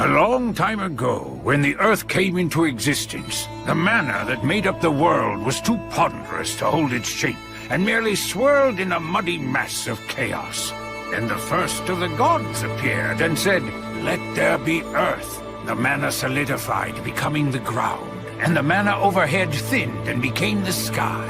A long time ago, when the Earth came into existence, the mana that made up the world was too ponderous to hold its shape, and merely swirled in a muddy mass of chaos. Then the first of the gods appeared and said, "Let there be Earth." The mana solidified, becoming the ground, and the mana overhead thinned and became the sky.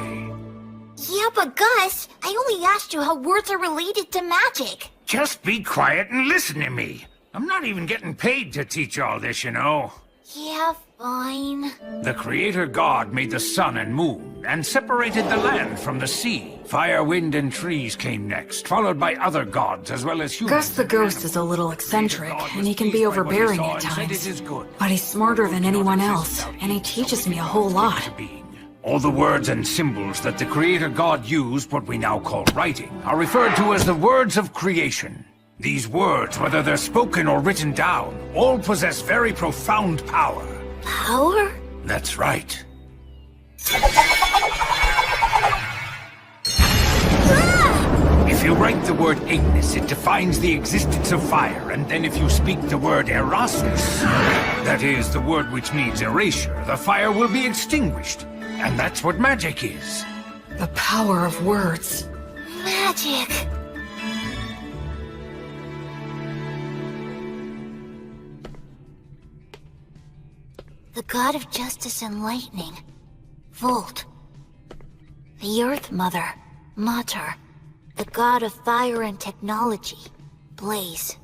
Yeah, but Gus, I only asked you how words are related to magic. Just be quiet and listen to me. I'm not even getting paid to teach all this, you know. Yeah, fine. The creator god made the sun and moon, and separated the land from the sea. Fire, wind, and trees came next, followed by other gods as well as humans. Gus the Ghost is a little eccentric, and he can be overbearing at times. But he's smarter than anyone else, and he teaches me a whole lot. All the words and symbols that the creator god used, what we now call writing, are referred to as the words of creation. These words, whether they're spoken or written down, all possess very profound power. Power? That's right. If you write the word Ignis, it defines the existence of fire, and then if you speak the word Erasmus, that is, the word which means erasure, the fire will be extinguished. And that's what magic is. The power of words. Magic. The god of justice and lightning, Volt. The Earth Mother, Mater. The god of fire and technology, Blaze.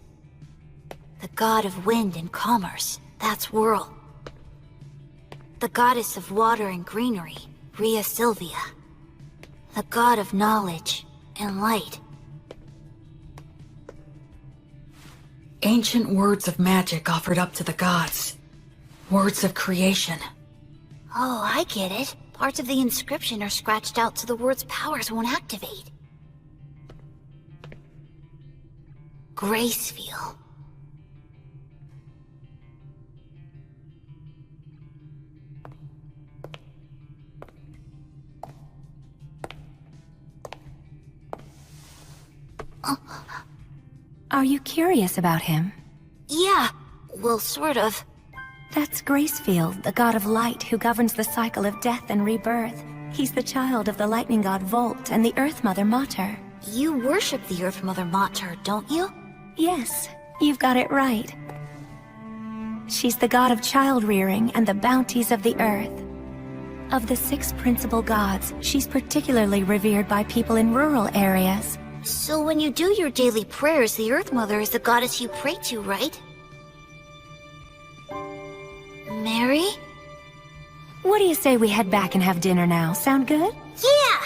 The god of wind and commerce, that's Whirl. The goddess of water and greenery, Rhea Sylvia. The god of knowledge and light. Ancient words of magic offered up to the gods. Words of creation. Oh, I get it. Parts of the inscription are scratched out so the word's powers won't activate. Gracefield. Are you curious about him? Yeah, well, sort of. That's Gracefield, the god of light who governs the cycle of death and rebirth. He's the child of the lightning god Volt and the Earth Mother Mater. You worship the Earth Mother Mater, don't you? Yes, you've got it right. She's the god of child-rearing and the bounties of the earth. Of the 6 principal gods, she's particularly revered by people in rural areas. So when you do your daily prayers, the Earth Mother is the goddess you pray to, right? Mary? What do you say we head back and have dinner now? Sound good? Yeah!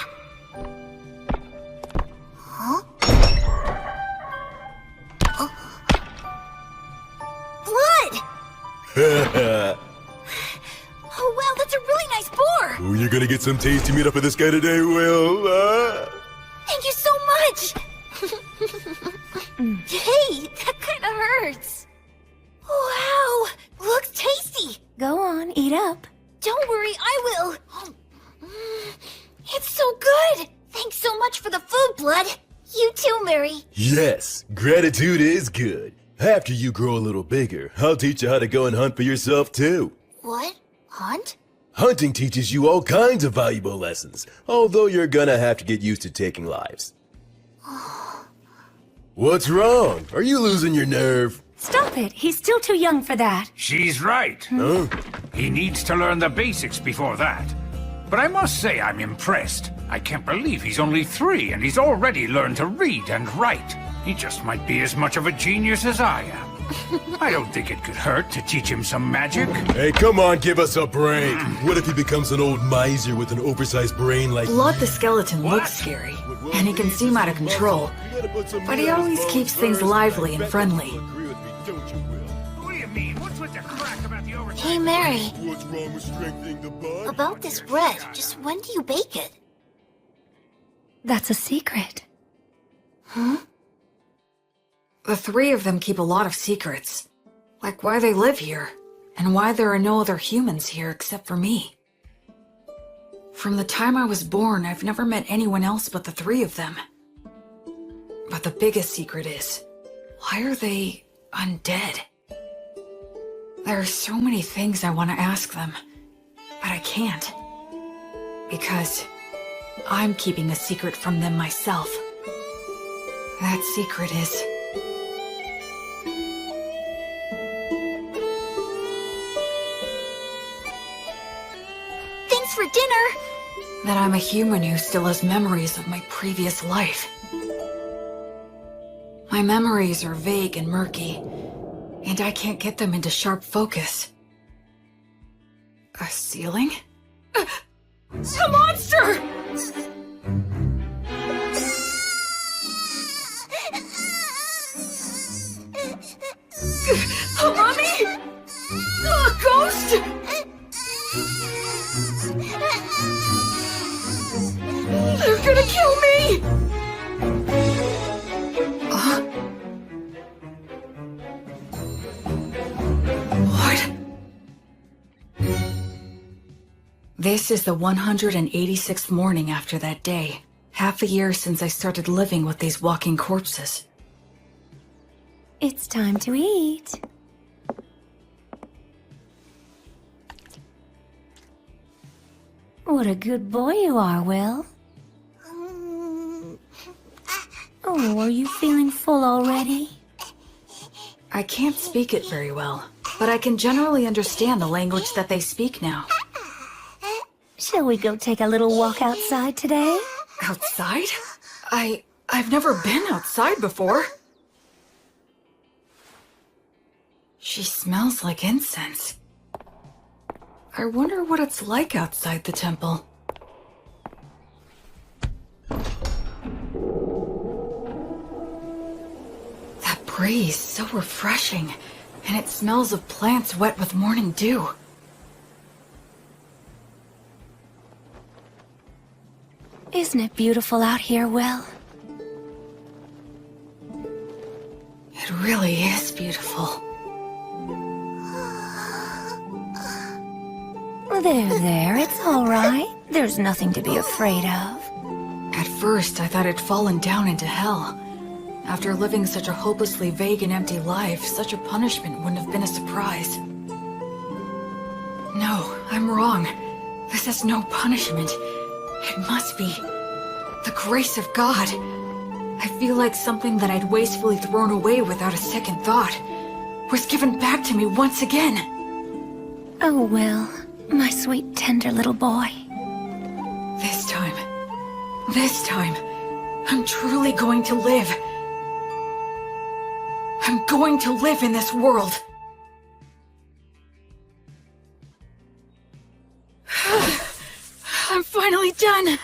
Huh? Blood! Oh wow, that's a really nice boar! Oh, you're gonna get some tasty meat up of this guy today, Will. Thank you so much! Hey, that kinda hurts. Wow, looks tasty! Go on, eat up. Don't worry, I will! It's so good! Thanks so much for the food, Blood! You too, Mary! Yes, gratitude is good. After you grow a little bigger, I'll teach you how to go and hunt for yourself too. What? Hunt? Hunting teaches you all kinds of valuable lessons, although you're gonna have to get used to taking lives. What's wrong? Are you losing your nerve? Stop it! He's still too young for that. She's right. Huh? He needs to learn the basics before that. But I must say I'm impressed. I can't believe he's only 3 and he's already learned to read and write. He just might be as much of a genius as I am. I don't think it could hurt to teach him some magic. Hey, come on, give us a break. What if he becomes an old miser with an oversized brain like Blood the skeleton looks scary, and he can seem out of control. But he always keeps things lively and friendly. What do you mean? What's with the crack about the oversized? Hey, Mary. What's wrong with strengthening the bond? About this bread, just when do you bake it? That's a secret. Huh? The 3 of them keep a lot of secrets. Like why they live here, and why there are no other humans here except for me. From the time I was born, I've never met anyone else but the 3 of them. But the biggest secret is, why are they undead? There are so many things I want to ask them, but I can't. Because I'm keeping a secret from them myself. That secret is... Thanks for dinner! that I'm a human who still has memories of my previous life. My memories are vague and murky, and I can't get them into sharp focus. A ceiling? A monster! A mummy? A ghost? They're gonna kill me! What? This is the 186th morning after that day. Half a year since I started living with these walking corpses. It's time to eat. What a good boy you are, Will. Oh, are you feeling full already? I can't speak it very well, but I can generally understand the language that they speak now. Shall we go take a little walk outside today? Outside? I've never been outside before. She smells like incense. I wonder what it's like outside the temple. That breeze, so refreshing, and it smells of plants wet with morning dew. Isn't it beautiful out here, Will? It really is beautiful. There, it's all right. There's nothing to be afraid of. At first, I thought I'd fallen down into hell. After living such a hopelessly vague and empty life, such a punishment wouldn't have been a surprise. No, I'm wrong. This is no punishment. It must be the grace of God. I feel like something that I'd wastefully thrown away without a second thought was given back to me once again. Oh, Will, my sweet, tender little boy. This time, I'm truly going to live. I'm going to live in this world. I'm finally done.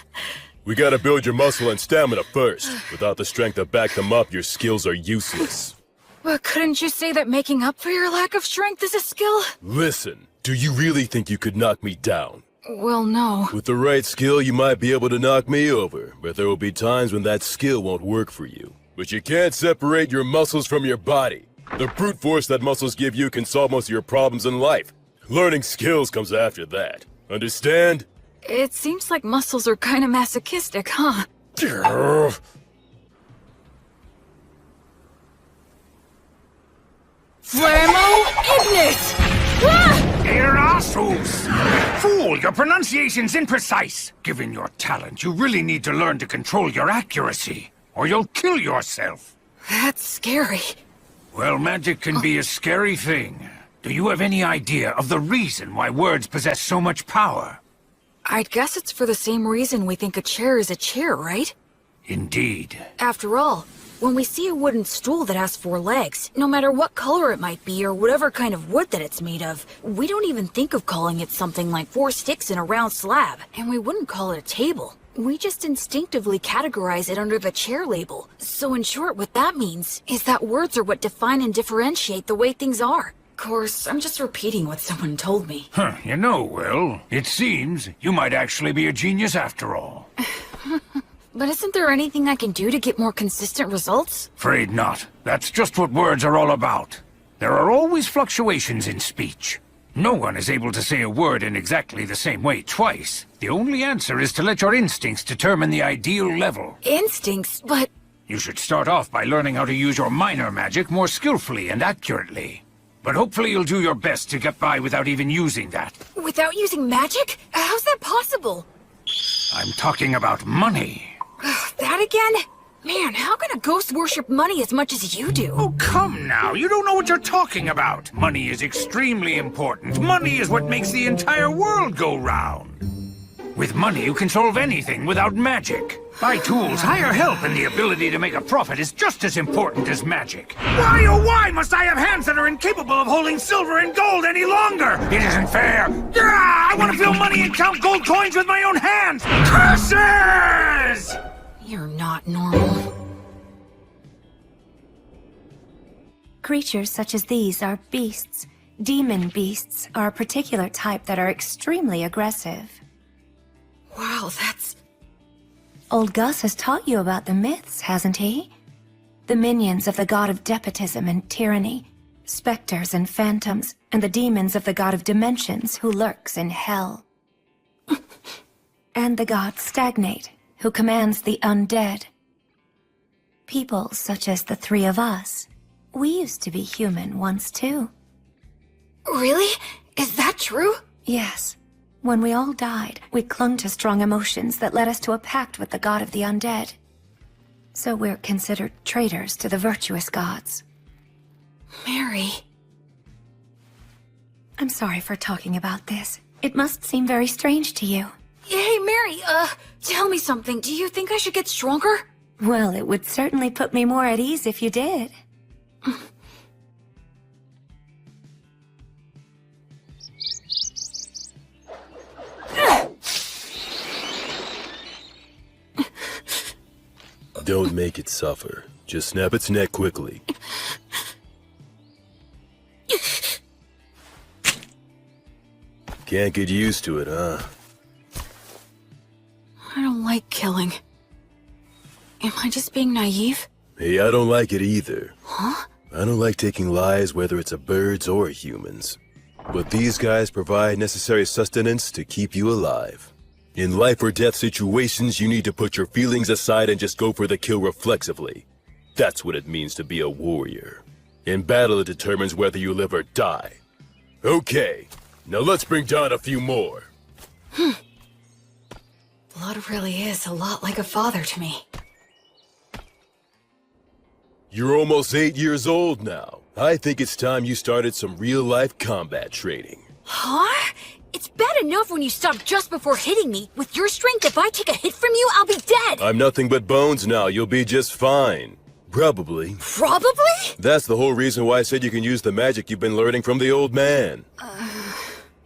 We gotta build your muscle and stamina first. Without the strength to back them up, your skills are useless. Well, couldn't you say that making up for your lack of strength is a skill? Listen, do you really think you could knock me down? Well, no. With the right skill, you might be able to knock me over, but there will be times when that skill won't work for you. But you can't separate your muscles from your body. The brute force that muscles give you can solve most of your problems in life. Learning skills comes after that. Understand? It seems like muscles are kind of masochistic, huh? Flamo Ignis! Ah! Erasus! Fool, your pronunciation's imprecise. Given your talent, you really need to learn to control your accuracy, or you'll kill yourself. That's scary. Well, magic can be a scary thing. Do you have any idea of the reason why words possess so much power? I'd guess it's for the same reason we think a chair is a chair, right? Indeed. After all, when we see a wooden stool that has 4 legs, no matter what color it might be or whatever kind of wood that it's made of, we don't even think of calling it something like 4 sticks in a round slab, and we wouldn't call it a table. We just instinctively categorize it under the chair label. So in short, what that means is that words are what define and differentiate the way things are. Of course, I'm just repeating what someone told me. Huh, you know, Will, it seems you might actually be a genius after all. But isn't there anything I can do to get more consistent results? Afraid not. That's just what words are all about. There are always fluctuations in speech. No one is able to say a word in exactly the same way twice. The only answer is to let your instincts determine the ideal level. Instincts? But... You should start off by learning how to use your minor magic more skillfully and accurately. but hopefully you'll do your best to get by without even using that. Without using magic? How's that possible? I'm talking about money. That again? Man, how can a ghost worship money as much as you do? Oh, come now. You don't know what you're talking about. Money is extremely important. Money is what makes the entire world go round. With money, you can solve anything without magic. Buy tools, hire help, and the ability to make a profit is just as important as magic. Why, oh why must I have hands that are incapable of holding silver and gold any longer? It isn't fair. I want to feel money and count gold coins with my own hands. Curses! You're not normal. Creatures such as these are beasts. Demon beasts are a particular type that are extremely aggressive. Wow, that's... Old Gus has taught you about the myths, hasn't he? The minions of the god of despotism and tyranny, specters and phantoms, and the demons of the god of dimensions who lurks in hell. And the god Stagnate, who commands the undead. People such as the three of us. We used to be human once too. Really? Is that true? Yes. When we all died, we clung to strong emotions that led us to a pact with the god of the undead. So we're considered traitors to the virtuous gods. Mary... I'm sorry for talking about this. It must seem very strange to you. Hey, Mary, tell me something. Do you think I should get stronger? Well, it would certainly put me more at ease if you did. Don't make it suffer. Just snap its neck quickly. Can't get used to it, huh? I don't like killing. Am I just being naive? Hey, I don't like it either. Huh? I don't like taking lives, whether it's a birds or humans. But these guys provide necessary sustenance to keep you alive. In life or death situations, you need to put your feelings aside and just go for the kill reflexively. That's what it means to be a warrior. In battle, it determines whether you live or die. Okay, now let's bring down a few more. Blood really is a lot like a father to me. You're almost 8 years old now. I think it's time you started some real-life combat training. Huh? It's bad enough when you stop just before hitting me. With your strength, if I take a hit from you, I'll be dead! I'm nothing but bones now. You'll be just fine. Probably. Probably? That's the whole reason why I said you can use the magic you've been learning from the old man.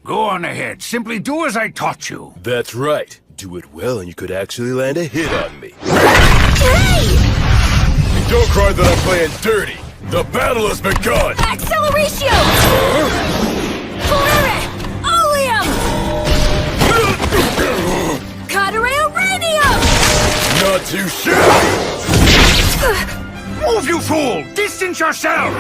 Go on ahead. Simply do as I taught you. That's right. Do it well and you could actually land a hit on me. Hey! And don't cry that I'm playing dirty. The battle has begun! Acceleratio! Polare! Oleum! Cadere Uranium! Not too shabby! Move, you fool! Distance yourself!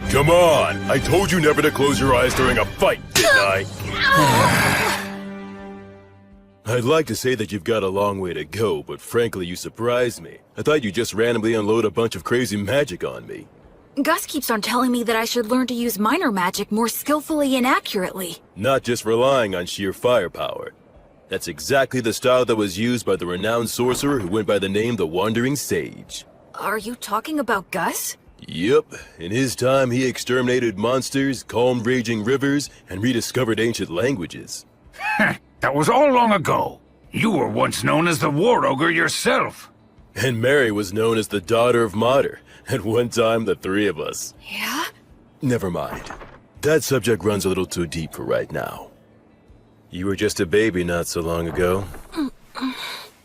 Come on! I told you never to close your eyes during a fight, didn't I? I'd like to say that you've got a long way to go, but frankly, you surprised me. I thought you'd just randomly unload a bunch of crazy magic on me. Gus keeps on telling me that I should learn to use minor magic more skillfully and accurately. Not just relying on sheer firepower. That's exactly the style that was used by the renowned sorcerer who went by the name the Wandering Sage. Are you talking about Gus? Yep. In his time, he exterminated monsters, calmed raging rivers, and rediscovered ancient languages. That was all long ago. You were once known as the War Ogre yourself. And Mary was known as the Daughter of Mater. At one time, the three of us. Yeah? Never mind. That subject runs a little too deep for right now. You were just a baby not so long ago.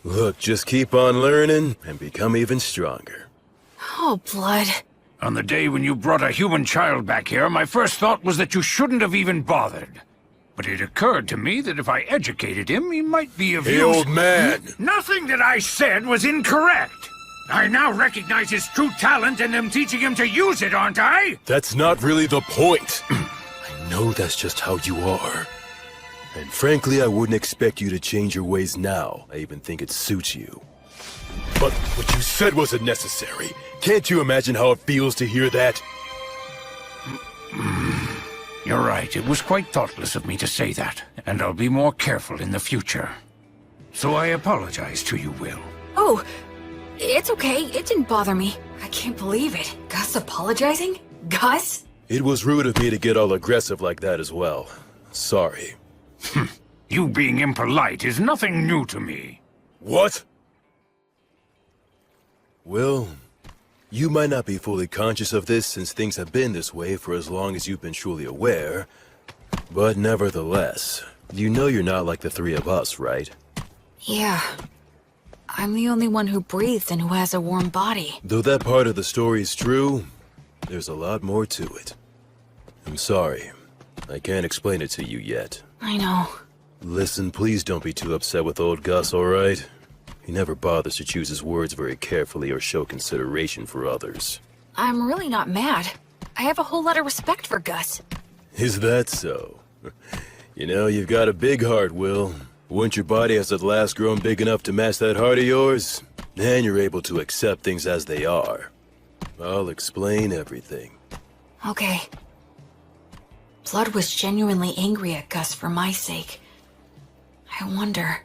Look, just keep on learning and become even stronger. Oh, blood. On the day when you brought a human child back here, my first thought was that you shouldn't have even bothered. But it occurred to me that if I educated him, he might be of use. Hey, old man! Nothing that I said was incorrect. I now recognize his true talent and am teaching him to use it, aren't I? That's not really the point. I know that's just how you are. And frankly, I wouldn't expect you to change your ways now. I even think it suits you. But what you said wasn't necessary. Can't you imagine how it feels to hear that? You're right, it was quite thoughtless of me to say that, and I'll be more careful in the future. So I apologize to you, Will. Oh, it's okay. It didn't bother me. I can't believe it. Gus apologizing? Gus? It was rude of me to get all aggressive like that as well. Sorry. You being impolite is nothing new to me. What? Well, you might not be fully conscious of this since things have been this way for as long as you've been truly aware. But nevertheless, you know you're not like the three of us, right? Yeah. I'm the only one who breathes and who has a warm body. Though that part of the story is true, there's a lot more to it. I'm sorry. I can't explain it to you yet. I know. Listen, please don't be too upset with old Gus, alright? He never bothers to choose his words very carefully or show consideration for others. I'm really not mad. I have a whole lot of respect for Gus. Is that so? You know, you've got a big heart, Will. Once your body has at last grown big enough to match that heart of yours, then you're able to accept things as they are. I'll explain everything. Okay. Blood was genuinely angry at Gus for my sake. I wonder,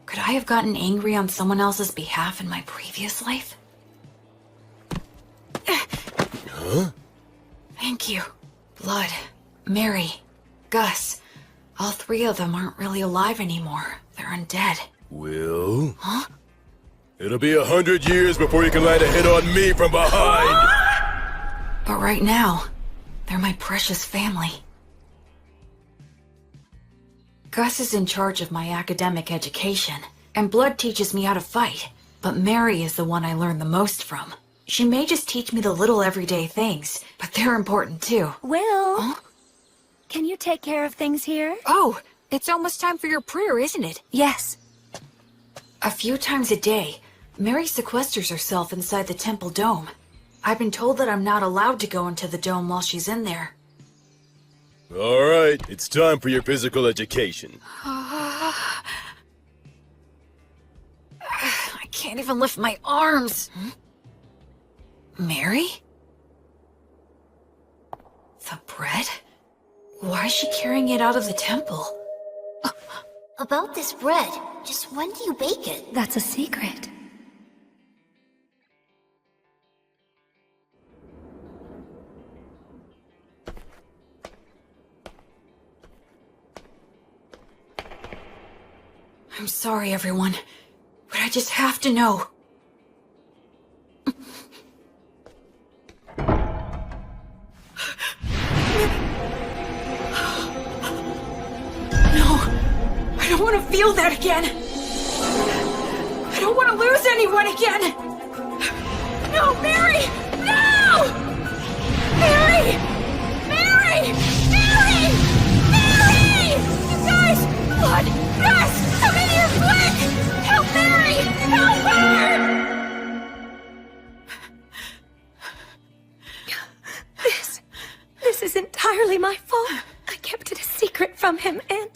could I have gotten angry on someone else's behalf in my previous life? Huh? Thank you. Blood, Mary, Gus. All three of them aren't really alive anymore. They're undead. Will? Huh? It'll be 100 years before you can land a hit on me from behind! But right now, they're my precious family. Gus is in charge of my academic education, and Blood teaches me how to fight. But Mary is the one I learn the most from. She may just teach me the little everyday things, but they're important too. Will? Huh? Can you take care of things here? Oh, it's almost time for your prayer, isn't it? Yes. A few times a day, Mary sequesters herself inside the temple dome. I've been told that I'm not allowed to go into the dome while she's in there. Alright, it's time for your physical education. I can't even lift my arms. Mary? The bread? Why is she carrying it out of the temple? About this bread, just when do you bake it? That's a secret. I'm sorry, everyone, but I just have to know. No, I don't want to feel that again. I don't want to lose anyone again. No, Mary! No! Mary! Mary! Mary! Mary! You guys! Blood! Gus! Come in here quick! Help Mary! Help her! This is entirely my fault. I kept it a secret from him, and...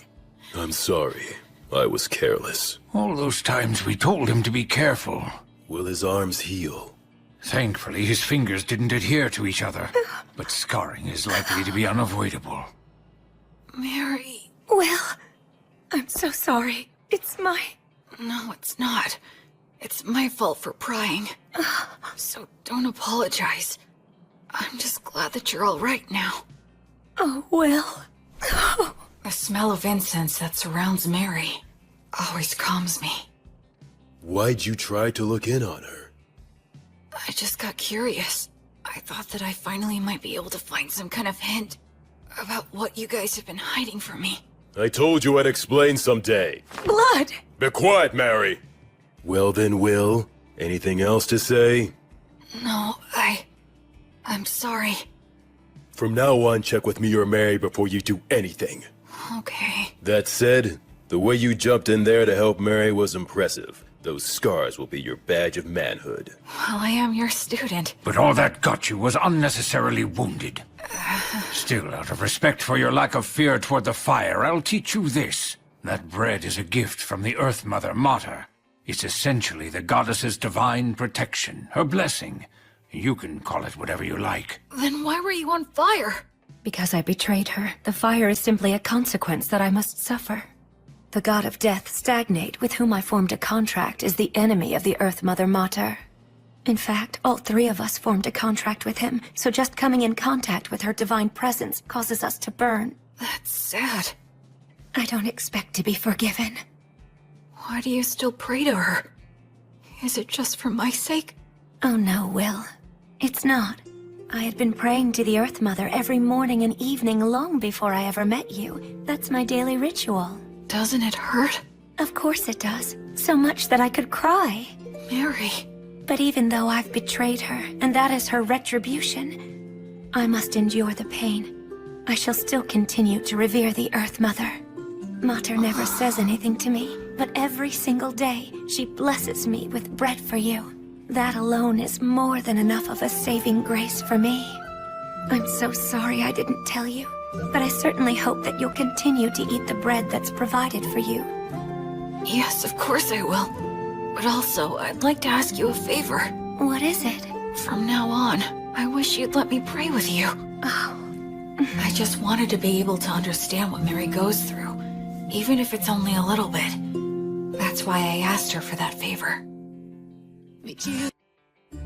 I'm sorry. I was careless. All those times we told him to be careful. Will his arms heal? Thankfully, his fingers didn't adhere to each other, but scarring is likely to be unavoidable. Mary... Will, I'm so sorry. It's my... No, it's not. It's my fault for prying. So don't apologize. I'm just glad that you're all right now. Oh, Will. The smell of incense that surrounds Mary always calms me. Why'd you try to look in on her? I just got curious. I thought that I finally might be able to find some kind of hint about what you guys have been hiding from me. I told you I'd explain someday. Blood! Be quiet, Mary! Well then, Will, anything else to say? No, I'm sorry. From now on, check with me or Mary before you do anything. Okay. That said, the way you jumped in there to help Mary was impressive. Those scars will be your badge of manhood. Well, I am your student. But all that got you was unnecessarily wounded. Still, out of respect for your lack of fear toward the fire, I'll teach you this. That bread is a gift from the Earth Mother Mater. It's essentially the goddess's divine protection, her blessing. You can call it whatever you like. Then why were you on fire? Because I betrayed her, the fire is simply a consequence that I must suffer. The god of death, Stagnate, with whom I formed a contract, is the enemy of the Earth Mother Mater. In fact, all three of us formed a contract with him, so just coming in contact with her divine presence causes us to burn. That's sad. I don't expect to be forgiven. Why do you still pray to her? Is it just for my sake? Oh no, Will. It's not. I had been praying to the Earth Mother every morning and evening long before I ever met you. That's my daily ritual. Doesn't it hurt? Of course it does. So much that I could cry. Mary. But even though I've betrayed her, and that is her retribution, I must endure the pain. I shall still continue to revere the Earth Mother. Mater never says anything to me, but every single day she blesses me with bread for you. That alone is more than enough of a saving grace for me. I'm so sorry I didn't tell you, but I certainly hope that you'll continue to eat the bread that's provided for you. Yes, of course I will. But also, I'd like to ask you a favor. What is it? From now on, I wish you'd let me pray with you. Oh. I just wanted to be able to understand what Mary goes through, even if it's only a little bit. That's why I asked her for that favor.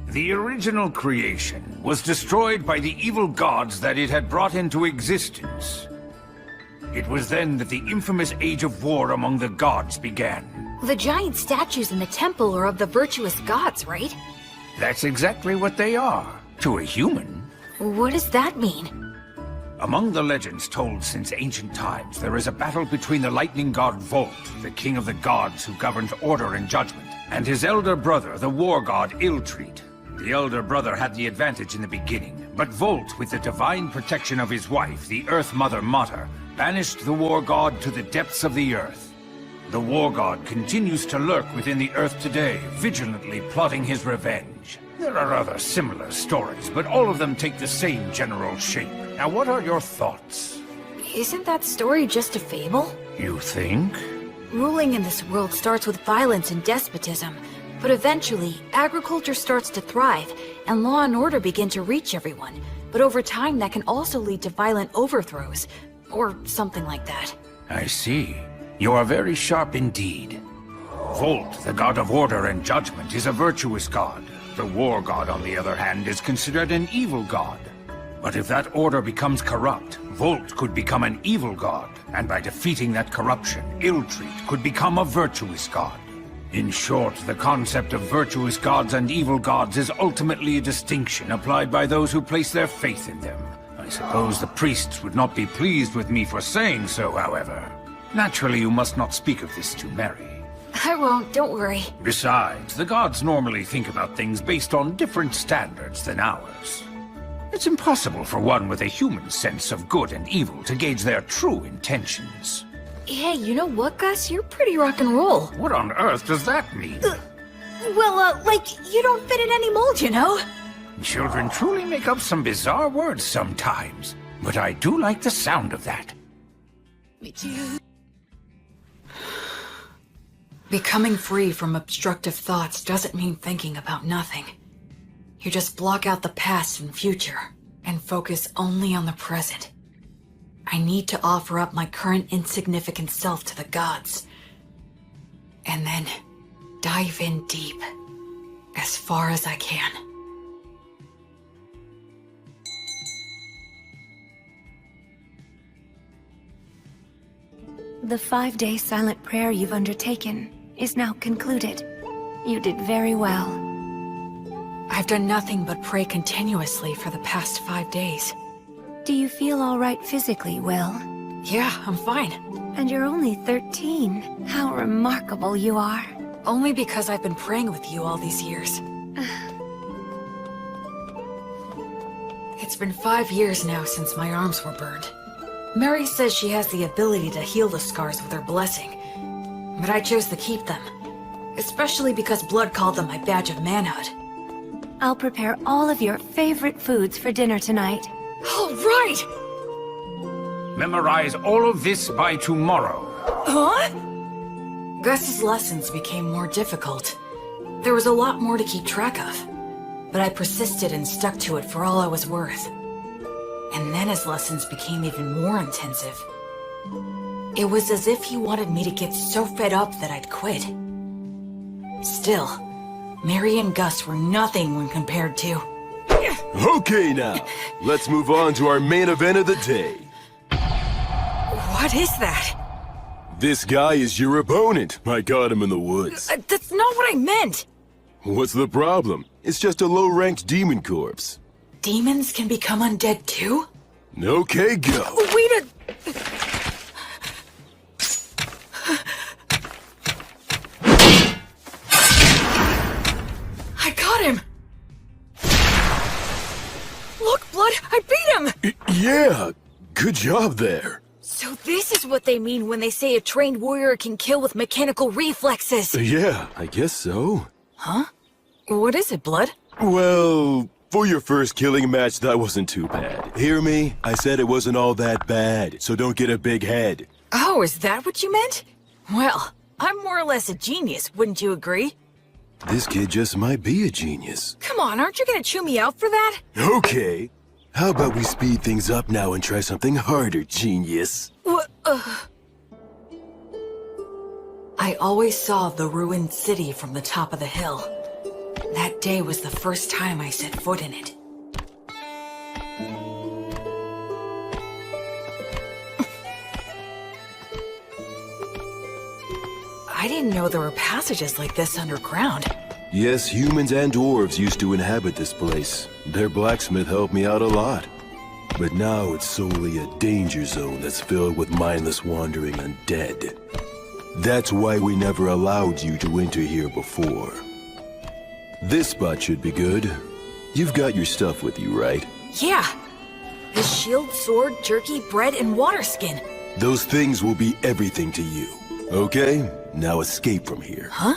The original creation was destroyed by the evil gods that it had brought into existence. It was then that the infamous age of war among the gods began. The giant statues in the temple are of the virtuous gods, right? That's exactly what they are, to a human. What does that mean? Among the legends told since ancient times, there is a battle between the lightning god Volt, the king of the gods who governs order and judgment, and his elder brother, the war god Illtreat. The elder brother had the advantage in the beginning, but Volt, with the divine protection of his wife, the Earth Mother Mater, banished the war god to the depths of the earth. The war god continues to lurk within the earth today, vigilantly plotting his revenge. There are other similar stories, but all of them take the same general shape. Now, what are your thoughts? Isn't that story just a fable? You think? Ruling in this world starts with violence and despotism, but eventually, agriculture starts to thrive, and law and order begin to reach everyone. But over time, that can also lead to violent overthrows, or something like that. I see. You are very sharp indeed. Volt, the god of order and judgment, is a virtuous god. The war god, on the other hand, is considered an evil god. But if that order becomes corrupt, Volt could become an evil god, and by defeating that corruption, Illtreat could become a virtuous god. In short, the concept of virtuous gods and evil gods is ultimately a distinction applied by those who place their faith in them. I suppose the priests would not be pleased with me for saying so, however. Naturally, you must not speak of this to Mary. I won't, don't worry. Besides, the gods normally think about things based on different standards than ours. It's impossible for one with a human sense of good and evil to gauge their true intentions. Hey, you know what, Gus? You're pretty rock and roll. What on earth does that mean? Like, you don't fit in any mold, you know? Children truly make up some bizarre words sometimes, but I do like the sound of that. Becoming free from obstructive thoughts doesn't mean thinking about nothing. You just block out the past and future, and focus only on the present. I need to offer up my current insignificant self to the gods. And then dive in deep, as far as I can. The 5-day silent prayer you've undertaken is now concluded. You did very well. I've done nothing but pray continuously for the past 5 days. Do you feel all right physically, Will? Yeah, I'm fine. And you're only 13. How remarkable you are. Only because I've been praying with you all these years. It's been 5 years now since my arms were burned. Mary says she has the ability to heal the scars with her blessing, but I chose to keep them, especially because blood called them my badge of manhood. I'll prepare all of your favorite foods for dinner tonight. All right! Memorize all of this by tomorrow. Huh? Gus's lessons became more difficult. There was a lot more to keep track of, but I persisted and stuck to it for all I was worth. And then his lessons became even more intensive. It was as if he wanted me to get so fed up that I'd quit. Still, Mary and Gus were nothing when compared to... Okay now, let's move on to our main event of the day. What is that? This guy is your opponent. I got him in the woods. That's not what I meant! What's the problem? It's just a low-ranked demon corpse. Demons can become undead too? Okay, go. Wait a... I got him! Look, Blood, I beat him! Yeah, good job there. So this is what they mean when they say a trained warrior can kill with mechanical reflexes. Yeah, I guess so. Huh? What is it, Blood? Well, for your first killing match, that wasn't too bad. Hear me? I said it wasn't all that bad, so don't get a big head. Oh, is that what you meant? Well, I'm more or less a genius, wouldn't you agree? This kid just might be a genius. Come on, aren't you gonna chew me out for that? Okay. How about we speed things up now and try something harder, genius? What? I always saw the ruined city from the top of the hill. That day was the first time I set foot in it. I didn't know there were passages like this underground. Yes, humans and dwarves used to inhabit this place. Their blacksmith helped me out a lot. But now it's solely a danger zone that's filled with mindless wandering undead. That's why we never allowed you to enter here before. This spot should be good. You've got your stuff with you, right? Yeah. The shield, sword, jerky, bread, and water skin. Those things will be everything to you. Okay? Now escape from here. Huh?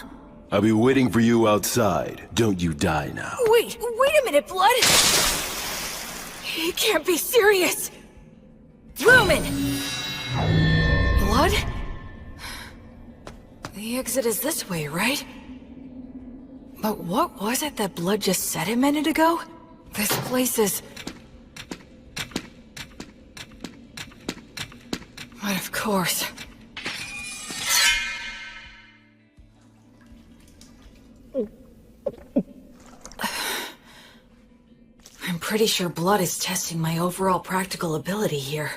I'll be waiting for you outside. Don't you die now. Wait a minute, Blood! He can't be serious! Lumen! Blood? The exit is this way, right? But what was it that Blood just said a minute ago? This place is... But of course... I'm pretty sure Blood is testing my overall practical ability here.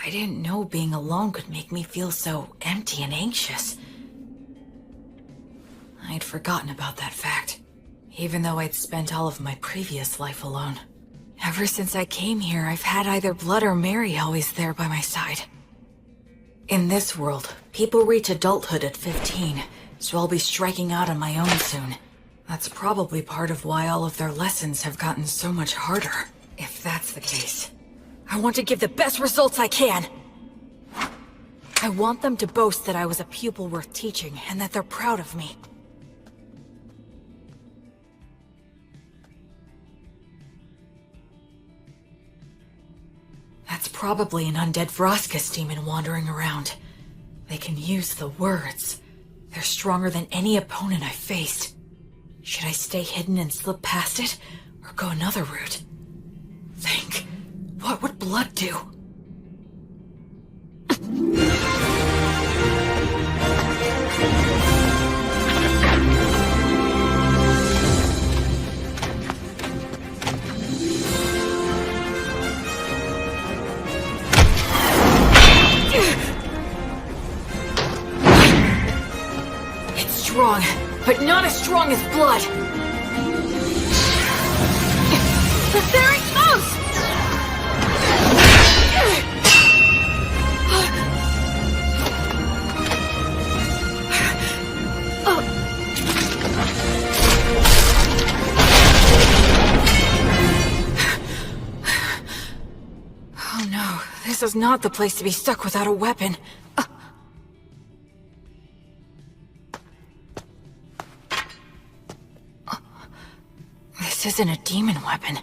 I didn't know being alone could make me feel so empty and anxious. I'd forgotten about that fact, even though I'd spent all of my previous life alone. Ever since I came here, I've had either Blood or Mary always there by my side. In this world, people reach adulthood at 15, so I'll be striking out on my own soon. That's probably part of why all of their lessons have gotten so much harder. If that's the case, I want to give the best results I can. I want them to boast that I was a pupil worth teaching and that they're proud of me. That's probably an undead Vroskus demon wandering around. They can use the words. They're stronger than any opponent I've faced. Should I stay hidden and slip past it, or go another route? Think. What would Blood do? It's strong. But not as strong as Blood! But there it goes! Oh no, this is not the place to be stuck without a weapon. This isn't a demon weapon.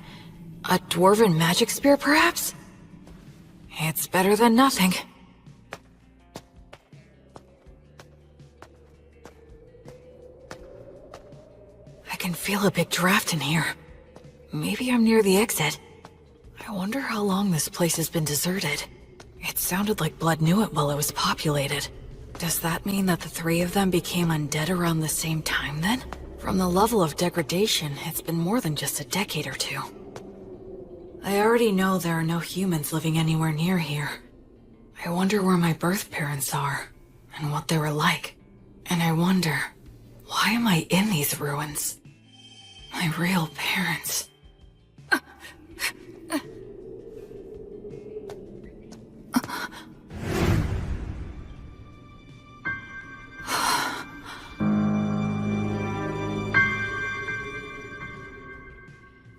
A dwarven magic spear, perhaps? It's better than nothing. can feel a big draft in here. Maybe I'm near the exit. I wonder how long this place has been deserted. It sounded like Blood knew it while it was populated. Does that mean that the three of them became undead around the same time then? From the level of degradation, it's been more than just a decade or two. I already know there are no humans living anywhere near here. I wonder where my birth parents are, and what they were like. And I wonder, why am I in these ruins? My real parents.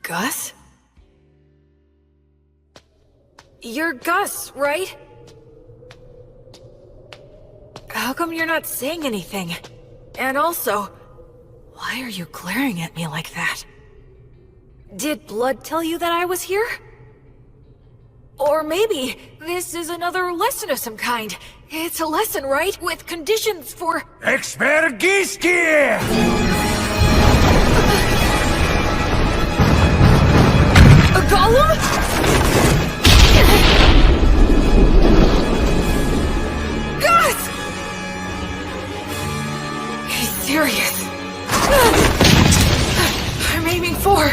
Gus? You're Gus, right? How come you're not saying anything? And also, why are you glaring at me like that? Did Blood tell you that I was here? Or maybe this is another lesson of some kind. It's a lesson, right? With conditions for... Expergiski! A golem? Gus! He's serious. I'm aiming for...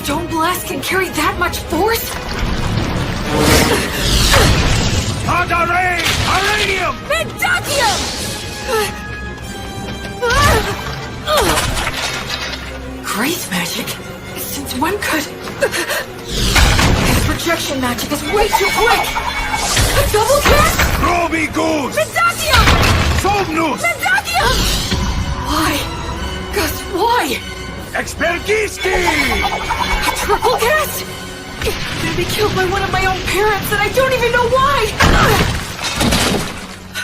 Stone Blast can carry that much force? Pondering! Uranium! Mendacium! Grace magic? Since when could... His projection magic is way too quick! A double cast? Groby Goose! Mendacium! Somnus! Mendacium! Why? Gus, why? Expergiski! A triple cast? I'm gonna be killed by one of my own parents and I don't even know why!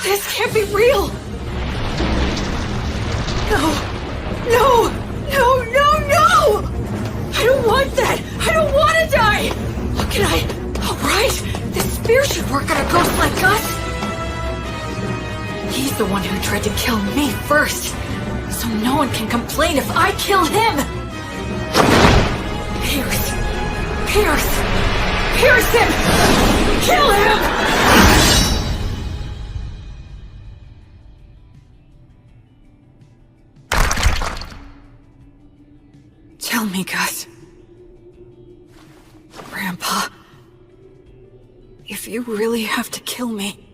This can't be real! No! No! No, no, no! I don't want that! I don't want to die! What can I... Alright! This spear should work on a ghost like Gus! He's the one who tried to kill me first! So no one can complain if I kill him! Pierce! Pierce! Pierce him! Kill him! Tell me, Gus. Grandpa. If you really have to kill me,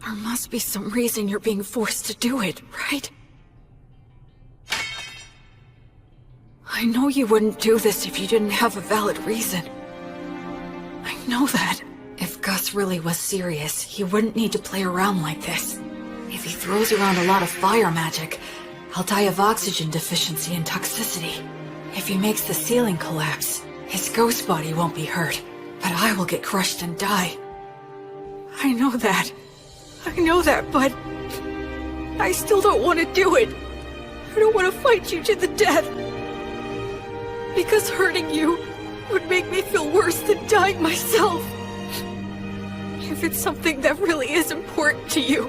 there must be some reason you're being forced to do it, right? I know you wouldn't do this if you didn't have a valid reason. I know that. If Gus really was serious, he wouldn't need to play around like this. If he throws around a lot of fire magic, I'll die of oxygen deficiency and toxicity. If he makes the ceiling collapse, his ghost body won't be hurt, but I will get crushed and die. I know that, but I still don't want to do it. I don't want to fight you to the death. Because hurting you would make me feel worse than dying myself. If it's something that really is important to you,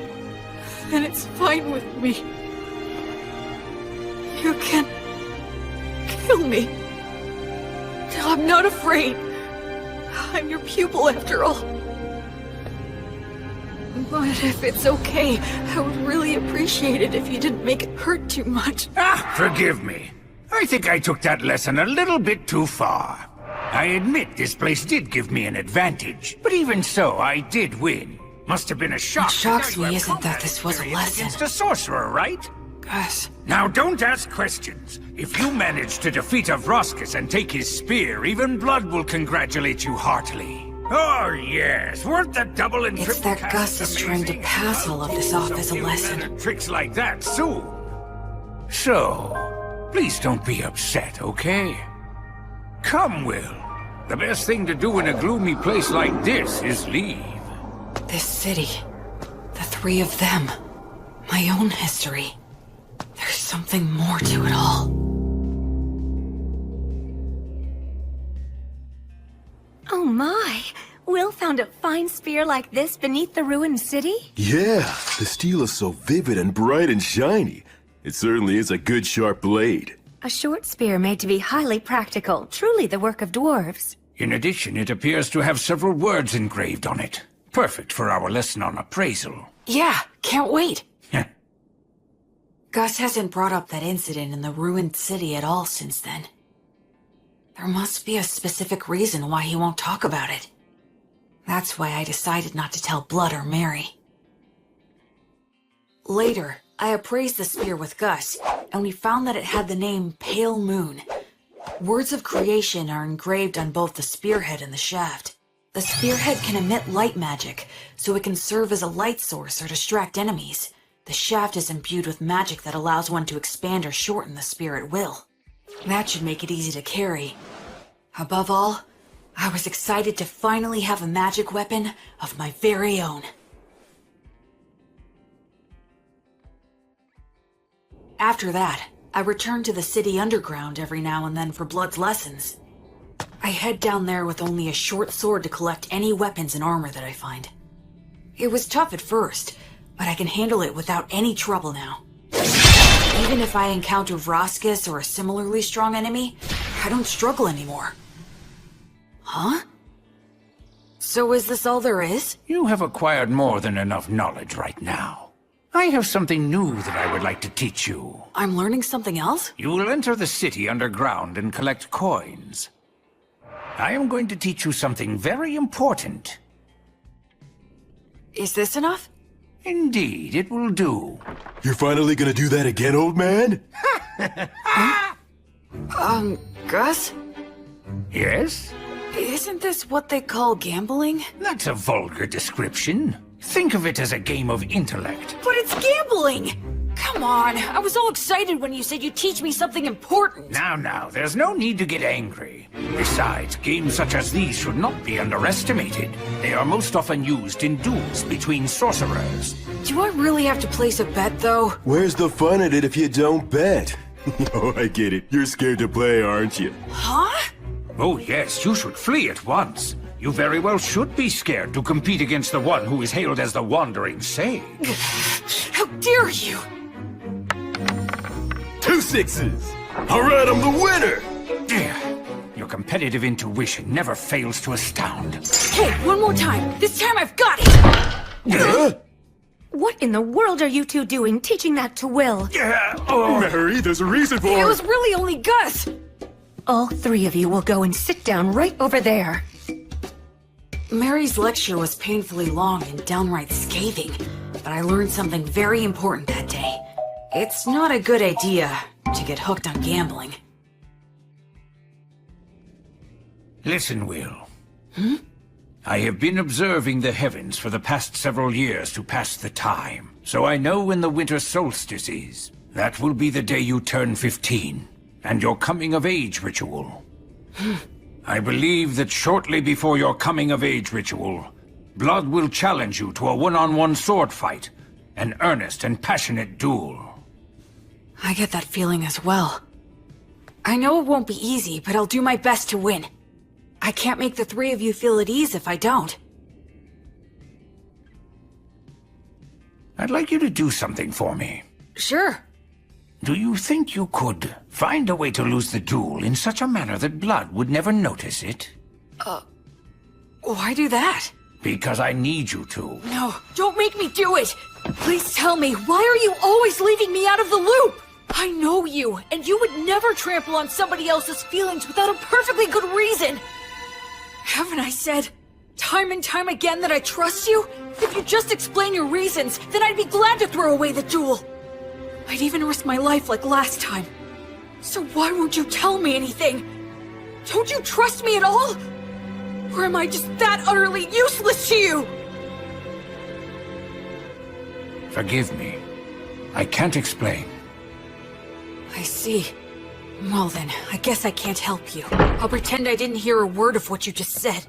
then it's fine with me. You can kill me. I'm not afraid. I'm your pupil after all. But if it's okay, I would really appreciate it if you didn't make it hurt too much. Forgive me. I think I took that lesson a little bit too far. I admit this place did give me an advantage, but even so, I did win. Must have been a shock. What shocks me isn't that this was a lesson. Against a sorcerer, right? Gus. Now don't ask questions. If you manage to defeat Avroskis and take his spear, even Blood will congratulate you heartily. Oh yes, weren't the double and It's triple that Gus is trying to pass all of this off as a lesson. Tricks like that soon. So, please don't be upset, okay? Come, Will. The best thing to do in a gloomy place like this is leave. This city, the three of them, my own history. There's something more to it all. Oh my! Will found a fine spear like this beneath the ruined city? Yeah, the steel is so vivid and bright and shiny. It certainly is a good sharp blade. A short spear made to be highly practical, truly the work of dwarves. In addition, it appears to have several words engraved on it. Perfect for our lesson on appraisal. Yeah, can't wait. Gus hasn't brought up that incident in the ruined city at all since then. There must be a specific reason why he won't talk about it. That's why I decided not to tell Blood or Mary. Later, I appraised the spear with Gus, and we found that it had the name Pale Moon. Words of creation are engraved on both the spearhead and the shaft. The spearhead can emit light magic, so it can serve as a light source or distract enemies. The shaft is imbued with magic that allows one to expand or shorten the spear at will. That should make it easy to carry. Above all, I was excited to finally have a magic weapon of my very own. After that, I returned to the city underground every now and then for Blood's lessons. I head down there with only a short sword to collect any weapons and armor that I find. It was tough at first, but I can handle it without any trouble now. Even if I encounter Vroskis or a similarly strong enemy, I don't struggle anymore. Huh? So is this all there is? You have acquired more than enough knowledge right now. I have something new that I would like to teach you. I'm learning something else? You will enter the city underground and collect coins. I am going to teach you something very important. Is this enough? Indeed, it will do. You're finally gonna do that again, old man? Gus? Yes? Isn't this what they call gambling? That's a vulgar description. Think of it as a game of intellect. But it's gambling! Come on, I was all excited when you said you'd teach me something important. Now, there's no need to get angry. Besides, games such as these should not be underestimated. They are most often used in duels between sorcerers. Do I really have to place a bet, though? Where's the fun in it if you don't bet? Oh, I get it. You're scared to play, aren't you? Huh? Oh yes, you should flee at once. You very well should be scared to compete against the one who is hailed as the Wandering Sage. How dare you! 2 sixes! Alright, I'm the winner! Your competitive intuition never fails to astound. Hey, one more time! This time I've got it! What in the world are you two doing, teaching that to Will? Mary, there's a reason for It was really only Gus! All three of you will go and sit down right over there. Mary's lecture was painfully long and downright scathing, but I learned something very important that day. It's not a good idea to get hooked on gambling. Listen, Will. I have been observing the heavens for the past several years to pass the time, so I know when the winter solstice is. That will be the day you turn 15, and your coming-of-age ritual. I believe that shortly before your coming-of-age ritual, Blood will challenge you to a one-on-one sword fight, an earnest and passionate duel. I get that feeling as well. I know it won't be easy, but I'll do my best to win. I can't make the three of you feel at ease if I don't. I'd like you to do something for me. Sure. Do you think you could find a way to lose the duel in such a manner that Blood would never notice it? Why do that? Because I need you to. No, don't make me do it! Please tell me, why are you always leaving me out of the loop? I know you, and you would never trample on somebody else's feelings without a perfectly good reason. Haven't I said time and time again that I trust you? If you just explain your reasons, then I'd be glad to throw away the duel. I'd even risk my life like last time. So why won't you tell me anything? Don't you trust me at all? Or am I just that utterly useless to you? Forgive me. I can't explain. I see. Well then, I guess I can't help you. I'll pretend I didn't hear a word of what you just said.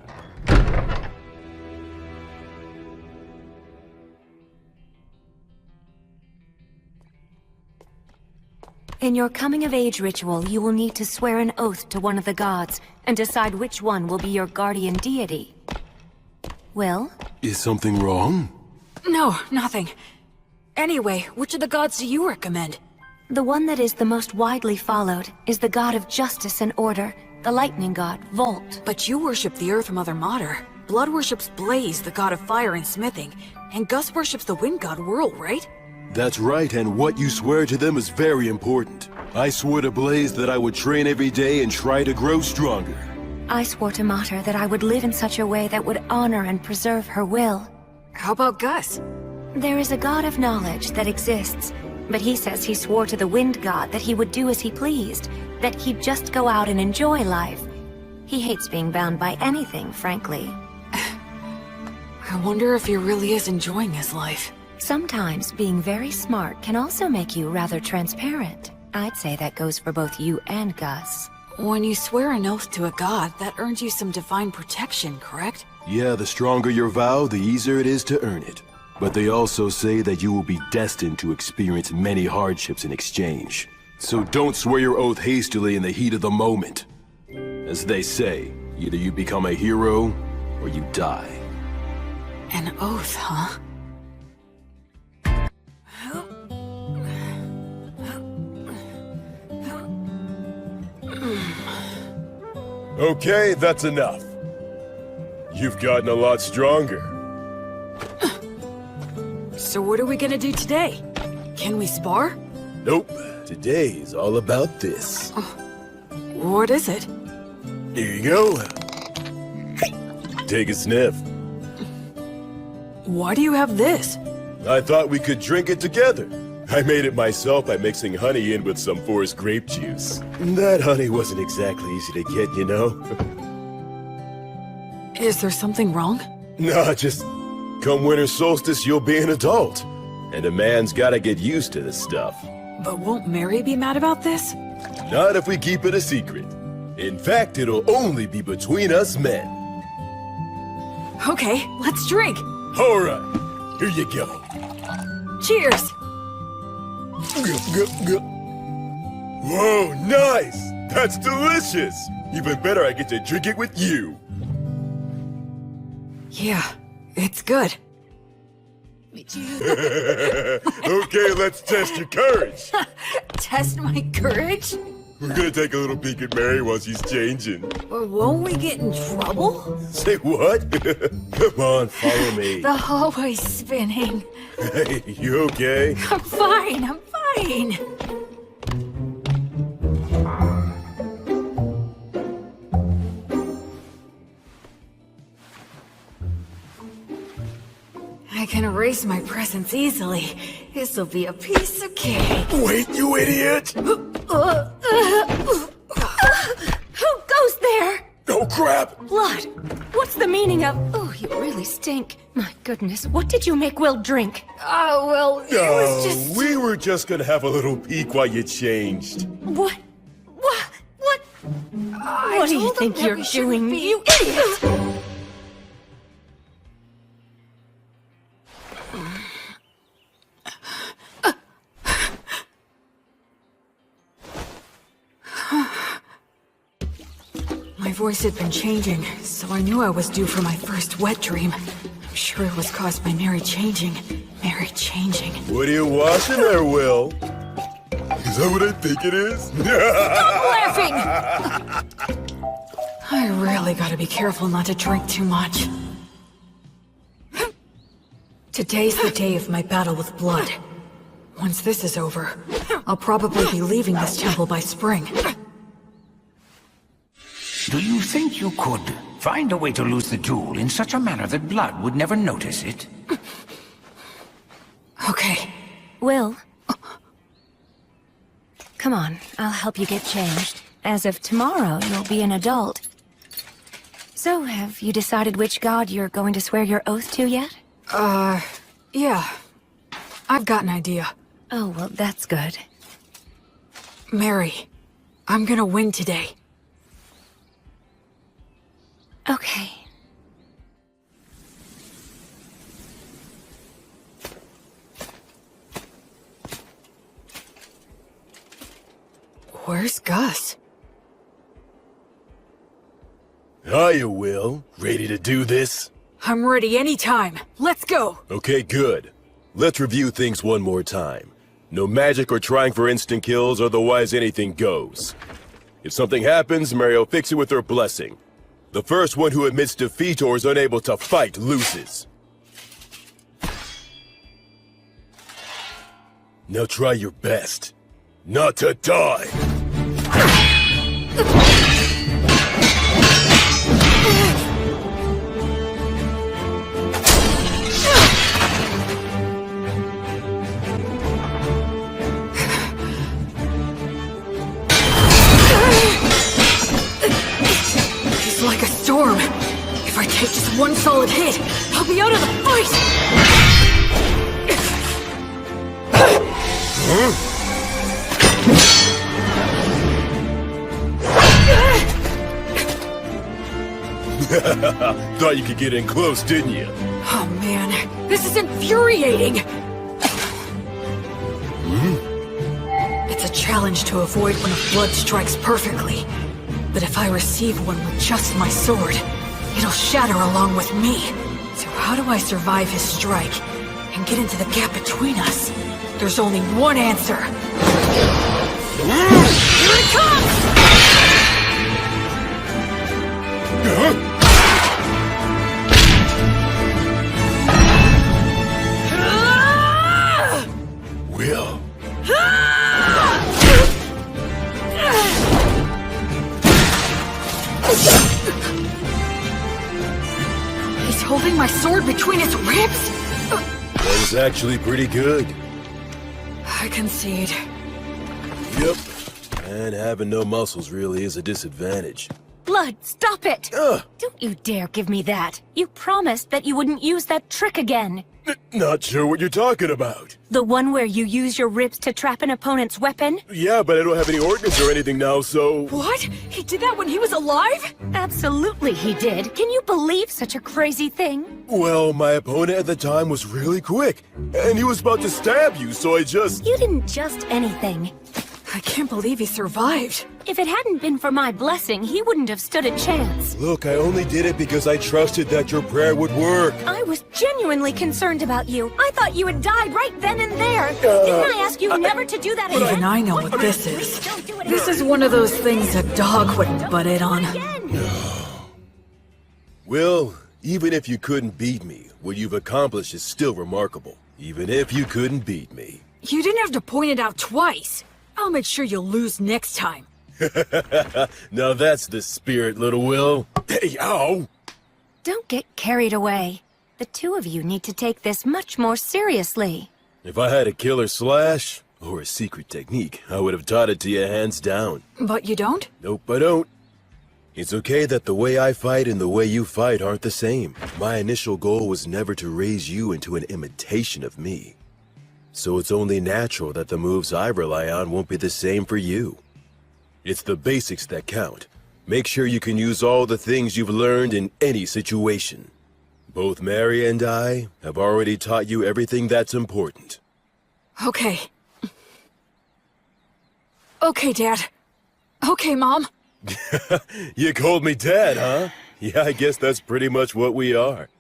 In your coming-of-age ritual, you will need to swear an oath to one of the gods, and decide which one will be your guardian deity. Will? Is something wrong? No, nothing. Anyway, which of the gods do you recommend? The one that is the most widely followed is the god of justice and order, the lightning god, Volt. But you worship the Earth Mother Mater. Blood worships Blaze, the god of fire and smithing. And Gus worships the wind god, Whirl, right? That's right, and what you swear to them is very important. I swore to Blaze that I would train every day and try to grow stronger. I swore to Mater that I would live in such a way that would honor and preserve her will. How about Gus? There is a god of knowledge that exists, but he says he swore to the wind god that he would do as he pleased, that he'd just go out and enjoy life. He hates being bound by anything, frankly. I wonder if he really is enjoying his life. Sometimes being very smart can also make you rather transparent. I'd say that goes for both you and Gus. When you swear an oath to a god, that earns you some divine protection, correct? Yeah, the stronger your vow, the easier it is to earn it. But they also say that you will be destined to experience many hardships in exchange. So don't swear your oath hastily in the heat of the moment. As they say, either you become a hero, or you die. An oath, huh? Okay, that's enough. You've gotten a lot stronger. So what are we gonna do today? Can we spar? Nope. Today is all about this. What is it? Here you go. Take a sniff. Why do you have this? I thought we could drink it together. I made it myself by mixing honey in with some forest grape juice. That honey wasn't exactly easy to get, you know? Is there something wrong? Nah, just come winter solstice, you'll be an adult. And a man's gotta get used to this stuff. But won't Mary be mad about this? Not if we keep it a secret. In fact, it'll only be between us men. Okay, let's drink. All right, here you go. Cheers! Whoa, nice! That's delicious! Even better, I get to drink it with you. Yeah, it's good. Okay, let's test your courage. Test my courage? We're gonna take a little peek at Mary while she's changing. Won't we get in trouble? Say what? Come on, follow me. The hallway's spinning. Hey, you okay? I'm fine, I'm fine. I can erase my presence easily. This'll be a piece of cake. Wait, you idiot! Who goes there? Oh, crap! Blood. What's the meaning of... Oh, you really stink. My goodness, what did you make Will drink? Well, it was just... we were just gonna have a little peek while you changed. What? What do you think you're doing, you idiot? My voice had been changing, so I knew I was due for my first wet dream. I'm sure it was caused by Mary changing. Mary changing. What are you washing there, Will? Is that what I think it is? Stop laughing! I really gotta be careful not to drink too much. Today's the day of my battle with blood. Once this is over, I'll probably be leaving this temple by spring. Do you think you could find a way to lose the jewel in such a manner that blood would never notice it? Okay. Will? Come on, I'll help you get changed. As of tomorrow, you'll be an adult. So, have you decided which god you're going to swear your oath to yet? Yeah. I've got an idea. Oh, well, that's good. Mary, I'm gonna win today. Okay. Where's Gus? Hiya, Will. Ready to do this? I'm ready anytime. Let's go! Okay, good. Let's review things one more time. No magic or trying for instant kills, otherwise anything goes. If something happens, Mary will fix it with her blessing. The first one who admits defeat or is unable to fight loses. Now try your best. Not to die! He's like a storm. If I take just one solid hit, I'll be out of the fight! Thought you could get in close, didn't you? Oh man, this is infuriating! It's a challenge to avoid when a blood strikes perfectly. But if I receive one with just my sword, it'll shatter along with me. So how do I survive his strike and get into the gap between us? There's only one answer. Here it comes! Will. He's holding my sword between his ribs? That was actually pretty good. I concede. Yep. And having no muscles really is a disadvantage. Blood, stop it! Ugh. Don't you dare give me that. You promised that you wouldn't use that trick again. Not sure what you're talking about. The one where you use your ribs to trap an opponent's weapon? Yeah, but I don't have any ordnance or anything now, so... What? He did that when he was alive? Absolutely he did. Can you believe such a crazy thing? Well, my opponent at the time was really quick, and he was about to stab you, so I just... You didn't just anything. I can't believe he survived. If it hadn't been for my blessing, he wouldn't have stood a chance. Look, I only did it because I trusted that your prayer would work. I was genuinely concerned about you. I thought you had died right then and there. Didn't I ask you never to do that again? Even I know what this is. This is one of those things a dog wouldn't butt in on. Will, even if you couldn't beat me, what you've accomplished is still remarkable. Even if you couldn't beat me. You didn't have to point it out twice. I'll make sure you'll lose next time. Now that's the spirit, little Will. Hey, ow! Don't get carried away. The two of you need to take this much more seriously. If I had a killer slash, or a secret technique, I would have taught it to you hands down. But you don't? Nope, I don't. It's okay that the way I fight and the way you fight aren't the same. My initial goal was never to raise you into an imitation of me. So it's only natural that the moves I rely on won't be the same for you. It's the basics that count. Make sure you can use all the things you've learned in any situation. Both Mary and I have already taught you everything that's important. Okay. Okay, Dad. Okay, Mom. You called me Dad, huh? Yeah, I guess that's pretty much what we are.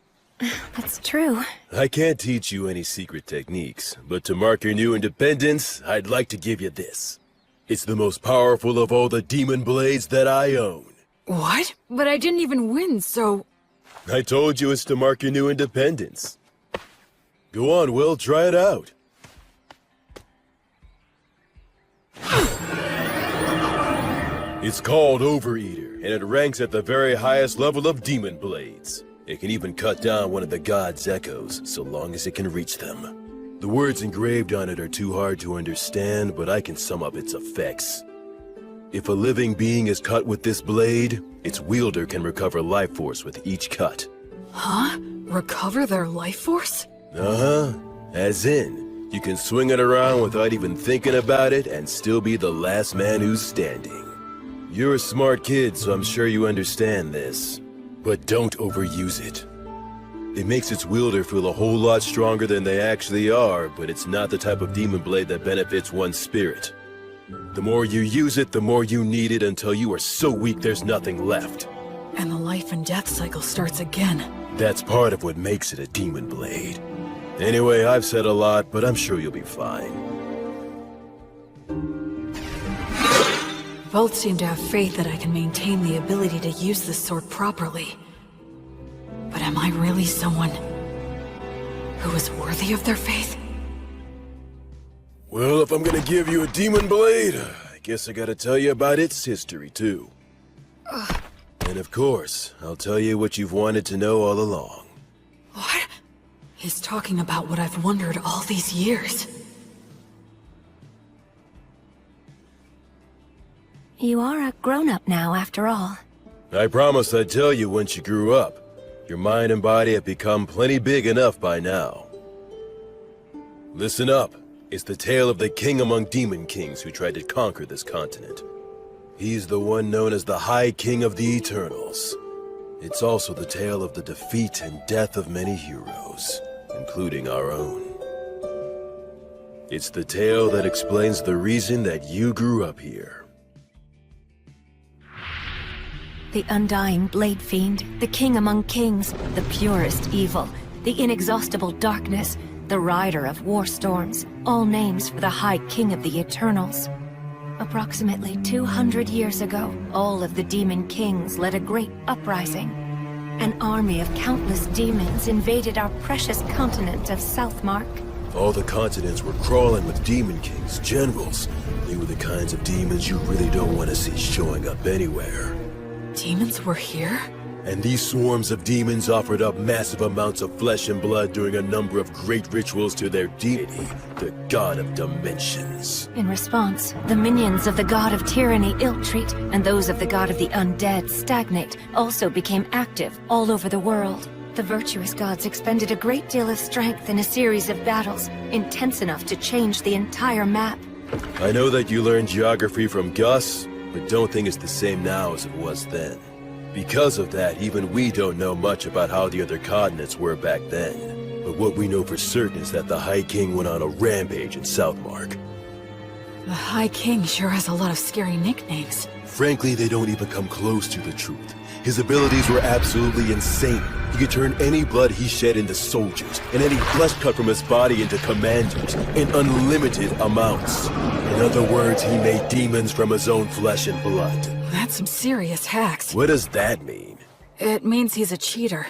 That's true. I can't teach you any secret techniques, but to mark your new independence, I'd like to give you this. It's the most powerful of all the demon blades that I own. What? But I didn't even win, so... I told you it's to mark your new independence. Go on, Will, try it out. It's called Overeater, and it ranks at the very highest level of demon blades. It can even cut down one of the gods' echoes, so long as it can reach them. The words engraved on it are too hard to understand, but I can sum up its effects. If a living being is cut with this blade, its wielder can recover life force with each cut. Huh? Recover their life force? Uh-huh. As in, you can swing it around without even thinking about it and still be the last man who's standing. You're a smart kid, so I'm sure you understand this. But don't overuse it. It makes its wielder feel a whole lot stronger than they actually are, but it's not the type of demon blade that benefits one's spirit. The more you use it, the more you need it until you are so weak there's nothing left. And the life and death cycle starts again. That's part of what makes it a demon blade. Anyway, I've said a lot, but I'm sure you'll be fine. Both seem to have faith that I can maintain the ability to use this sword properly. But am I really someone who is worthy of their faith? Well, if I'm gonna give you a demon blade, I guess I gotta tell you about its history, too. And of course, I'll tell you what you've wanted to know all along. What? He's talking about what I've wondered all these years. You are a grown-up now, after all. I promised I'd tell you once you grew up. Your mind and body have become plenty big enough by now. Listen up. It's the tale of the king among demon kings who tried to conquer this continent. He's the one known as the High King of the Eternals. It's also the tale of the defeat and death of many heroes, including our own. It's the tale that explains the reason that you grew up here. The undying blade fiend, the king among kings, the purest evil, the inexhaustible darkness, the rider of war storms, all names for the High King of the Eternals. Approximately 200 years ago, all of the demon kings led a great uprising. An army of countless demons invaded our precious continent of Southmark. All the continents were crawling with demon kings, generals. They were the kinds of demons you really don't want to see showing up anywhere. Demons were here? And these swarms of demons offered up massive amounts of flesh and blood during a number of great rituals to their deity, the God of Dimensions. In response, the minions of the God of Tyranny ill-treat, and those of the God of the Undead stagnate, also became active all over the world. The virtuous gods expended a great deal of strength in a series of battles, intense enough to change the entire map. I know that you learned geography from Gus, but don't think it's the same now as it was then. Because of that, even we don't know much about how the other continents were back then. But what we know for certain is that the High King went on a rampage in Southmark. The High King sure has a lot of scary nicknames. Frankly, they don't even come close to the truth. His abilities were absolutely insane. He could turn any blood he shed into soldiers, and any flesh cut from his body into commanders, in unlimited amounts. In other words, he made demons from his own flesh and blood. That's some serious hacks. What does that mean? It means he's a cheater.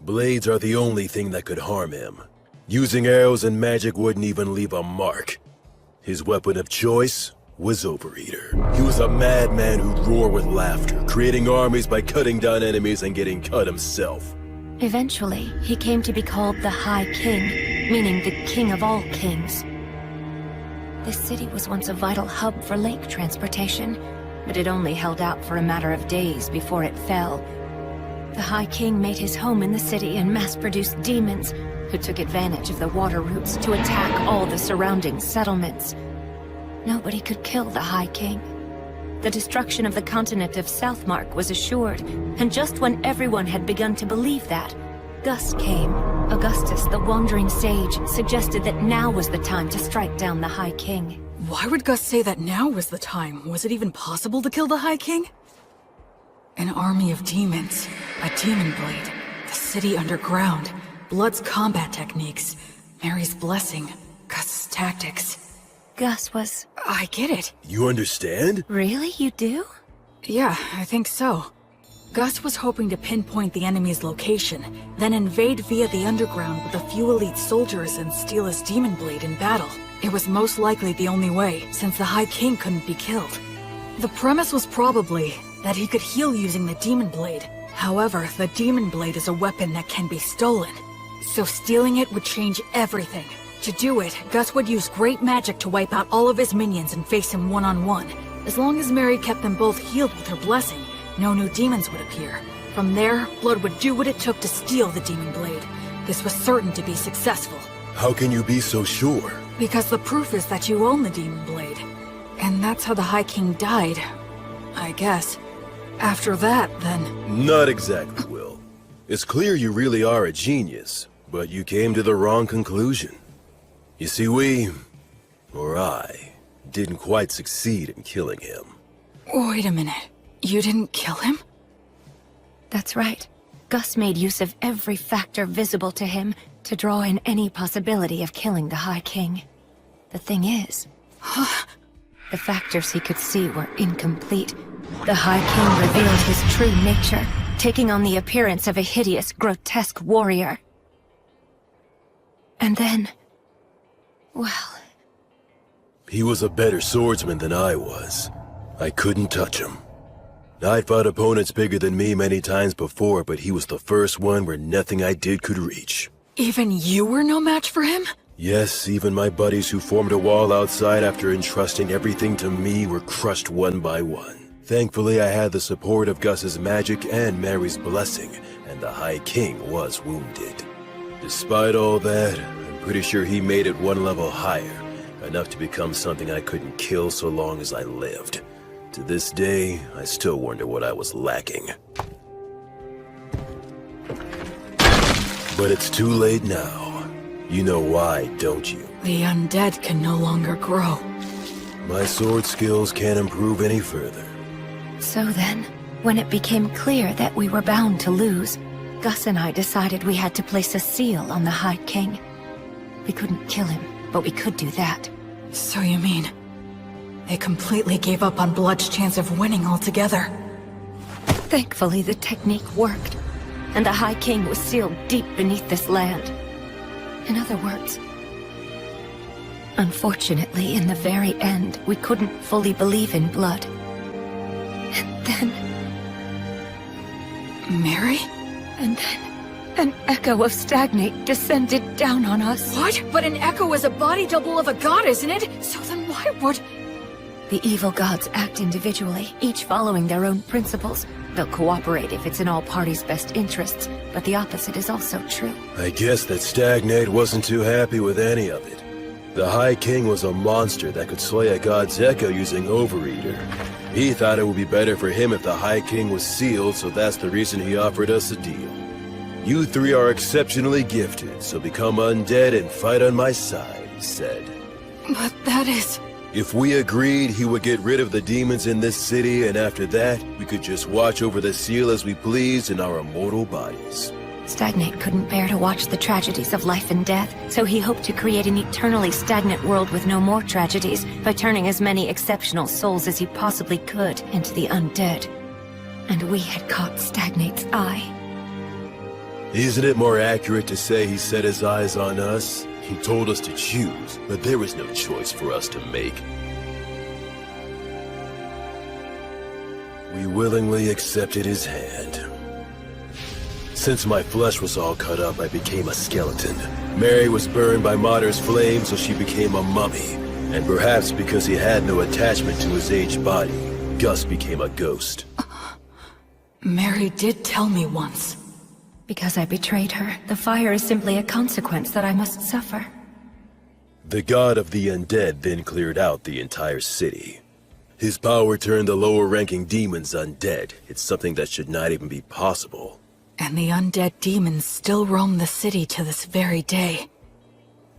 Blades are the only thing that could harm him. Using arrows and magic wouldn't even leave a mark. His weapon of choice was Overeater. He was a madman who'd roar with laughter, creating armies by cutting down enemies and getting cut himself. Eventually, he came to be called the High King, meaning the king of all kings. This city was once a vital hub for lake transportation, but it only held out for a matter of days before it fell. The High King made his home in the city and mass-produced demons, who took advantage of the water routes to attack all the surrounding settlements. Nobody could kill the High King. The destruction of the continent of Southmark was assured, and just when everyone had begun to believe that, Gus came. Augustus, the wandering sage, suggested that now was the time to strike down the High King. Why would Gus say that now was the time? Was it even possible to kill the High King? An army of demons, a demon blade, the city underground, Blood's combat techniques, Mary's blessing, Gus's tactics. Gus was... I get it. You understand? Really? You do? Yeah, I think so. Gus was hoping to pinpoint the enemy's location, then invade via the underground with a few elite soldiers and steal his demon blade in battle. It was most likely the only way, since the High King couldn't be killed. The premise was probably that he could heal using the demon blade. However, the demon blade is a weapon that can be stolen, so stealing it would change everything. To do it, Gus would use great magic to wipe out all of his minions and face him one-on-one. As long as Mary kept them both healed with her blessing, no new demons would appear. From there, Blood would do what it took to steal the demon blade. This was certain to be successful. How can you be so sure? Because the proof is that you own the demon blade. And that's how the High King died, I guess. After that, then... Not exactly, Will. It's clear you really are a genius, but you came to the wrong conclusion. You see, I didn't quite succeed in killing him. Wait a minute. You didn't kill him? That's right. Gus made use of every factor visible to him to draw in any possibility of killing the High King. The thing is, the factors he could see were incomplete. The High King revealed his true nature, taking on the appearance of a hideous, grotesque warrior. And then... well... He was a better swordsman than I was. I couldn't touch him. I'd fought opponents bigger than me many times before, but he was the first one where nothing I did could reach. Even you were no match for him? Yes, even my buddies who formed a wall outside after entrusting everything to me were crushed one by one. Thankfully, I had the support of Gus's magic and Mary's blessing, and the High King was wounded. Despite all that, I'm pretty sure he made it one level higher, enough to become something I couldn't kill so long as I lived. To this day, I still wonder what I was lacking. But it's too late now. You know why, don't you? The undead can no longer grow. My sword skills can't improve any further. So then, when it became clear that we were bound to lose, Gus and I decided we had to place a seal on the High King. We couldn't kill him, but we could do that. So you mean... they completely gave up on Blood's chance of winning altogether? Thankfully, the technique worked, and the High King was sealed deep beneath this land. In other words... unfortunately, in the very end, we couldn't fully believe in blood. And then... Mary? And then... an echo of Stagnate descended down on us. What? But an echo is a body double of a god, isn't it? So then why would... The evil gods act individually, each following their own principles. They'll cooperate if it's in all parties' best interests, but the opposite is also true. I guess that Stagnate wasn't too happy with any of it. The High King was a monster that could slay a god's echo using Overeater. He thought it would be better for him if the High King was sealed, so that's the reason he offered us a deal. You three are exceptionally gifted, so become undead and fight on my side, he said. But that is... If we agreed, he would get rid of the demons in this city, and after that, we could just watch over the seal as we pleased in our immortal bodies. Stagnate couldn't bear to watch the tragedies of life and death, so he hoped to create an eternally stagnant world with no more tragedies by turning as many exceptional souls as he possibly could into the undead. And we had caught Stagnate's eye. Isn't it more accurate to say he set his eyes on us? He told us to choose, but there was no choice for us to make. We willingly accepted his hand. Since my flesh was all cut up, I became a skeleton. Mary was burned by Martyr's flame, so she became a mummy. And perhaps because he had no attachment to his aged body, Gus became a ghost. Mary did tell me once. Because I betrayed her, the fire is simply a consequence that I must suffer. The god of the undead then cleared out the entire city. His power turned the lower-ranking demons undead. It's something that should not even be possible. And the undead demons still roam the city to this very day.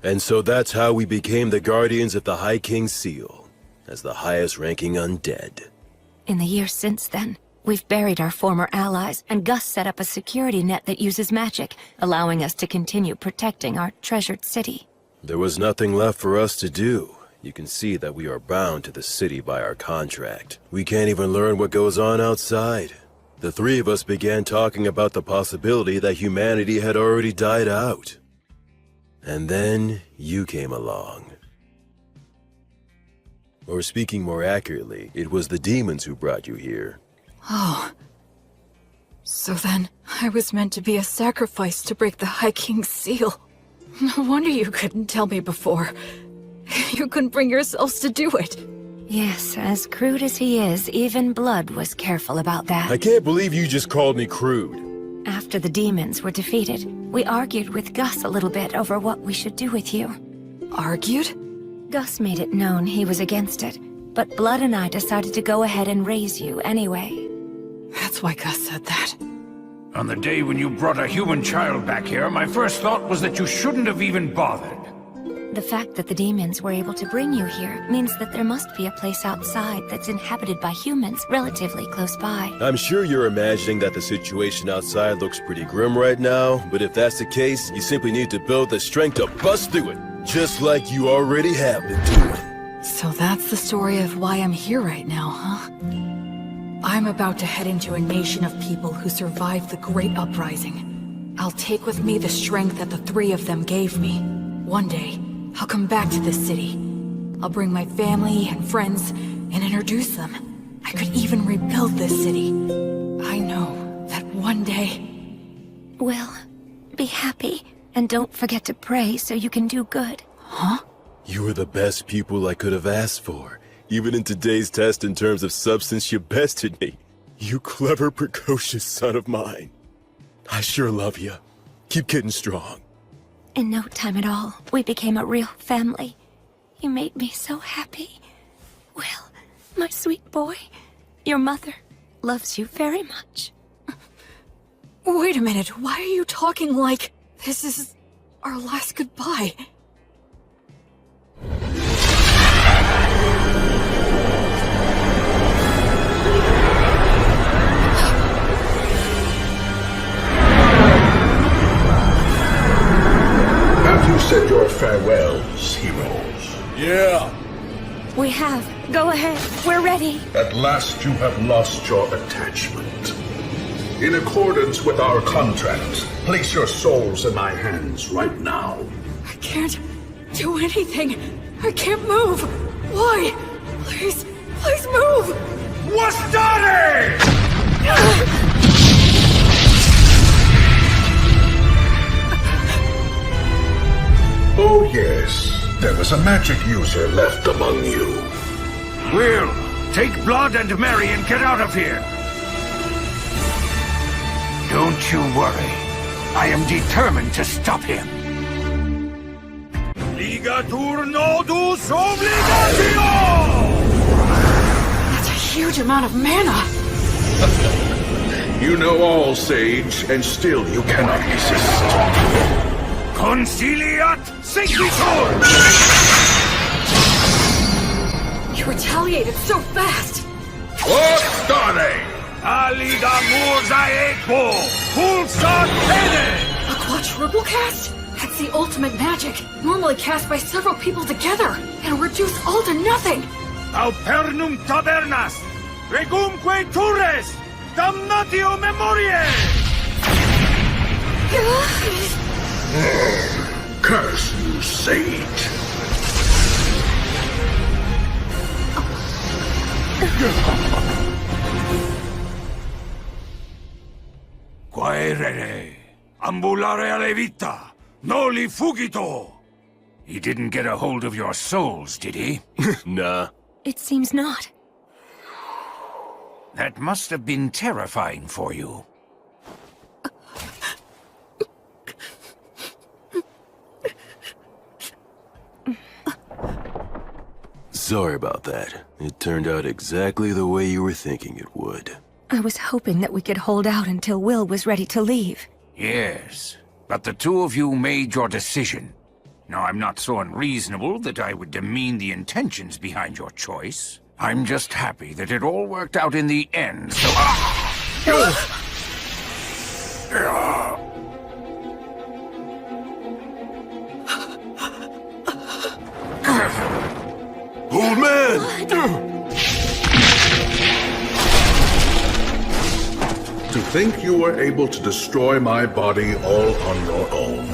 And so that's how we became the guardians of the High King's seal, as the highest-ranking undead. In the years since then, we've buried our former allies, and Gus set up a security net that uses magic, allowing us to continue protecting our treasured city. There was nothing left for us to do. You can see that we are bound to the city by our contract. We can't even learn what goes on outside. The three of us began talking about the possibility that humanity had already died out. And then you came along. Or speaking more accurately, it was the demons who brought you here. Oh. So then, I was meant to be a sacrifice to break the High King's seal. No wonder you couldn't tell me before. You couldn't bring yourselves to do it. Yes, as crude as he is, even Blood was careful about that. I can't believe you just called me crude. After the demons were defeated, we argued with Gus a little bit over what we should do with you. Argued? Gus made it known he was against it, but Blood and I decided to go ahead and raise you anyway. That's why Gus said that. On the day when you brought a human child back here, my first thought was that you shouldn't have even bothered. The fact that the demons were able to bring you here means that there must be a place outside that's inhabited by humans relatively close by. I'm sure you're imagining that the situation outside looks pretty grim right now, but if that's the case, you simply need to build the strength to bust through it, just like you already have been doing. So that's the story of why I'm here right now, huh? I'm about to head into a nation of people who survived the Great Uprising. I'll take with me the strength that the three of them gave me. One day, I'll come back to this city. I'll bring my family and friends and introduce them. I could even rebuild this city. I know that one day... Well, be happy, and don't forget to pray so you can do good. Huh? You are the best pupil I could have asked for. Even in today's test in terms of substance, you bested me. You clever, precocious son of mine. I sure love you. Keep getting strong. In no time at all, we became a real family. You made me so happy. Well, my sweet boy, your mother loves you very much. Wait a minute, why are you talking like this is our last goodbye? Have you said your farewells, heroes? Yeah. We have. Go ahead. We're ready. At last you have lost your attachment. In accordance with our contract, place your souls in my hands right now. I can't do anything. I can't move. Why? Please, please move. What's done? Oh yes, there was a magic user left among you. Will, take Blood and Mary and get out of here. Don't you worry. I am determined to stop him. Ligatur nodus obligatio! That's a huge amount of mana. You know all, Sage, and still you cannot resist. Conciliat sequitur! You retaliated so fast. What are they? Alida Murzaekbo! Pulsar Pene! A quadruple cast? That's the ultimate magic. Normally cast by several people together and reduce all to nothing. Aupernum tabernas! Regumque turres! Damnatio memoriae! Curse you, Sage. Quaerere, ambulare alle vita, noli fugito. He didn't get a hold of your souls, did he? Nah. It seems not. That must have been terrifying for you. Sorry about that. It turned out exactly the way you were thinking it would. I was hoping that we could hold out until Will was ready to leave. Yes, but the two of you made your decision. Now, I'm not so unreasonable that I would demean the intentions behind your choice. I'm just happy that it all worked out in the end, so... Old man! To think you were able to destroy my body all on your own.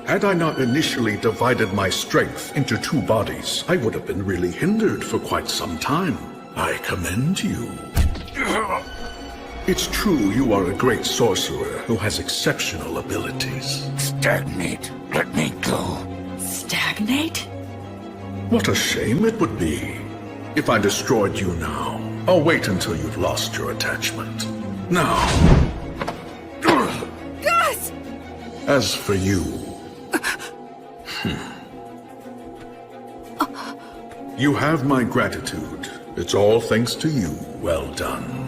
Had I not initially divided my strength into two bodies, I would have been really hindered for quite some time. I commend you. It's true you are a great sorcerer who has exceptional abilities. Stagnate. Let me go. Stagnate? What a shame it would be if I destroyed you now. I'll wait until you've lost your attachment. Now, Gus! as for you... You have my gratitude. It's all thanks to you. Well done.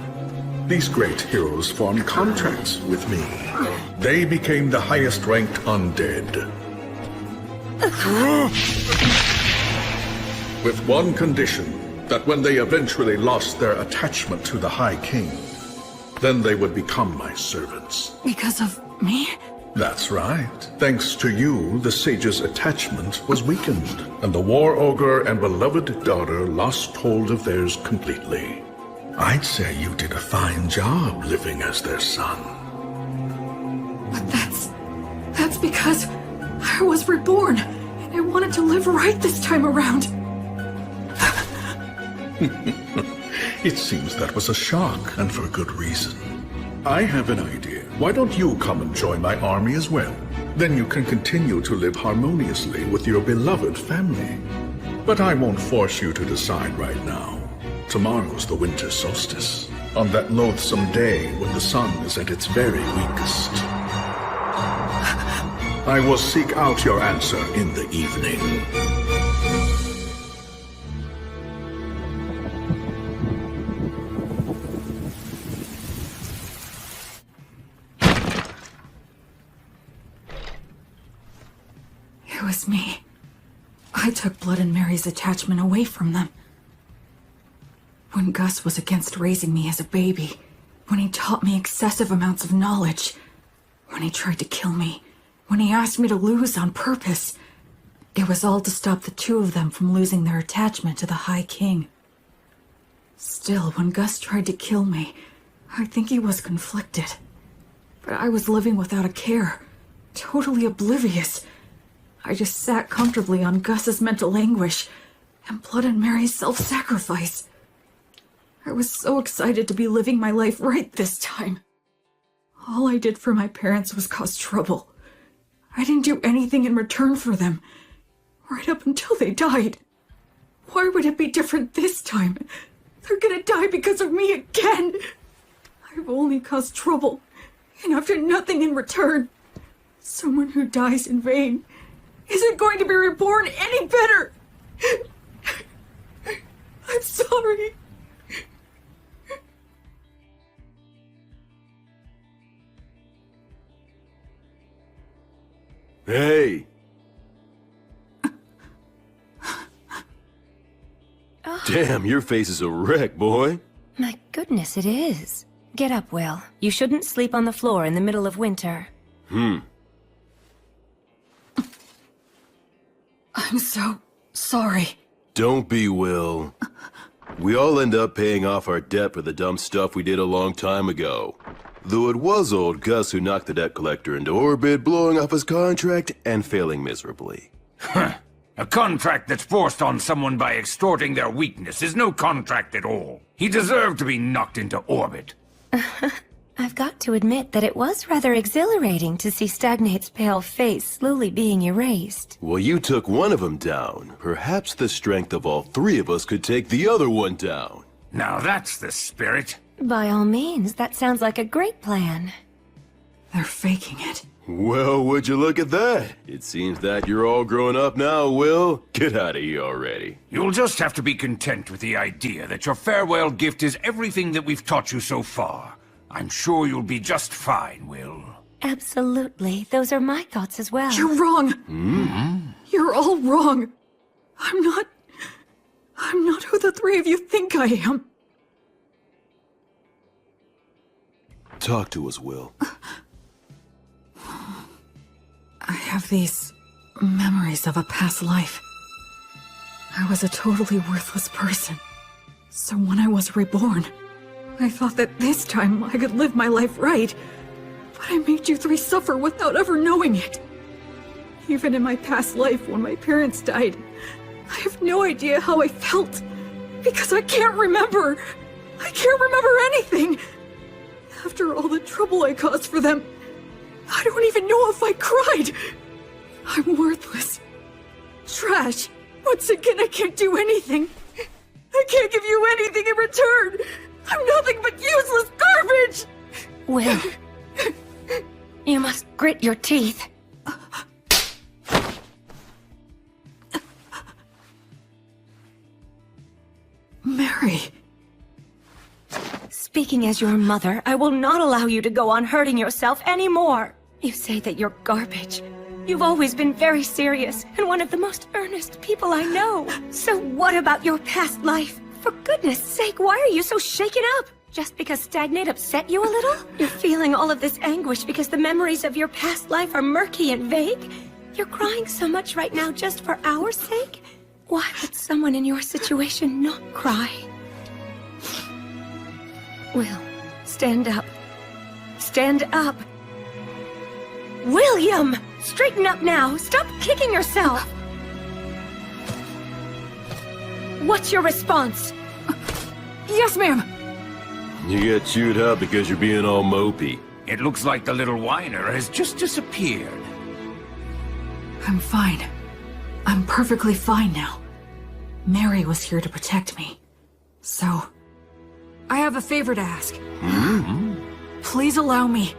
These great heroes formed contracts with me. They became the highest ranked undead. With one condition, that when they eventually lost their attachment to the High King, then they would become my servants. Because of me? That's right. Thanks to you, the sage's attachment was weakened, and the war ogre and beloved daughter lost hold of theirs completely. I'd say you did a fine job living as their son. But that's because I was reborn, and I wanted to live right this time around. It seems that was a shock, and for good reason. I have an idea. Why don't you come and join my army as well? Then you can continue to live harmoniously with your beloved family. But I won't force you to decide right now. Tomorrow's the winter solstice, on that loathsome day when the sun is at its very weakest. I will seek out your answer in the evening. It was me. I took Blood and Mary's attachment away from them. When Gus was against raising me as a baby, when he taught me excessive amounts of knowledge, when he tried to kill me, when he asked me to lose on purpose, it was all to stop the two of them from losing their attachment to the High King. Still, when Gus tried to kill me, I think he was conflicted. But I was living without a care, totally oblivious. I just sat comfortably on Gus's mental anguish and Blood and Mary's self-sacrifice. I was so excited to be living my life right this time. All I did for my parents was cause trouble. I didn't do anything in return for them, right up until they died. Why would it be different this time? They're gonna die because of me again. I've only caused trouble, and I've done nothing in return. Someone who dies in vain isn't going to be reborn any better. I'm sorry. Hey! Damn, your face is a wreck, boy. My goodness, it is. Get up, Will. You shouldn't sleep on the floor in the middle of winter. I'm so sorry. Don't be, Will. We all end up paying off our debt for the dumb stuff we did a long time ago. Though it was old Gus who knocked the debt collector into orbit, blowing off his contract and failing miserably. A contract that's forced on someone by extorting their weakness is no contract at all. He deserved to be knocked into orbit. I've got to admit that it was rather exhilarating to see Stagnate's pale face slowly being erased. Well, you took one of them down. Perhaps the strength of all three of us could take the other one down. Now that's the spirit. By all means, that sounds like a great plan. They're faking it. Well, would you look at that? It seems that you're all grown up now, Will. Get out of here already. You'll just have to be content with the idea that your farewell gift is everything that we've taught you so far. I'm sure you'll be just fine, Will. Absolutely. Those are my thoughts as well. You're wrong. You're all wrong. I'm not who the three of you think I am. Talk to us, Will. I have these memories of a past life. I was a totally worthless person. So when I was reborn, I thought that this time I could live my life right. But I made you three suffer without ever knowing it. Even in my past life when my parents died, I have no idea how I felt. Because I can't remember. I can't remember anything. After all the trouble I caused for them, I don't even know if I cried. I'm worthless. Trash. Once again, I can't do anything. I can't give you anything in return. I'm nothing but useless garbage. Will, you must grit your teeth. Mary. Speaking as your mother, I will not allow you to go on hurting yourself anymore. You say that you're garbage, You've always been very serious, and one of the most earnest people I know. So what about your past life? For goodness sake, why are you so shaken up? Just because stagnate upset you a little? You're feeling all of this anguish because the memories of your past life are murky and vague? You're crying so much right now just for our sake? Why would someone in your situation not cry? Will, stand up. Stand up. William! Straighten up now! Stop kicking yourself! What's your response? Yes, ma'am! You get chewed up because you're being all mopey. It looks like the little whiner has just disappeared. I'm fine. I'm perfectly fine now. Mary was here to protect me. So, I have a favor to ask. Please allow me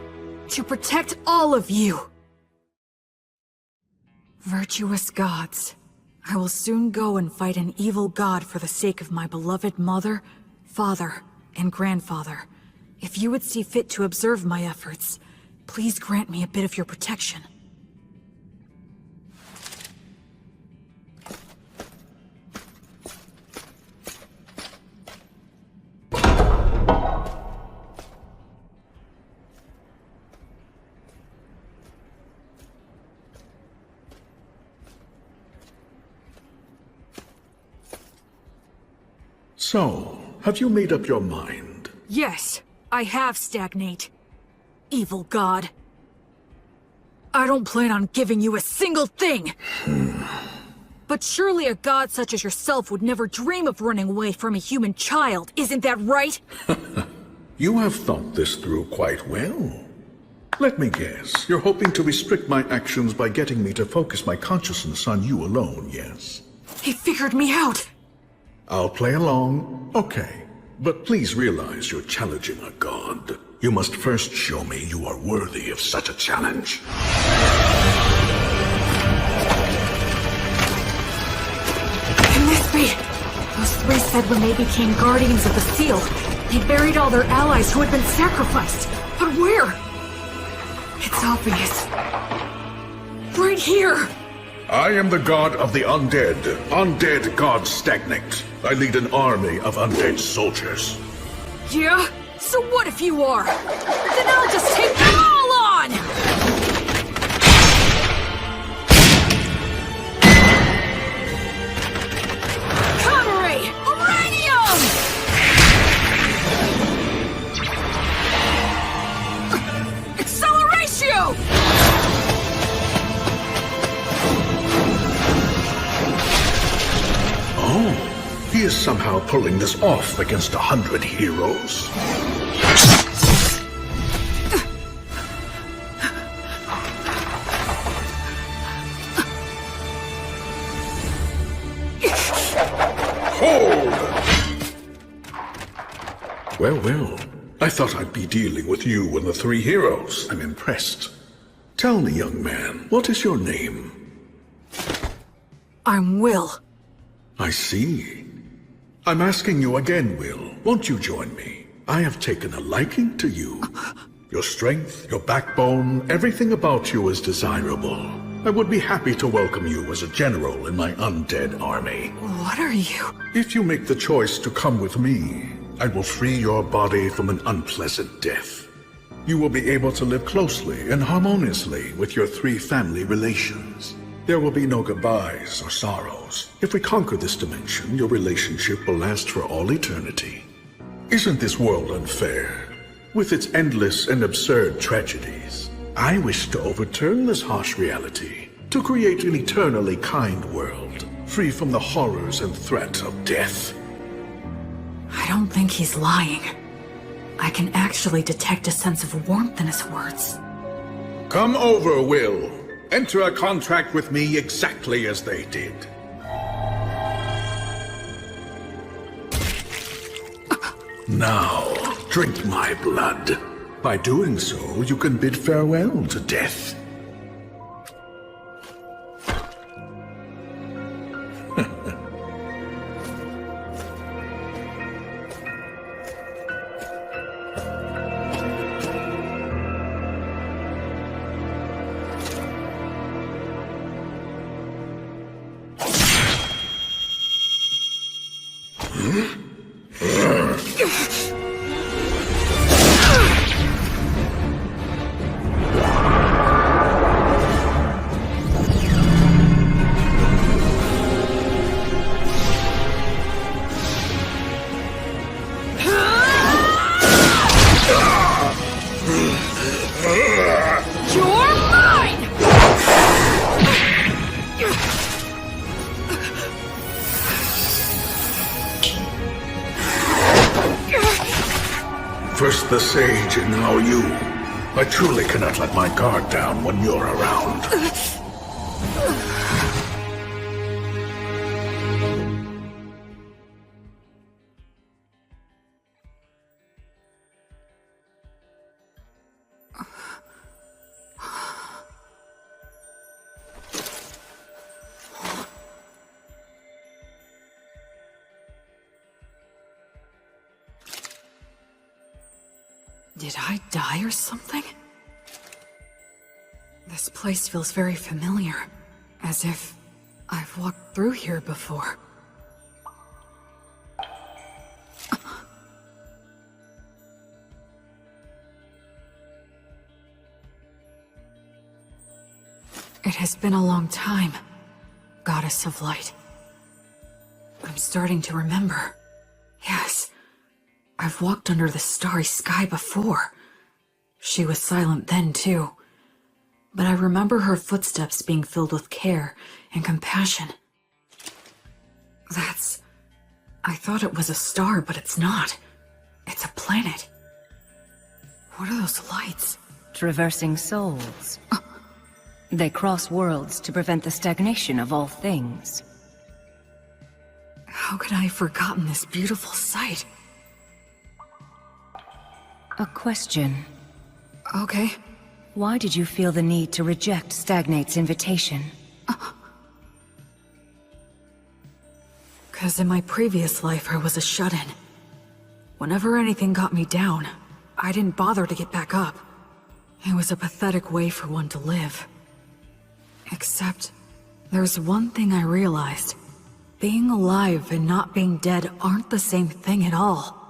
to protect all of you. Virtuous gods, I will soon go and fight an evil god for the sake of my beloved mother, father, and grandfather. If you would see fit to observe my efforts, please grant me a bit of your protection. So, have you made up your mind? Yes, I have, Stagnate. Evil god. I don't plan on giving you a single thing! But surely a god such as yourself would never dream of running away from a human child, isn't that right? You have thought this through quite well. Let me guess, you're hoping to restrict my actions by getting me to focus my consciousness on you alone, yes? He figured me out! I'll play along, okay. But please realize you're challenging a god. You must first show me you are worthy of such a challenge. Can this be? Those three said when they became guardians of the seal, they buried all their allies who had been sacrificed. But where? It's obvious. Right here! I am the god of the undead. Undead god Stagnate. I lead an army of undead soldiers. Yeah? So what if you are? Then I'll just take them all on! Counter-ray! Uranium! Acceleratio! Oh, he is somehow pulling this off against 100 heroes. Hold! Well, well. I thought I'd be dealing with you and the three heroes. I'm impressed. Tell me, young man, what is your name? I'm Will. I see. I'm asking you again, Will. Won't you join me? I have taken a liking to you. Your strength, your backbone, everything about you is desirable. I would be happy to welcome you as a general in my undead army. What are you? If you make the choice to come with me, I will free your body from an unpleasant death. You will be able to live closely and harmoniously with your three family relations. There will be no goodbyes or sorrows. If we conquer this dimension, your relationship will last for all eternity. Isn't this world unfair? With its endless and absurd tragedies, I wish to overturn this harsh reality, to create an eternally kind world, free from the horrors and threat of death. I don't think he's lying. I can actually detect a sense of warmth in his words. Come over, Will. Enter a contract with me exactly as they did. Now, drink my blood. By doing so, you can bid farewell to death. First the sage, and now you. I truly cannot let my guard down when you're around. Did I die or something? This place feels very familiar, as if I've walked through here before. It has been a long time, Goddess of Light. I'm starting to remember. Yes. I've walked under the starry sky before. She was silent then, too. But I remember her footsteps being filled with care and compassion. I thought it was a star, but it's not. It's a planet. What are those lights? Traversing souls. They cross worlds to prevent the stagnation of all things. How could I have forgotten this beautiful sight? A question. Okay. Why did you feel the need to reject Stagnate's invitation? 'Cause in my previous life I was a shut-in. Whenever anything got me down, I didn't bother to get back up. It was a pathetic way for one to live. Except, there's one thing I realized. Being alive and not being dead aren't the same thing at all.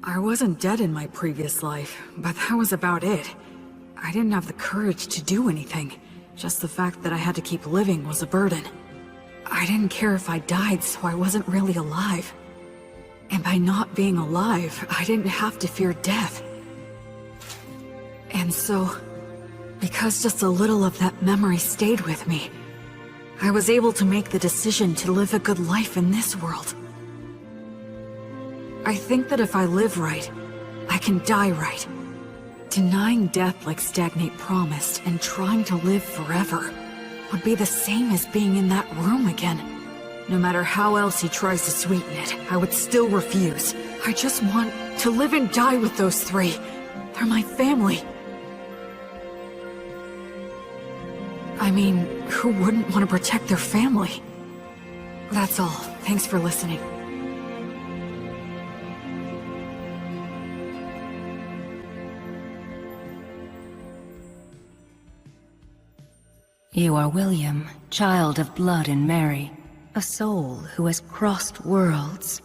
I wasn't dead in my previous life, but that was about it. I didn't have the courage to do anything. Just the fact that I had to keep living was a burden. I didn't care if I died, so I wasn't really alive. And by not being alive, I didn't have to fear death. And so, because just a little of that memory stayed with me, I was able to make the decision to live a good life in this world. I think that if I live right, I can die right. Denying death like Stagnate promised and trying to live forever would be the same as being in that room again. No matter how else he tries to sweeten it, I would still refuse. I just want to live and die with those three. They're my family. I mean, who wouldn't want to protect their family? That's all. Thanks for listening. You are William, child of blood and Mary, a soul who has crossed worlds.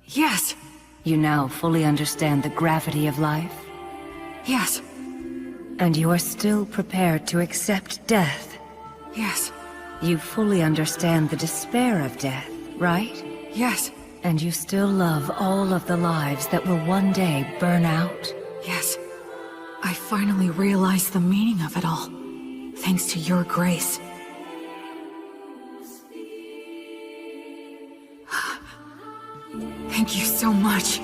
Yes! You now fully understand the gravity of life, Yes. and you are still prepared to accept death. Yes. You fully understand the despair of death, right? Yes. And you still love all of the lives that will one day burn out. Yes. I finally realized the meaning of it all. Thanks to your grace. Thank you so much,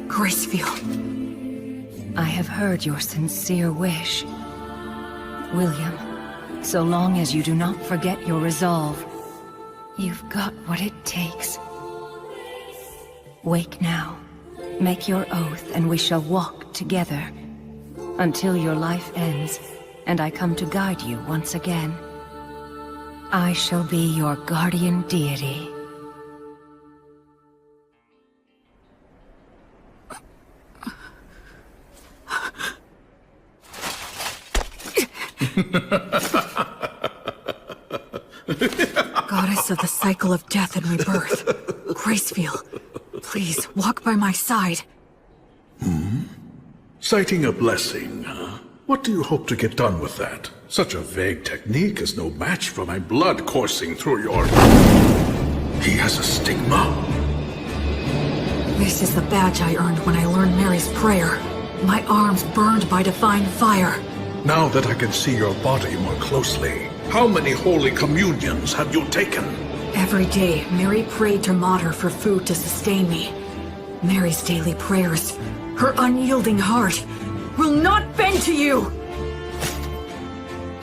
Gracefield. I have heard your sincere wish. William, so long as you do not forget your resolve, you've got what it takes. Wake now. Make your oath and we shall walk together. Until your life ends, and I come to guide you once again. I shall be your guardian deity. Goddess of the cycle of death and rebirth, Gracefield, please walk by my side. Citing a blessing, huh? What do you hope to get done with that? Such a vague technique is no match for my blood coursing through your... He has a stigma. This is the badge I earned when I learned Mary's prayer. My arms burned by divine fire. Now that I can see your body more closely, how many holy communions have you taken? Every day, Mary prayed to Mater for food to sustain me. Mary's daily prayers, her unyielding heart, will not bend to you!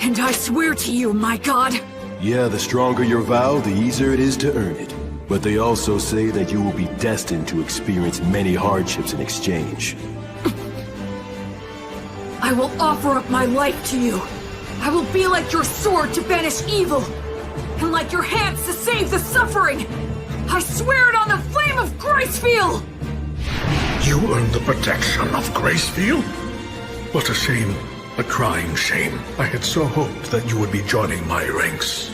And I swear to you, my god, Yeah, the stronger your vow, the easier it is to earn it. But they also say that you will be destined to experience many hardships in exchange. I will offer up my life to you. I will be like your sword to banish evil, and like your hands to save the suffering. I swear it on the flame of Gracefield! You earned the protection of Gracefield? What a shame. A crying shame. I had so hoped that you would be joining my ranks.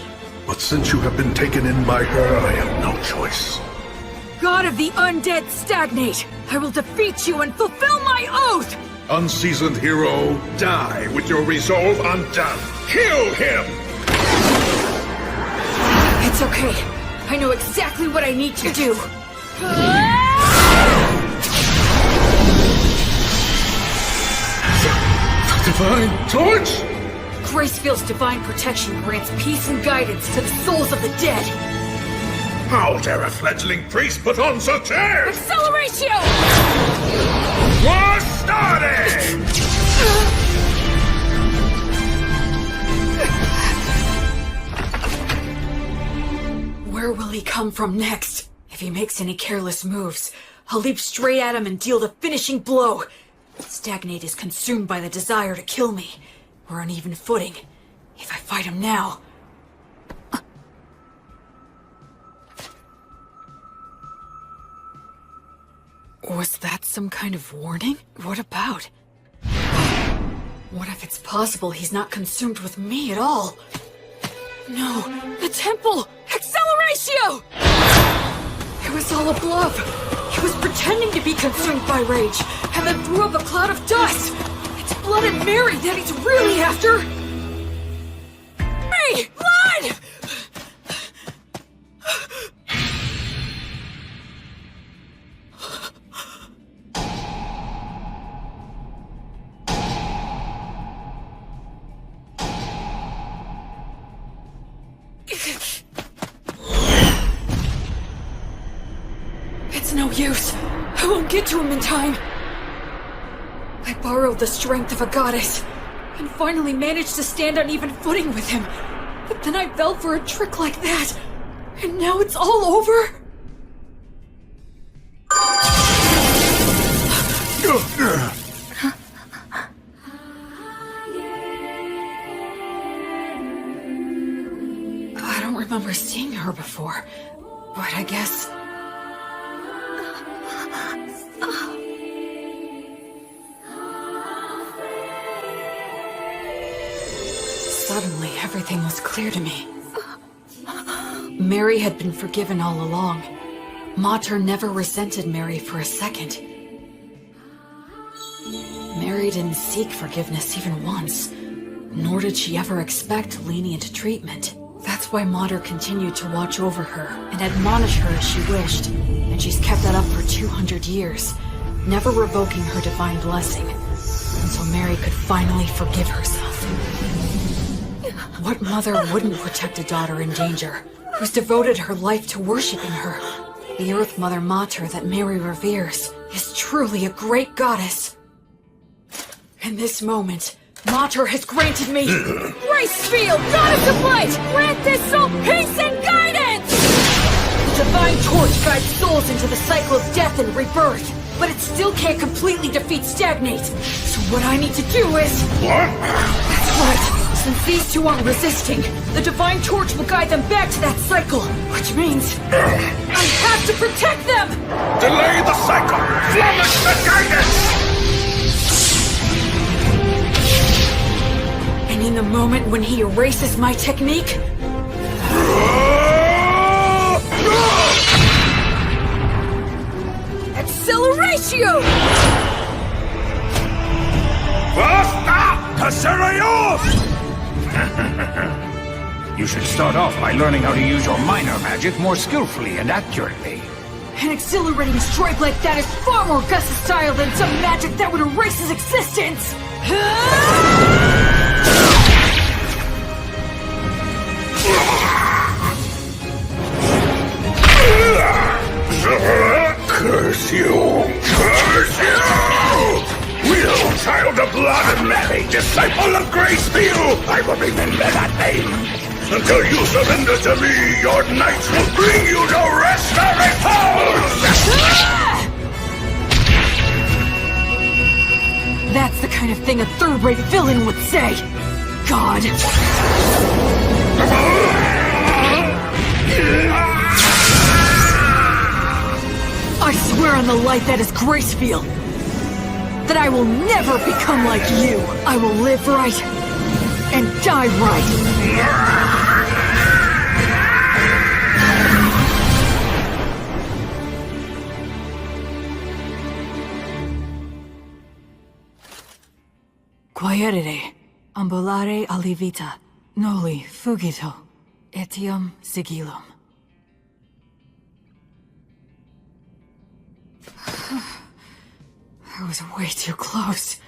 But since you have been taken in by her, I have no choice. God of the undead, stagnate! I will defeat you and fulfill my oath! Unseasoned hero, die with your resolve undone. Kill him! It's okay. I know exactly what I need to do. The divine torch? Gracefield's divine protection grants peace and guidance to the souls of the dead. How dare a fledgling priest put on such airs? Acceleratio! War started! Where will he come from next? If he makes any careless moves, I'll leap straight at him and deal the finishing blow. Stagnate is consumed by the desire to kill me. We're on even footing. If I fight him now... Was that some kind of warning? What about? What if it's possible he's not consumed with me at all? No, the temple! Acceleratio! It was all a bluff. He was pretending to be consumed by rage, and then threw up a cloud of dust. It's Blood and Mary that he's really after. Hey, blood! It's no use. I won't get to him in time. I borrowed the strength of a goddess, and finally managed to stand on even footing with him. But then I fell for a trick like that, and now it's all over? I don't remember seeing her before, but I guess... Suddenly, everything was clear to me. Mary had been forgiven all along. Mater never resented Mary for a second. Mary didn't seek forgiveness even once, nor did she ever expect lenient treatment. That's why Mater continued to watch over her and admonish her as she wished, and she's kept that up for 200 years, never revoking her divine blessing, until Mary could finally forgive herself. What mother wouldn't protect a daughter in danger, who's devoted her life to worshipping her? The Earth Mother Mater that Mary reveres is truly a great goddess. In this moment, Mater has granted me Gracefield, Goddess of Light! Grant this soul peace and guidance! The divine torch guides souls into the cycle of death and rebirth, but it still can't completely defeat Stagnate. So what I need to do is... What? That's right. Since these two aren't resisting, the divine torch will guide them back to that cycle, which means I have to protect them! Delay the cycle! Flummox the guidance! And in the moment when he erases my technique... Acceleratio! Basta! Casserios! You should start off by learning how to use your minor magic more skillfully and accurately. An exhilarating strike like that is far more Gus' style than some magic that would erase his existence! Curse you! Curse you! Will, child of blood and Mary, disciple of Gracefield, I will remember that name. Until you surrender to me, your knights will bring you to rest or repose! That's the kind of thing a third-rate villain would say! God! I swear on the light that is Gracefield, that I will never become like you! I will live right, and die right! Quaerere, ambulare alivita, noli fugito, etiam sigillum. I was way too close.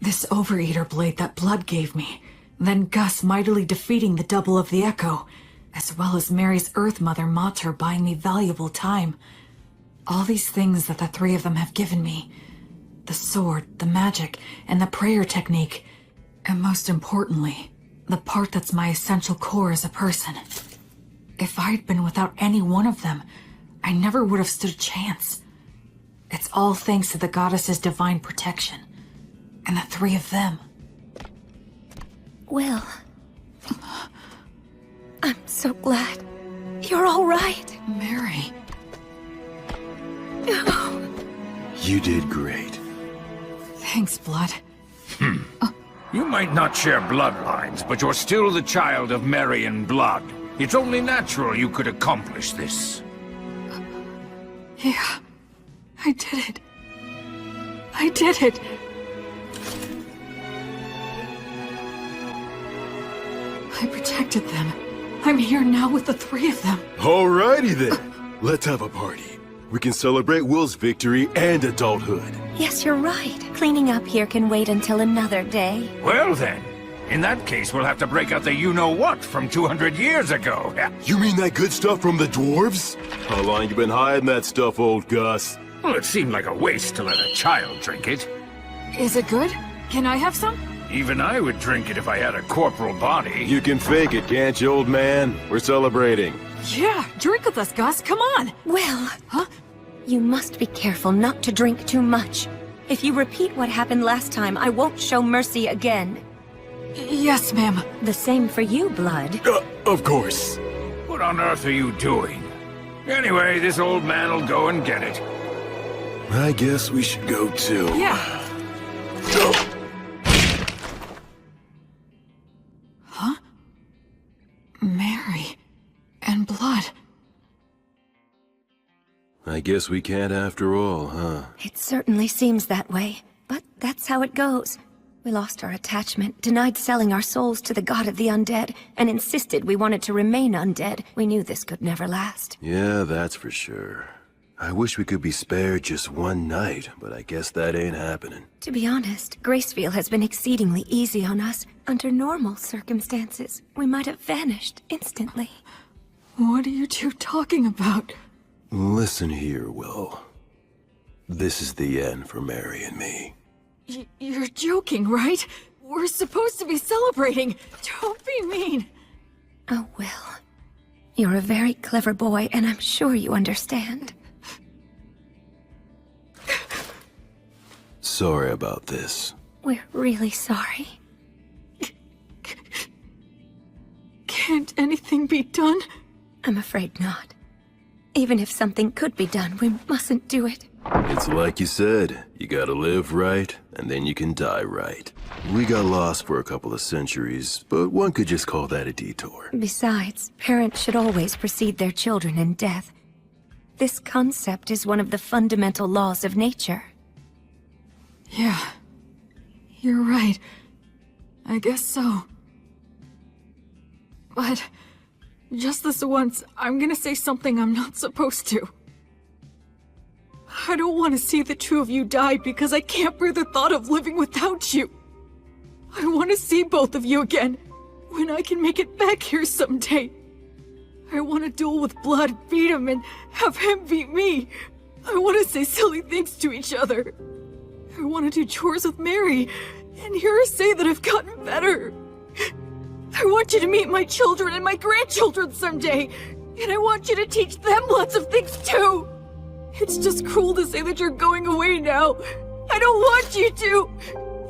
This overeater blade that Blood gave me, then Gus mightily defeating the double of the Echo, as well as Mary's Earth Mother Mater buying me valuable time. All these things that the three of them have given me. The sword, the magic, and the prayer technique. And most importantly, the part that's my essential core as a person. If I'd been without any one of them, I never would have stood a chance. It's all thanks to the goddess's divine protection. And the three of them. Will. I'm so glad. You're all right. Mary. Oh. You did great. Thanks, Blood. You might not share bloodlines, but you're still the child of Mary and Blood. It's only natural you could accomplish this. Yeah. I did it. I did it. I protected them. I'm here now with the three of them. Alrighty then. Let's have a party. We can celebrate Will's victory and adulthood. Yes, you're right. Cleaning up here can wait until another day. Well then, in that case we'll have to break out the you-know-what from 200 years ago. You mean that good stuff from the dwarves? How long you been hiding that stuff, old Gus? Well, it seemed like a waste to let a child drink it. Is it good? Can I have some? Even I would drink it if I had a corporal body. You can fake it, can't you, old man? We're celebrating. Yeah, drink with us, Gus. Come on. Will. Huh? You must be careful not to drink too much. If you repeat what happened last time, I won't show mercy again. Yes, ma'am. The same for you, Blood. Of course. What on earth are you doing? Anyway, this old man'll go and get it. I guess we should go too. Yeah. Go. Huh? Mary and Blood. I guess we can't after all, huh? It certainly seems that way, but that's how it goes. We lost our attachment, denied selling our souls to the god of the undead, and insisted we wanted to remain undead. We knew this could never last. Yeah, that's for sure. I wish we could be spared just one night, but I guess that ain't happening. To be honest, Gracefield has been exceedingly easy on us. Under normal circumstances, we might have vanished instantly. What are you two talking about? Listen here, Will. This is the end for Mary and me. You're joking, right? We're supposed to be celebrating. Don't be mean. Oh, Will. You're a very clever boy, and I'm sure you understand. Sorry about this. We're really sorry. Can't anything be done? I'm afraid not. Even if something could be done, we mustn't do it. It's like you said, you gotta live right, and then you can die right. We got lost for a couple of centuries, but one could just call that a detour. Besides, parents should always precede their children in death. This concept is one of the fundamental laws of nature. Yeah. You're right. I guess so. But just this once, I'm gonna say something I'm not supposed to. I don't want to see the two of you die because I can't bear the thought of living without you. I want to see both of you again, when I can make it back here someday. I want to duel with Blood, beat him, and have him beat me. I want to say silly things to each other. I want to do chores with Mary, and hear her say that I've gotten better. I want you to meet my children and my grandchildren someday, and I want you to teach them lots of things too. It's just cruel to say that you're going away now. I don't want you to.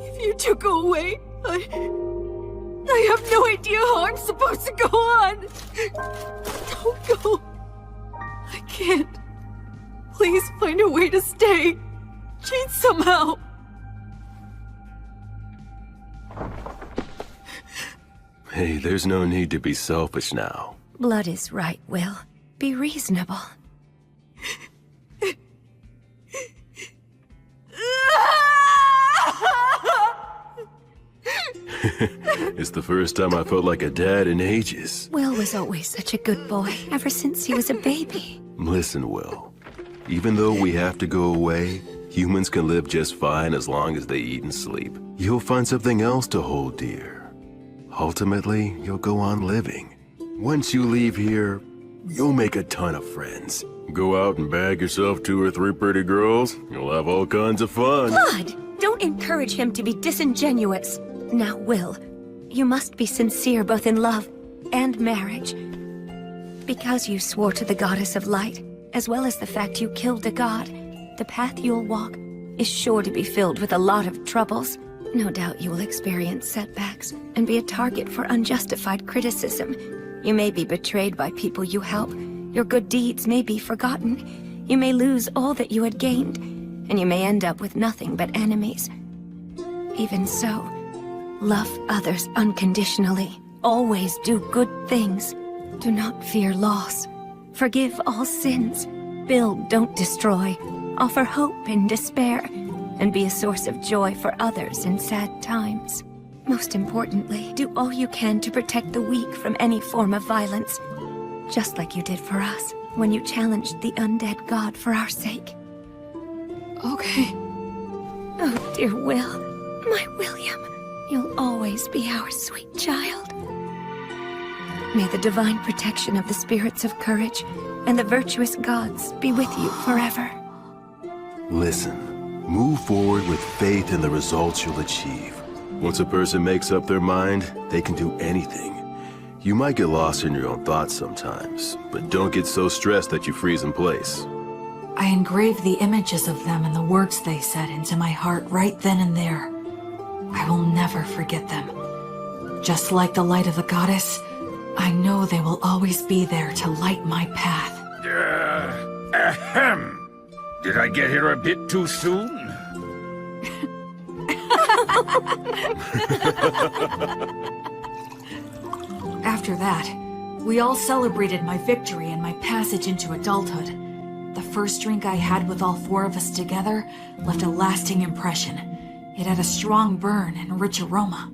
If you do go away, I have no idea how I'm supposed to go on. Don't go. I can't. Please find a way to stay. Change somehow. Hey, there's no need to be selfish now. Blood is right, Will. Be reasonable. It's the first time I felt like a dad in ages. Will was always such a good boy, ever since he was a baby. Listen, Will. Even though we have to go away, humans can live just fine as long as they eat and sleep. You'll find something else to hold dear. Ultimately, you'll go on living. Once you leave here, you'll make a ton of friends. Go out and bag yourself 2 or 3 pretty girls. You'll have all kinds of fun. Blood! Don't encourage him to be disingenuous. Now, Will, you must be sincere both in love and marriage. Because you swore to the goddess of light, as well as the fact you killed a god, the path you'll walk is sure to be filled with a lot of troubles. No doubt you will experience setbacks and be a target for unjustified criticism. You may be betrayed by people you help. Your good deeds may be forgotten. You may lose all that you had gained, and you may end up with nothing but enemies. Even so, love others unconditionally. Always do good things. Do not fear loss. Forgive all sins. Build, don't destroy. Offer hope in despair. And be a source of joy for others in sad times. Most importantly, do all you can to protect the weak from any form of violence. Just like you did for us, when you challenged the undead god for our sake. Okay. Oh, dear Will, my William, you'll always be our sweet child. May the divine protection of the spirits of courage and the virtuous gods be with you forever. Listen, move forward with faith in the results you'll achieve. Once a person makes up their mind, they can do anything. You might get lost in your own thoughts sometimes, but don't get so stressed that you freeze in place. I engraved the images of them and the words they said into my heart right then and there. I will never forget them. Just like the light of the goddess, I know they will always be there to light my path. Ahem! Did I get here a bit too soon? After that, we all celebrated my victory and my passage into adulthood. The first drink I had with all 4 of us together left a lasting impression. It had a strong burn and rich aroma.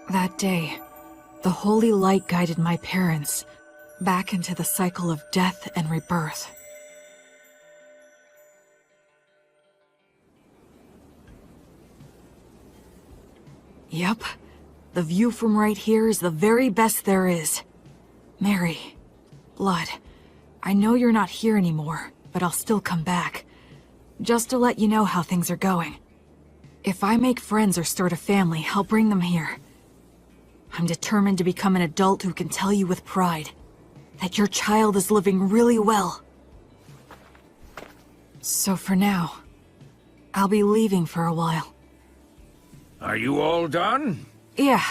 That day, the holy light guided my parents back into the cycle of death and rebirth. Yep, the view from right here is the very best there is. Mary, Blood, I know you're not here anymore, but I'll still come back. Just to let you know how things are going. If I make friends or start a family, I'll bring them here. I'm determined to become an adult who can tell you with pride that your child is living really well. So for now, I'll be leaving for a while. Are you all done? Yeah.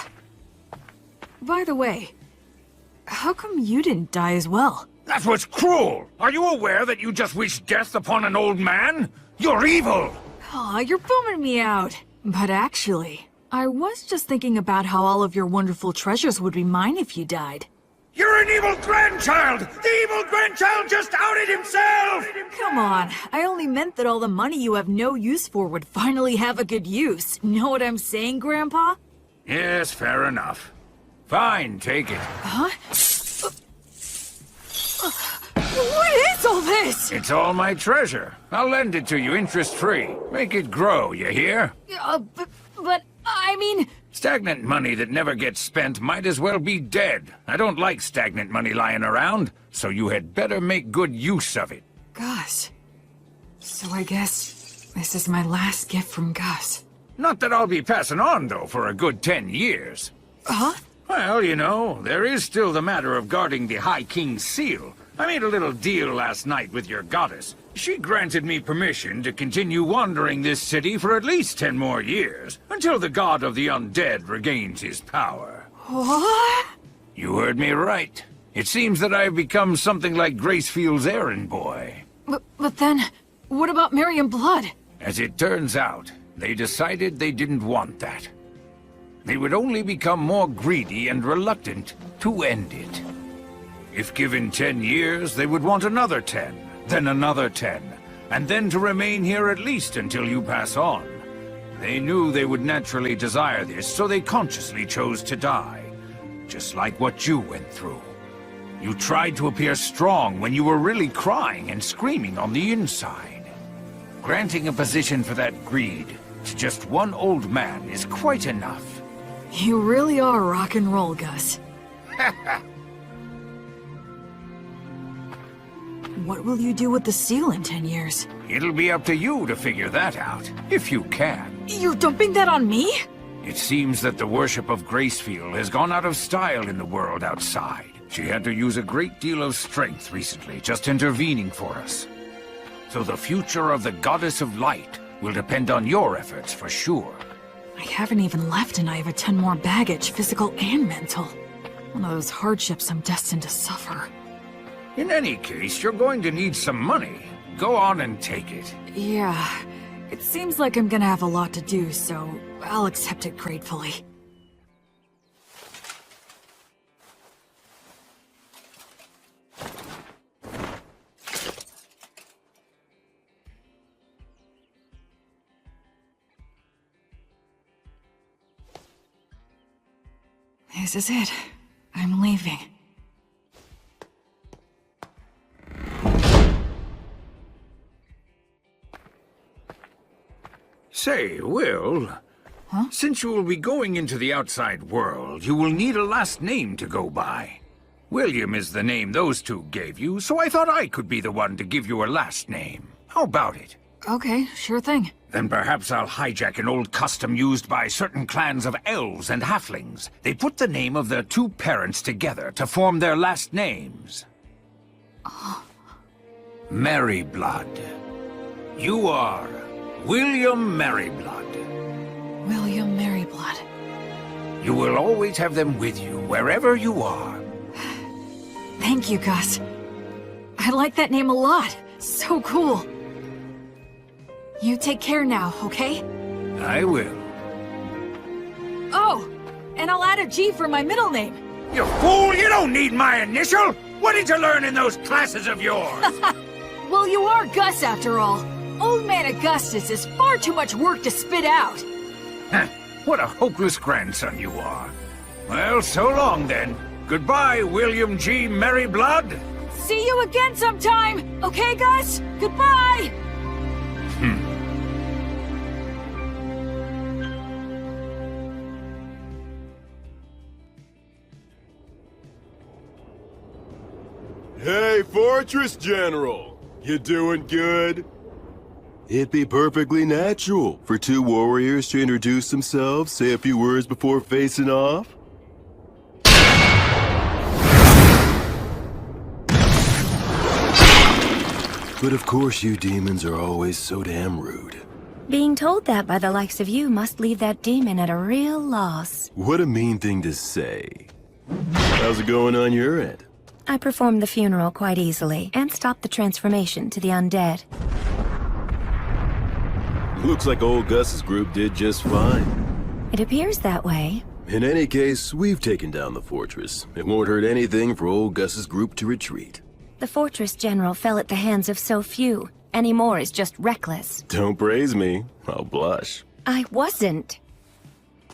By the way, how come you didn't die as well? That was cruel! Are you aware that you just wished death upon an old man? You're evil! Aw, you're bumming me out. But actually, I was just thinking about how all of your wonderful treasures would be mine if you died. You're an evil grandchild! The evil grandchild just outed himself! Come on, I only meant that all the money you have no use for would finally have a good use. Know what I'm saying, Grandpa? Yes, fair enough. Fine, take it. Huh? What is all this? It's all my treasure. I'll lend it to you interest-free. Make it grow, you hear? But I mean... Stagnant money that never gets spent might as well be dead. I don't like stagnant money lying around, so you had better make good use of it. Gus. So I guess this is my last gift from Gus. Not that I'll be passing on, though, for a good 10 years. Huh? Well, you know, there is still the matter of guarding the High King's seal. I made a little deal last night with your goddess. She granted me permission to continue wandering this city for at least 10 more years, until the god of the undead regains his power. What? You heard me right. It seems that I've become something like Gracefield's errand boy. But then, what about Miriam Blood? As it turns out, they decided they didn't want that. They would only become more greedy and reluctant to end it. If given 10 years, they would want another 10, then another 10, and then to remain here at least until you pass on. They knew they would naturally desire this, so they consciously chose to die. Just like what you went through. You tried to appear strong when you were really crying and screaming on the inside. Granting a position for that greed to just one old man is quite enough. You really are rock and roll, Gus. What will you do with the seal in 10 years? It'll be up to you to figure that out, if you can. You're dumping that on me? It seems that the worship of Gracefield has gone out of style in the world outside. She had to use a great deal of strength recently, just intervening for us. So the future of the Goddess of Light will depend on your efforts for sure. I haven't even left and I have a 10 more baggage, physical and mental. One of those hardships I'm destined to suffer. In any case, you're going to need some money. Go on and take it. Yeah, it seems like I'm gonna have a lot to do, so I'll accept it gratefully. This is it. I'm leaving. Say, Will, since you will be going into the outside world, you will need a last name to go by. William is the name those two gave you, so I thought I could be the one to give you a last name. How about it? Okay, sure thing. Then perhaps I'll hijack an old custom used by certain clans of elves and halflings. They put the name of their two parents together to form their last names. Merryblood. You are William Merryblood. William Merryblood. You will always have them with you, wherever you are. Thank you, Gus. I like that name a lot. So cool. You take care now, okay? I will. Oh, and I'll add a G for my middle name. You fool! You don't need my initial! What did you learn in those classes of yours? Well, you are Gus after all. Old Man Augustus is far too much work to spit out. What a hopeless grandson you are. Well, so long then. Goodbye, William G. Merryblood. See you again sometime, okay, Gus? Goodbye! Hey, Fortress General! You doing good? It'd be perfectly natural for two warriors to introduce themselves, say a few words before facing off. But of course you demons are always so damn rude. Being told that by the likes of you must leave that demon at a real loss. What a mean thing to say. How's it going on your end? I performed the funeral quite easily, and stopped the transformation to the undead. Looks like old Gus's group did just fine. It appears that way. In any case, we've taken down the fortress. It won't hurt anything for old Gus's group to retreat. The Fortress General fell at the hands of so few. Any more is just reckless. Don't praise me. I'll blush. I wasn't.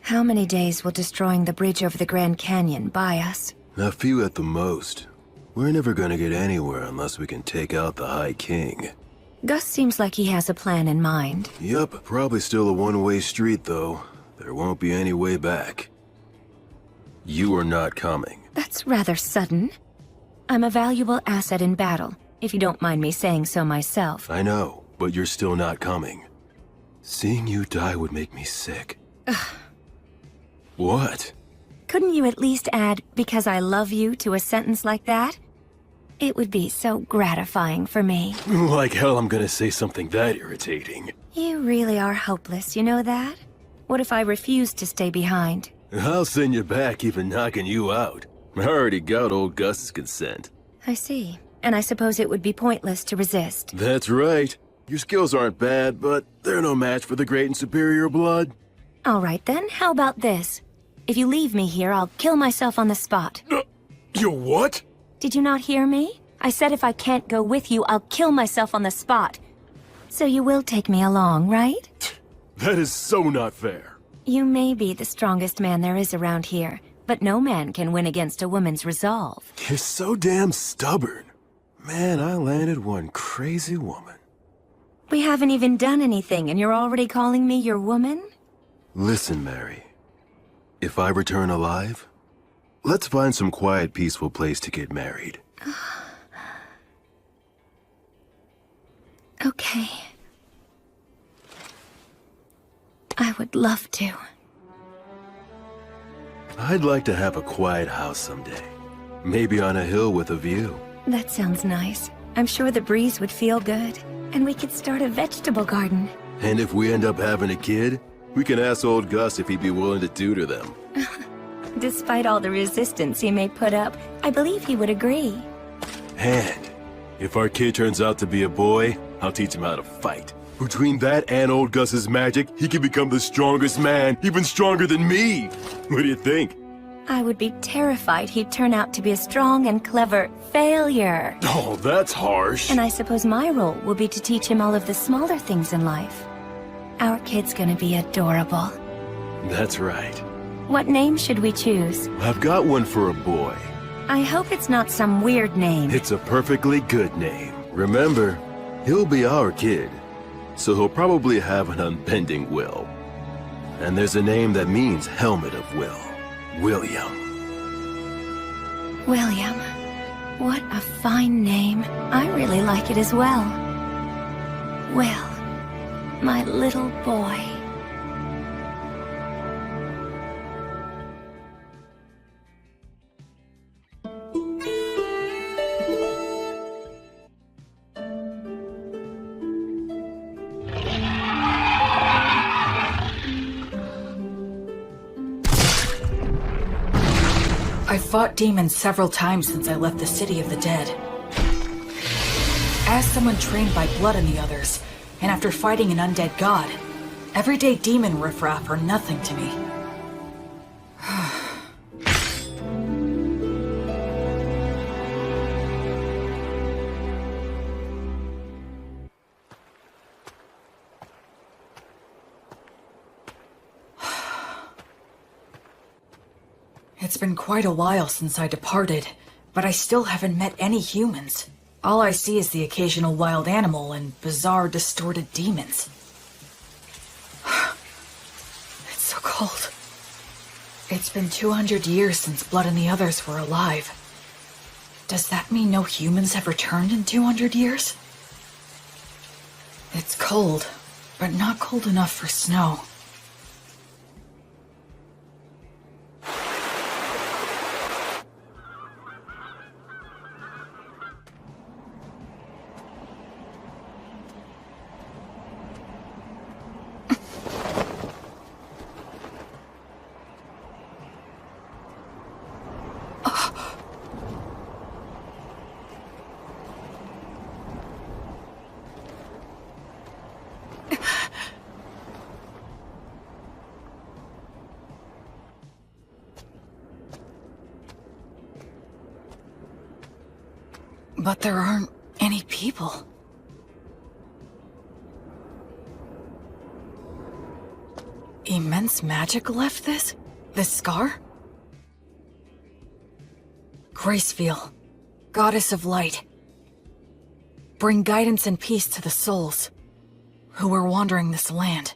How many days will destroying the bridge over the Grand Canyon buy us? A few at the most. We're never gonna get anywhere unless we can take out the High King. Gus seems like he has a plan in mind. Yup, probably still a one-way street, though. There won't be any way back. You are not coming. That's rather sudden. I'm a valuable asset in battle, if you don't mind me saying so myself. I know, but you're still not coming. Seeing you die would make me sick. What? Couldn't you at least add, "because I love you," to a sentence like that? It would be so gratifying for me. Like hell I'm gonna say something that irritating. You really are hopeless, you know that? What if I refuse to stay behind? I'll send you back even knocking you out. I already got old Gus's consent. I see. And I suppose it would be pointless to resist. That's right. Your skills aren't bad, but they're no match for the great and superior blood. All right then, how about this? If you leave me here, I'll kill myself on the spot. You what? Did you not hear me? I said if I can't go with you, I'll kill myself on the spot. So you will take me along, right? That is so not fair. You may be the strongest man there is around here, but no man can win against a woman's resolve. You're so damn stubborn. Man, I landed one crazy woman. We haven't even done anything, and you're already calling me your woman? Listen, Mary. If I return alive, let's find some quiet, peaceful place to get married. Okay. I would love to. I'd like to have a quiet house someday. Maybe on a hill with a view. That sounds nice. I'm sure the breeze would feel good. And we could start a vegetable garden. And if we end up having a kid, we can ask old Gus if he'd be willing to tutor them. Despite all the resistance he may put up, I believe he would agree. And if our kid turns out to be a boy, I'll teach him how to fight. Between that and old Gus's magic, he can become the strongest man, even stronger than me. What do you think? I would be terrified he'd turn out to be a strong and clever failure. Oh, that's harsh. And I suppose my role will be to teach him all of the smaller things in life. Our kid's gonna be adorable. That's right. What name should we choose? I've got one for a boy. I hope it's not some weird name. It's a perfectly good name. Remember, he'll be our kid, so he'll probably have an unbending will. And there's a name that means helmet of will. William. William. What a fine name. I really like it as well. Will, my little boy. I've fought demons several times since I left the city of the dead. As someone trained by Blood and the others, and after fighting an undead god, everyday demon riffraff are nothing to me. It's been quite a while since I departed, but I still haven't met any humans. All I see is the occasional wild animal and bizarre, distorted demons. It's so cold. It's been 200 years since Blood and the others were alive. Does that mean no humans have returned in 200 years? It's cold, but not cold enough for snow. But there aren't any people. Immense magic left this scar? Gracefeel, goddess of light. Bring guidance and peace to the souls who are wandering this land.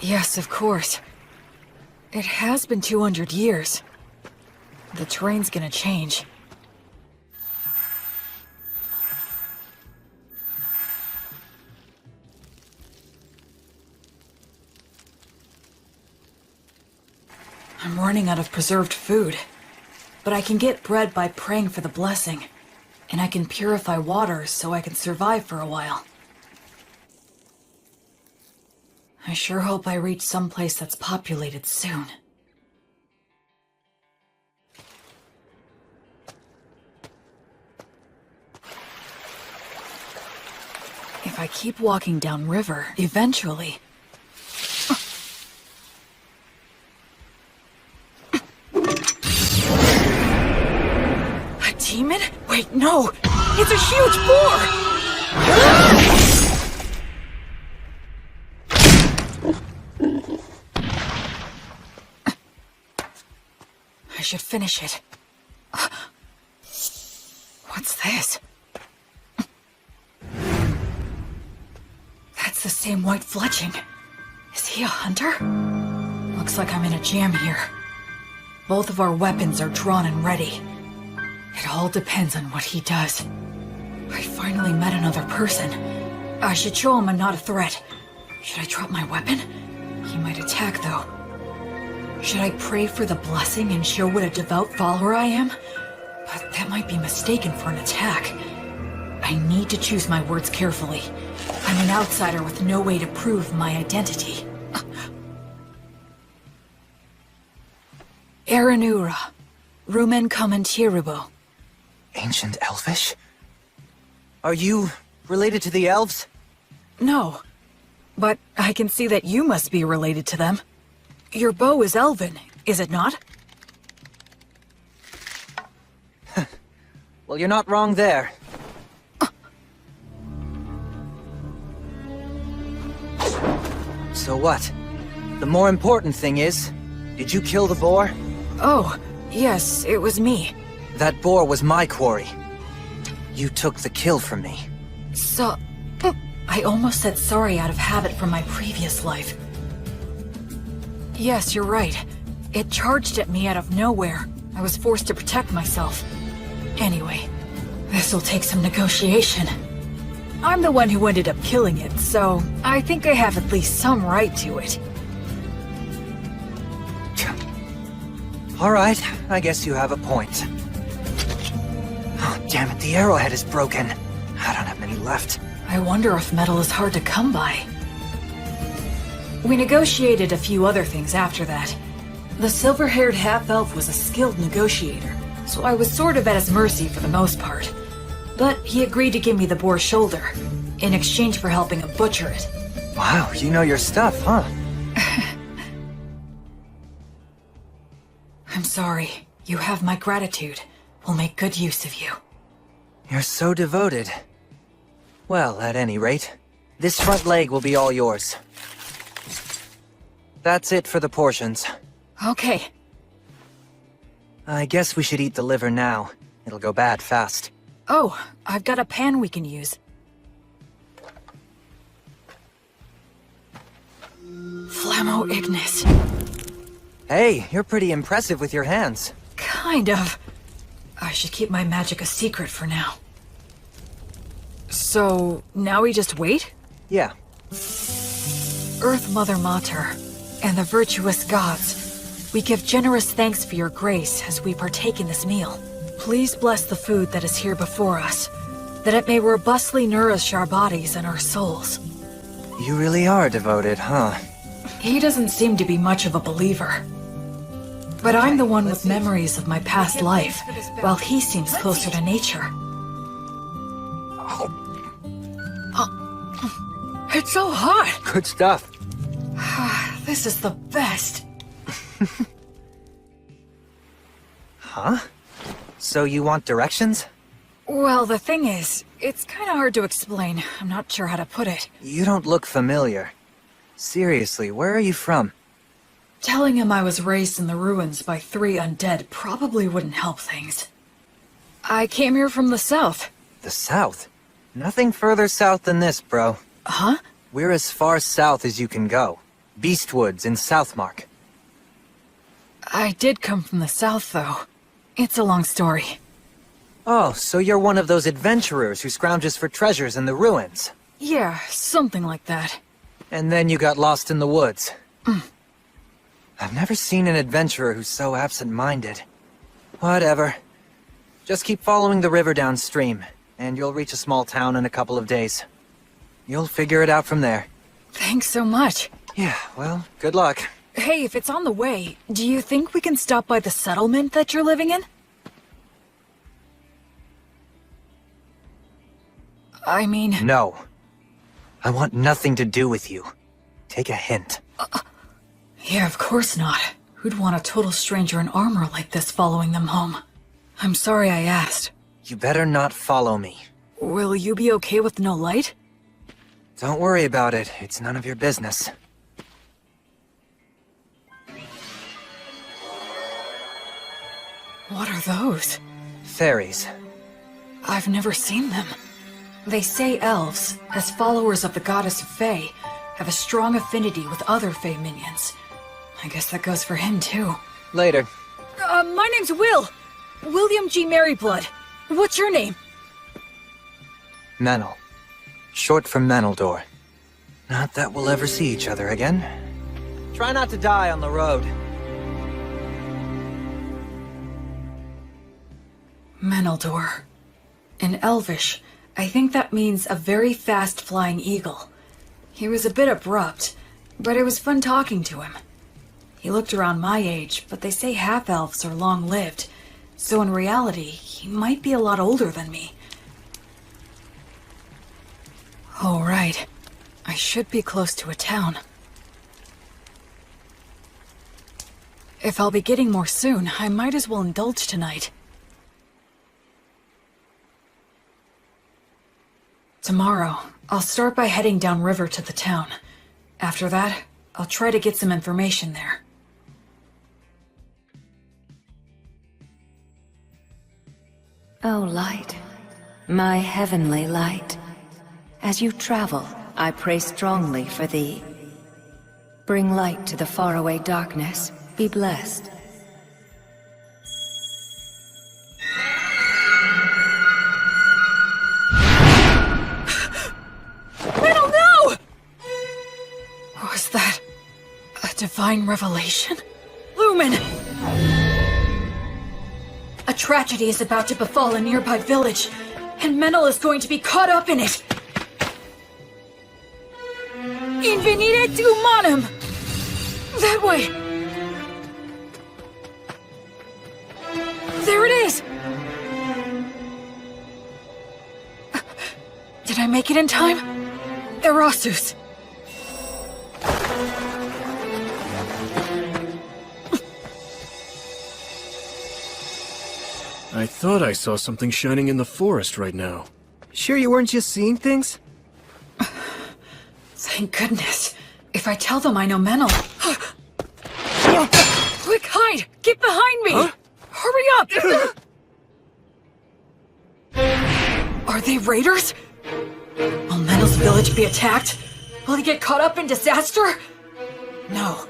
Yes, of course. It has been 200 years. The terrain's gonna change. I'm running out of preserved food. But I can get bread by praying for the blessing. And I can purify water so I can survive for a while. I sure hope I reach someplace that's populated soon. If I keep walking downriver, eventually... A demon? Wait, no! It's a huge boar! I should finish it. What's this? That's the same white fletching. Is he a hunter? Looks like I'm in a jam here. Both of our weapons are drawn and ready. It all depends on what he does. I finally met another person. I should show him I'm not a threat. Should I drop my weapon? He might attack, though. Should I pray for the blessing and show what a devout follower I am? But that might be mistaken for an attack. I need to choose my words carefully. I'm an outsider with no way to prove my identity. Erenura, Rumen Commentiribo. Ancient Elvish? Are you related to the elves? No, but I can see that you must be related to them. Your bow is elven, is it not? Well, you're not wrong there. So what? The more important thing is, did you kill the boar? Oh, yes, it was me. That boar was my quarry. You took the kill from me. So... I almost said sorry out of habit from my previous life. Yes, you're right. It charged at me out of nowhere. I was forced to protect myself. Anyway, this'll take some negotiation. I'm the one who ended up killing it, so I think I have at least some right to it. All right, I guess you have a point. Oh, damn it, the arrowhead is broken. I don't have many left. I wonder if metal is hard to come by. We negotiated a few other things after that. The silver-haired half-elf was a skilled negotiator, so I was sort of at his mercy for the most part. But he agreed to give me the boar's shoulder, in exchange for helping him butcher it. Wow, you know your stuff, huh? I'm sorry. You have my gratitude. We'll make good use of you. You're so devoted. Well, at any rate, this front leg will be all yours. That's it for the portions. Okay. I guess we should eat the liver now. It'll go bad fast. Oh, I've got a pan we can use. Flammo Ignis. Hey, you're pretty impressive with your hands. Kind of. I should keep my magic a secret for now. So, now we just wait? Yeah. Earth Mother Mater, and the virtuous gods, we give generous thanks for your grace as we partake in this meal. Please bless the food that is here before us, that it may robustly nourish our bodies and our souls. You really are devoted, huh? He doesn't seem to be much of a believer. But I'm the one with memories of my past life, while he seems closer to nature. It's so hot! Good stuff. This is the best. Huh? So you want directions? Well, the thing is, it's kinda hard to explain. I'm not sure how to put it. You don't look familiar. Seriously, where are you from? Telling him I was raised in the ruins by 3 undead probably wouldn't help things. I came here from the south. The south? Nothing further south than this, bro. Huh? We're as far south as you can go. Beastwoods in Southmark. I did come from the south, though. It's a long story. Oh, so you're one of those adventurers who scrounges for treasures in the ruins. Yeah, something like that. And then you got lost in the woods. I've never seen an adventurer who's so absent-minded. Whatever. Just keep following the river downstream, and you'll reach a small town in a couple of days. You'll figure it out from there. Thanks so much. Yeah, well, good luck. Hey, if it's on the way, do you think we can stop by the settlement that you're living in? I mean... No. I want nothing to do with you. Take a hint. Yeah, of course not. Who'd want a total stranger in armor like this following them home? I'm sorry I asked. You better not follow me. Will you be okay with no light? Don't worry about it. It's none of your business. What are those? Fairies. I've never seen them. They say elves, as followers of the goddess of Fae, have a strong affinity with other Fae minions. I guess that goes for him, too. Later. My name's Will. William G. Merryblood. What's your name? Menel. Short for Meneldor. Not that we'll ever see each other again. Try not to die on the road. Meneldor. In Elvish, I think that means a very fast-flying eagle. He was a bit abrupt, but it was fun talking to him. He looked around my age, but they say half-elves are long-lived, so in reality, he might be a lot older than me. Oh, right. I should be close to a town. If I'll be getting more soon, I might as well indulge tonight. Tomorrow, I'll start by heading downriver to the town. After that, I'll try to get some information there. O light, my heavenly light. As you travel, I pray strongly for thee. Bring light to the faraway darkness. Be blessed. Metal, no! Was that a divine revelation? Lumen! A tragedy is about to befall a nearby village, and Menel is going to be caught up in it. Invenire humanum! That way! There it is! Did I make it in time? Erasus. I thought I saw something shining in the forest right now. Sure you weren't just seeing things? Thank goodness. If I tell them I know Menel... Quick, hide! Get behind me! Huh? Hurry up! Are they raiders? Will Menel's village be attacked? Will he get caught up in disaster? No.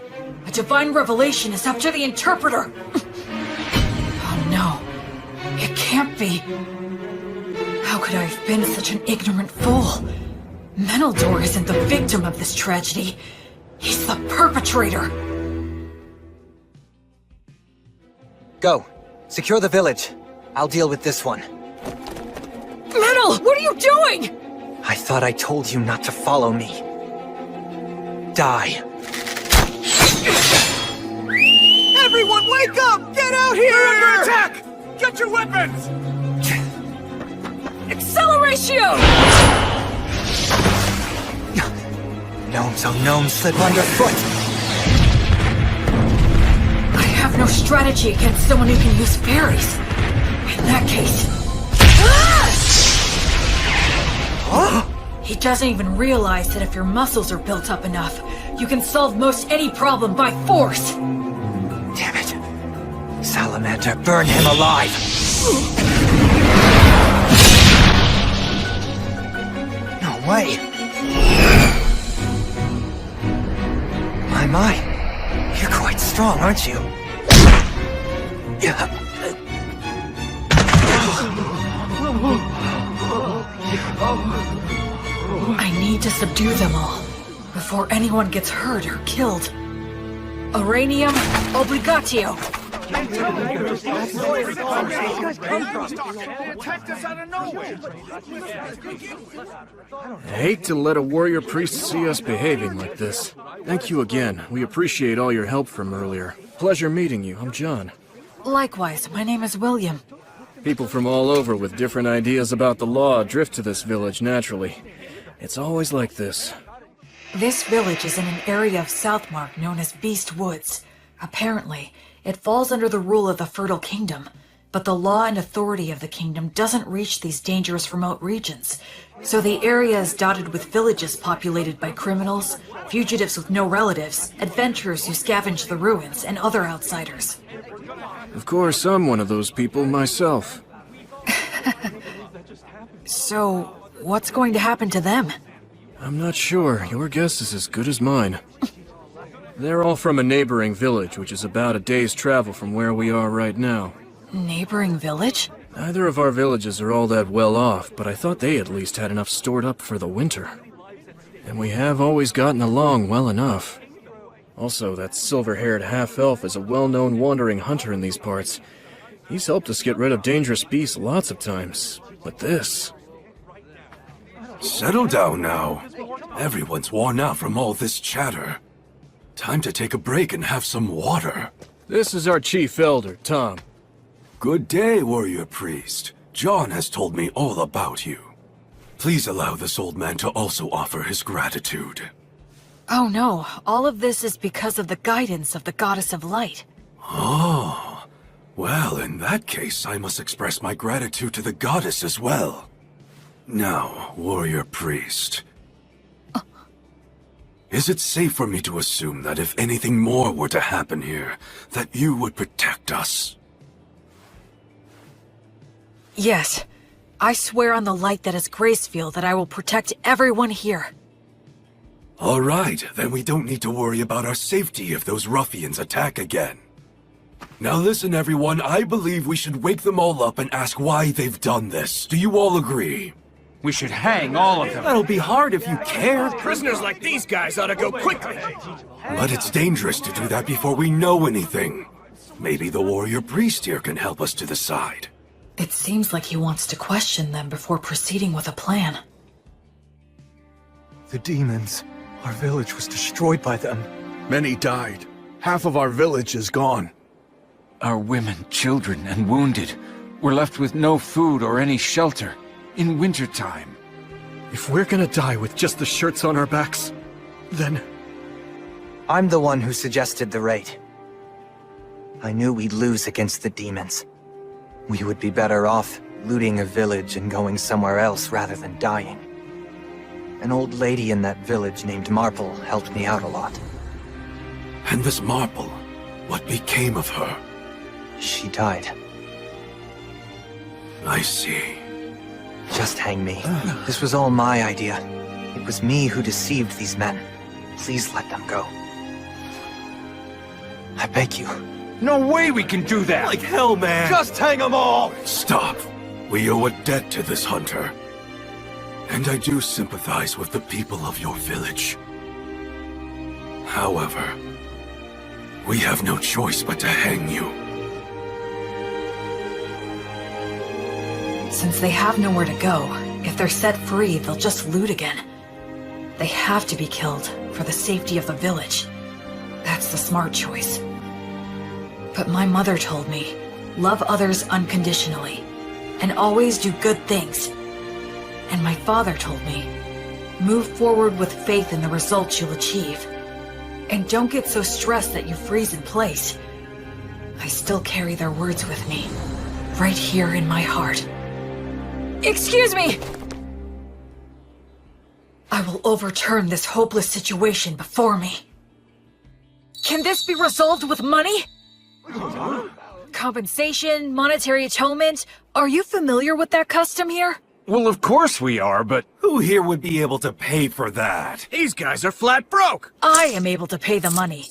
A divine revelation is up to the interpreter! Oh no. It can't be. How could I have been such an ignorant fool? Meneldor isn't the victim of this tragedy. He's the perpetrator. Go. Secure the village. I'll deal with this one. Menel, what are you doing? I thought I told you not to follow me. Die. Everyone wake up! Get out here! We're under attack! Get your weapons! Acceleratio! Gnomes, oh gnomes, slip underfoot! strategy against someone who can use fairies. In that case... He doesn't even realize that if your muscles are built up enough, you can solve most any problem by force! Damn it. Salamander, burn him alive! No way! My. You're quite strong, aren't you? I need to subdue them all, before anyone gets hurt or killed. Uranium obligatio! I hate to let a warrior priest see us behaving like this. Thank you again. We appreciate all your help from earlier. Pleasure meeting you. I'm John. Likewise, my name is William. People from all over with different ideas about the law drift to this village naturally. It's always like this. This village is in an area of Southmark known as Beast Woods. Apparently, it falls under the rule of the Fertile Kingdom, but the law and authority of the kingdom doesn't reach these dangerous remote regions. So the area is dotted with villages populated by criminals, fugitives with no relatives, adventurers who scavenge the ruins, and other outsiders. Of course, I'm one of those people myself. So, what's going to happen to them? I'm not sure. Your guess is as good as mine. They're all from a neighboring village, which is about a day's travel from where we are right now. Neighboring village? Neither of our villages are all that well off, but I thought they at least had enough stored up for the winter. And we have always gotten along well enough. Also, that silver-haired half-elf is a well-known wandering hunter in these parts. He's helped us get rid of dangerous beasts lots of times. But this... Settle down now. Everyone's worn out from all this chatter. Time to take a break and have some water. This is our chief elder, Tom. Good day, warrior priest. John has told me all about you. Please allow this old man to also offer his gratitude. Oh no, all of this is because of the guidance of the Goddess of Light. Oh, well, in that case, I must express my gratitude to the goddess as well. Now, warrior priest. Is it safe for me to assume that if anything more were to happen here, that you would protect us? Yes. I swear on the light that is Gracefield that I will protect everyone here. All right, then we don't need to worry about our safety if those ruffians attack again. Now listen, everyone, I believe we should wake them all up and ask why they've done this. Do you all agree? We should hang all of them. That'll be hard if you care. Prisoners like these guys ought to go quickly. But it's dangerous to do that before we know anything. Maybe the warrior priest here can help us to decide. It seems like he wants to question them before proceeding with a plan. The demons. Our village was destroyed by them. Many died. Half of our village is gone. Our women, children, and wounded were left with no food or any shelter in wintertime. If we're gonna die with just the shirts on our backs, then... I'm the one who suggested the raid. I knew we'd lose against the demons. We would be better off looting a village and going somewhere else rather than dying. An old lady in that village named Marple helped me out a lot. And this Marple, what became of her? She died. I see. Just hang me. This was all my idea. It was me who deceived these men. Please let them go. I beg you. No way we can do that! Like hell, man! Just hang them all! Stop! We owe a debt to this hunter. And I do sympathize with the people of your village. However, we have no choice but to hang you. Since they have nowhere to go, if they're set free, they'll just loot again. They have to be killed for the safety of the village. That's the smart choice. But my mother told me, love others unconditionally, and always do good things. And my father told me, move forward with faith in the results you'll achieve. And don't get so stressed that you freeze in place. I still carry their words with me. Right here in my heart. Excuse me! I will overturn this hopeless situation before me. Can this be resolved with money? Compensation, monetary atonement? Are you familiar with that custom here? Well, of course we are, but Who here would be able to pay for that? these guys are flat broke! I am able to pay the money.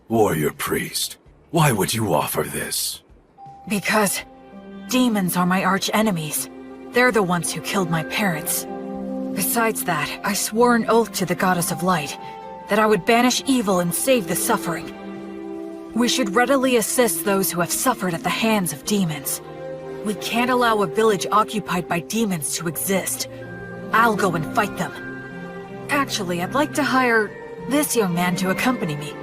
Warrior priest, why would you offer this? Because demons are my arch enemies. They're the ones who killed my parents. Besides that, I swore an oath to the Goddess of Light that I would banish evil and save the suffering. We should readily assist those who have suffered at the hands of demons. We can't allow a village occupied by demons to exist. I'll go and fight them. Actually, I'd like to hire this young man to accompany me.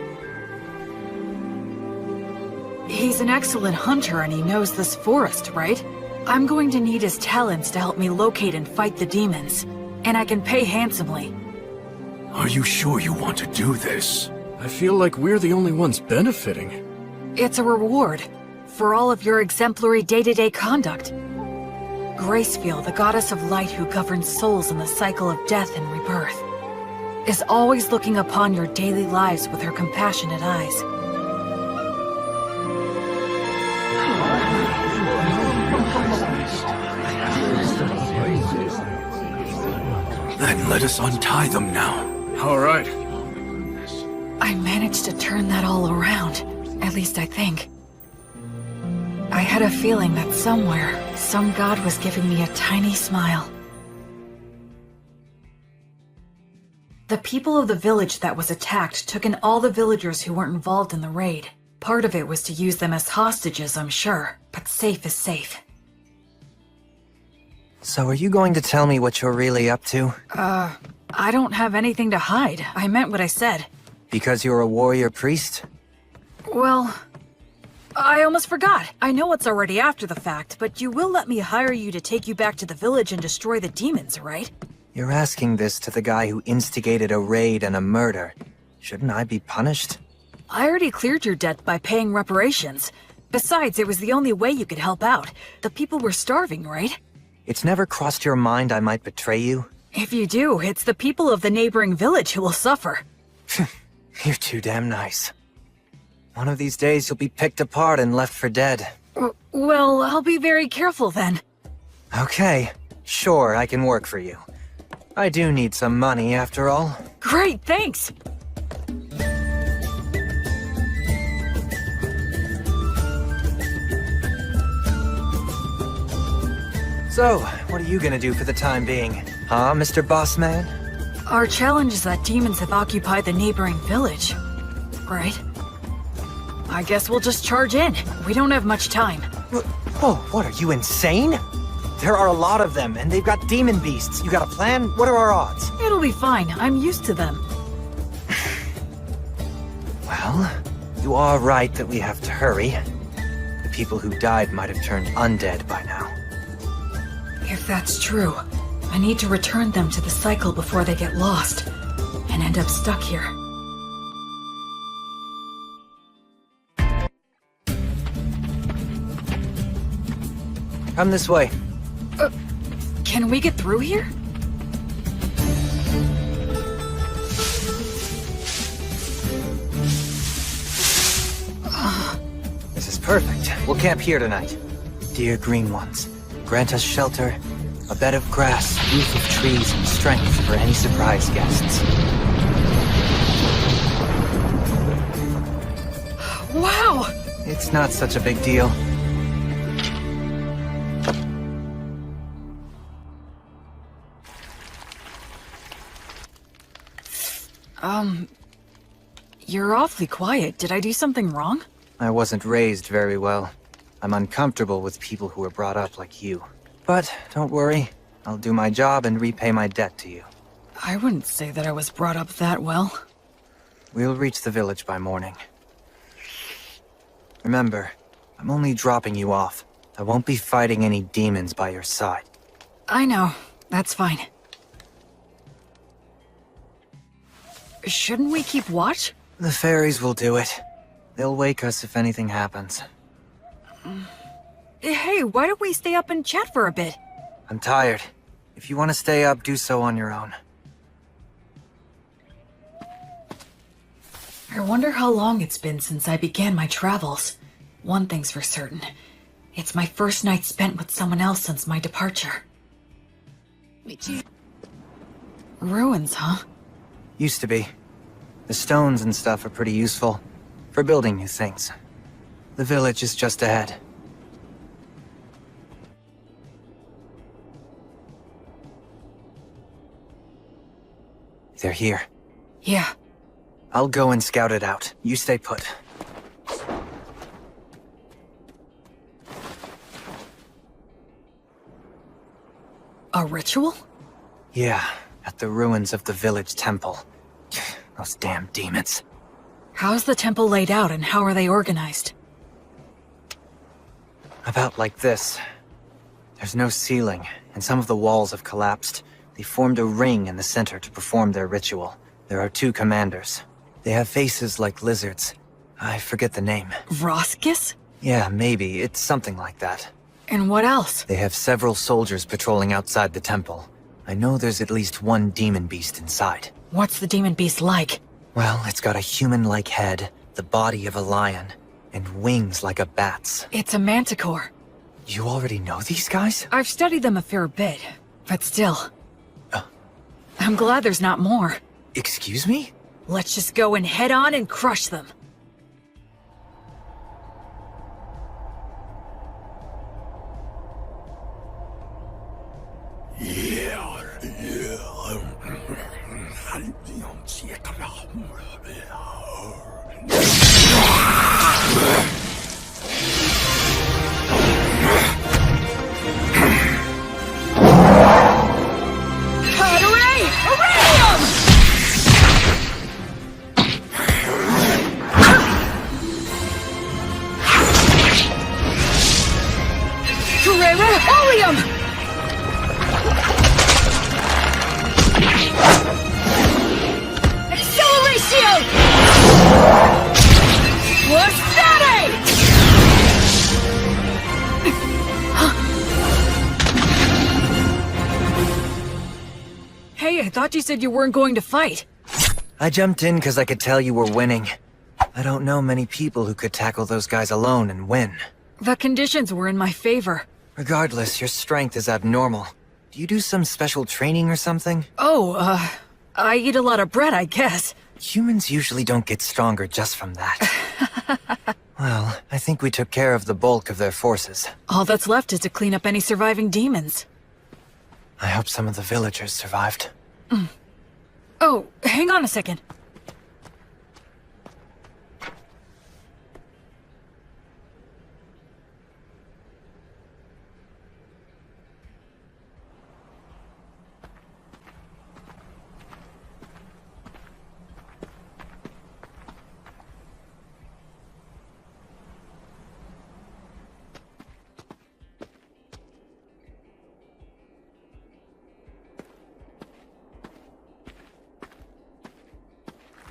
He's an excellent hunter and he knows this forest, right? I'm going to need his talents to help me locate and fight the demons. And I can pay handsomely. Are you sure you want to do this? I feel like we're the only ones benefiting. It's a reward for all of your exemplary day-to-day conduct. Gracefield, the goddess of light who governs souls in the cycle of death and rebirth, is always looking upon your daily lives with her compassionate eyes. Then let us untie them now. All right. I managed to turn that all around. At least I think. I had a feeling that somewhere, some god was giving me a tiny smile. The people of the village that was attacked took in all the villagers who weren't involved in the raid. Part of it was to use them as hostages, I'm sure, but safe is safe. So are you going to tell me what you're really up to? I don't have anything to hide. I meant what I said. Because you're a warrior priest? Well, I almost forgot. I know it's already after the fact, but you will let me hire you to take you back to the village and destroy the demons, right? You're asking this to the guy who instigated a raid and a murder. Shouldn't I be punished? I already cleared your debt by paying reparations. Besides, it was the only way you could help out. The people were starving, right? It's never crossed your mind I might betray you? If you do, it's the people of the neighboring village who will suffer. You're too damn nice. One of these days you'll be picked apart and left for dead. Well, I'll be very careful then. Okay, sure, I can work for you. I do need some money after all. Great, thanks! So, what are you gonna do for the time being? Huh, Mr. Bossman? Our challenge is that demons have occupied the neighboring village, right? I guess we'll just charge in. We don't have much time. Oh, what, are you insane? There are a lot of them, and they've got demon beasts. You got a plan? What are our odds? It'll be fine. I'm used to them. Well, you are right that we have to hurry. The people who died might have turned undead by now. If that's true, I need to return them to the cycle before they get lost and end up stuck here. Come this way. Can we get through here? This is perfect. We'll camp here tonight. Dear Green Ones, grant us shelter, a bed of grass, roof of trees, and strength for any surprise guests. Wow! It's not such a big deal. You're awfully quiet. Did I do something wrong? I wasn't raised very well. I'm uncomfortable with people who were brought up like you. But don't worry, I'll do my job and repay my debt to you. I wouldn't say that I was brought up that well. We'll reach the village by morning. Remember, I'm only dropping you off. I won't be fighting any demons by your side. I know. That's fine. Shouldn't we keep watch? The fairies will do it. They'll wake us if anything happens. Hey, why don't we stay up and chat for a bit? I'm tired. If you want to stay up, do so on your own. I wonder how long it's been since I began my travels. One thing's for certain. It's my first night spent with someone else since my departure. Ruins, huh? Used to be. The stones and stuff are pretty useful for building new things. The village is just ahead. They're here. Yeah. I'll go and scout it out. You stay put. A ritual? Yeah, at the ruins of the village temple. Those damn demons. How's the temple laid out and how are they organized? About like this. There's no ceiling, and some of the walls have collapsed. They formed a ring in the center to perform their ritual. There are 2 commanders. They have faces like lizards. I forget the name. Roscus? Yeah, maybe. It's something like that. And what else? They have several soldiers patrolling outside the temple. I know there's at least 1 demon beast inside. What's the demon beast like? Well, it's got a human-like head, the body of a lion, and wings like a bat's. It's a manticore. You already know these guys? I've studied them a fair bit, but still. I'm glad there's not more. Excuse me? Let's just go and head on and crush them. Hey, I thought you said you weren't going to fight. I jumped in because I could tell you were winning. I don't know many people who could tackle those guys alone and win. The conditions were in my favor. Regardless, your strength is abnormal. Do you do some special training or something? Oh, I eat a lot of bread, I guess. Humans usually don't get stronger just from that. Well, I think we took care of the bulk of their forces. All that's left is to clean up any surviving demons. I hope some of the villagers survived. Oh, hang on a second.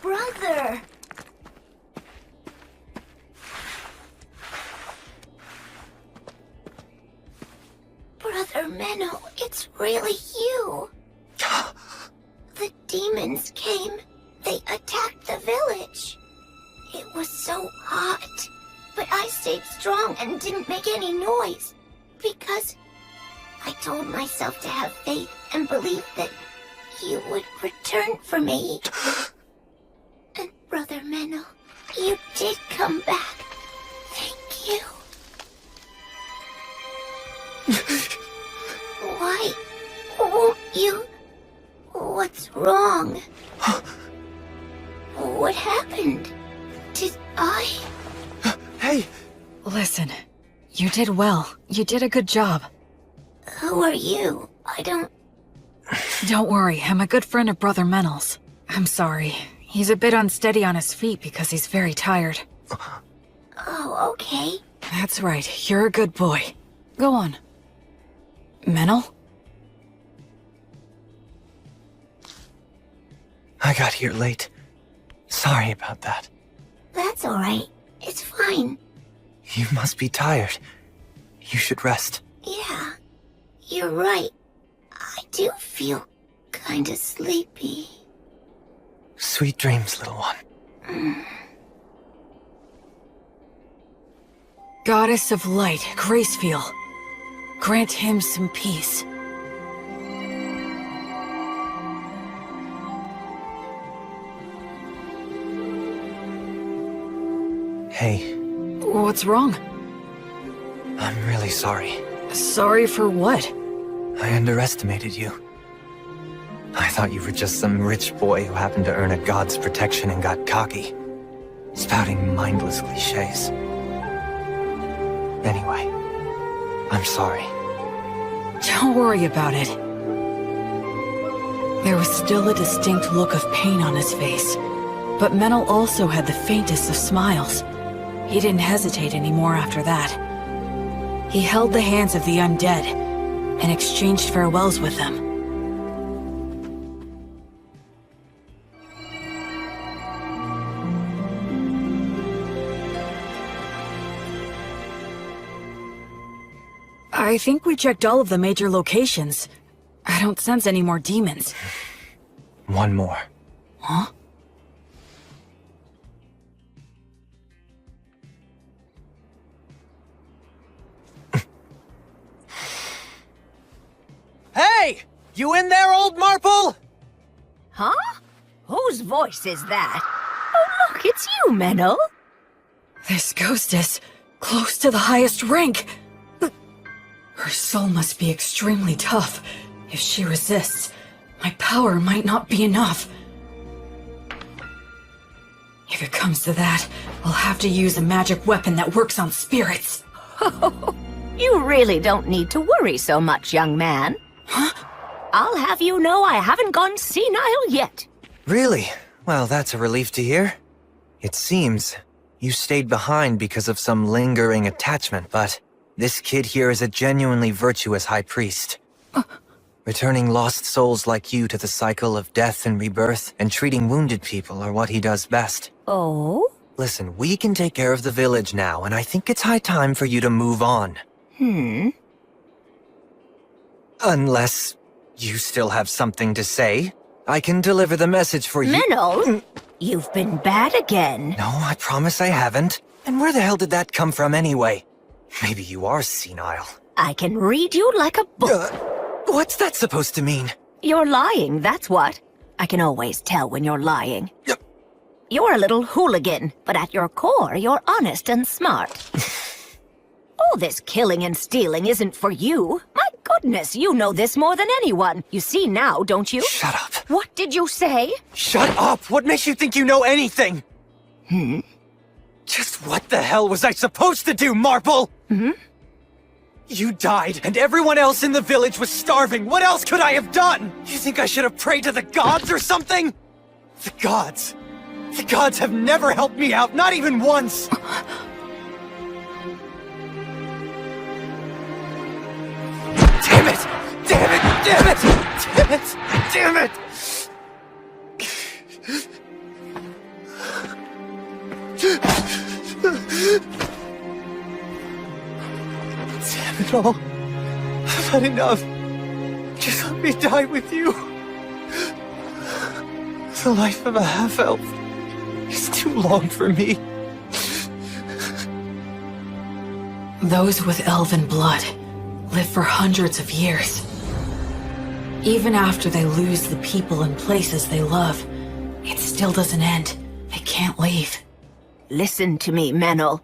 Brother! Brother Menno, it's really you. The demons came. They attacked the village. It was so hot, but I stayed strong and didn't make any noise because I told myself to have faith and believe that you would return for me. And Brother Menno, you did come back. Thank you. Why won't you? What's wrong? What happened? Did I? Hey! Listen, you did well. You did a good job. Who are you? I don't... Don't worry, I'm a good friend of Brother Menno's. I'm sorry. He's a bit unsteady on his feet because he's very tired. Oh, okay. That's right, you're a good boy. Go on. Menno? I got here late. Sorry about that. That's alright. It's fine. You must be tired. You should rest. Yeah, you're right. I do feel kinda sleepy. Sweet dreams, little one. Goddess of Light, Gracefeel, grant him some peace. Hey, What's wrong? I'm really sorry. Sorry for what? I underestimated you. I thought you were just some rich boy who happened to earn a god's protection and got cocky, spouting mindless cliches. Anyway, I'm sorry. Don't worry about it. There was still a distinct look of pain on his face, but Menel also had the faintest of smiles. He didn't hesitate anymore after that. He held the hands of the undead and exchanged farewells with them. I think we checked all of the major locations. I don't sense any more demons. One more. Huh? Hey! You in there, old Marple? Huh? Whose voice is that? Oh, look, it's you, Menel. This ghost is close to the highest rank. Her soul must be extremely tough. If she resists, my power might not be enough. If it comes to that, I'll have to use a magic weapon that works on spirits. You really don't need to worry so much, young man. Huh? I'll have you know I haven't gone senile yet. Really? Well, that's a relief to hear. It seems you stayed behind because of some lingering attachment, but this kid here is a genuinely virtuous high priest. Returning lost souls like you to the cycle of death and rebirth, and treating wounded people are what he does best. Oh? Listen, we can take care of the village now, and I think it's high time for you to move on. Unless you still have something to say. I can deliver the message for you. Menel, you've been bad again. No, I promise I haven't. And where the hell did that come from anyway? Maybe you are senile. I can read you like a book. What's that supposed to mean? You're lying, that's what. I can always tell when you're lying. You're a little hooligan, but at your core, you're honest and smart. All this killing and stealing isn't for you. My goodness, you know this more than anyone. You see now, don't you? Shut up. What did you say? Shut up! What makes you think you know anything? Just what the hell was I supposed to do, Marple? You died, and everyone else in the village was starving. What else could I have done? You think I should have prayed to the gods or something? The gods have never helped me out, not even once. Damn it! Damn it! Damn it! Damn it! Damn it! Damn it all. I've had enough. Just let me die with you. The life of a half-elf is too long for me. Those with elven blood live for hundreds of years. Even after they lose the people and places they love, it still doesn't end. They can't leave. Listen to me, Menel.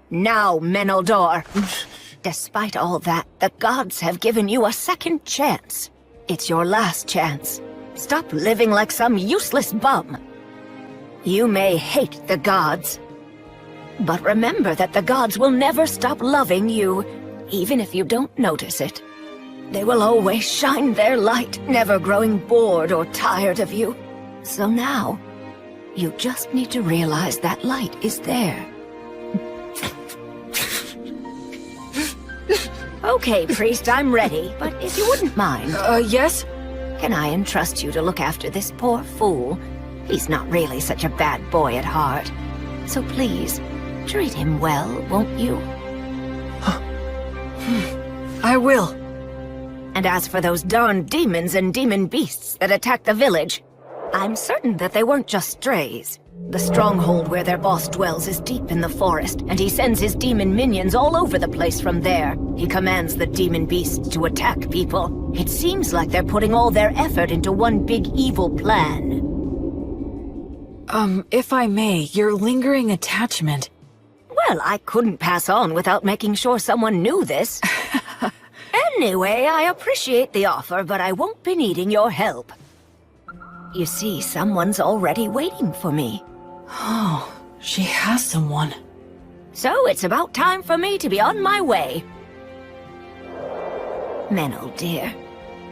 Now, Meneldor. Despite all that, the gods have given you a second chance. It's your last chance. Stop living like some useless bum. You may hate the gods, but remember that the gods will never stop loving you, even if you don't notice it. They will always shine their light, never growing bored or tired of you. So now, you just need to realize that light is there. Okay, priest, I'm ready, but if you wouldn't mind... Yes? Can I entrust you to look after this poor fool? He's not really such a bad boy at heart. So please, treat him well, won't you? I will. And as for those darn demons and demon beasts that attacked the village, I'm certain that they weren't just strays. The stronghold where their boss dwells is deep in the forest, and he sends his demon minions all over the place from there. He commands the demon beasts to attack people. It seems like they're putting all their effort into one big evil plan. If I may, your lingering attachment. Well, I couldn't pass on without making sure someone knew this. Anyway, I appreciate the offer, but I won't be needing your help. You see, someone's already waiting for me. Oh, she has someone. So it's about time for me to be on my way. Menel, dear,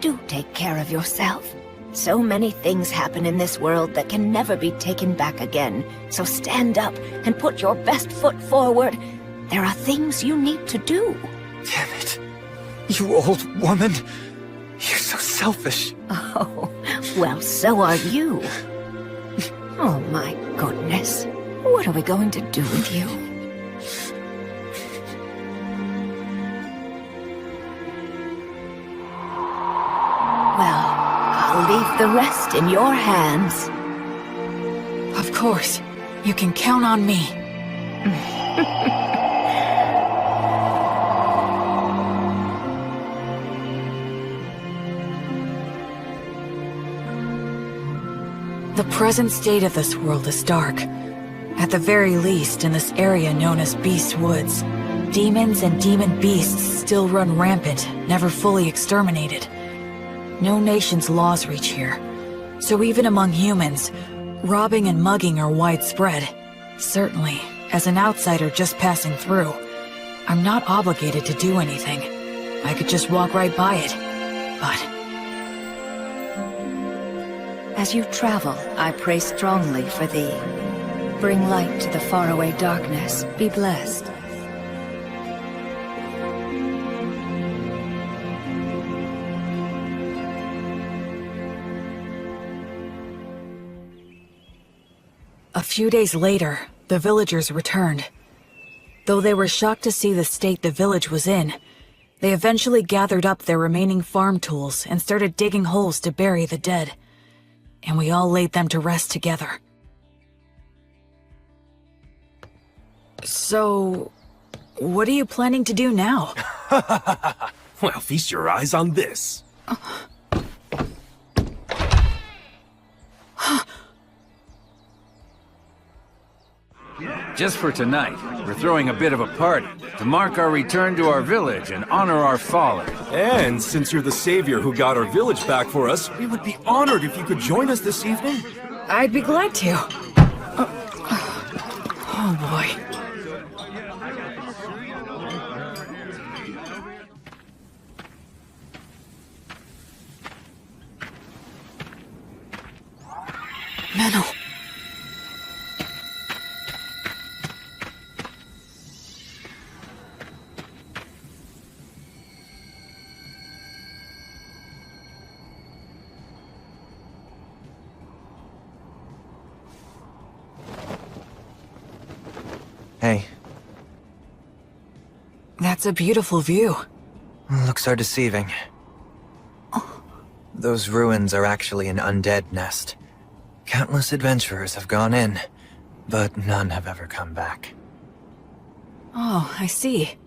do take care of yourself. So many things happen in this world that can never be taken back again. So stand up and put your best foot forward. There are things you need to do. Damn it. You old woman. You're so selfish. Oh, well, so are you. Oh my goodness. What are we going to do with you? Well, I'll leave the rest in your hands. Of course. You can count on me. The present state of this world is dark. At the very least, in this area known as Beast Woods, demons and demon beasts still run rampant, never fully exterminated. No nation's laws reach here. So even among humans, robbing and mugging are widespread. Certainly, as an outsider just passing through, I'm not obligated to do anything. I could just walk right by it. But as you travel, I pray strongly for thee. Bring light to the faraway darkness. Be blessed. a few days later, the villagers returned. Though they were shocked to see the state the village was in, they eventually gathered up their remaining farm tools and started digging holes to bury the dead. And we all laid them to rest together. So, what are you planning to do now? Well, feast your eyes on this. Just for tonight, we're throwing a bit of a party to mark our return to our village and honor our fallen. And since you're the savior who got our village back for us, we would be honored if you could join us this evening. I'd be glad to. Oh boy. Menno. Hey. That's a beautiful view. Looks are deceiving. Those ruins are actually an undead nest. Countless adventurers have gone in, but none have ever come back. Oh, I see.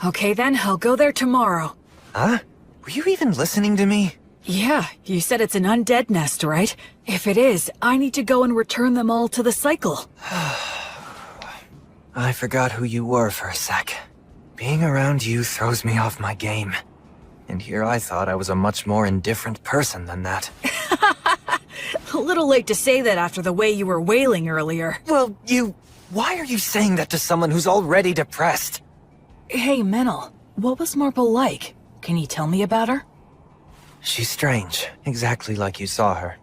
Okay then, I'll go there tomorrow. Huh? Were you even listening to me? Yeah, you said it's an undead nest, right? If it is, I need to go and return them all to the cycle. I forgot who you were for a sec. Being around you throws me off my game. And here I thought I was a much more indifferent person than that. A little late to say that after the way you were wailing earlier. Well, why are you saying that to someone who's already depressed? Hey, Menel, what was Marple like? Can you tell me about her? She's strange, exactly like you saw her.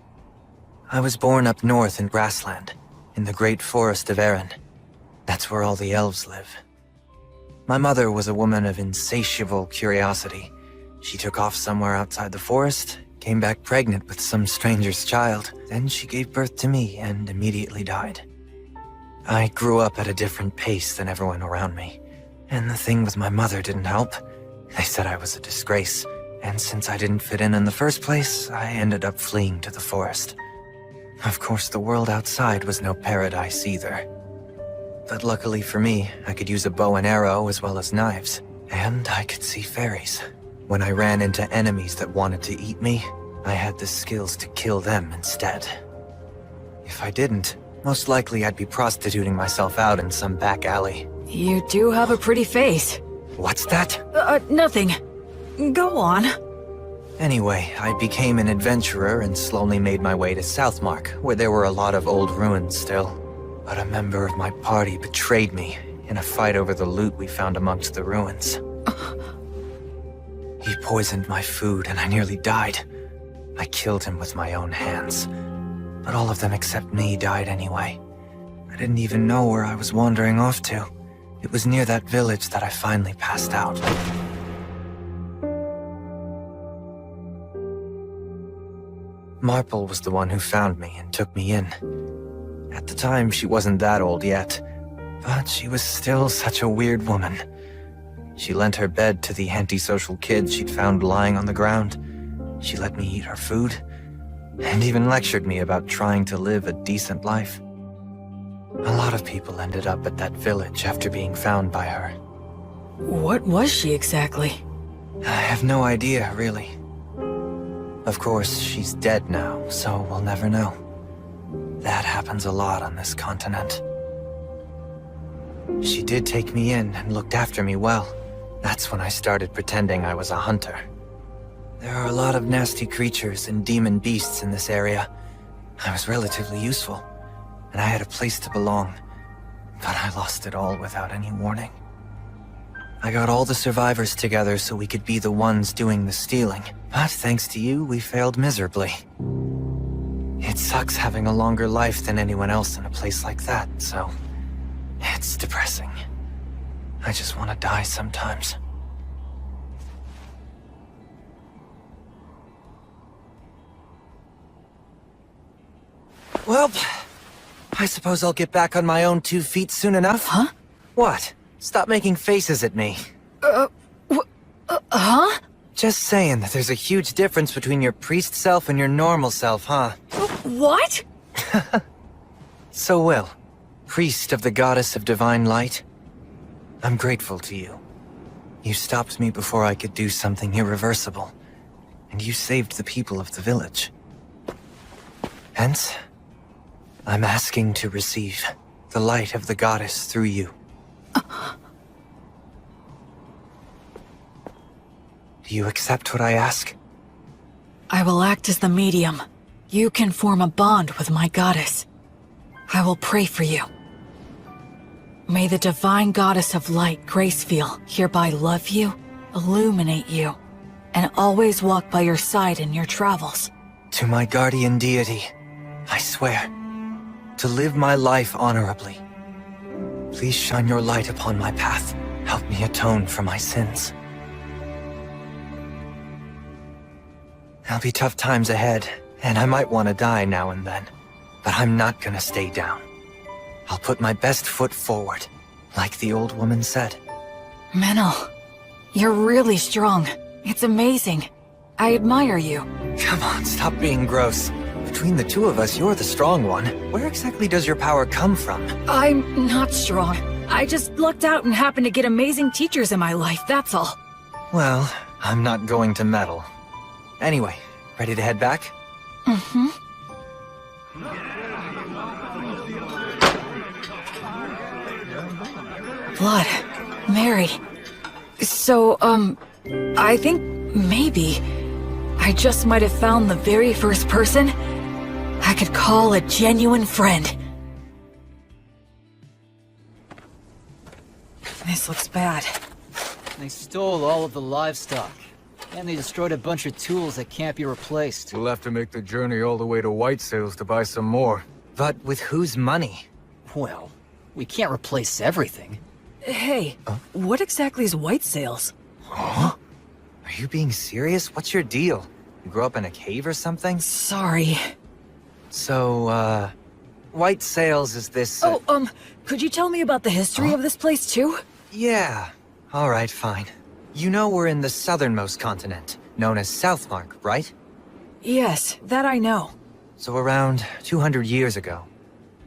I was born up north in Grassland, in the great forest of Erin. That's where all the elves live. My mother was a woman of insatiable curiosity. She took off somewhere outside the forest, Came back pregnant with some stranger's child. Then she gave birth to me and immediately died. I grew up at a different pace than everyone around me. And the thing with my mother didn't help. They said I was a disgrace. And since I didn't fit in the first place, I ended up fleeing to the forest. Of course, the world outside was no paradise either. But luckily for me, I could use a bow and arrow as well as knives. And I could see fairies. When I ran into enemies that wanted to eat me, I had the skills to kill them instead. If I didn't, most likely I'd be prostituting myself out in some back alley. You do have a pretty face. What's that? Nothing. Go on. Anyway, I became an adventurer and slowly made my way to Southmark, where there were a lot of old ruins still. But a member of my party betrayed me in a fight over the loot we found amongst the ruins. He poisoned my food and I nearly died. I killed him with my own hands. But all of them except me died anyway. I didn't even know where I was wandering off to. It was near that village that I finally passed out. Marple was the one who found me and took me in. At the time, she wasn't that old yet, but she was still such a weird woman. She lent her bed to the antisocial kids she'd found lying on the ground. She let me eat her food, and even lectured me about trying to live a decent life. A lot of people ended up at that village after being found by her. What was she exactly? I have no idea, really. Of course, she's dead now, so we'll never know. That happens a lot on this continent. She did take me in and looked after me well. That's when I started pretending I was a hunter. There are a lot of nasty creatures and demon beasts in this area. I was relatively useful, and I had a place to belong. But I lost it all without any warning. I got all the survivors together so we could be the ones doing the stealing. But thanks to you, we failed miserably. It sucks having a longer life than anyone else in a place like that, so... it's depressing. I just want to die sometimes. Well, I suppose I'll get back on my own 2 feet soon enough. Huh? What? Stop making faces at me. Huh? Just saying that there's a huge difference between your priest self and your normal self, huh? What? So Will, priest of the goddess of divine light, I'm grateful to you. You stopped me before I could do something irreversible, and you saved the people of the village. Hence, I'm asking to receive the light of the goddess through you. Do you accept what I ask? I will act as the medium. You can form a bond with my goddess. I will pray for you. May the divine goddess of light, Gracefeel, hereby love you, illuminate you, and always walk by your side in your travels. To my guardian deity, I swear to live my life honorably. Please shine your light upon my path. Help me atone for my sins. There'll be tough times ahead, and I might want to die now and then. But I'm not gonna stay down. I'll put my best foot forward, like the old woman said. Menel, you're really strong. It's amazing. I admire you. Come on, stop being gross. Between the two of us, you're the strong one. Where exactly does your power come from? I'm not strong. I just lucked out and happened to get amazing teachers in my life, that's all. Well, I'm not going to meddle. Anyway, ready to head back? Mm-hmm. Blood. Mary. So, I think maybe I just might have found the very first person I could call a genuine friend. This looks bad. They stole all of the livestock. And they destroyed a bunch of tools that can't be replaced. We'll have to make the journey all the way to White Sails to buy some more. But with whose money? Well, we can't replace everything. Hey, what exactly is White Sails? Huh? Are you being serious? What's your deal? You grew up in a cave or something? Sorry. So, White Sails is this... could you tell me about the history of this place, too? Yeah. Alright, fine. You know we're in the southernmost continent, known as Southmark, right? Yes, that I know. So around 200 years ago,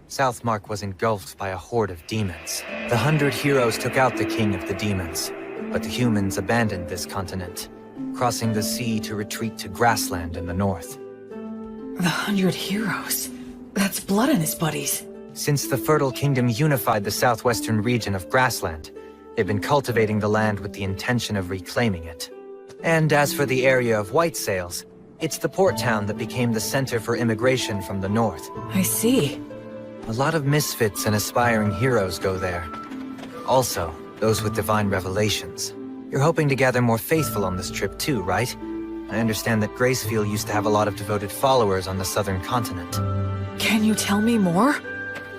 Southmark was engulfed by a horde of demons. The 100 heroes took out the king of the demons, but the humans abandoned this continent, crossing the sea to retreat to grassland in the north. The 100 heroes? That's Blood and his buddies. Since the Fertile Kingdom unified the southwestern region of grassland, they've been cultivating the land with the intention of reclaiming it. And as for the area of White Sails, it's the port town that became the center for immigration from the north. I see. A lot of misfits and aspiring heroes go there. Also, those with divine revelations. You're hoping to gather more faithful on this trip too, right? I understand that Gracefield used to have a lot of devoted followers on the southern continent. Can you tell me more?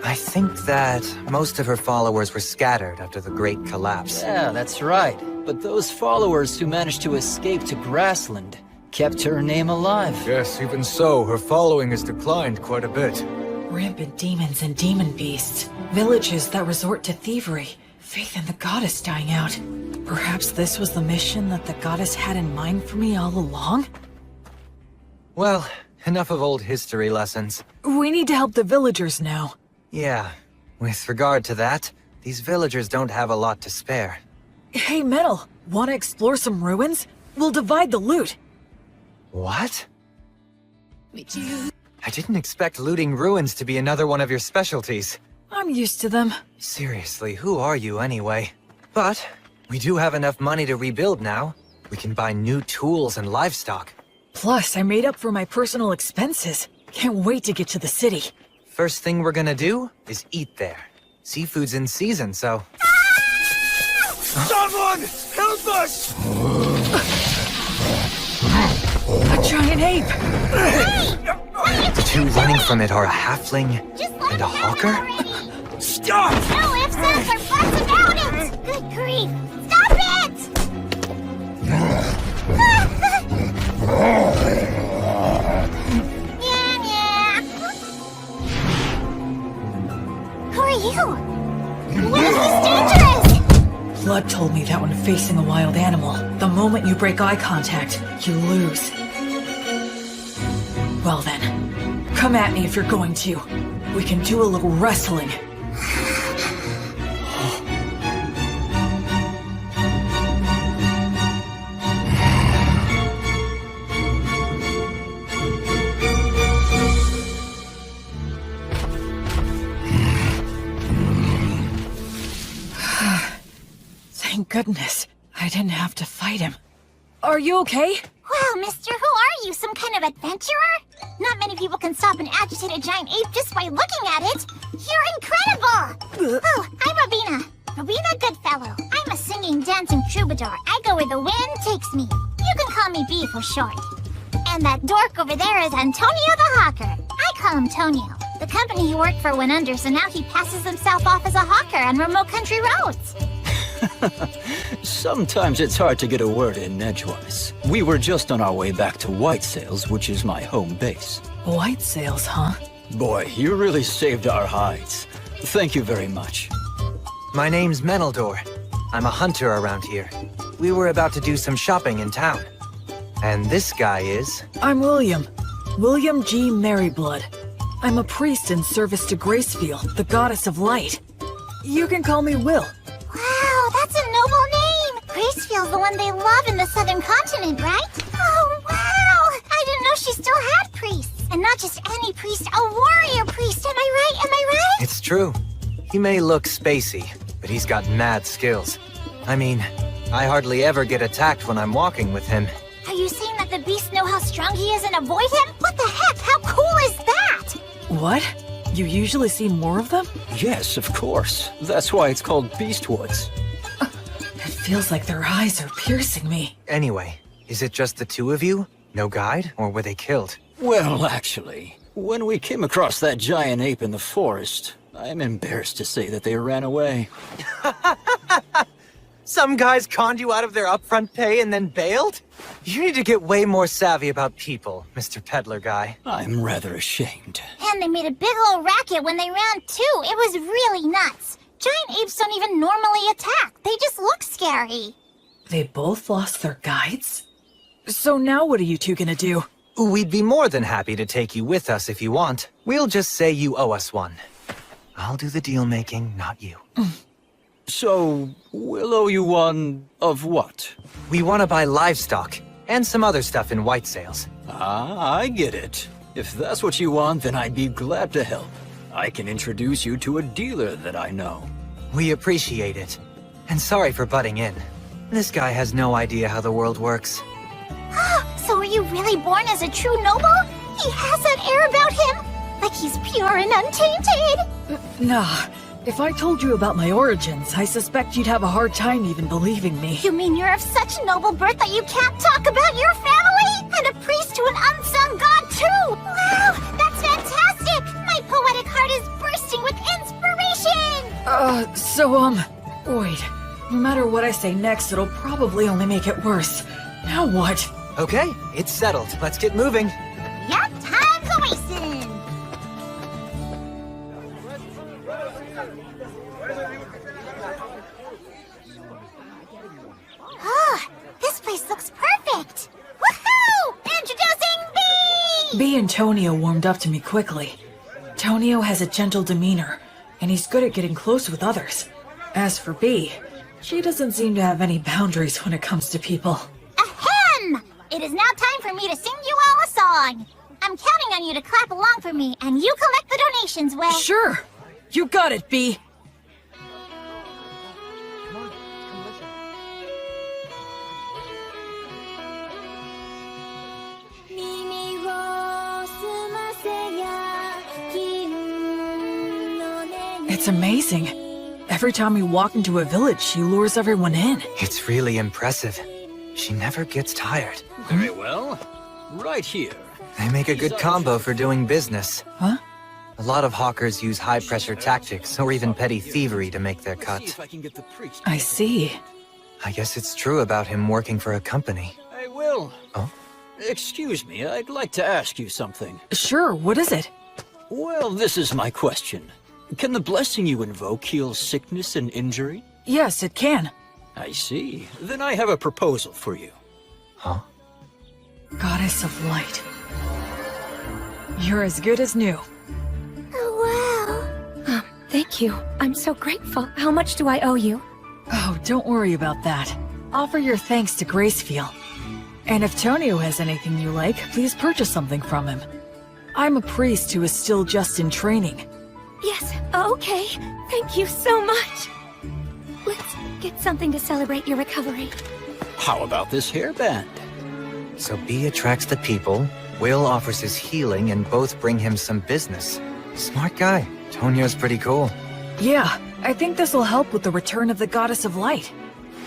I think that most of her followers were scattered after the Great Collapse. Yeah, that's right. But those followers who managed to escape to Grassland kept her name alive. Yes, even so, her following has declined quite a bit. Rampant demons and demon beasts. Villages that resort to thievery. Faith in the goddess dying out. Perhaps this was the mission that the goddess had in mind for me all along? Well, enough of old history lessons. We need to help the villagers now. Yeah, with regard to that, these villagers don't have a lot to spare. Hey, Metal, wanna explore some ruins? We'll divide the loot. What? I didn't expect looting ruins to be another one of your specialties. I'm used to them. Seriously, who are you anyway? But we do have enough money to rebuild now. We can buy new tools and livestock. Plus, I made up for my personal expenses. Can't wait to get to the city. First thing we're gonna do is eat there. Seafood's in season, so... Someone! Help us! A giant ape! The two running from it are a halfling and a hawker? Stop! No ifs, ands, or buts about it! Good grief! Stop it! Yeah. Who are you? What is this dangerous? Blood told me that when facing a wild animal, the moment you break eye contact, you lose. Well then, come at me if you're going to. We can do a little wrestling. Thank goodness, I didn't have to fight him. Are you okay? Wow, mister, who are you? Some kind of adventurer? Not many people can stop an agitated giant ape just by looking at it. You're incredible! Oh, I'm Robina. Robina Goodfellow. I'm a singing, dancing troubadour. I go where the wind takes me. You can call me B for short. And that dork over there is Antonio the Hawker. I call him Tonio. The company he worked for went under, so now he passes himself off as a hawker on remote country roads. Sometimes it's hard to get a word in edgewise. We were just on our way back to White Sails, which is my home base. White Sails, huh? Boy, you really saved our hides. Thank you very much. My name's Meneldor. I'm a hunter around here. We were about to do some shopping in town. And this guy is... I'm William. William G. Merryblood. I'm a priest in service to Gracefield, the goddess of light. You can call me Will. Wow, that's a noble name! Gracefield's the one they love in the southern continent, right? Oh, wow! I didn't know she still had priests. And not just any priest, a warrior priest, am I right? Am I right? It's true. He may look spacey, but he's got mad skills. I mean, I hardly ever get attacked when I'm walking with him. Are you saying that the beasts know how strong he is and avoid him? What the heck? How cool is that? What? You usually see more of them? Yes, of course. That's why it's called Beastwoods. It feels like their eyes are piercing me. Anyway, is it just the two of you? No guide? Or were they killed? Well, actually, when we came across that giant ape in the forest, I'm embarrassed to say that they ran away. Some guys conned you out of their upfront pay and then bailed? You need to get way more savvy about people, Mr. Peddler Guy. I'm rather ashamed. And they made a big old racket when they ran too. It was really nuts. Giant apes don't even normally attack. They just look scary. They both lost their guides? So now what are you two gonna do? We'd be more than happy to take you with us if you want. We'll just say you owe us one. I'll do the deal-making, not you. So, we'll owe you one of what? We want to buy livestock, and some other stuff in White Sails. Ah, I get it. If that's what you want, then I'd be glad to help. I can introduce you to a dealer that I know. We appreciate it. And sorry for butting in. This guy has no idea how the world works. So were you really born as a true noble? He has that air about him, like he's pure and untainted. Nah. If I told you about my origins, I suspect you'd have a hard time even believing me. You mean you're of such noble birth that you can't talk about your family? And a priest to an unsung god too! Wow, that's fantastic! My poetic heart is bursting with inspiration! Wait. No matter what I say next, it'll probably only make it worse. Now what? Okay, it's settled. Let's get moving. Yep, time's a-wasting! This place looks perfect! Woohoo! Introducing B! B and Tonio warmed up to me quickly. Tonio has a gentle demeanor, and he's good at getting close with others. As for B, she doesn't seem to have any boundaries when it comes to people. Ahem! It is now time for me to sing you all a song. I'm counting on you to clap along for me, and you collect the donations, Will. Sure! You got it, B! It's amazing. Every time we walk into a village, she lures everyone in. It's really impressive. She never gets tired. Very well. Right here. They make a good combo for doing business. Huh? A lot of hawkers use high-pressure tactics or even petty thievery to make their cut. I see. I guess it's true about him working for a company. Hey, Will. Oh? Excuse me, I'd like to ask you something. Sure, what is it? Well, this is my question. Can the blessing you invoke heal sickness and injury? Yes, it can. I see. Then I have a proposal for you. Huh? Goddess of Light. You're as good as new. Oh, wow. Thank you. I'm so grateful. How much do I owe you? Oh, don't worry about that. Offer your thanks to Gracefield. And if Tonio has anything you like, please purchase something from him. I'm a priest who is still just in training. Yes, okay. Thank you so much. Let's get something to celebrate your recovery. How about this hairband? So B attracts the people, Will offers his healing, and both bring him some business. Smart guy. Tonio's pretty cool. Yeah, I think this will help with the return of the Goddess of Light.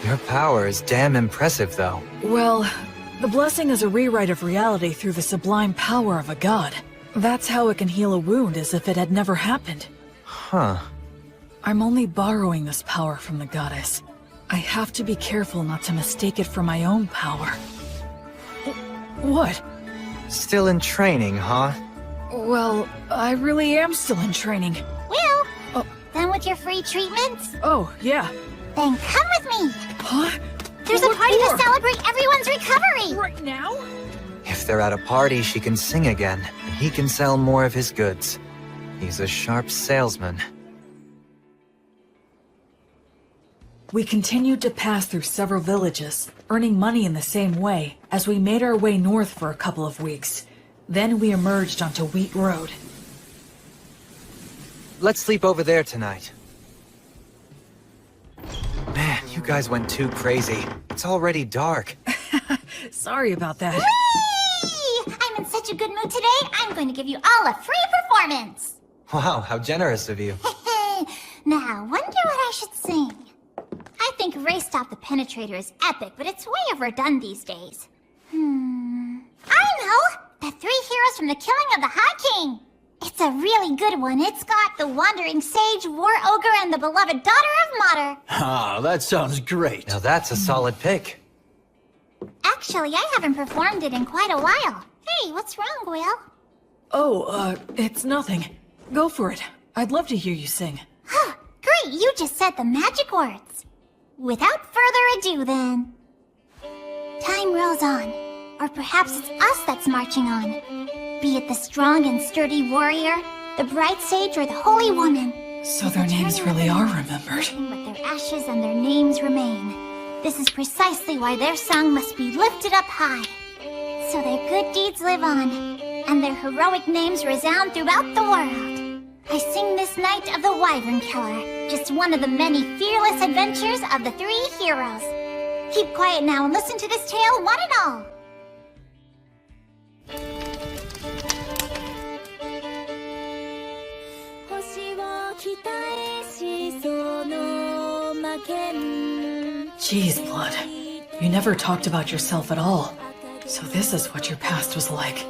Your power is damn impressive, though. Well, the blessing is a rewrite of reality through the sublime power of a god. That's how it can heal a wound as if it had never happened. Huh. I'm only borrowing this power from the goddess. I have to be careful not to mistake it for my own power. What? Still in training, huh? Well, I really am still in training. Will? Done with your free treatments? Oh, yeah. Then come with me. Huh? There's a party to celebrate everyone's recovery. Right now? If they're at a party, she can sing again, and he can sell more of his goods. He's a sharp salesman. We continued to pass through several villages, earning money in the same way, as we made our way north for a couple of weeks. Then we emerged onto Wheat Road. Let's sleep over there tonight. Man, you guys went too crazy. It's already dark. Sorry about that. Whee! I'm in such a good mood today, I'm going to give you all a free performance. Wow, how generous of you. Now, wonder what I should sing. I think Race Stop the Penetrator is epic, but it's way overdone these days. I know! The 3 heroes from the killing of the High King! It's a really good one. It's got the Wandering Sage, War Ogre, and the beloved daughter of Mater. Ah, that sounds great. Now that's a solid pick. Actually, I haven't performed it in quite a while. Hey, what's wrong, Gwill? Oh, it's nothing. Go for it. I'd love to hear you sing. Great, you just said the magic words. Without further ado, then. Time rolls on. Or perhaps it's us that's marching on. Be it the strong and sturdy warrior, the bright sage, or the holy woman. So their names really are remembered. But their ashes and their names remain. This is precisely why their song must be lifted up high. So their good deeds live on, and their heroic names resound throughout the world. I sing this night of the Wyvern Killer, just one of the many fearless adventures of the three heroes. Keep quiet now and listen to this tale, one and all. Jeez, Blood. You never talked about yourself at all. So this is what your past was like.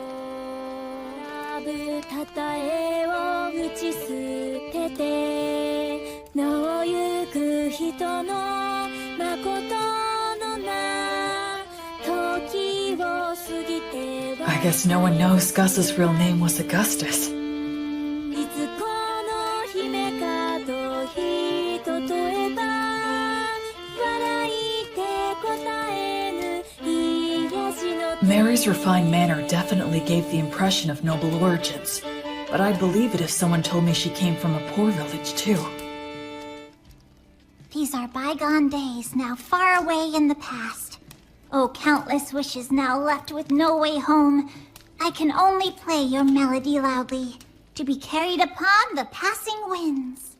I guess no one knows Gus's real name was Augustus. Mary's refined manner definitely gave the impression of noble origins, but I'd believe it if someone told me she came from a poor village too. These are bygone days, now far away in the past. Oh, countless wishes now left with no way home. I can only play your melody loudly, to be carried upon the passing winds.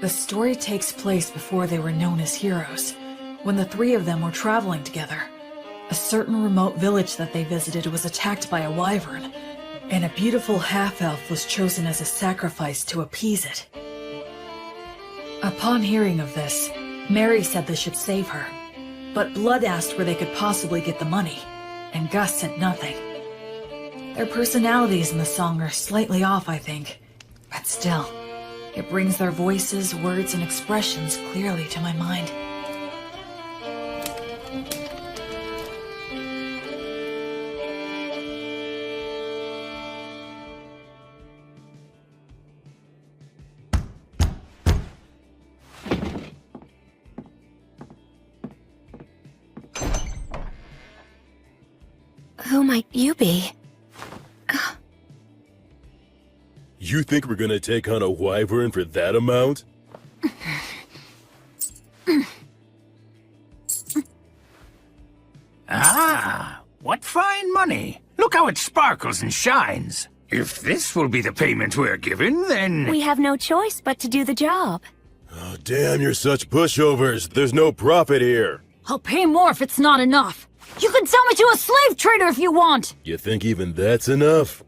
The story takes place before they were known as heroes, when the three of them were traveling together. A certain remote village that they visited was attacked by a wyvern, and a beautiful half-elf was chosen as a sacrifice to appease it. Upon hearing of this, Mary said they should save her, but Blood asked where they could possibly get the money, and Gus sent nothing. Their personalities in the song are slightly off, I think, but still, it brings their voices, words, and expressions clearly to my mind. Who might you be? You think we're gonna take on a wyvern for that amount? Ah, what fine money. Look how it sparkles and shines. If this will be the payment we're given, then... We have no choice but to do the job. Oh, damn, you're such pushovers. There's no profit here. I'll pay more if it's not enough. You can sell me to a slave trader if you want! You think even that's enough?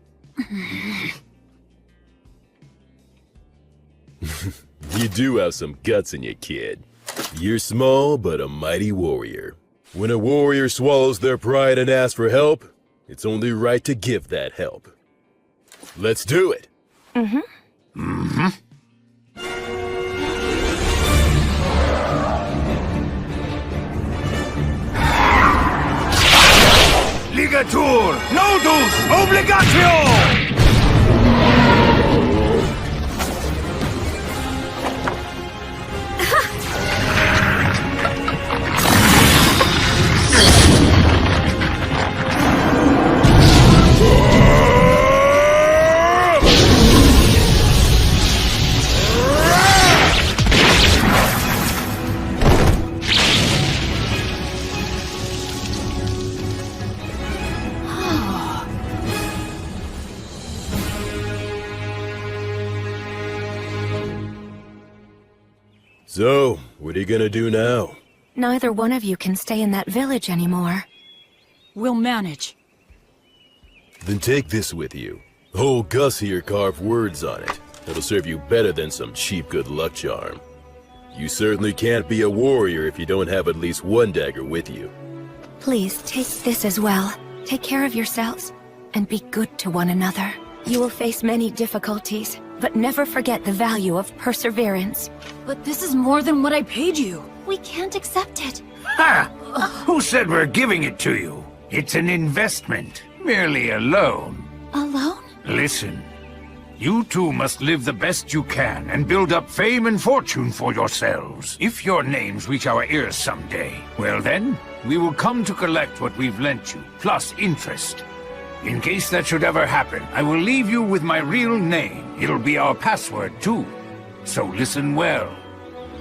You do have some guts in you, kid. You're small, but a mighty warrior. When a warrior swallows their pride and asks for help, it's only right to give that help. Let's do it! Ligatur! Nodus! Obligatio! So, what are you gonna do now? Neither one of you can stay in that village anymore. We'll manage. Then take this with you. Old Gus here carved words on it. That'll serve you better than some cheap good luck charm. You certainly can't be a warrior if you don't have at least one dagger with you. Please, take this as well. Take care of yourselves, and be good to one another. You will face many difficulties, but never forget the value of perseverance. But this is more than what I paid you. We can't accept it. Ha! Who said we're giving it to you? It's an investment, merely a loan. A loan? Listen, you two must live the best you can and build up fame and fortune for yourselves. If your names reach our ears someday, well then, we will come to collect what we've lent you, plus interest. In case that should ever happen, I will leave you with my real name. It'll be our password, too. So listen well.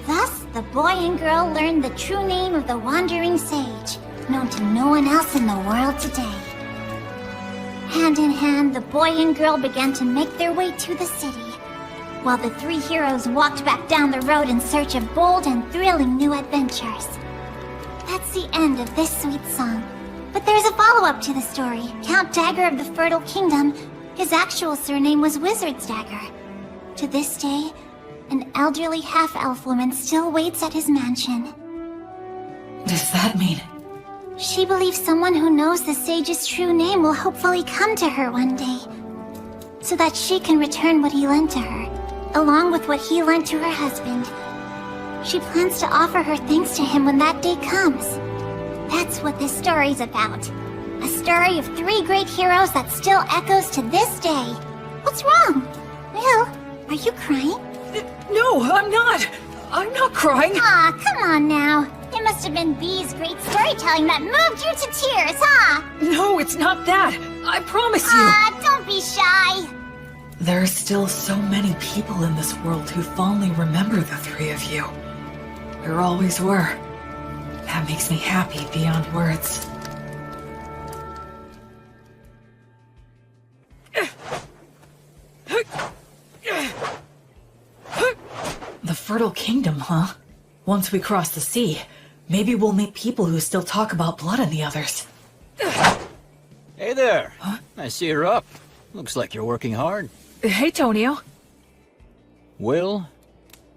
Thus, the boy and girl learned the true name of the Wandering Sage, known to no one else in the world today. Hand in hand, the boy and girl began to make their way to the city, while the three heroes walked back down the road in search of bold and thrilling new adventures. That's the end of this sweet song. But there's a follow-up to the story. Count Dagger of the Fertile Kingdom, his actual surname was Wizard's Dagger. To this day, an elderly half-elf woman still waits at his mansion. Does that mean? She believes someone who knows the sage's true name will hopefully come to her one day, so that she can return what he lent to her, along with what he lent to her husband. She plans to offer her thanks to him when that day comes. That's what this story's about. A story of three great heroes that still echoes to this day. What's wrong? Will, are you crying? No, I'm not. I'm not crying. Aw, come on now. It must have been Bee's great storytelling that moved you to tears, huh? No, it's not that. I promise you. Ah, don't be shy. There are still so many people in this world who fondly remember the three of you. There always were. That makes me happy beyond words. The Fertile Kingdom, huh? Once we cross the sea, maybe we'll meet people who still talk about blood and the others. Hey there. Huh? I see you're up. Looks like you're working hard. Hey, Tonio. Will,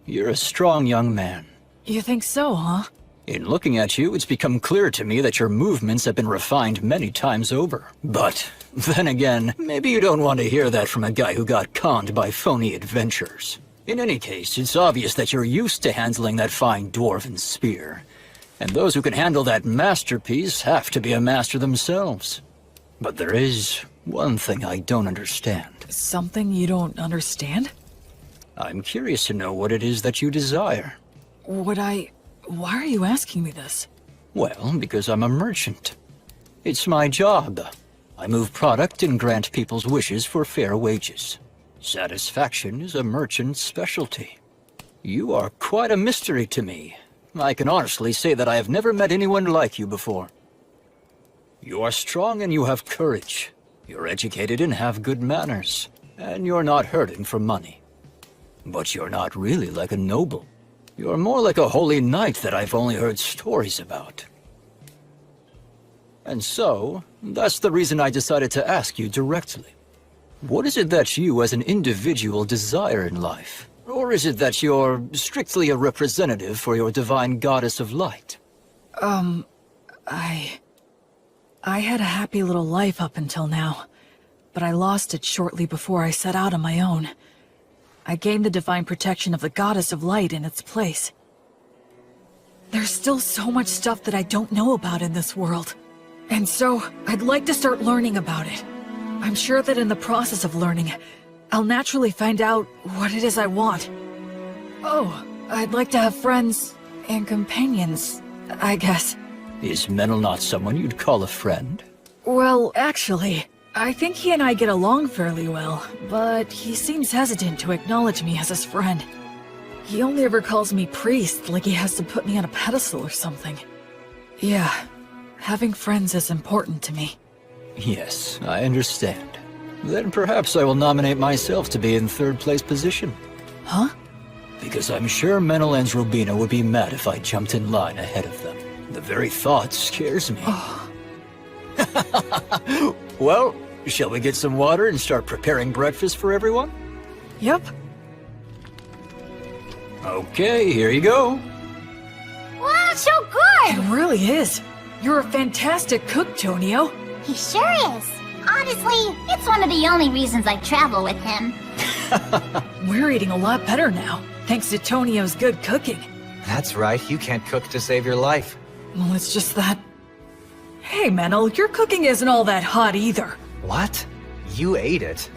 you're a strong young man. You think so, huh? In looking at you, it's become clear to me that your movements have been refined many times over. But, then again, maybe you don't want to hear that from a guy who got conned by phony adventurers. In any case, it's obvious that you're used to handling that fine dwarven spear. And those who can handle that masterpiece have to be a master themselves. But there is one thing I don't understand. Something you don't understand? I'm curious to know what it is that you desire. Why are you asking me this? Well, because I'm a merchant. It's my job. I move product and grant people's wishes for fair wages. Satisfaction is a merchant's specialty. You are quite a mystery to me. I can honestly say that I have never met anyone like you before. You are strong and you have courage. You're educated and have good manners. And you're not hurting for money. But you're not really like a noble. You're more like a holy knight that I've only heard stories about. And so, that's the reason I decided to ask you directly. What is it that you as an individual desire in life? Or is it that you're strictly a representative for your divine goddess of light? I had a happy little life up until now, but I lost it shortly before I set out on my own. I gained the divine protection of the goddess of light in its place. There's still so much stuff that I don't know about in this world. And so, I'd like to start learning about it. I'm sure that in the process of learning, I'll naturally find out what it is I want. Oh, I'd like to have friends and companions, I guess. Is Menel not someone you'd call a friend? Well, actually, I think he and I get along fairly well, but he seems hesitant to acknowledge me as his friend. He only ever calls me priest, like he has to put me on a pedestal or something. Yeah, having friends is important to me. Yes, I understand. Then perhaps I will nominate myself to be in third place position. Huh? Because I'm sure Menel and Robina would be mad if I jumped in line ahead of them. The very thought scares me. Oh. Well, shall we get some water and start preparing breakfast for everyone? Yep. Okay, here you go. Wow, so good! It really is. You're a fantastic cook, Tonio. He sure is. Honestly, it's one of the only reasons I travel with him. We're eating a lot better now, thanks to Tonio's good cooking. That's right, you can't cook to save your life. Well, it's just that... Hey, Menel, your cooking isn't all that hot either. What? You ate it.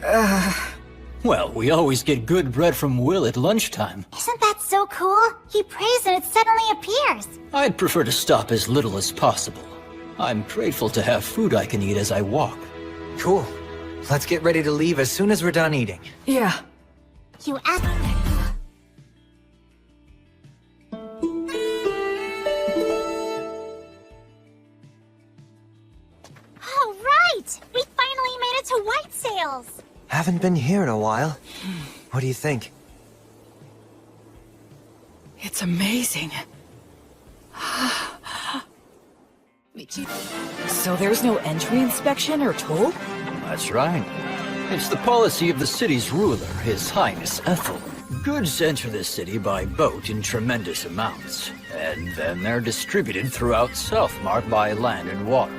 Well, we always get good bread from Will at lunchtime. Isn't that so cool? He prays and it suddenly appears. I'd prefer to stop as little as possible. I'm grateful to have food I can eat as I walk. Cool. Let's get ready to leave as soon as we're done eating. Yeah. You asked... All right! We finally made it to White Sails! Haven't been here in a while. What do you think? It's amazing. So there's no entry inspection or toll? That's right. It's the policy of the city's ruler, His Highness Ethel. Goods enter the city by boat in tremendous amounts, and then they're distributed throughout Southmark by land and water.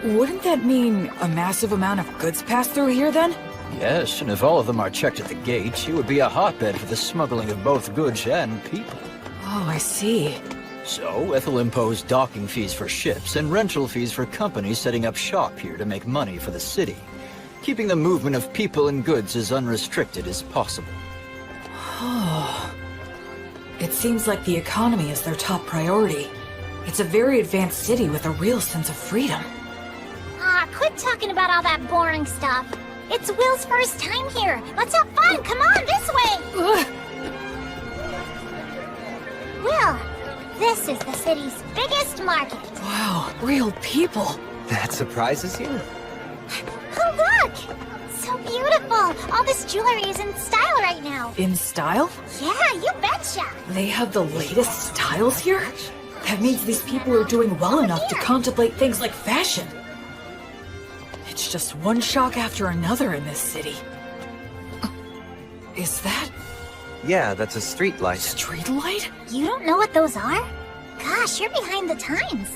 Wouldn't that mean a massive amount of goods pass through here then? Yes, and if all of them are checked at the gate, it would be a hotbed for the smuggling of both goods and people. Oh, I see. So, Ethel imposed docking fees for ships and rental fees for companies setting up shop here to make money for the city, keeping the movement of people and goods as unrestricted as possible. Oh. It seems like the economy is their top priority. It's a very advanced city with a real sense of freedom. Quit talking about all that boring stuff. It's Will's first time here. Let's have fun. Come on, this way. Will, this is the city's biggest market. Wow, real people. That surprises you? Oh, look! So beautiful. All this jewelry is in style right now. In style? Yeah, you betcha. They have the latest styles here? That means these people are doing well enough to contemplate things like fashion. It's just one shock after another in this city. Is that... Yeah, that's a street light. Street light? You don't know what those are? Gosh, you're behind the times.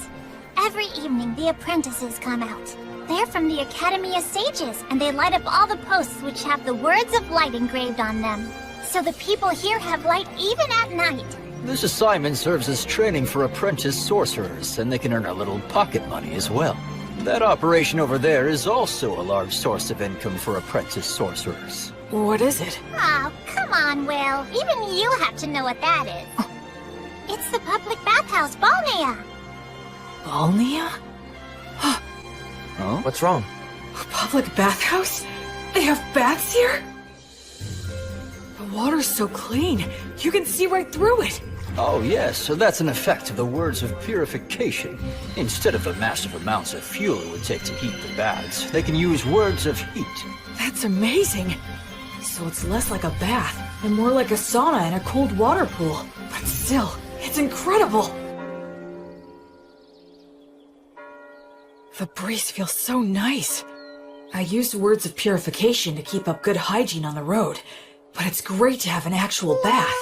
Every evening, the apprentices come out. They're from the Academy of Sages, and they light up all the posts which have the words of light engraved on them. So the people here have light even at night. This assignment serves as training for apprentice sorcerers, and they can earn a little pocket money as well. That operation over there is also a large source of income for apprentice sorcerers. What is it? Oh, come on, Will. Even you have to know what that is. It's the public bathhouse, Balnea. Balnea? Huh? What's wrong? A public bathhouse? They have baths here? The water's so clean, you can see right through it. Oh yes, so that's an effect of the words of purification. Instead of the massive amounts of fuel it would take to heat the baths, they can use words of heat. That's amazing. So it's less like a bath and more like a sauna and a cold water pool. But still, it's incredible. The breeze feels so nice. I used words of purification to keep up good hygiene on the road, but it's great to have an actual bath.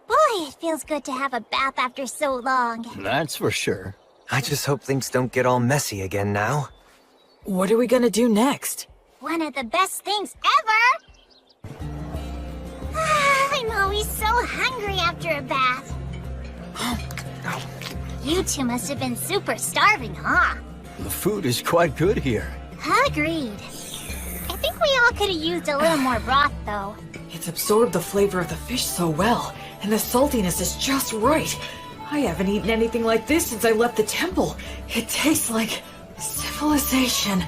Boy, it feels good to have a bath after so long. That's for sure. I just hope things don't get all messy again now. What are we gonna do next? One of the best things ever! I'm always so hungry after a bath. You two must have been super starving, huh? The food is quite good here. Agreed. I think we all could have used a little more broth, though. It's absorbed the flavor of the fish so well, and the saltiness is just right. I haven't eaten anything like this since I left the temple. It tastes like civilization.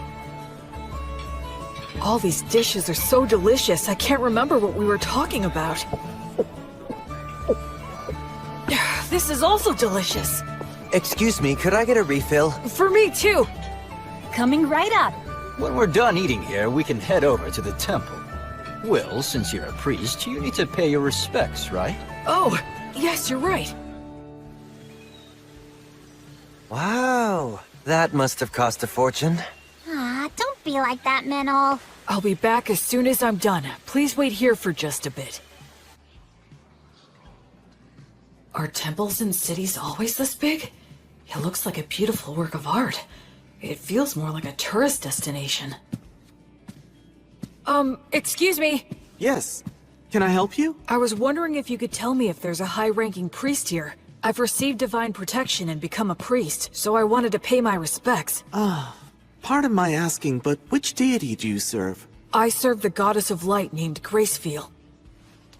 All these dishes are so delicious, I can't remember what we were talking about. This is also delicious. Excuse me, could I get a refill? For me too. Coming right up. When we're done eating here, we can head over to the temple. Will, since you're a priest, you need to pay your respects, right? Oh, yes, you're right. Wow, that must have cost a fortune. Don't be like that, Menel. I'll be back as soon as I'm done. Please wait here for just a bit. Are temples in cities always this big? It looks like a beautiful work of art. It feels more like a tourist destination. Excuse me. Yes. Can I help you? I was wondering if you could tell me if there's a high-ranking priest here. I've received divine protection and become a priest, so I wanted to pay my respects. Pardon my asking, but which deity do you serve? I serve the goddess of light named Gracefeel.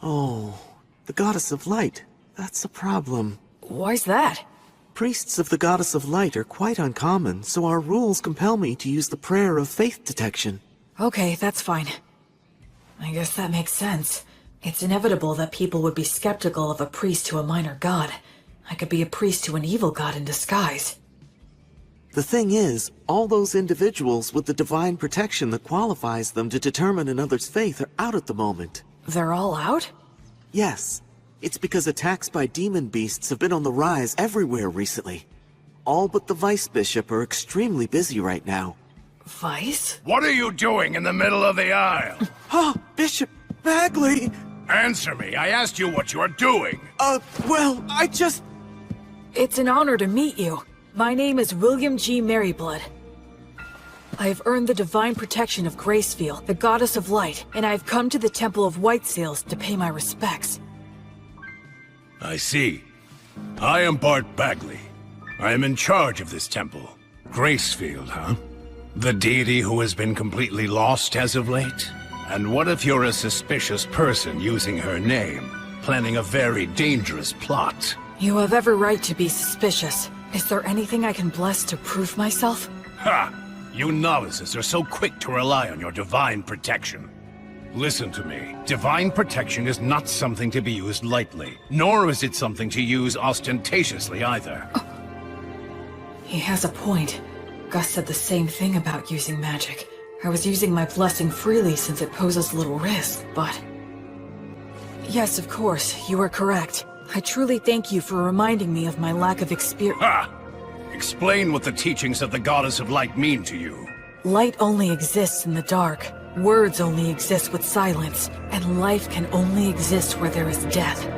Oh, the goddess of light. That's a problem. Why's that? Priests of the goddess of light are quite uncommon, so our rules compel me to use the prayer of faith detection. Okay, that's fine. I guess that makes sense. It's inevitable that people would be skeptical of a priest to a minor god. I could be a priest to an evil god in disguise. The thing is, all those individuals with the divine protection that qualifies them to determine another's faith are out at the moment. They're all out? Yes. It's because attacks by demon beasts have been on the rise everywhere recently. All but the vice bishop are extremely busy right now. Vice? What are you doing in the middle of the aisle? Bishop Bagley! Answer me, I asked you what you are doing. Well, I just... It's an honor to meet you. My name is William G. Merryblood. I have earned the divine protection of Gracefeel, the goddess of light, and I have come to the Temple of White Sails to pay my respects. I see. I am Bart Bagley. I am in charge of this temple. Gracefield, huh? The deity who has been completely lost as of late? And what if you're a suspicious person using her name, planning a very dangerous plot? You have every right to be suspicious. Is there anything I can bless to prove myself? Ha! You novices are so quick to rely on your divine protection. Listen to me. Divine protection is not something to be used lightly, nor is it something to use ostentatiously either. He has a point. Gus said the same thing about using magic. I was using my blessing freely since it poses little risk, but... Yes, of course, you are correct. I truly thank you for reminding me of my lack of experience. Ha! Explain what the teachings of the Goddess of Light mean to you. Light only exists in the dark. Words only exist with silence. And life can only exist where there is death.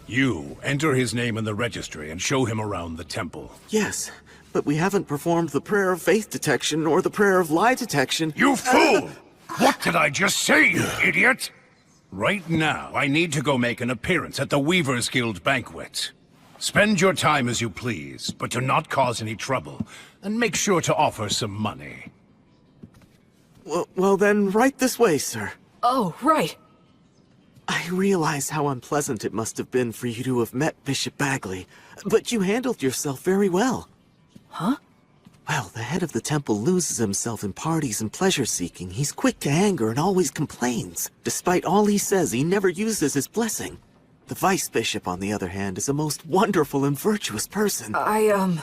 You enter his name in the registry and show him around the temple. Yes, but we haven't performed the prayer of faith detection or the prayer of lie detection. You fool! What did I just say, you idiot? Right now, I need to go make an appearance at the Weavers Guild banquet. Spend your time as you please, but do not cause any trouble, and make sure to offer some money. Well then, right this way, sir. Oh, right. I realize how unpleasant it must have been for you to have met Bishop Bagley, but you handled yourself very well. Huh? Well, the head of the temple loses himself in parties and pleasure-seeking. He's quick to anger and always complains. Despite all he says, he never uses his blessing. The vice bishop, on the other hand, is a most wonderful and virtuous person. I'm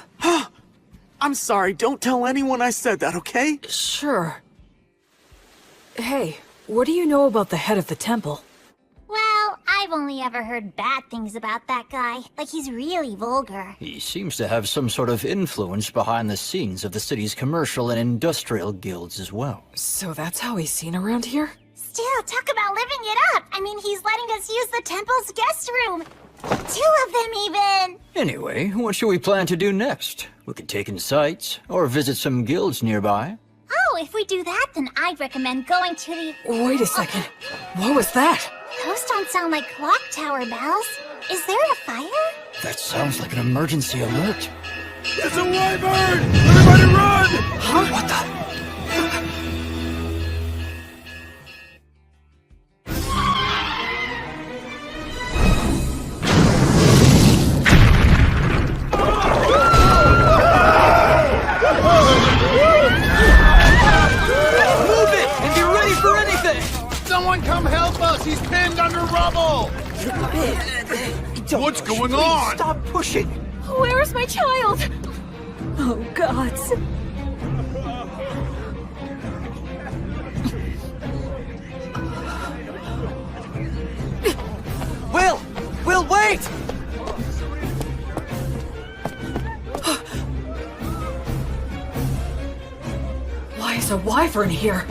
sorry, don't tell anyone I said that, okay? Sure. Hey, what do you know about the head of the temple? Well, I've only ever heard bad things about that guy. Like, he's really vulgar. He seems to have some sort of influence behind the scenes of the city's commercial and industrial guilds as well. So that's how he's seen around here? Still, talk about living it up. I mean, he's letting us use the temple's guest room. 2 of them, even. Anyway, what should we plan to do next? We could take in sights, or visit some guilds nearby. Oh, if we do that, then I'd recommend going to the... Wait a second. What was that? Those don't sound like clock tower bells. Is there a fire? That sounds like an emergency alert. It's a wyvern! Everybody run! Huh? What the... Someone come help us! He's pinned under rubble! What's going on? Stop pushing! Where is my child? Oh, gods. Will, wait! Why is a wyvern here?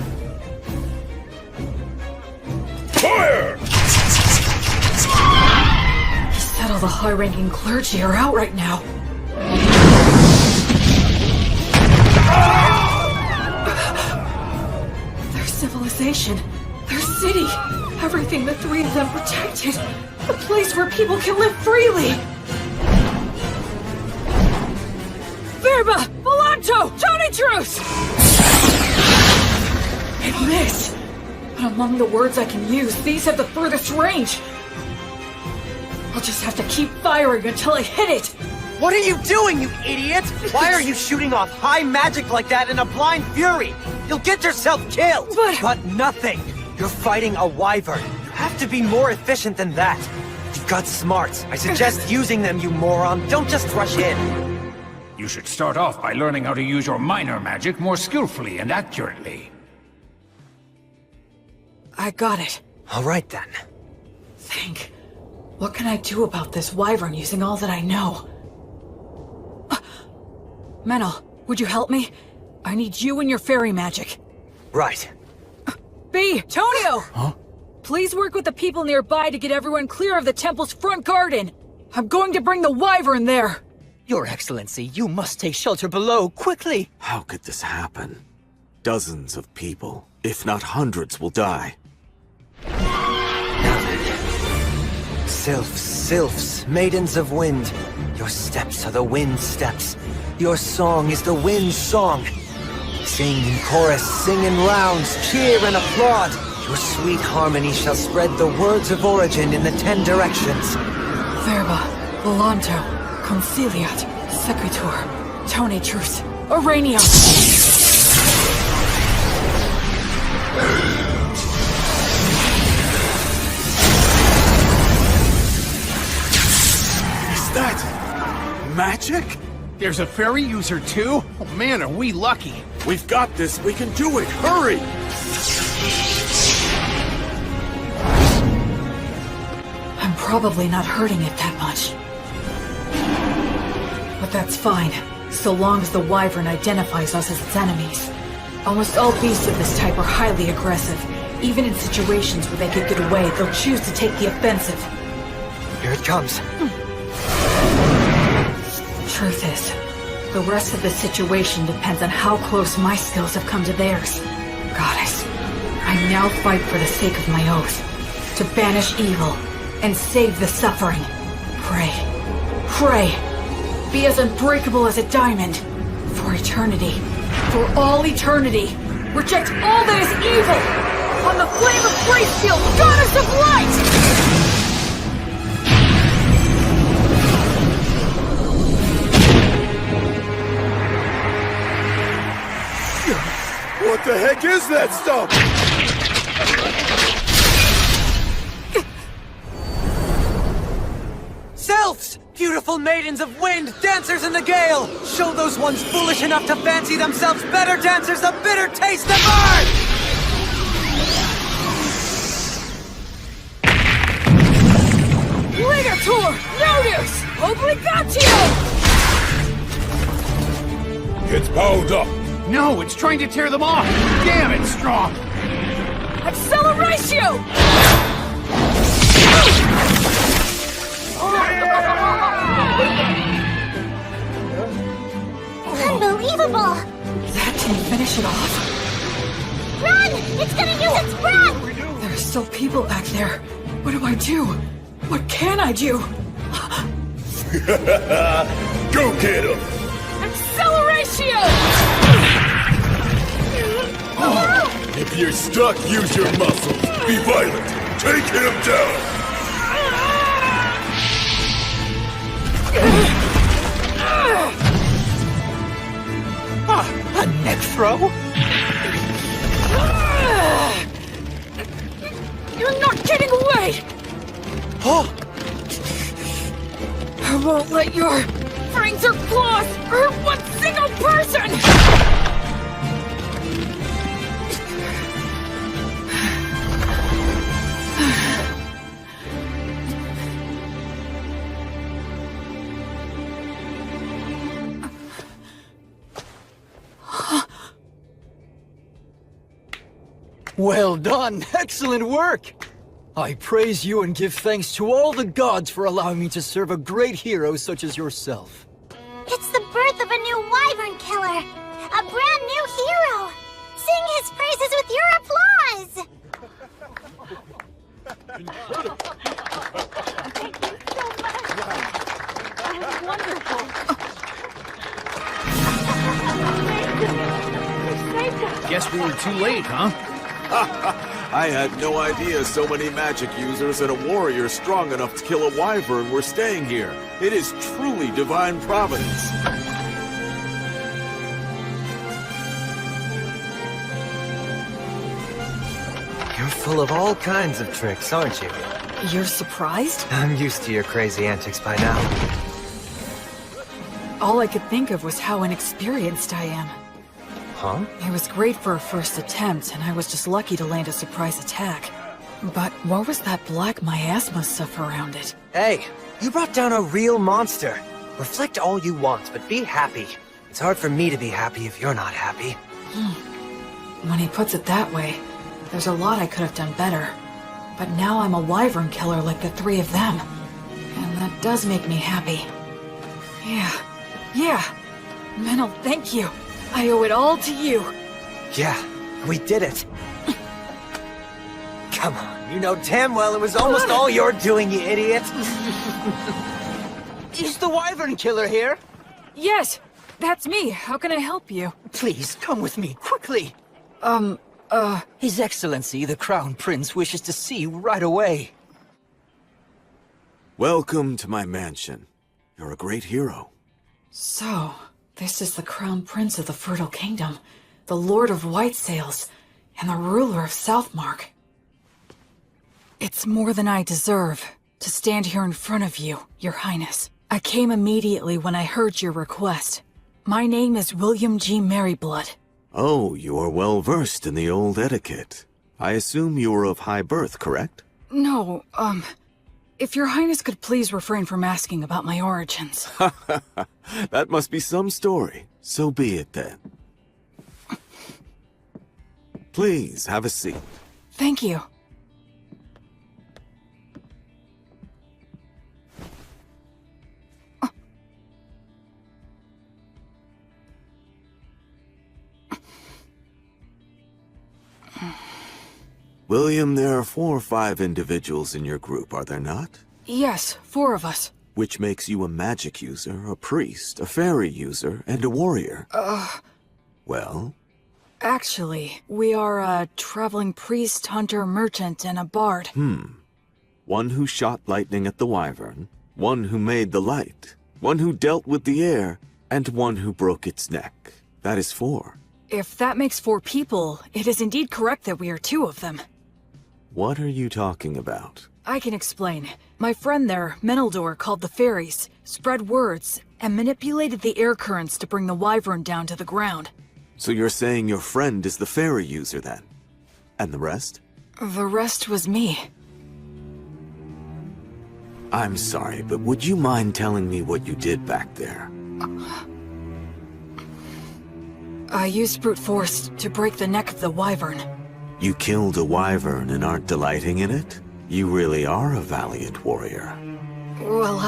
Fire! He said all the high-ranking clergy are out right now. civilization, their city, everything the three of them protected. A place where people can live freely. Verba! Volanto! Tony Truce! It missed. But among the words I can use, these have the furthest range. I'll just have to keep firing until I hit it. What are you doing, you idiot? Why are you shooting off high magic like that in a blind fury? You'll get yourself killed! But nothing! You're fighting a wyvern. You have to be more efficient than that. You've got smarts. I suggest using them, you moron. Don't just rush in. You should start off by learning how to use your minor magic more skillfully and accurately. I got it. All right, then. Think. What can I do about this wyvern using all that I know? Menel, would you help me? I need you and your fairy magic. Right. B, Tonio! Huh? Please work with the people nearby to get everyone clear of the temple's front garden. I'm going to bring the wyvern there. Your Excellency, you must take shelter below, quickly! How could this happen? Dozens of people, if not hundreds, will die. Sylphs, sylphs, maidens of wind. Your steps are the wind steps. Your song is the wind's song. Sing in chorus, sing in rounds, cheer and applaud. Your sweet harmony shall spread the words of origin in the 10 directions. Verba, Volanto, Conciliat, Sequitur, Tone Truce, Auranium. Is that magic? There's a fairy user too? Oh man, are we lucky. We've got this, we can do it, hurry! I'm probably not hurting it that much. But that's fine, so long as the wyvern identifies us as its enemies. Almost all beasts of this type are highly aggressive. Even in situations where they could get away, they'll choose to take the offensive. Here it comes. Truth is, the rest of the situation depends on how close my skills have come to theirs. Goddess, I now fight for the sake of my oath, to banish evil and save the suffering. Pray, pray, be as unbreakable as a diamond, for eternity, for all eternity. Reject all that is evil, on the flame of Gracefield, goddess of light! What the heck is that stuff? Sylphs! Beautiful maidens of wind, dancers in the gale! Show those ones foolish enough to fancy themselves better dancers the bitter taste of art! Ligator! Notice! Obligatio! It's bound up. No, it's trying to tear them off! Damn it, Strong! Acceleratio! Unbelievable! That didn't finish it off. Run! It's gonna use its breath! There are still people back there. What do I do? What can I do? Go get him! Acceleratio! If you're stuck, use your muscles. Be violent. Take him down. A neck throw? You're not getting away! Oh! I won't let your fangs or claws hurt one single person! Well done! Excellent work! I praise you and give thanks to all the gods for allowing me to serve a great hero such as yourself. It's the birth of a new wyvern killer! A brand new hero! Sing his praises with your applause! Guess we were too late, huh? I had no idea so many magic users and a warrior strong enough to kill a wyvern were staying here. It is truly divine providence. You're full of all kinds of tricks, aren't you? You're surprised? I'm used to your crazy antics by now. All I could think of was how inexperienced I am. Huh? It was great for a first attempt, and I was just lucky to land a surprise attack. But what was that black miasma stuff around it? Hey, you brought down a real monster. Reflect all you want, but be happy. It's hard for me to be happy if you're not happy. When he puts it that way, there's a lot I could have done better. But now I'm a wyvern killer like the three of them. And that does make me happy. Yeah. Menel, thank you. I owe it all to you. Yeah, we did it. Come on, you know damn well it was almost all your doing, you idiot. Is the wyvern killer here? Yes, that's me. How can I help you? Please, come with me, quickly. His Excellency, the Crown Prince, wishes to see you right away. Welcome to my mansion. You're a great hero. So, this is the Crown Prince of the Fertile Kingdom, the Lord of White Sails, and the ruler of Southmark. It's more than I deserve to stand here in front of you, Your Highness. I came immediately when I heard your request. My name is William G. Merryblood. Oh, you are well versed in the old etiquette. I assume you are of high birth, correct? No, if Your Highness could please refrain from asking about my origins. That must be some story. So be it then. Please, have a seat. Thank you. William, there are 4 or 5 individuals in your group, are there not? Yes, 4 of us. Which makes you a magic user, a priest, a fairy user, and a warrior. Well? Actually, we are a traveling priest, hunter, merchant, and a bard. One who shot lightning at the wyvern, one who made the light, one who dealt with the air, and one who broke its neck. That is 4. If that makes 4 people, it is indeed correct that we are 2 of them. What are you talking about? I can explain. My friend there, Meneldor, called the fairies, spread words, and manipulated the air currents to bring the wyvern down to the ground. So you're saying your friend is the fairy user then? And the rest? The rest was me. I'm sorry, but would you mind telling me what you did back there? I used brute force to break the neck of the wyvern. You killed a wyvern and aren't delighting in it? You really are a valiant warrior. Well,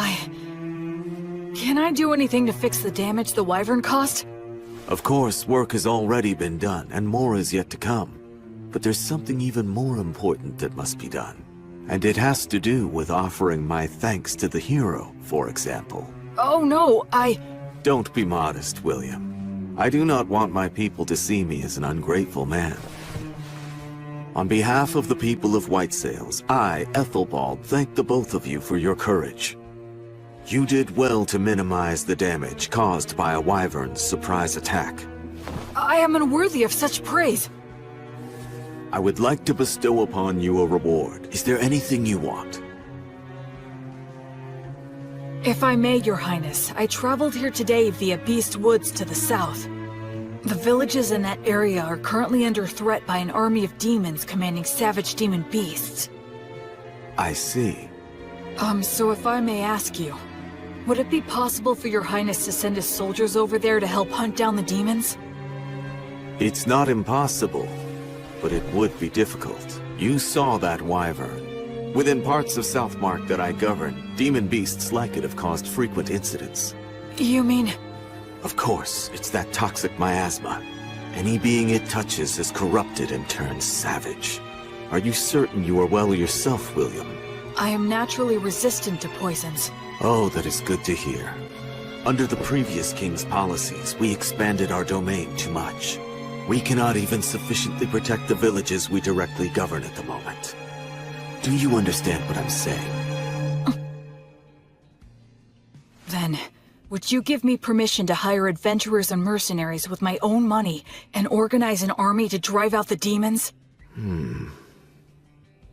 Can I do anything to fix the damage the wyvern caused? Of course, work has already been done, and more is yet to come. But there's something even more important that must be done. And it has to do with offering my thanks to the hero, for example. Oh no, Don't be modest, William. I do not want my people to see me as an ungrateful man. On behalf of the people of White Sails, I, Ethelbald, thank the both of you for your courage. You did well to minimize the damage caused by a wyvern's surprise attack. I am unworthy of such praise. I would like to bestow upon you a reward. Is there anything you want? If I may, Your Highness, I traveled here today via Beast Woods to the south. The villages in that area are currently under threat by an army of demons commanding savage demon beasts. I see. So if I may ask you, would it be possible for Your Highness to send his soldiers over there to help hunt down the demons? It's not impossible, but it would be difficult. You saw that wyvern. Within parts of Southmark that I govern, demon beasts like it have caused frequent incidents. You mean... Of course, it's that toxic miasma. Any being it touches is corrupted and turns savage. Are you certain you are well yourself, William? I am naturally resistant to poisons. Oh, that is good to hear. Under the previous king's policies, we expanded our domain too much. We cannot even sufficiently protect the villages we directly govern at the moment. Do you understand what I'm saying? Then, would you give me permission to hire adventurers and mercenaries with my own money and organize an army to drive out the demons?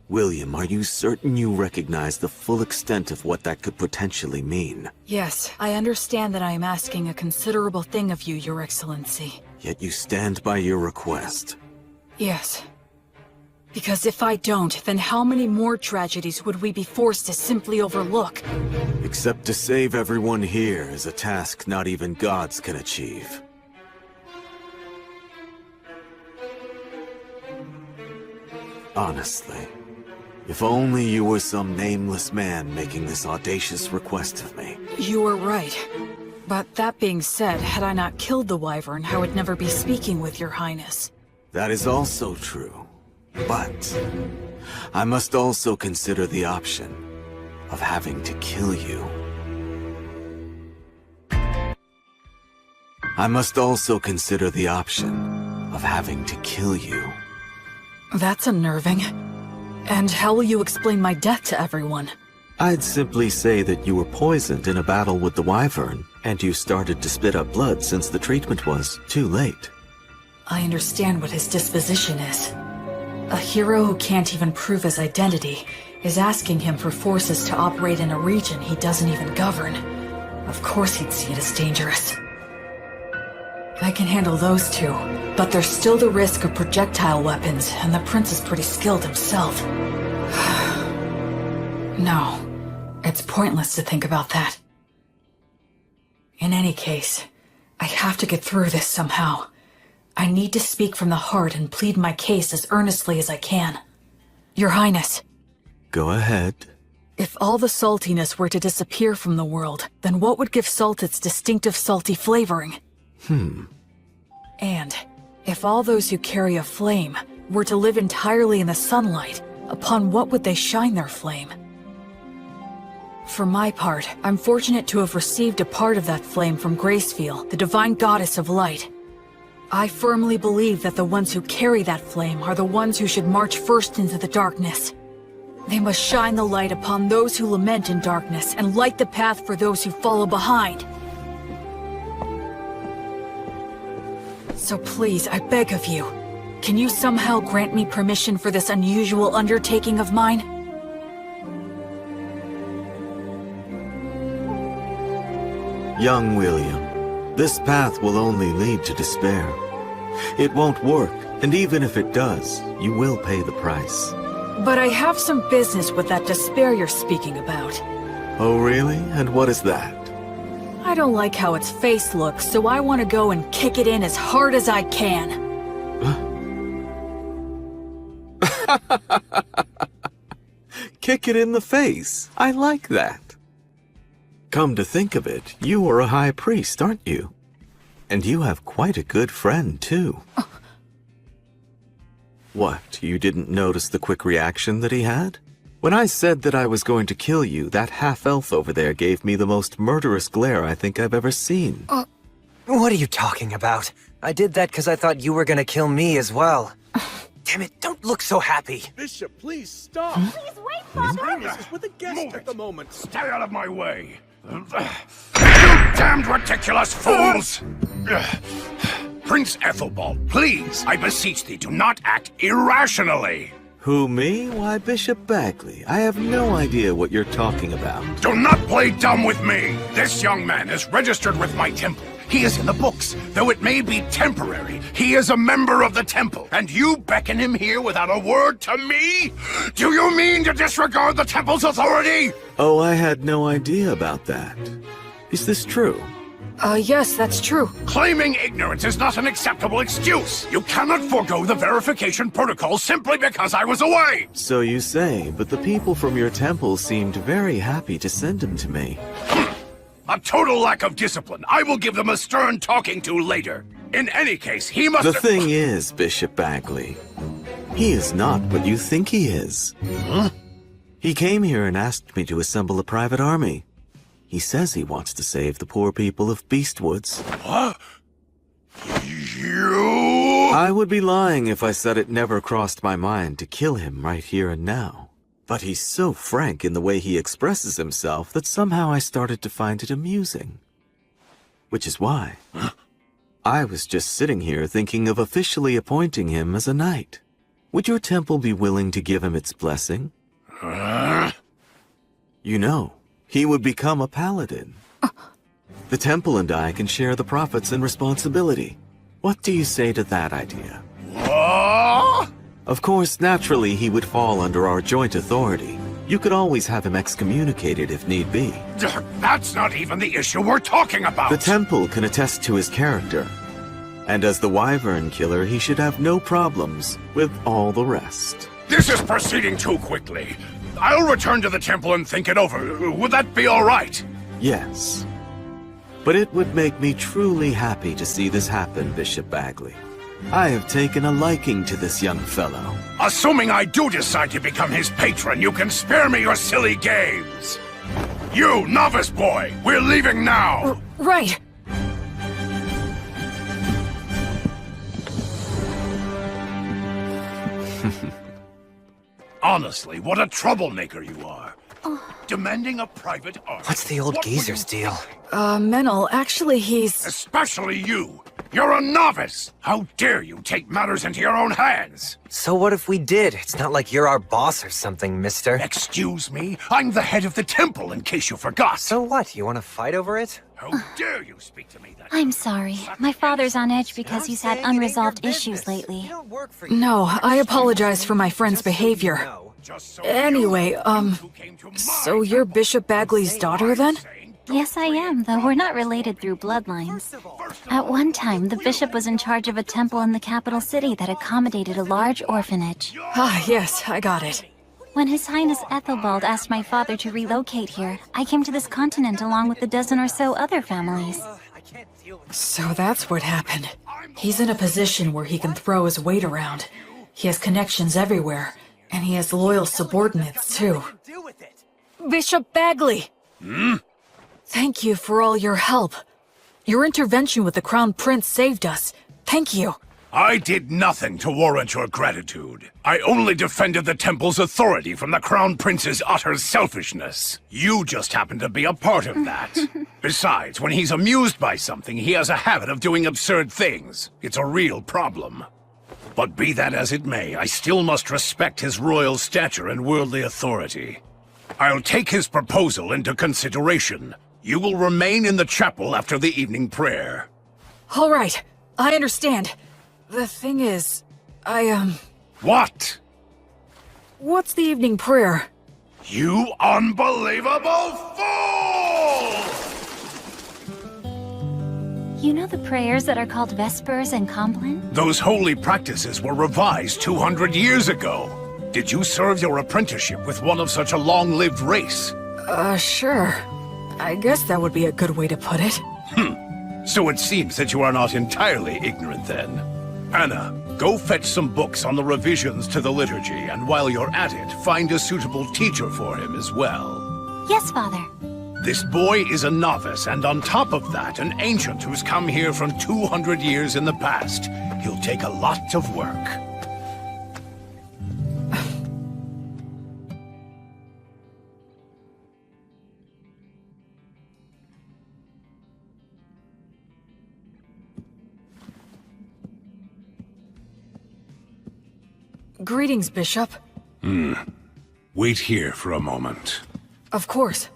William, are you certain you recognize the full extent of what that could potentially mean? Yes, I understand that I am asking a considerable thing of you, Your Excellency. Yet you stand by your request. Yes. Because if I don't, then how many more tragedies would we be forced to simply overlook? Except to save everyone here is a task not even gods can achieve. Honestly, if only you were some nameless man making this audacious request of me. You are right. But that being said, had I not killed the wyvern, I would never be speaking with your highness. That is also true. But I must also consider the option of having to kill you. I must also consider the option of having to kill you. That's unnerving. And how will you explain my death to everyone? I'd simply say that you were poisoned in a battle with the wyvern, and you started to spit up blood since the treatment was too late. I understand what his disposition is. A hero who can't even prove his identity is asking him for forces to operate in a region he doesn't even govern. Of course he'd see it as dangerous. I can handle those two, but there's still the risk of projectile weapons, and the prince is pretty skilled himself. No, it's pointless to think about that. In any case, I have to get through this somehow. I need to speak from the heart and plead my case as earnestly as I can. Your Highness. Go ahead. If all the saltiness were to disappear from the world, then what would give salt its distinctive salty flavoring? And if all those who carry a flame were to live entirely in the sunlight, upon what would they shine their flame? For my part, I'm fortunate to have received a part of that flame from Gracefeel, the divine goddess of light. I firmly believe that the ones who carry that flame are the ones who should march first into the darkness. They must shine the light upon those who lament in darkness and light the path for those who follow behind. So please, I beg of you, can you somehow grant me permission for this unusual undertaking of mine? Young William, this path will only lead to despair. It won't work, and even if it does, you will pay the price. But I have some business with that despair you're speaking about. Oh really? And what is that? I don't like how its face looks, so I want to go and kick it in as hard as I can. Kick it in the face. I like that. Come to think of it, you are a high priest, aren't you? And you have quite a good friend, too. What, you didn't notice the quick reaction that he had? When I said that I was going to kill you, that half-elf over there gave me the most murderous glare I think I've ever seen. What are you talking about? I did that because I thought you were gonna kill me as well. Damn it, don't look so happy. Bishop, please stop. Please wait, Father. His Highness is with a guest at the moment. Stay out of my way. You damned ridiculous fools! Prince Ethelbald, please, I beseech thee, do not act irrationally. Who, me? Why, Bishop Bagley. I have no idea what you're talking about. Do not play dumb with me. This young man is registered with my temple. He is in the books, though it may be temporary. He is a member of the temple, and you beckon him here without a word to me? Do you mean to disregard the temple's authority? Oh, I had no idea about that. Is this true? Yes, that's true. Claiming ignorance is not an acceptable excuse. You cannot forego the verification protocol simply because I was away. So you say, but the people from your temple seemed very happy to send him to me. A total lack of discipline. I will give them a stern talking to later. In any case, he must— The thing is, Bishop Bagley, He is not what you think he is. Huh? He came here and asked me to assemble a private army. He says he wants to save the poor people of Beastwoods. What? You? I would be lying if I said it never crossed my mind to kill him right here and now. But he's so frank in the way he expresses himself that somehow I started to find it amusing. Which is why I was just sitting here thinking of officially appointing him as a knight. Would your temple be willing to give him its blessing? You know, he would become a paladin. The temple and I can share the profits and responsibility. What do you say to that idea? What? Of course, naturally, he would fall under our joint authority. You could always have him excommunicated if need be. That's not even the issue we're talking about! The temple can attest to his character. And as the wyvern killer, he should have no problems with all the rest. This is proceeding too quickly. I'll return to the temple and think it over. Would that be all right? Yes. But it would make me truly happy to see this happen, Bishop Bagley. I have taken a liking to this young fellow. Assuming I do decide to become his patron, you can spare me your silly games. You, novice boy, we're leaving now! Right. Honestly, what a troublemaker you are. Demanding a private army. What's the old geezer's deal? Menel, actually he's... Especially you! You're a novice! How dare you take matters into your own hands? So what if we did? It's not like you're our boss or something, mister. Excuse me? I'm the head of the temple, in case you forgot. So what? You want to fight over it? How dare you speak to me that I'm sorry. My father's on edge because he's had unresolved issues lately. No, I apologize for my friend's behavior. Anyway, so you're Bishop Bagley's daughter then? Yes, I am, though we're not related through bloodlines. At one time, the bishop was in charge of a temple in the capital city that accommodated a large orphanage. Ah, yes, I got it. When His Highness Ethelbald asked my father to relocate here, I came to this continent along with a dozen or so other families. So that's what happened. He's in a position where he can throw his weight around. He has connections everywhere, and he has loyal subordinates, too. Bishop Bagley! Thank you for all your help. Your intervention with the Crown Prince saved us. Thank you. I did nothing to warrant your gratitude. I only defended the temple's authority from the Crown Prince's utter selfishness. You just happened to be a part of that. Besides, when he's amused by something, he has a habit of doing absurd things. It's a real problem. But be that as it may, I still must respect his royal stature and worldly authority. I'll take his proposal into consideration. You will remain in the chapel after the evening prayer. All right, I understand. The thing is, What? What's the evening prayer? You unbelievable fool! You know the prayers that are called Vespers and Compline? Those holy practices were revised 200 years ago. Did you serve your apprenticeship with one of such a long-lived race? Sure. I guess that would be a good way to put it. So it seems that you are not entirely ignorant then. Anna, go fetch some books on the revisions to the liturgy, and while you're at it, find a suitable teacher for him as well. Yes, Father. This boy is a novice, and on top of that, an ancient who's come here from 200 years in the past. He'll take a lot of work. Greetings, Bishop. Wait here for a moment. Of course.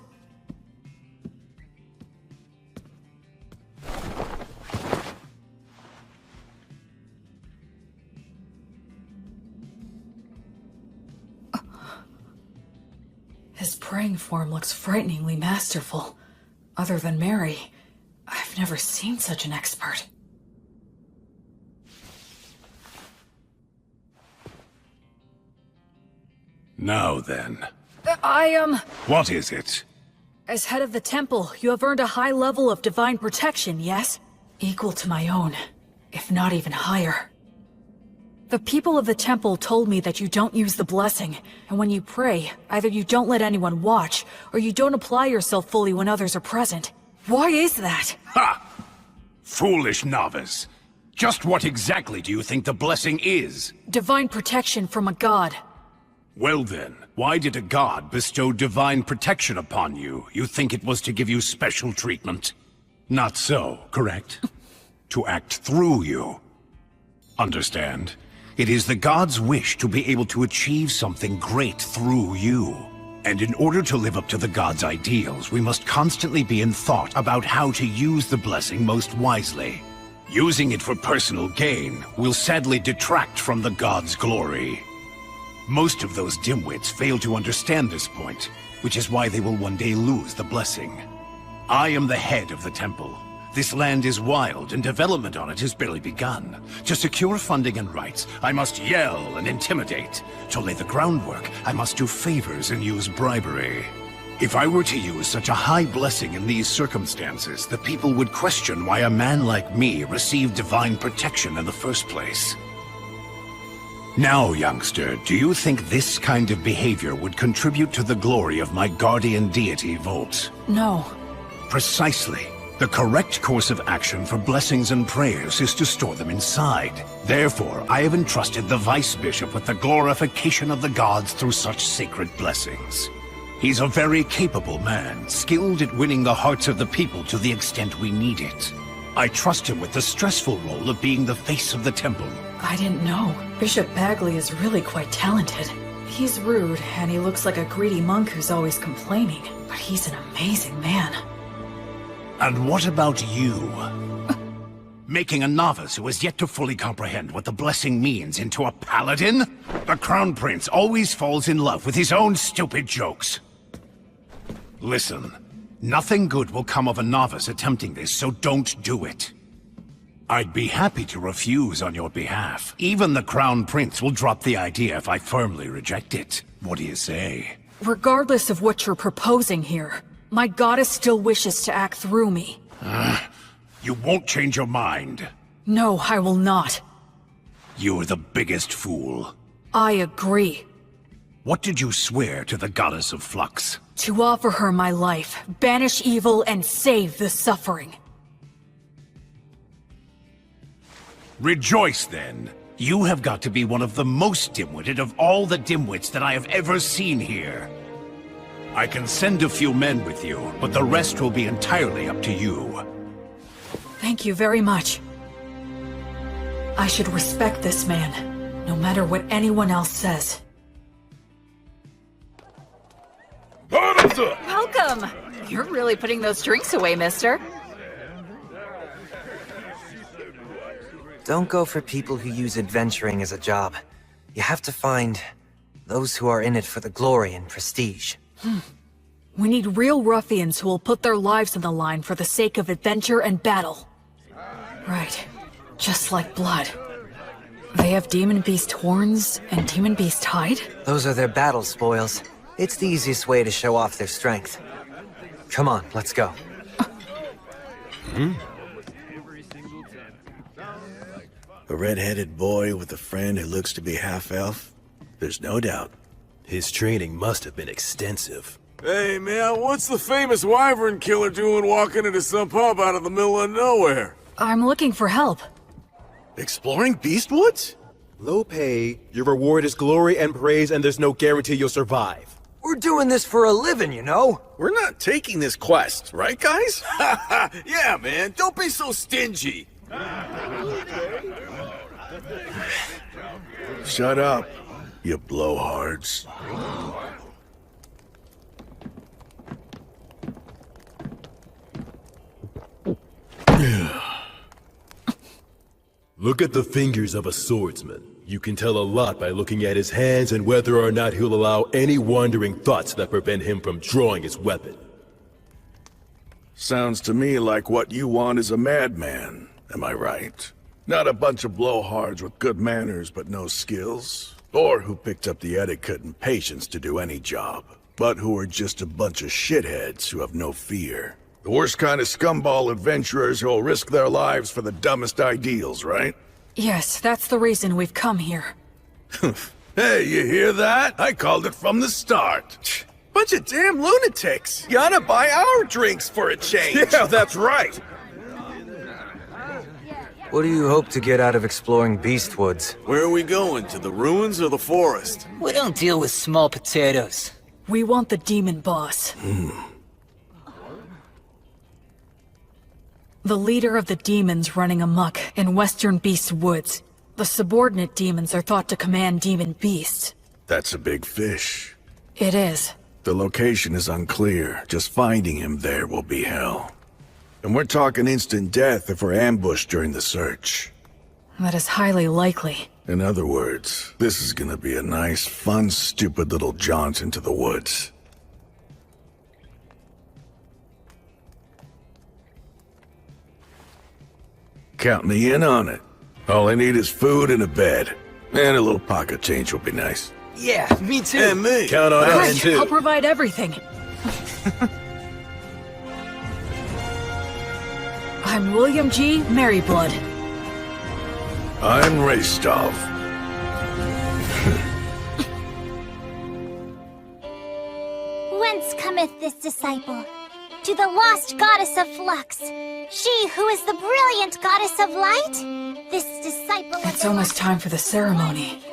His praying form looks frighteningly masterful. Other than Mary, I've never seen such an expert. Now then. What is it? As head of the temple, you have earned a high level of divine protection, yes? Equal to my own, if not even higher. The people of the temple told me that you don't use the blessing, and when you pray, either you don't let anyone watch, or you don't apply yourself fully when others are present. Why is that? Ha! Foolish novice. Just what exactly do you think the blessing is? Divine protection from a god. Well then, why did a god bestow divine protection upon you? You think it was to give you special treatment? Not so, correct? To act through you. Understand? It is the god's wish to be able to achieve something great through you. And in order to live up to the god's ideals, we must constantly be in thought about how to use the blessing most wisely. Using it for personal gain will sadly detract from the god's glory. Most of those dimwits fail to understand this point, which is why they will one day lose the blessing. I am the head of the temple. This land is wild, and development on it has barely begun. To secure funding and rights, I must yell and intimidate. To lay the groundwork, I must do favors and use bribery. If I were to use such a high blessing in these circumstances, the people would question why a man like me received divine protection in the first place. Now, youngster, do you think this kind of behavior would contribute to the glory of my guardian deity, Volt? No. Precisely. The correct course of action for blessings and prayers is to store them inside. Therefore, I have entrusted the Vice Bishop with the glorification of the gods through such sacred blessings. He's a very capable man, skilled at winning the hearts of the people to the extent we need it. I trust him with the stressful role of being the face of the temple. I didn't know. Bishop Bagley is really quite talented. He's rude, and he looks like a greedy monk who's always complaining. But he's an amazing man. And what about you? Making a novice who has yet to fully comprehend what the blessing means into a paladin? The Crown Prince always falls in love with his own stupid jokes. Listen, nothing good will come of a novice attempting this, so don't do it. I'd be happy to refuse on your behalf. Even the Crown Prince will drop the idea if I firmly reject it. What do you say? Regardless of what you're proposing here, my goddess still wishes to act through me. You won't change your mind. No, I will not. You're the biggest fool. I agree. What did you swear to the goddess of Flux? To offer her my life, banish evil, and save the suffering. Rejoice, then. You have got to be one of the most dim-witted of all the dimwits that I have ever seen here. I can send a few men with you, but the rest will be entirely up to you. Thank you very much. I should respect this man, no matter what anyone else says. Bottoms up! Welcome! You're really putting those drinks away, mister. Don't go for people who use adventuring as a job. You have to find those who are in it for the glory and prestige. We need real ruffians who will put their lives on the line for the sake of adventure and battle. Right. Just like blood. They have demon beast horns and demon beast hide? Those are their battle spoils. It's the easiest way to show off their strength. Come on, let's go. A red-headed boy with a friend who looks to be half-elf? There's no doubt. His training must have been extensive. Hey, man, what's the famous wyvern killer doing walking into some pub out of the middle of nowhere? I'm looking for help. Exploring Beastwoods? Low pay, your reward is glory and praise, and there's no guarantee you'll survive. We're doing this for a living, you know? We're not taking this quest, right, guys? Yeah, man, don't be so stingy. Shut up, you blowhards. Look at the fingers of a swordsman. You can tell a lot by looking at his hands and whether or not he'll allow any wandering thoughts that prevent him from drawing his weapon. Sounds to me like what you want is a madman, am I right? Not a bunch of blowhards with good manners but no skills, or who picked up the etiquette and patience to do any job, but who are just a bunch of shitheads who have no fear. The worst kind of scumball adventurers who'll risk their lives for the dumbest ideals, right? Yes, that's the reason we've come here. Hey, you hear that? I called it from the start. Bunch of damn lunatics. Gotta buy our drinks for a change. Yeah, that's right. What do you hope to get out of exploring Beastwoods? Where are we going? To the ruins or the forest? We don't deal with small potatoes. We want the demon boss. The leader of the demons running amok in Western Beast Woods. The subordinate demons are thought to command demon beasts. That's a big fish. It is. The location is unclear. Just finding him there will be hell. And we're talking instant death if we're ambushed during the search. That is highly likely. In other words, this is gonna be a nice, fun, stupid little jaunt into the woods. Count me in on it. All I need is food and a bed. And a little pocket change will be nice. Yeah, me too. And me. Count on us Right, too. I'll provide everything. I'm William G. Maryblood. I'm Rastov. Whence cometh this disciple? To the lost goddess of flux. She who is the brilliant goddess of light? This disciple of It's almost time for the ceremony.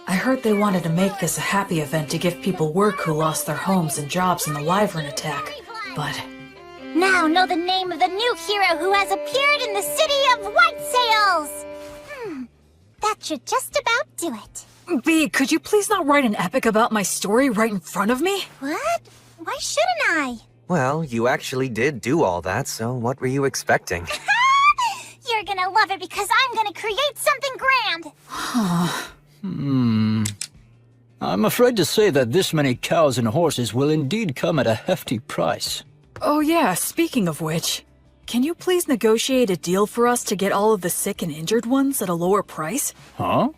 I heard they wanted to make this a happy event to give people work who lost their homes and jobs in the Wyvern attack. But Now know the name of the new hero who has appeared in the city of White Sails! That should just about do it. B, could you please not write an epic about my story right in front of me? What? Why shouldn't I? Well, you actually did do all that, so what were you expecting? You're gonna love it because I'm gonna create something grand! I'm afraid to say that this many cows and horses will indeed come at a hefty price. Oh yeah, speaking of which, can you please negotiate a deal for us to get all of the sick and injured ones at a lower price? Huh?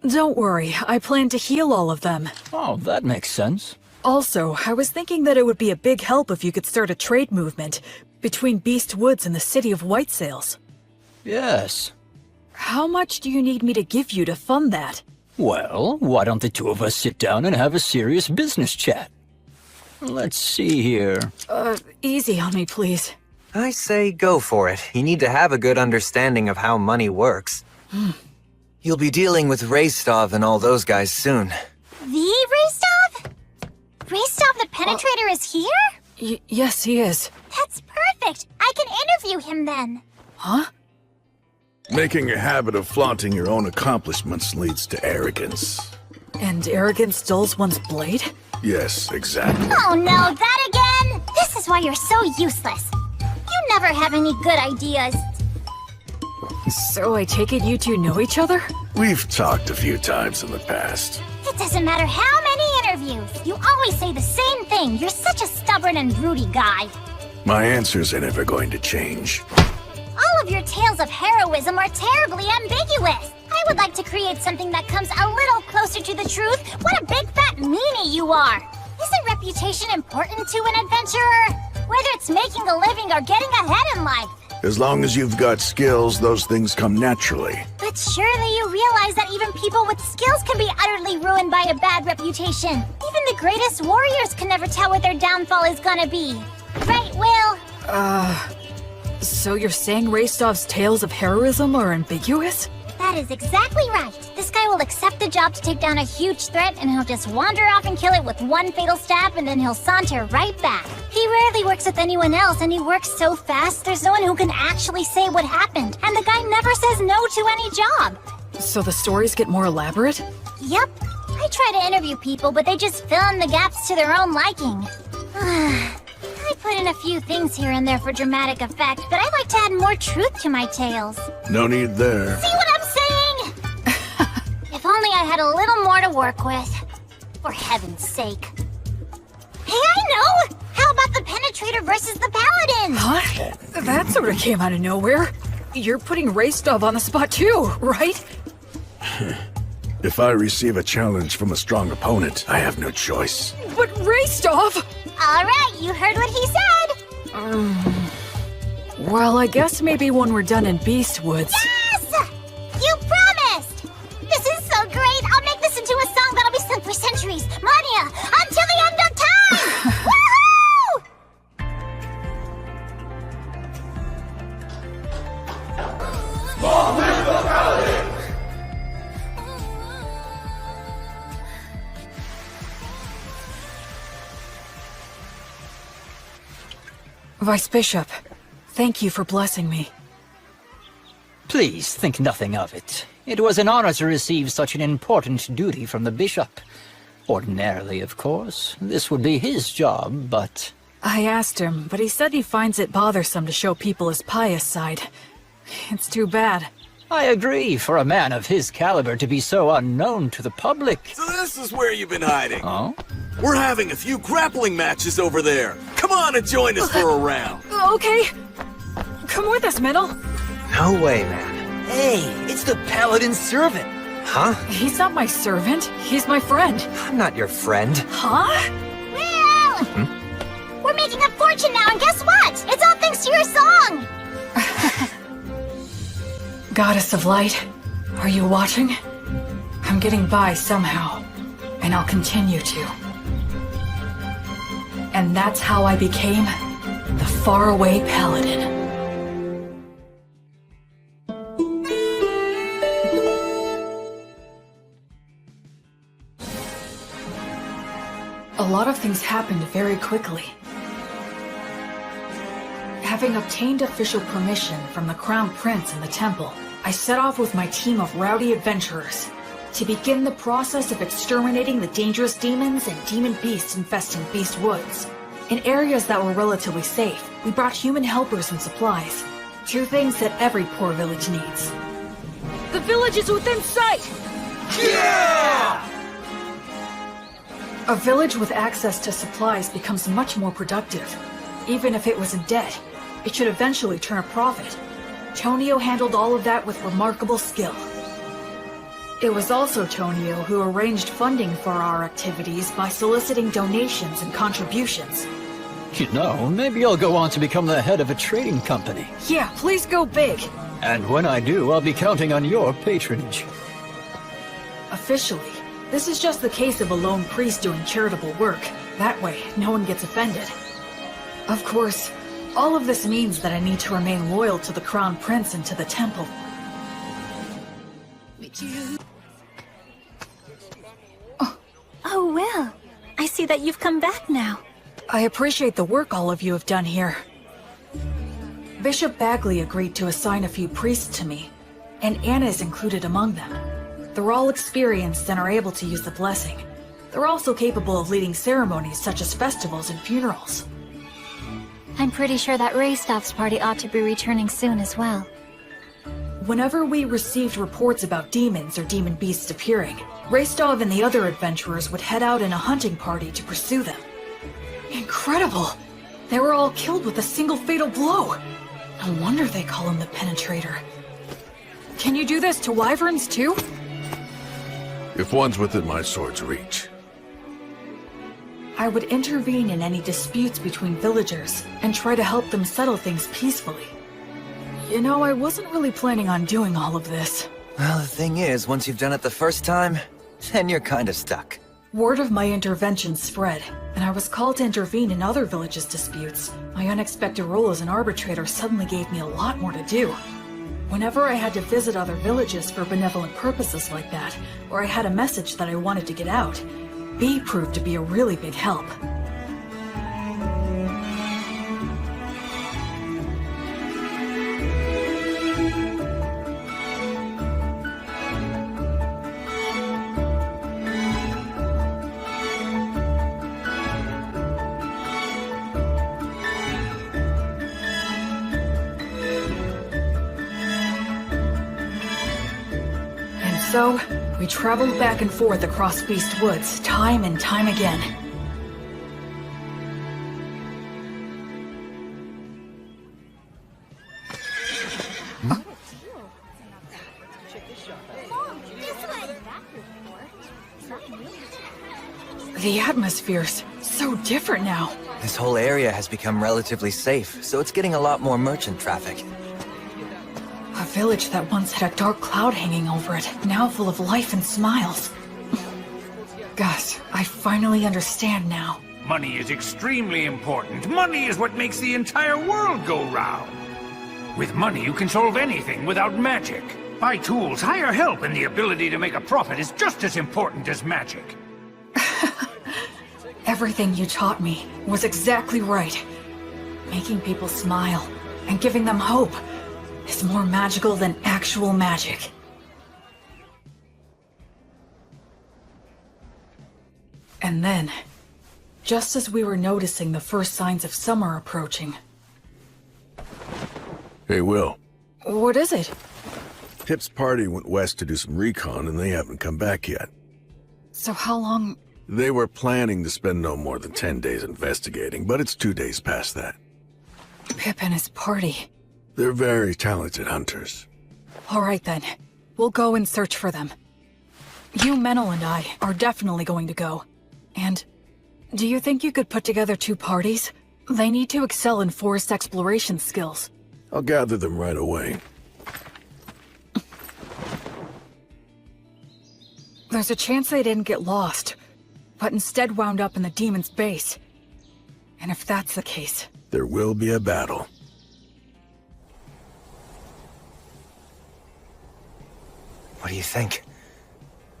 Don't worry, I plan to heal all of them. Oh, that makes sense. Also, I was thinking that it would be a big help if you could start a trade movement between Beast Woods and the city of White Sails. Yes. How much do you need me to give you to fund that? Well, why don't the two of us sit down and have a serious business chat? Let's see here. Easy on me, please. I say go for it. You need to have a good understanding of how money works. You'll be dealing with Rastov and all those guys soon. The Rastov? Rastov the Penetrator is here? Yes, he is. That's perfect! I can interview him then. Huh? Making a habit of flaunting your own accomplishments leads to arrogance. And arrogance dulls one's blade? Yes, exactly. Oh no, that again? This is why you're so useless. You never have any good ideas. So I take it you two know each other? We've talked a few times in the past. It doesn't matter how many interviews. You always say the same thing. You're such a stubborn and broody guy. My answers are never going to change. All of your tales of heroism are terribly ambiguous. I would like to create something that comes a little closer to the truth. What a big fat meanie you are! Isn't reputation important to an adventurer? Whether it's making a living or getting ahead in life. As long as you've got skills, those things come naturally. But surely you realize that even people with skills can be utterly ruined by a bad reputation. Even the greatest warriors can never tell what their downfall is gonna be. Right, Will? So you're saying Rastov's tales of heroism are ambiguous? That is exactly right. This guy will accept the job to take down a huge threat, and he'll just wander off and kill it with one fatal stab, and then he'll saunter right back. He rarely works with anyone else, and he works so fast, there's no one who can actually say what happened. And the guy never says no to any job. So the stories get more elaborate? Yep. I try to interview people, but they just fill in the gaps to their own liking. I put in a few things here and there for dramatic effect, but I like to add more truth to my tales. No need there. See what I'm saying? If only I had a little more to work with. For heaven's sake. Hey, I know! How about the Penetrator versus the Paladin? Huh? That sort of came out of nowhere. You're putting Rastov on the spot too, right? If I receive a challenge from a strong opponent, I have no choice. But Rastov! Alright, you heard what he said! Well, I guess maybe when we're done in Beast Woods. Yes! You promised! Vice Bishop, thank you for blessing me. Please think nothing of it. It was an honor to receive such an important duty from the bishop. Ordinarily, of course, this would be his job, but... I asked him, but he said he finds it bothersome to show people his pious side. It's too bad. I agree, for a man of his caliber to be so unknown to the public. So this is where you've been hiding. Oh? We're having a few grappling matches over there. Come on and join us for a round. Okay. Come with us, Middle. No way, man. Hey, it's the Paladin servant. Huh? He's not my servant. He's my friend. I'm not your friend. Huh? Will! We're making a fortune now, and guess what? It's all thanks to your song! Goddess of Light, are you watching? I'm getting by somehow, and I'll continue to. And that's how I became the Faraway Paladin. A lot of things happened very quickly. Having obtained official permission from the Crown Prince and the temple, I set off with my team of rowdy adventurers to begin the process of exterminating the dangerous demons and demon beasts infesting Beast Woods. In areas that were relatively safe, we brought human helpers and supplies. Two things that every poor village needs. The village is within sight! Yeah! A village with access to supplies becomes much more productive. Even if it was in debt, it should eventually turn a profit. Tonio handled all of that with remarkable skill. It was also Tonio who arranged funding for our activities by soliciting donations and contributions. You know, maybe I'll go on to become the head of a trading company. Yeah, please go big. And when I do, I'll be counting on your patronage. Officially, this is just the case of a lone priest doing charitable work. That way, no one gets offended. Of course, all of this means that I need to remain loyal to the Crown Prince and to the temple. Oh, Will. I see that you've come back now. I appreciate the work all of you have done here. Bishop Bagley agreed to assign a few priests to me, and Anna is included among them. They're all experienced and are able to use the blessing. They're also capable of leading ceremonies such as festivals and funerals. I'm pretty sure that Raystoff's party ought to be returning soon as well. Whenever we received reports about demons or demon beasts appearing, Raystov and the other adventurers would head out in a hunting party to pursue them. Incredible! They were all killed with a single fatal blow. No wonder they call him the Penetrator. Can you do this to wyverns too? If one's within my sword's reach. I would intervene in any disputes between villagers and try to help them settle things peacefully. You know, I wasn't really planning on doing all of this. Well, the thing is, once you've done it the first time, then you're kinda stuck. Word of my intervention spread, and I was called to intervene in other villages' disputes. My unexpected role as an arbitrator suddenly gave me a lot more to do. Whenever I had to visit other villages for benevolent purposes like that, or I had a message that I wanted to get out, B proved to be a really big help. So, we traveled back and forth across Beast Woods, time and time again. The atmosphere's so different now. This whole area has become relatively safe, so it's getting a lot more merchant traffic. A village that once had a dark cloud hanging over it, now full of life and smiles. Gosh, I finally understand now. Money is extremely important. Money is what makes the entire world go round. With money, you can solve anything without magic. Buy tools, hire help, and the ability to make a profit is just as important as magic. Everything you taught me was exactly right. Making people smile and giving them hope is more magical than actual magic. And then, just as we were noticing the first signs of summer approaching... Hey, Will. What is it? Pip's party went west to do some recon, and they haven't come back yet. So how long... They were planning to spend no more than 10 days investigating, but it's 2 days past that. Pip and his party. They're very talented hunters. All right then. We'll go and search for them. You, Menel, and I are definitely going to go. And... do you think you could put together 2 parties? They need to excel in forest exploration skills. I'll gather them right away. There's a chance they didn't get lost, but instead wound up in the demon's base. And if that's the case... there will be a battle. What do you think?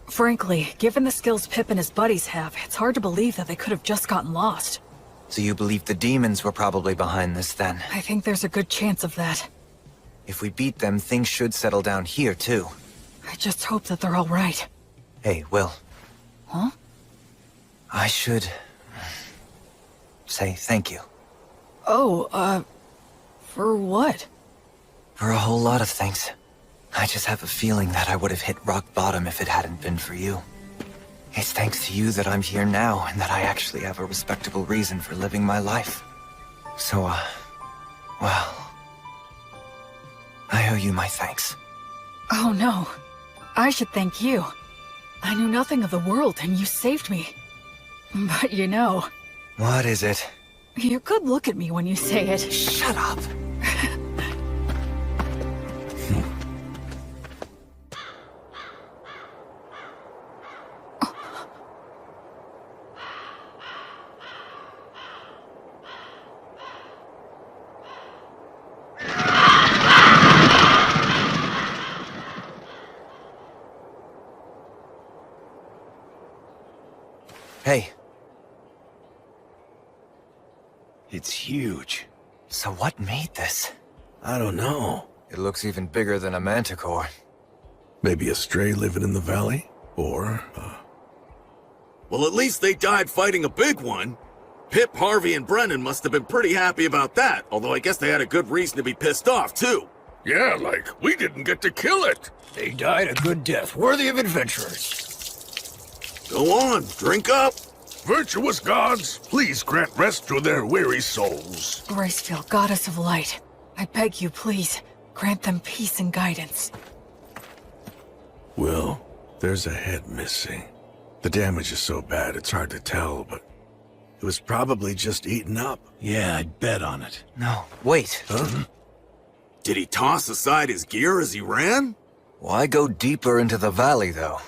Frankly, given the skills Pip and his buddies have, it's hard to believe that they could have just gotten lost. So you believe the demons were probably behind this, then? I think there's a good chance of that. If we beat them, things should settle down here, too. I just hope that they're all right. Hey, Will. Huh? I should... say thank you. Oh, for what? For a whole lot of things. I just have a feeling that I would have hit rock bottom if it hadn't been for you. It's thanks to you that I'm here now, and that I actually have a respectable reason for living my life. So, well... I owe you my thanks. Oh no. I should thank you. I knew nothing of the world, and you saved me. But you know... What is it? You could look at me when you say it. Shut up! Hey. It's huge. So what made this? I don't know. It looks even bigger than a manticore. Maybe a stray living in the valley? Or, Well, at least they died fighting a big one. Pip, Harvey, and Brennan must have been pretty happy about that, although I guess they had a good reason to be pissed off, too. Yeah, like, we didn't get to kill it. They died a good death, worthy of adventurers. Go on, drink up. Virtuous gods, please grant rest to their weary souls. Gracefield, goddess of light, I beg you, please, grant them peace and guidance. Will, there's a head missing. The damage is so bad it's hard to tell, but it was probably just eaten up. Yeah, I'd bet on it. No, wait. Huh? Did he toss aside his gear as he ran? Why go deeper into the valley, though?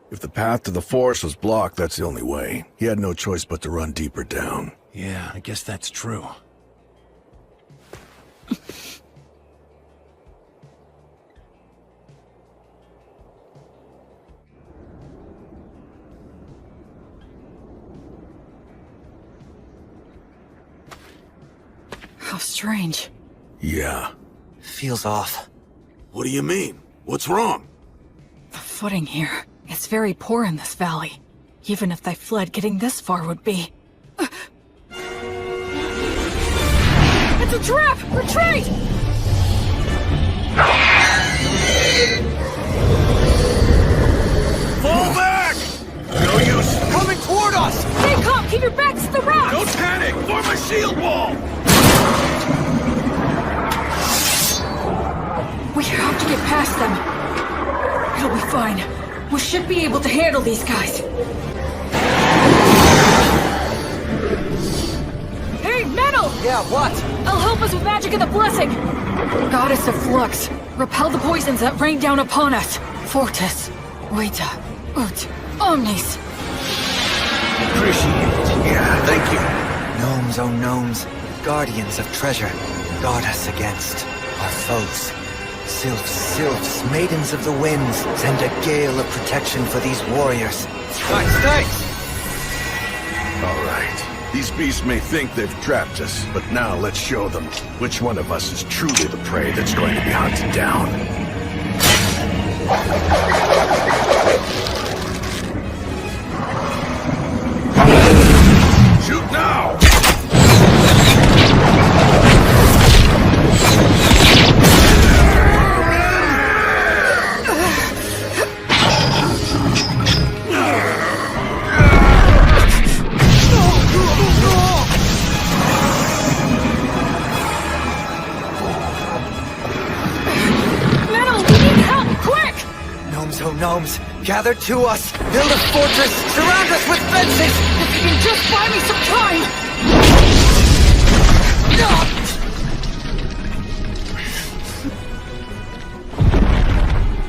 If the path to the forest was blocked, that's the only way. He had no choice but to run deeper down. Yeah, I guess that's true. How strange. Yeah. Feels off. What do you mean? What's wrong? The footing here. It's very poor in this valley. Even if they fled, getting this far would be... It's a trap! Retreat! Fall back! No use. Coming toward us! Stay calm! Keep your backs to the rocks! Don't panic! Form a shield wall! We have to get past them. It'll be fine. We should be able to handle these guys. Hey, Menel! Yeah, what? I'll help us with magic and the blessing. Goddess of Flux, repel the poisons that rain down upon us. Fortis, Vita, Ut, Omnis. Appreciate it. Yeah, thank you. Gnomes, oh gnomes, guardians of treasure, guard us against our foes. Sylphs, maidens of the winds, send a gale of protection for these warriors. Thanks! All right. These beasts may think they've trapped us, but now let's show them which one of us is truly the prey that's going to be hunted down. Shoot now! Gnomes, gather to us! Build a fortress! Surround us with fences! If you can just buy me some time!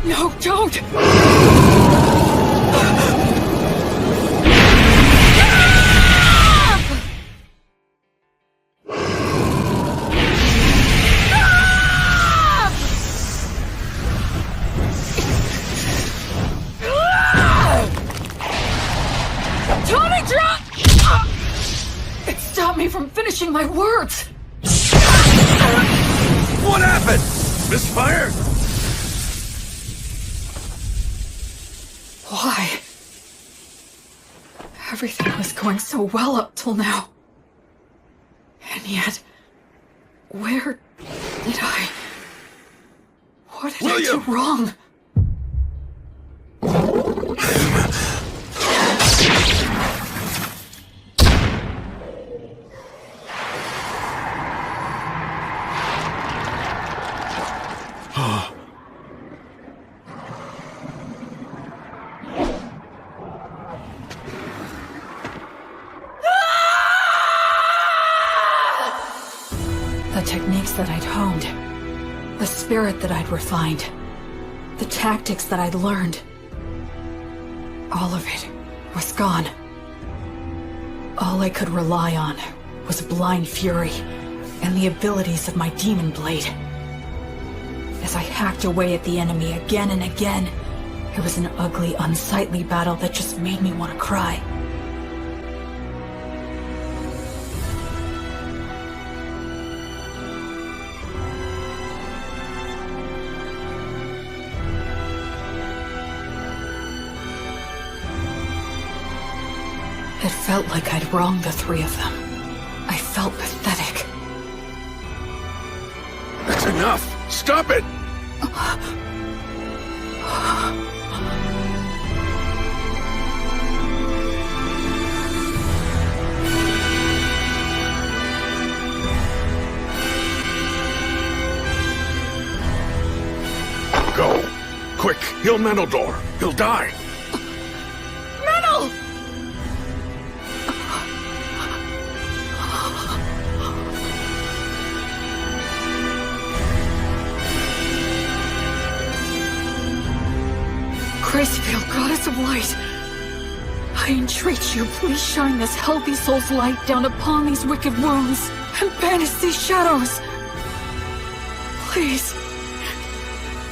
No, don't! It stopped me from finishing my words! What happened? Misfire? Why? Everything was going so well up till now. And yet, where did I... What did I do wrong? The techniques that I'd honed, the spirit that I'd refined, the tactics that I'd learned, all of it was gone. All I could rely on was blind fury and the abilities of my demon blade. As I hacked away at the enemy again and again, it was an ugly, unsightly battle that just made me want to cry. It felt like I'd wronged the three of them. I felt pathetic. That's enough! Stop it! Go! Quick! He'll Menildor! He'll die! Menel! Gracefield, goddess of light, I entreat you, please shine this healthy soul's light down upon these wicked wounds and banish these shadows. Please,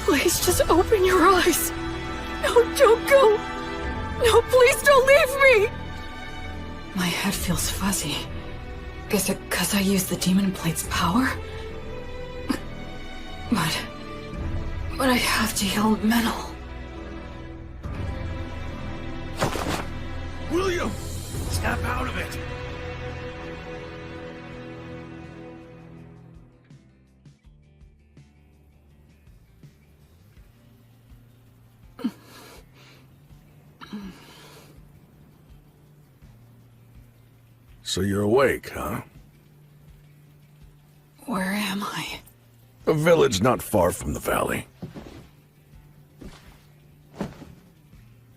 please just open your eyes. No, don't go. No, please don't leave me. My head feels fuzzy. Is it 'cause I used the demon blade's power? But I have to heal Menel. William! Snap out of it! So you're awake, huh? Where am I? A village not far from the valley.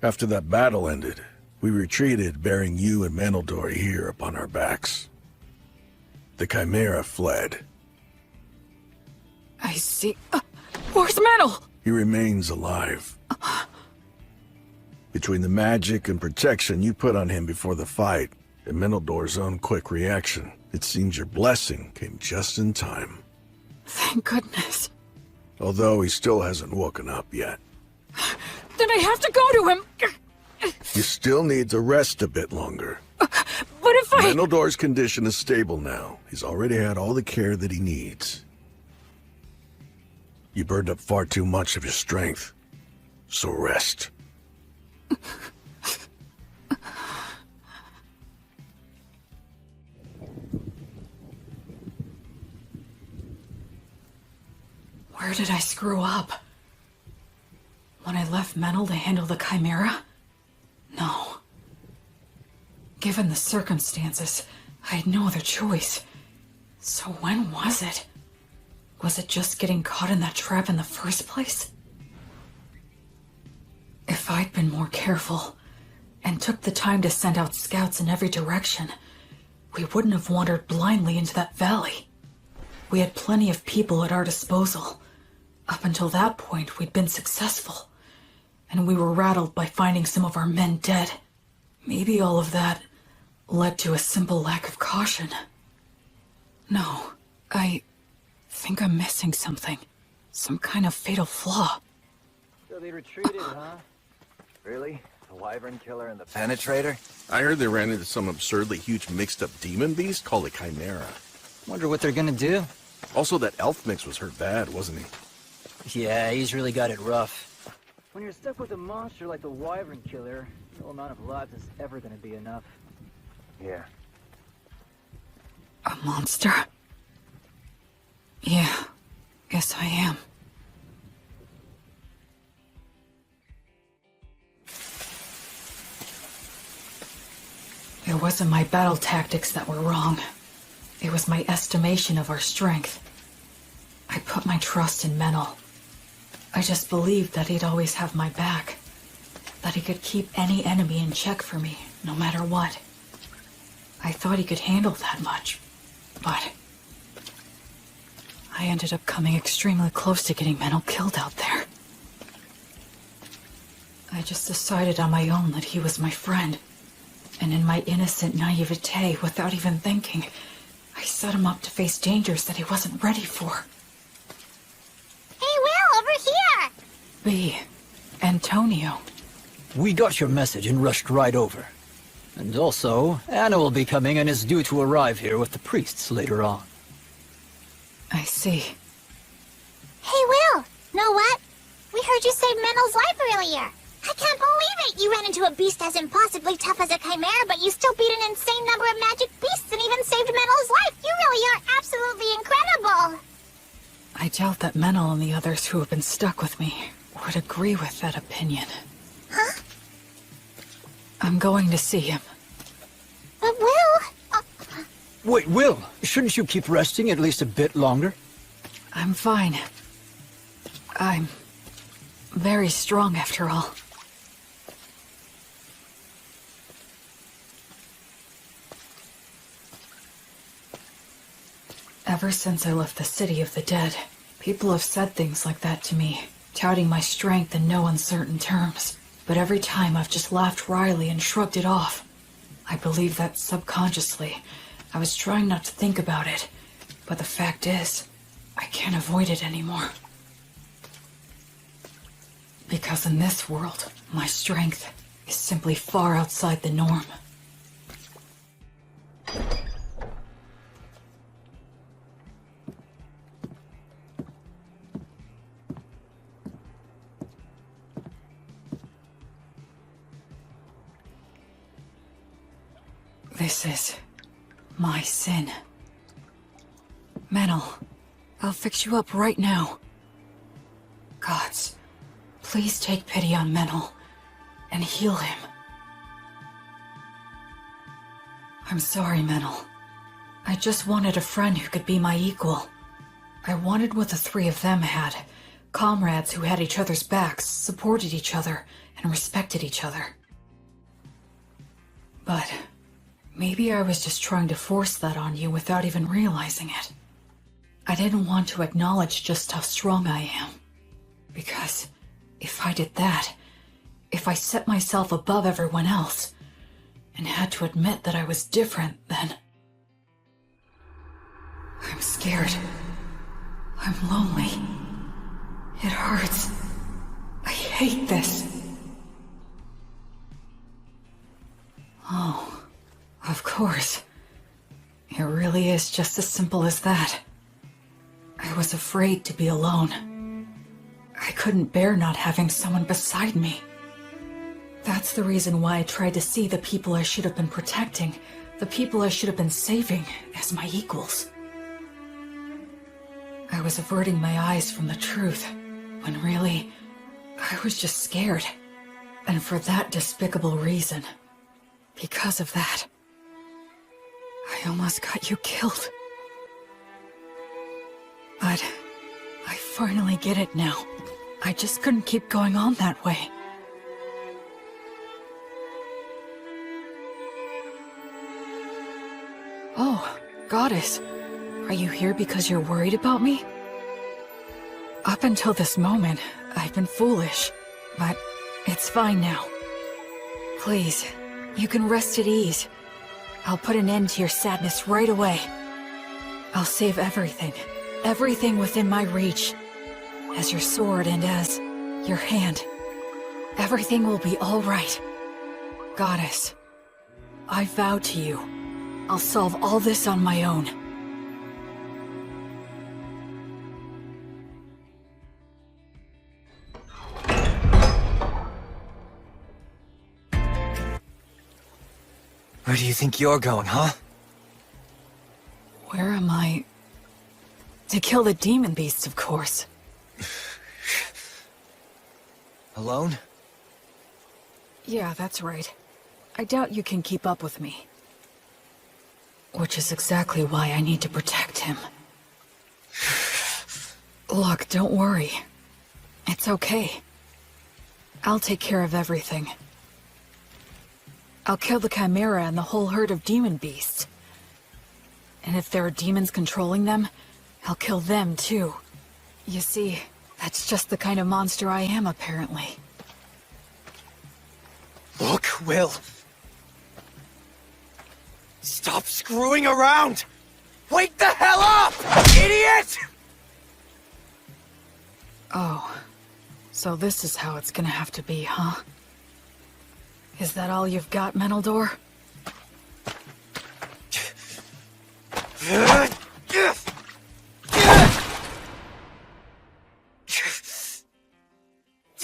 After that battle ended, we retreated, bearing you and Menildor here upon our backs. The Chimera fled. I see. Where's Menel? He remains alive. Between the magic and protection you put on him before the fight, and Menildor's own quick reaction, it seems your blessing came just in time. Thank goodness. Although he still hasn't woken up yet. Then I have to go to him. You still need to rest a bit longer. But But if I... Meneldar's condition is stable now. He's already had all the care that he needs. You burned up far too much of your strength. So rest. Where did I screw up? When I left Menel to handle the Chimera? No. Given the circumstances, I had no other choice. So when was it? Was it just getting caught in that trap in the first place? If I'd been more careful, and took the time to send out scouts in every direction, we wouldn't have wandered blindly into that valley. We had plenty of people at our disposal. Up until that point, we'd been successful, and we were rattled by finding some of our men dead. Maybe all of that led to a simple lack of caution. No, I think I'm missing something. Some kind of fatal flaw. So they retreated, huh? Really? The wyvern killer and the penetrator? I heard they ran into some absurdly huge mixed-up demon beast called a chimera. Wonder what they're gonna do. Also, that elf mix was hurt bad, wasn't he? Yeah, he's really got it rough. When you're stuck with a monster like the wyvern killer, no amount of lives is ever gonna be enough. Yeah. A monster? Yeah, guess I am. It wasn't my battle tactics that were wrong. It was my estimation of our strength. I put my trust in Menel. I just believed that he'd always have my back. That he could keep any enemy in check for me, no matter what. I thought he could handle that much, but... I ended up coming extremely close to getting Menel killed out there. I just decided on my own that he was my friend. And in my innocent naivete, without even thinking, I set him up to face dangers that he wasn't ready for. Hey, Will, over here! B. Antonio. We got your message and rushed right over. And also, Anna will be coming and is due to arrive here with the priests later on. I see. Hey, Will, know what? We heard you saved Menel's life earlier. I can't believe it! You ran into a beast as impossibly tough as a chimera, but you still beat an insane number of magic beasts and even saved Menel's life! You really are absolutely incredible! I doubt that Menel and the others who have been stuck with me would agree with that opinion. Huh? I'm going to see him. But Will... Wait, Will, shouldn't you keep resting at least a bit longer? I'm fine. I'm very strong after all. Ever since I left the city of the dead, people have said things like that to me, touting my strength in no uncertain terms. But every time I've just laughed wryly and shrugged it off. I believe that subconsciously, I was trying not to think about it, but the fact is, I can't avoid it anymore. Because in this world, my strength is simply far outside the norm. This is my sin. Menel, I'll fix you up right now. Gods, please take pity on Menel and heal him. I'm sorry, Menel. I just wanted a friend who could be my equal. I wanted what the three of them had. Comrades who had each other's backs, supported each other, and respected each other. But maybe I was just trying to force that on you without even realizing it. I didn't want to acknowledge just how strong I am. Because if I did that, if I set myself above everyone else, and had to admit that I was different, then... I'm scared. I'm lonely. It hurts. I hate this. Oh, of course. course. It really is just as simple as that. I was afraid to be alone. I couldn't bear not having someone beside me. That's the reason why I tried to see the people I should have been protecting, the people I should have been saving, as my equals. I was averting my eyes from the truth, when really, I was just scared. And for that despicable reason, because of that, I almost got you killed. But I finally get it now. I just couldn't keep going on that way. Oh, Goddess. Are you here because you're worried about me? Up until this moment, I've been foolish, but it's fine now. Please, you can rest at ease. I'll put an end to your sadness right away. I'll save everything, everything within my reach. As your sword and as your hand. Everything will be all right. Goddess, I vow to you, I'll solve all this on my own. Where do you think you're going, huh? Where am I? To kill the demon beasts, of course. Alone? Yeah, that's right. I doubt you can keep up with me. Which is exactly why I need to protect him. Look, don't worry. It's okay. I'll take care of everything. I'll kill the Chimera and the whole herd of demon beasts. And if there are demons controlling them, I'll kill them too. You see, that's just the kind of monster I am, apparently. Look, Will. Stop screwing around! Wake the hell up, idiot! Oh, so this is how it's gonna have to be, huh? Is that all you've got, Menaldor?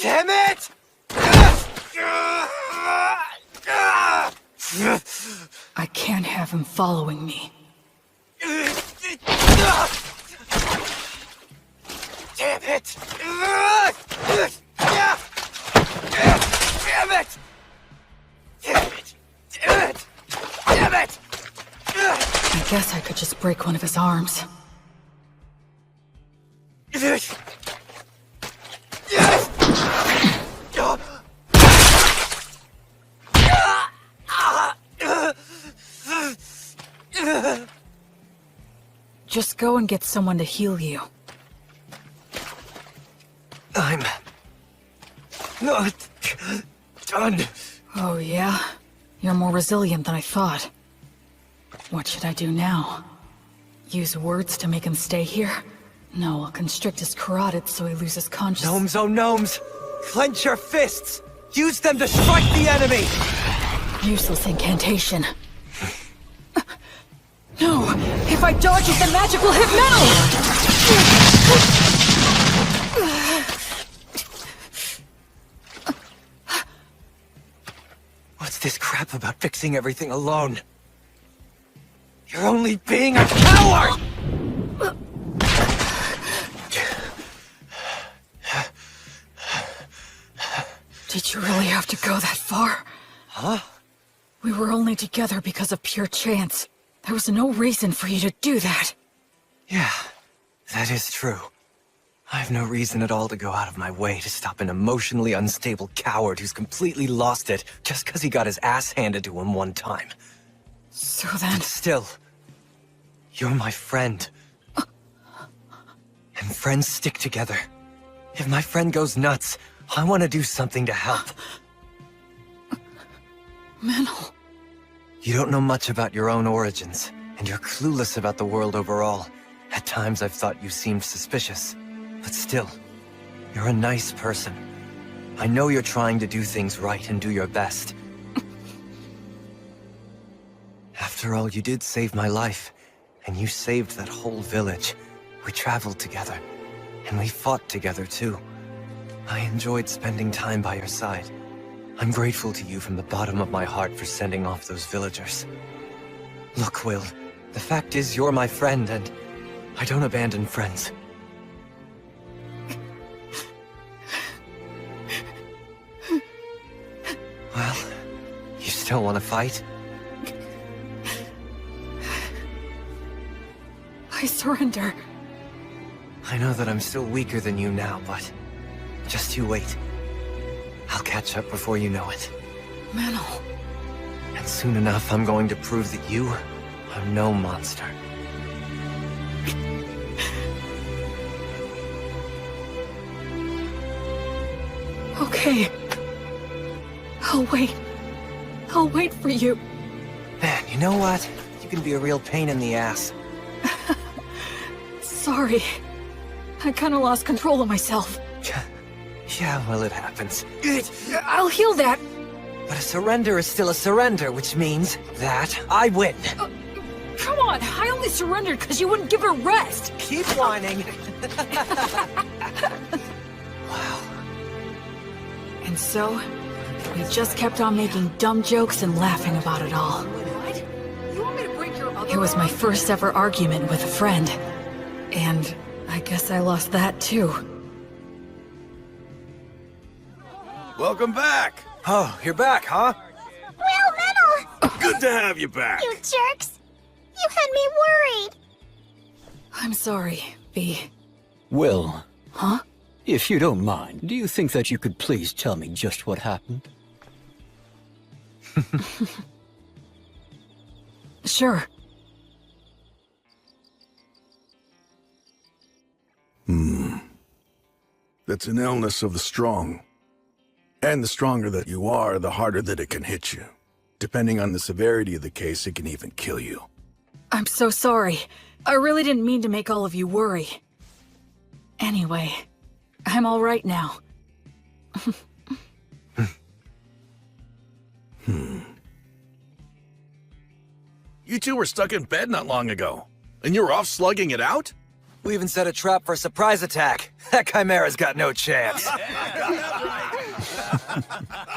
Damn it! I can't have him following me. Damn it! Damn it! Damn it! Damn it! Damn it! I guess I could just break one of his arms. Just go and get someone to heal you. I'm not done. Oh, yeah? You're more resilient than I thought. What should I do now? Use words to make him stay here? No, I'll constrict his carotid so he loses consciousness. Gnomes, oh gnomes! Clench your fists! Use them to strike the enemy! Useless incantation. No! If I dodge it, the magic will hit metal! What's this crap about fixing everything alone? You're only being a coward! Did you really have to go that far? Huh? We were only together because of pure chance. There was no reason for you to do that. Yeah, that is true. I have no reason at all to go out of my way to stop an emotionally unstable coward who's completely lost it just because he got his ass handed to him one time. So then... But still, you're my friend. And friends stick together. If my friend goes nuts, I want to do something to help. Menel... You don't know much about your own origins, and you're clueless about the world overall. At times I've thought you seemed suspicious. But still, you're a nice person. I know you're trying to do things right and do your best. After After all, you did save my life, and you saved that whole village. We traveled together, and we fought together too. I enjoyed spending time by your side. I'm grateful to you from the bottom of my heart for sending off those villagers. Look, Will, the fact is you're my friend, and I don't abandon friends. Well, you still want to fight? I surrender. I know that I'm still weaker than you now, but just you wait. I'll catch up before you know it. Menel. And soon enough, I'm going to prove that you are no monster. Okay. I'll wait. I'll wait for you. Man, you know what? You can be a real pain in the ass. Sorry. I kinda lost control of myself. Yeah, well, it happens. I'll heal that. But a surrender is still a surrender, which means that I win. Come on, I only surrendered because you wouldn't give it a rest. Keep whining. And so, we just kept on making dumb jokes and laughing about it all. It was my first ever argument with a friend. And I guess I lost that too. Welcome back! Oh, you're back, huh? Will, Menel! Good to have you back! You jerks! You had me worried! I'm sorry, V. Will. Huh? If you don't mind, do you think that you could please tell me just what happened? Sure. That's an illness of the strong. And the stronger that you are, the harder that it can hit you. Depending on the severity of the case, it can even kill you. I'm so sorry. I really didn't mean to make all of you worry. Anyway, I'm all right now. You two were stuck in bed not long ago, and you were off slugging it out? We even set a trap for a surprise attack. That Chimera's got no chance.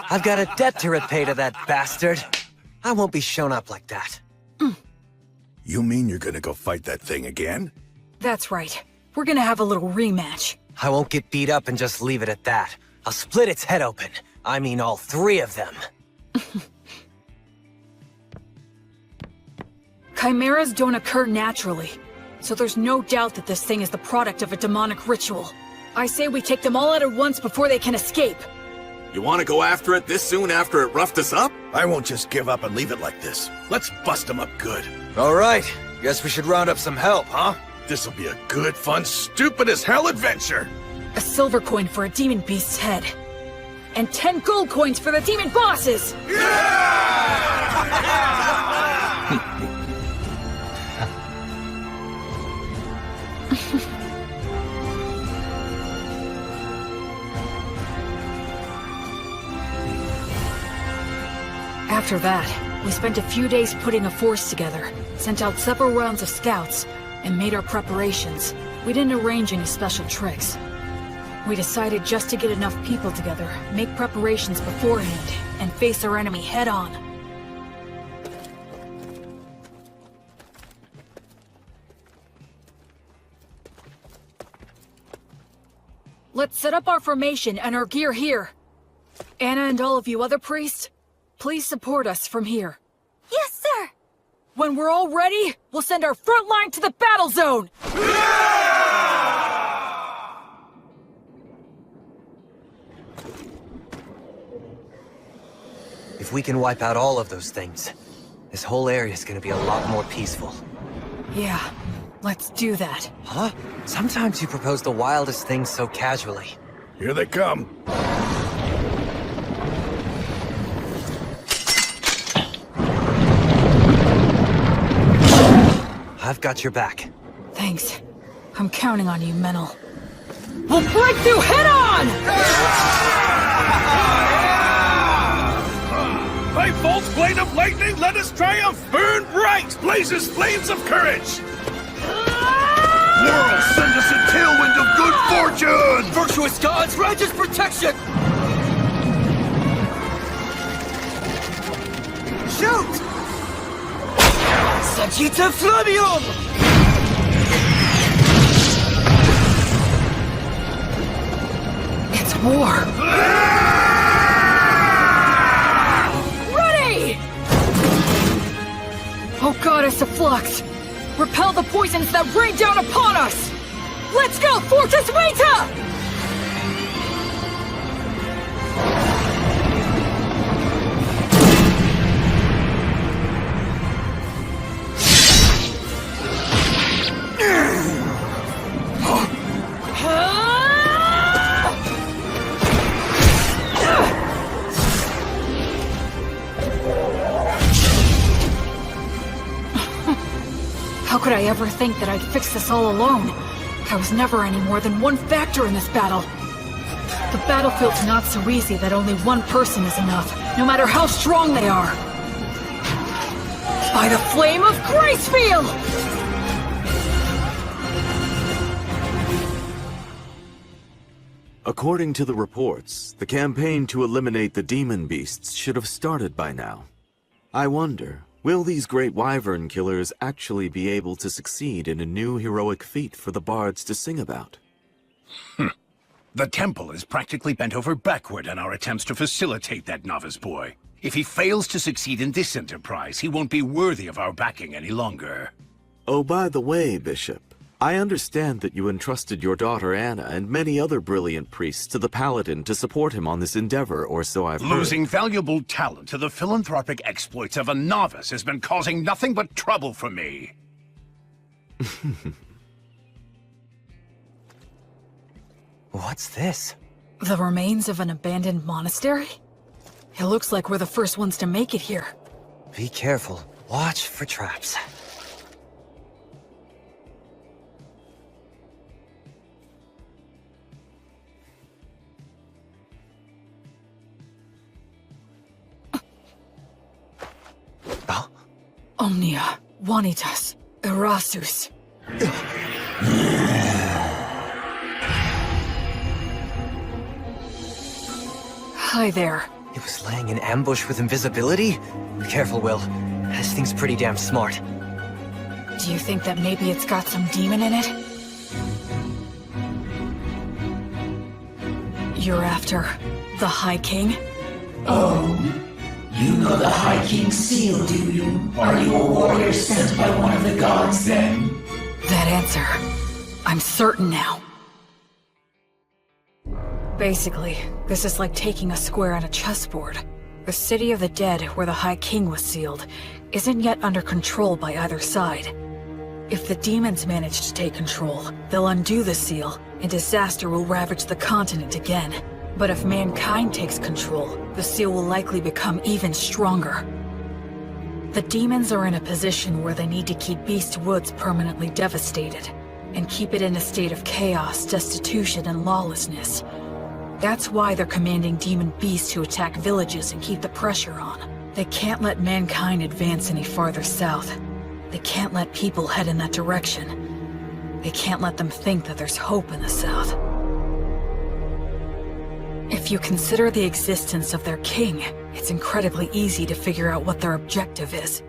I've got a debt to repay to that bastard. I won't be shown up like that. You mean you're gonna go fight that thing again? That's right. We're gonna have a little rematch. I won't get beat up and just leave it at that. I'll split its head open. I mean all three of them. Chimeras don't occur naturally, so there's no doubt that this thing is the product of a demonic ritual. I say we take them all out at once before they can escape. You want to go after it this soon after it roughed us up? I won't just give up and leave it like this. Let's bust them up good. All right. Guess we should round up some help, huh? This'll be a good, fun, stupid-as-hell adventure! A silver coin for a demon beast's head. And 10 gold coins for the demon bosses! After that, we spent a few days putting a force together, sent out several rounds of scouts, and made our preparations. We didn't arrange any special tricks. We decided just to get enough people together, make preparations beforehand, and face our enemy head-on. Let's set up our formation and our gear here. Anna and all of you other priests, please support us from here. Yes, sir! When we're all ready, we'll send our front line to the battle zone! If we can wipe out all of those things, this whole area is gonna be a lot more peaceful. Yeah, let's do that. Huh? Sometimes you propose the wildest things so casually. Here they come. I've got your back. Thanks. I'm counting on you, Menel. We'll break through head-on! By Volt's blade of lightning, let us triumph! Burn bright! raises flames of courage! World, send us a tailwind of good fortune! Virtuous gods, grant us protection! Shoot! Sagita Flavium! It's war. Ready! Oh, goddess of flux! Repel the poisons that rain down upon us! Let's go, Fortis Vita! How could I ever think that I'd fix this all alone? I was never any more than one factor in this battle. The battlefield's not so easy that only one person is enough, no matter how strong they are. By the flame of Gracefield! According to the reports, the campaign to eliminate the demon beasts should have started by now. I wonder, will these great wyvern killers actually be able to succeed in a new heroic feat for the bards to sing about? The temple is practically bent over backward in our attempts to facilitate that novice boy. If he fails to succeed in this enterprise, he won't be worthy of our backing any longer. Oh, by the way, Bishop, I understand that you entrusted your daughter Anna and many other brilliant priests to the Paladin to support him on this endeavor, or so I've heard. Losing valuable talent to the philanthropic exploits of a novice has been causing nothing but trouble for me. What's this? The remains of an abandoned monastery? It looks like we're the first ones to make it here. Be careful. Watch for traps. Omnia, Vanitas, Erasus. Hi there. It was laying in ambush with invisibility? Be careful, Will. This thing's pretty damn smart. Do you think that maybe it's got some demon in it? You're after the High King? Oh. You know the High King's seal, do you? Are you a warrior sent by one of the gods, then? That answer, I'm certain now. Basically, this is like taking a square on a chessboard. The city of the dead, where the High King was sealed, isn't yet under control by either side. If the demons manage to take control, they'll undo the seal, and disaster will ravage the continent again. But if mankind takes control, the seal will likely become even stronger. The demons are in a position where they need to keep Beast Woods permanently devastated, and keep it in a state of chaos, destitution, and lawlessness. That's why they're commanding demon beasts to attack villages and keep the pressure on. They can't let mankind advance any farther south. They can't let people head in that direction. They can't let them think that there's hope in the south. If you consider the existence of their king, it's incredibly easy to figure out what their objective is.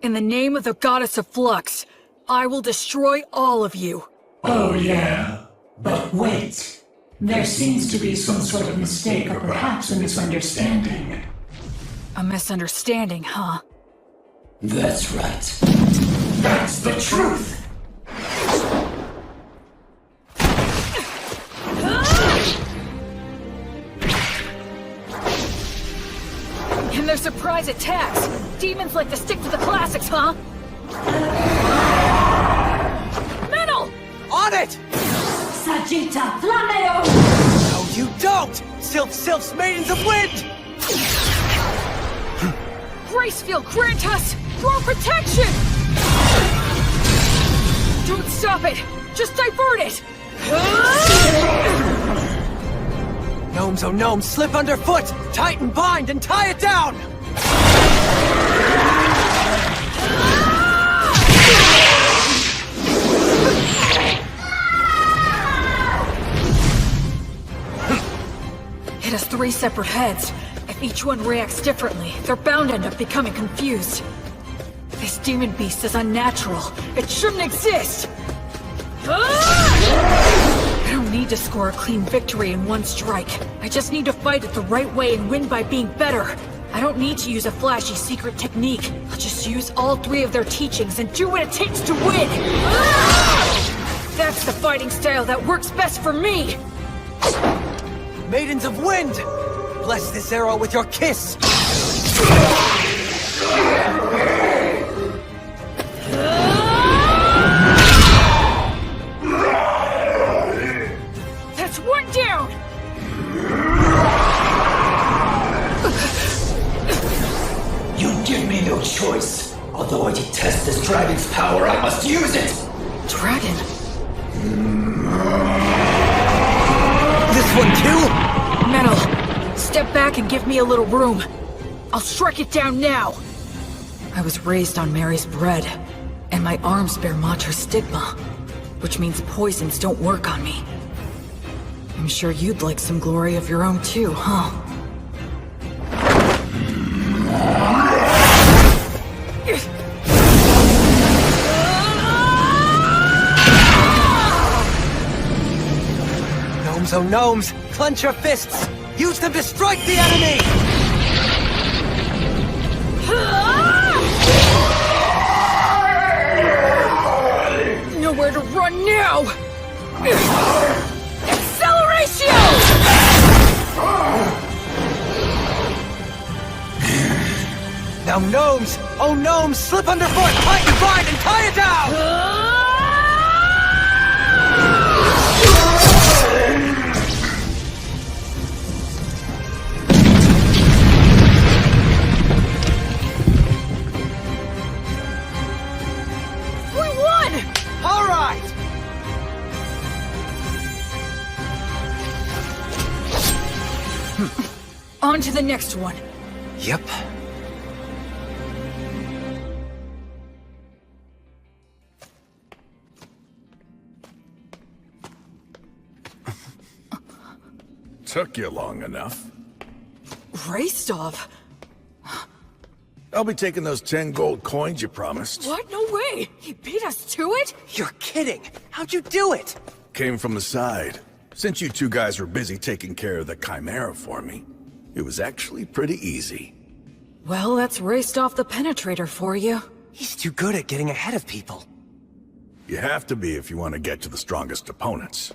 In the name of the goddess of flux, I will destroy all of you. Oh yeah, but wait. There seems to be some sort of mistake or perhaps a misunderstanding. A misunderstanding, huh? That's right. That's the truth! And their surprise attacks! Demons like to stick to the classics, huh? Metal! On it! Sagita Flameo! No, you don't! Sylph's Maidens of Wind! Gracefield, grant us your protection! Don't stop it! Just divert it! Gnomes, oh gnomes, slip underfoot! Tighten, bind, and tie it down! It has 3 separate heads. If each one reacts differently, they're bound to end up becoming confused. This demon beast is unnatural. It shouldn't exist! I don't need to score a clean victory in one strike. I just need to fight it the right way and win by being better. I don't need to use a flashy secret technique. I'll just use all 3 of their teachings and do what it takes to win! That's the fighting style that works best for me! Maidens of Wind! Bless this arrow with your kiss! That's 1 down! You give me no choice. Although I detest this dragon's power, I must use it! Dragon? This one too? Metal, step back and give me a little room. I'll strike it down now! I was raised on Mary's bread, and my arms bear Mater's stigma, which means poisons don't work on me. I'm sure you'd like some glory of your own too, huh? Gnomes, oh gnomes! Clench your fists! Use them to strike the enemy! Nowhere to run now! Acceleration! Now gnomes! Oh gnomes! Slip underfoot! Fight and bind and tie it down! On to the next one. Yep. Took you long enough. Raystov? I'll be taking those 10 gold coins you promised. What? No way! He beat us to it? You're kidding! How'd you do it? Came from the side. Since you 2 guys were busy taking care of the Chimera for me, it was actually pretty easy. Well, that's Raystov the Penetrator for you. He's too good at getting ahead of people. You have to be if you want to get to the strongest opponents.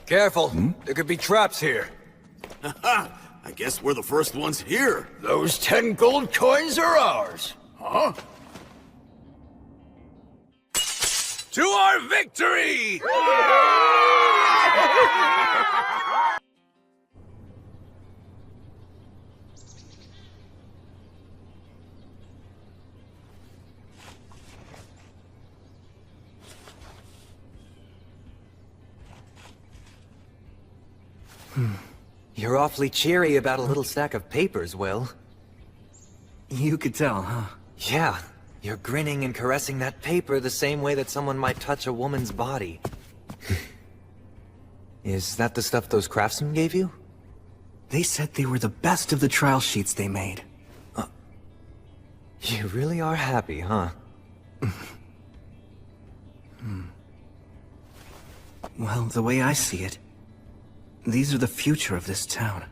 Careful. There could be traps here. Haha! I guess we're the first ones here. Those 10 gold coins are ours. Huh? To our victory! You're awfully cheery about a little stack of papers, Will. You could tell, huh? Yeah. You're grinning and caressing that paper the same way that someone might touch a woman's body. Is that the stuff those craftsmen gave you? They said they were the best of the trial sheets they made. You really are happy, huh? Well, the way I see it, these are the future of this town.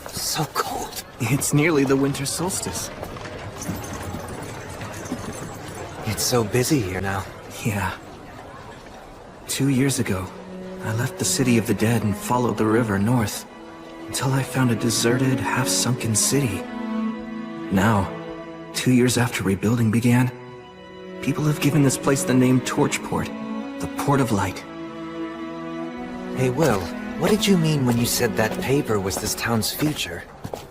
So cold. It's nearly the winter solstice. It's so busy here now. Yeah. 2 years ago, I left the city of the dead and followed the river north, until I found a deserted, half-sunken city. Now, 2 years after rebuilding began, people have given this place the name Torchport, the Port of Light. Hey, Will, what did you mean when you said that paper was this town's future?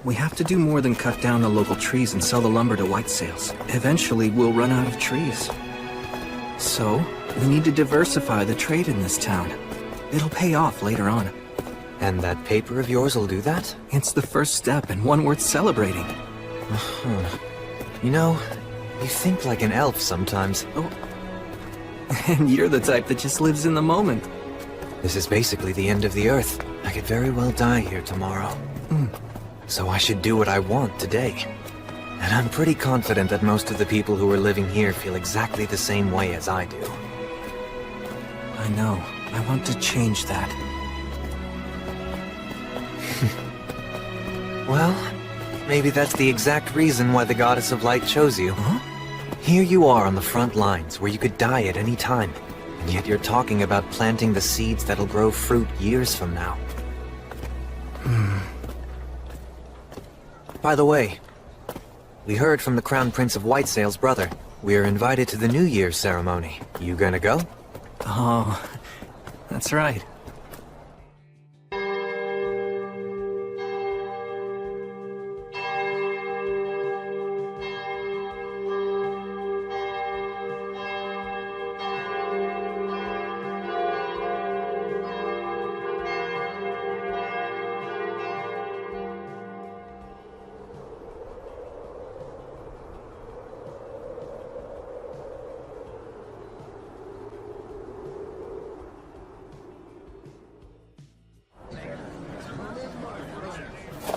We have to do more than cut down the local trees and sell the lumber to white sales. Eventually, we'll run out of trees. So, we need to diversify the trade in this town. It'll pay off later on. And that paper of yours will do that? It's the first step and one worth celebrating. You know, you think like an elf sometimes. Oh. And you're the type that just lives in the moment. This is basically the end of the Earth. I could very well die here tomorrow. So I should do what I want today. And I'm pretty confident that most of the people who are living here feel exactly the same way as I do. I know. I want to change that. Well, maybe that's the exact reason why the Goddess of Light chose you. Here you are on the front lines, where you could die at any time. And yet you're talking about planting the seeds that'll grow fruit years from now. By the way, we heard from the Crown Prince of Whitesail's brother. We're invited to the New Year's ceremony. You gonna go? Oh, that's right.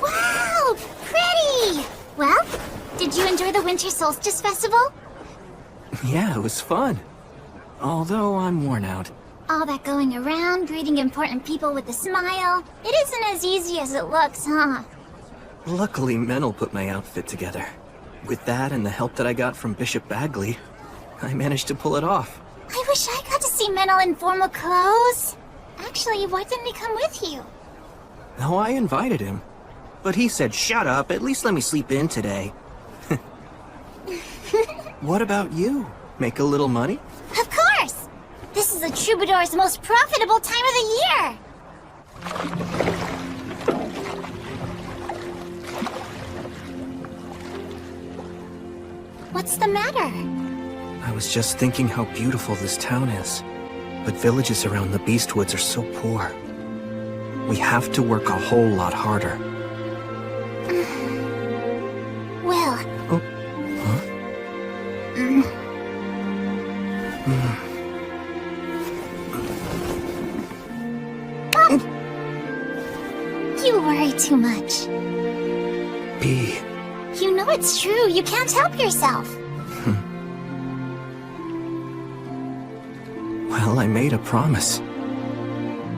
Wow! Pretty! Well, did you enjoy the Winter Solstice Festival? Yeah, it was fun. Although I'm worn out. All that going around, greeting important people with a smile. It isn't as easy as it looks, huh? Luckily, Menel put my outfit together. With that and the help that I got from Bishop Bagley, I managed to pull it off. I wish I got to see Menel in formal clothes. Actually, why didn't he come with you? No, I invited him. But he said, shut up, at least let me sleep in today. What about you? Make a little money? Of course! This is the Troubadour's most profitable time of the year! What's the matter? I was just thinking how beautiful this town is. But villages around the Beastwoods are so poor. We have to work a whole lot harder. Will. Oh. Huh? You worry too much. B. You know it's true. You can't help yourself. Well, I made a promise.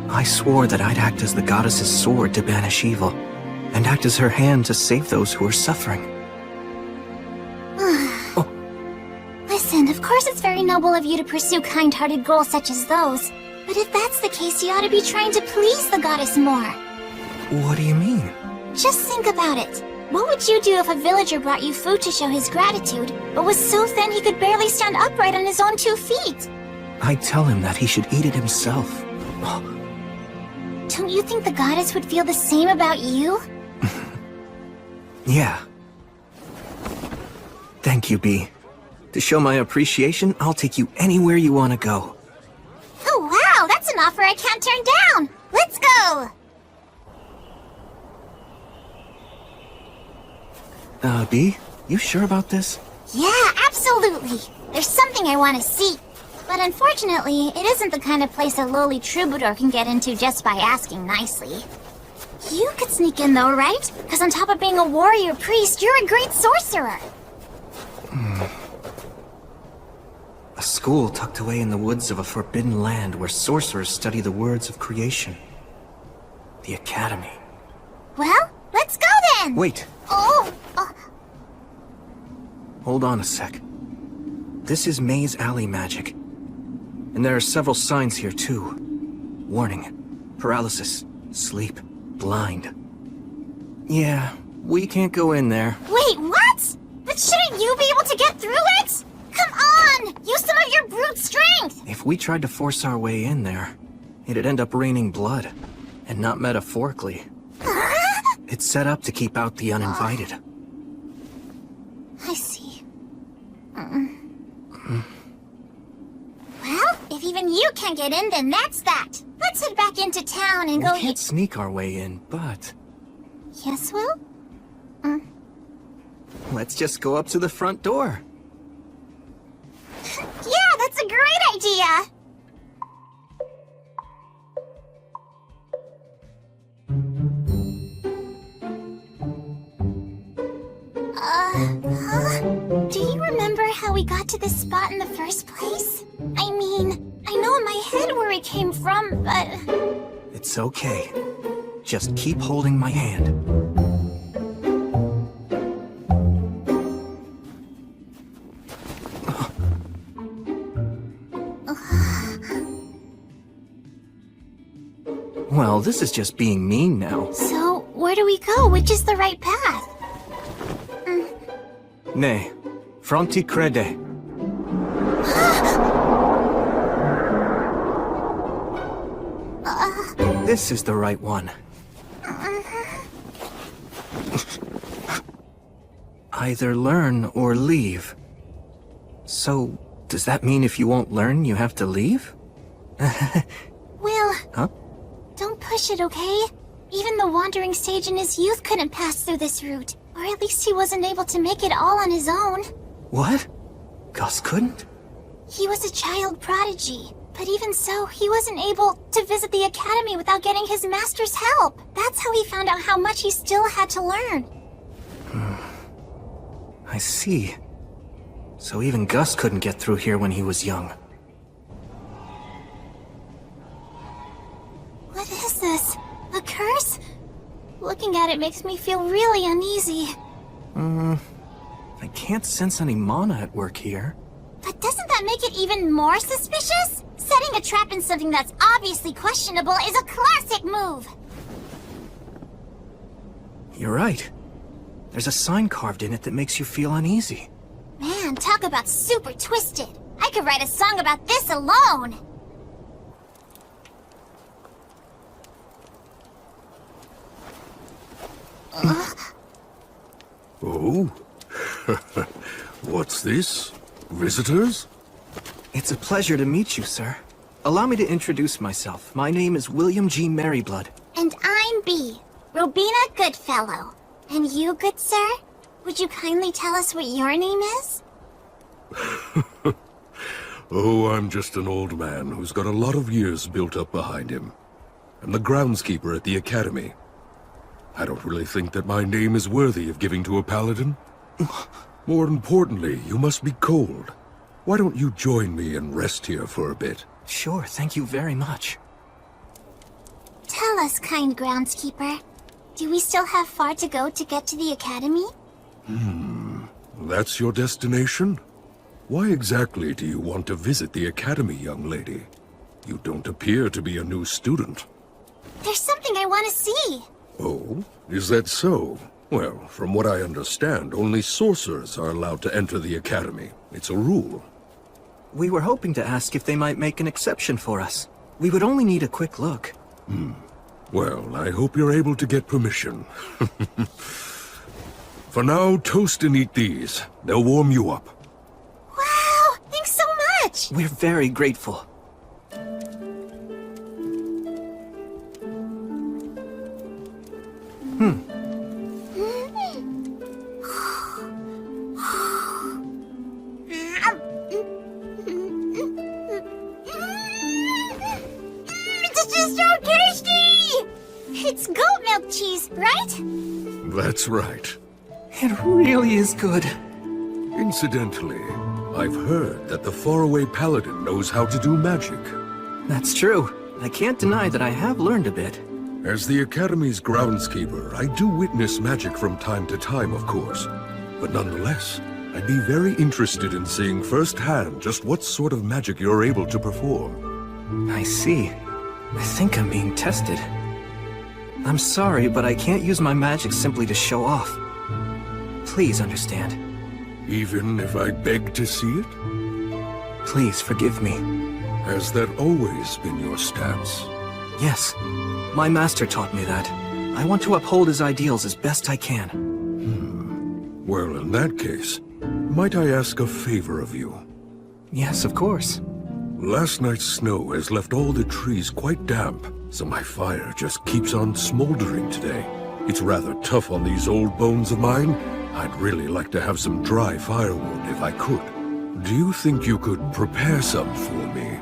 I swore that I'd act as the goddess's sword to banish evil, and act as her hand to save those who are suffering. Listen, of course it's very noble of you to pursue kind-hearted goals such as those. But if that's the case, you ought to be trying to please the goddess more. What do you mean? Just think about it. What would you do if a villager brought you food to show his gratitude, but was so thin he could barely stand upright on his own 2 feet? I'd tell him that he should eat it himself. Don't you think the goddess would feel the same about you? Yeah. Thank you, B. To show my appreciation, I'll take you anywhere you want to go. Oh wow, that's an offer I can't turn down! Let's go! B, you sure about this? Yeah, absolutely! There's something I want to see. But unfortunately, it isn't the kind of place a lowly troubadour can get into just by asking nicely. You could sneak in though, right? Because on top of being a warrior priest, you're a great sorcerer. A school tucked away in the woods of a forbidden land where sorcerers study the words of creation. The Academy. Well, let's go then! Wait. Oh! Hold on a sec. This is Maze Alley magic. And there are several signs here too. Warning. Paralysis. Sleep. Blind. Yeah, we can't go in there. Wait, what? But shouldn't you be able to get through it? Come on! Use some of your brute strength! If we tried to force our way in there, it'd end up raining blood. And not metaphorically. It's set up to keep out the uninvited. I see. Well, if even you can't get in, then that's that. Let's head back into town and go. We can't sneak our way in, but... Yes, Will? Let's just go up to the front door. Yeah, that's a great idea! we got to this spot in the first place? I mean, I know in my head where it came from, but... It's okay. Just keep holding my hand. Well, this is just being mean now. So, where do we go? Which is the right path? Ne, fronti crede. This is the right one. Either learn or leave. So, does that mean if you won't learn, you have to leave? Will, Huh? don't push it, okay? Even the wandering sage in his youth couldn't pass through this route. Or at least he wasn't able to make it all on his own. What? Gus couldn't? He was a child prodigy, but even so, he wasn't able to visit the academy without getting his master's help. That's how he found out how much he still had to learn. I see. So even Gus couldn't get through here when he was young. What is this? A curse? Looking at it makes me feel really uneasy. I can't sense any mana at work here. But doesn't that make it even more suspicious? Setting a trap in something that's obviously questionable is a classic move! You're right. There's a sign carved in it that makes you feel uneasy. Man, talk about super twisted. I could write a song about this alone! Oh? What's this? Visitors? It's a pleasure to meet you, sir. Allow me to introduce myself. My name is William G. Merryblood. And I'm B, Robina Goodfellow. And you, good sir? Would you kindly tell us what your name is? Oh, I'm just an old man who's got a lot of years built up behind him. I'm the groundskeeper at the academy. I don't really think that my name is worthy of giving to a paladin. More importantly, you must be cold. Why don't you join me and rest here for a bit? Sure, thank you very much. Tell us, kind groundskeeper. Do we still have far to go to get to the academy? That's your destination? Why exactly do you want to visit the academy, young lady? You don't appear to be a new student. There's something I want to see. Oh, is that so? Well, from what I understand, only sorcerers are allowed to enter the academy. It's a rule. We were hoping to ask if they might make an exception for us. We would only need a quick look. Well, I hope you're able to get permission. For now, toast and eat these. They'll warm you up. Wow, thanks so much! We're very grateful. This is so tasty! It's goat milk cheese, right? That's right. It really is good. Incidentally, I've heard that the Faraway Paladin knows how to do magic. That's true. I can't deny that I have learned a bit. As the Academy's groundskeeper, I do witness magic from time to time, of course. But nonetheless, I'd be very interested in seeing firsthand just what sort of magic you're able to perform. I see. I think I'm being tested. I'm sorry, but I can't use my magic simply to show off. Please understand. Even if I beg to see it? Please forgive me. Has that always been your stance? Yes. My master taught me that. I want to uphold his ideals as best I can. Well, in that case, might I ask a favor of you? Yes, of course. Last night's snow has left all the trees quite damp, so my fire just keeps on smoldering today. It's rather tough on these old bones of mine. I'd really like to have some dry firewood if I could. Do you think you could prepare some for me?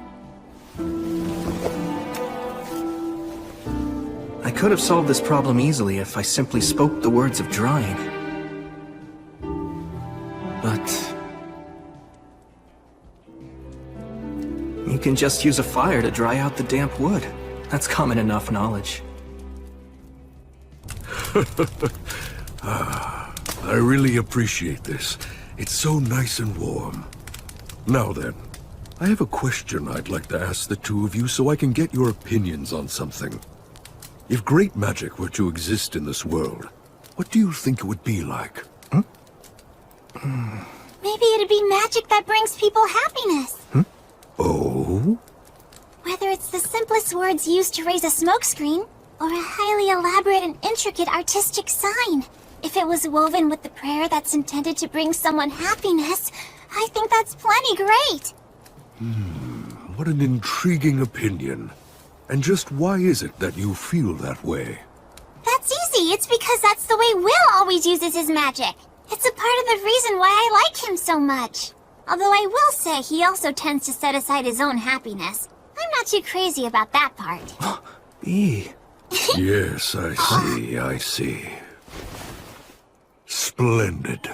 I could have solved this problem easily if I simply spoke the words of drying. But can just use a fire to dry out the damp wood. That's common enough knowledge. I really appreciate this. It's so nice and warm. Now then, I have a question I'd like to ask the two of you so I can get your opinions on something. If great magic were to exist in this world, what do you think it would be like? Maybe it'd be magic that brings people happiness. Oh? Whether it's the simplest words used to raise a smokescreen, or a highly elaborate and intricate artistic sign. If it was woven with the prayer that's intended to bring someone happiness, I think that's plenty great. What an intriguing opinion. And just why is it that you feel that way? That's easy. It's because that's the way Will always uses his magic. It's a part of the reason why I like him so much. Although I will say he also tends to set aside his own happiness. I'm not too crazy about that part. B. Yes, I see. Splendid.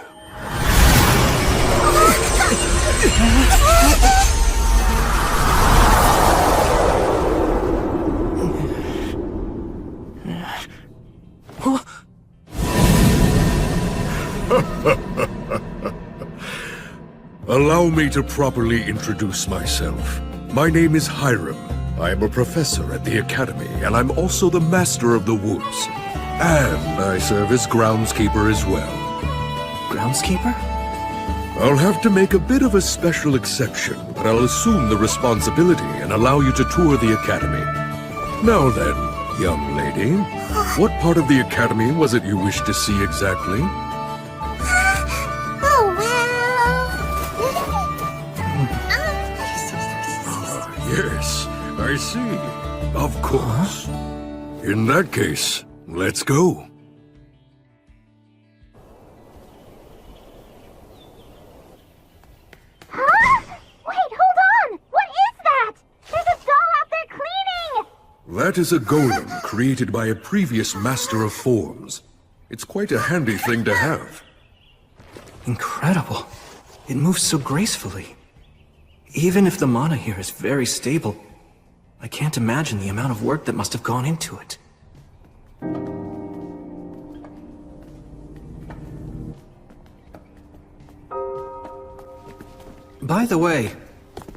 Allow me to properly introduce myself. My name is Hiram. I am a professor at the Academy, and I'm also the Master of the Woods. And I serve as groundskeeper as well. Groundskeeper? I'll have to make a bit of a special exception, but I'll assume the responsibility and allow you to tour the Academy. Now then, young lady, what part of the Academy was it you wished to see exactly? Yes, I see. Of course. In that case, let's go. Huh? Wait, hold on! What is that? There's a doll out there cleaning! That is a golem created by a previous master of forms. It's quite a handy thing to have. Incredible. It moves so gracefully. Even if the mana here is very stable, I can't imagine the amount of work that must have gone into it. By the way,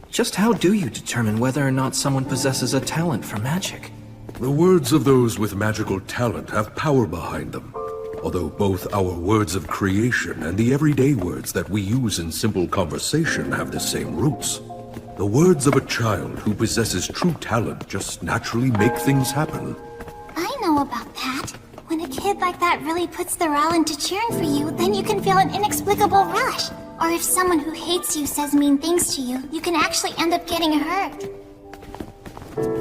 just how do you determine whether or not someone possesses a talent for magic? The words of those with magical talent have power behind them. Although both our words of creation and the everyday words that we use in simple conversation have the same roots. The words of a child who possesses true talent just naturally make things happen. I know about that. When a kid like that really puts their all into cheering for you, then you can feel an inexplicable rush. Or if someone who hates you says mean things to you, you can actually end up getting hurt.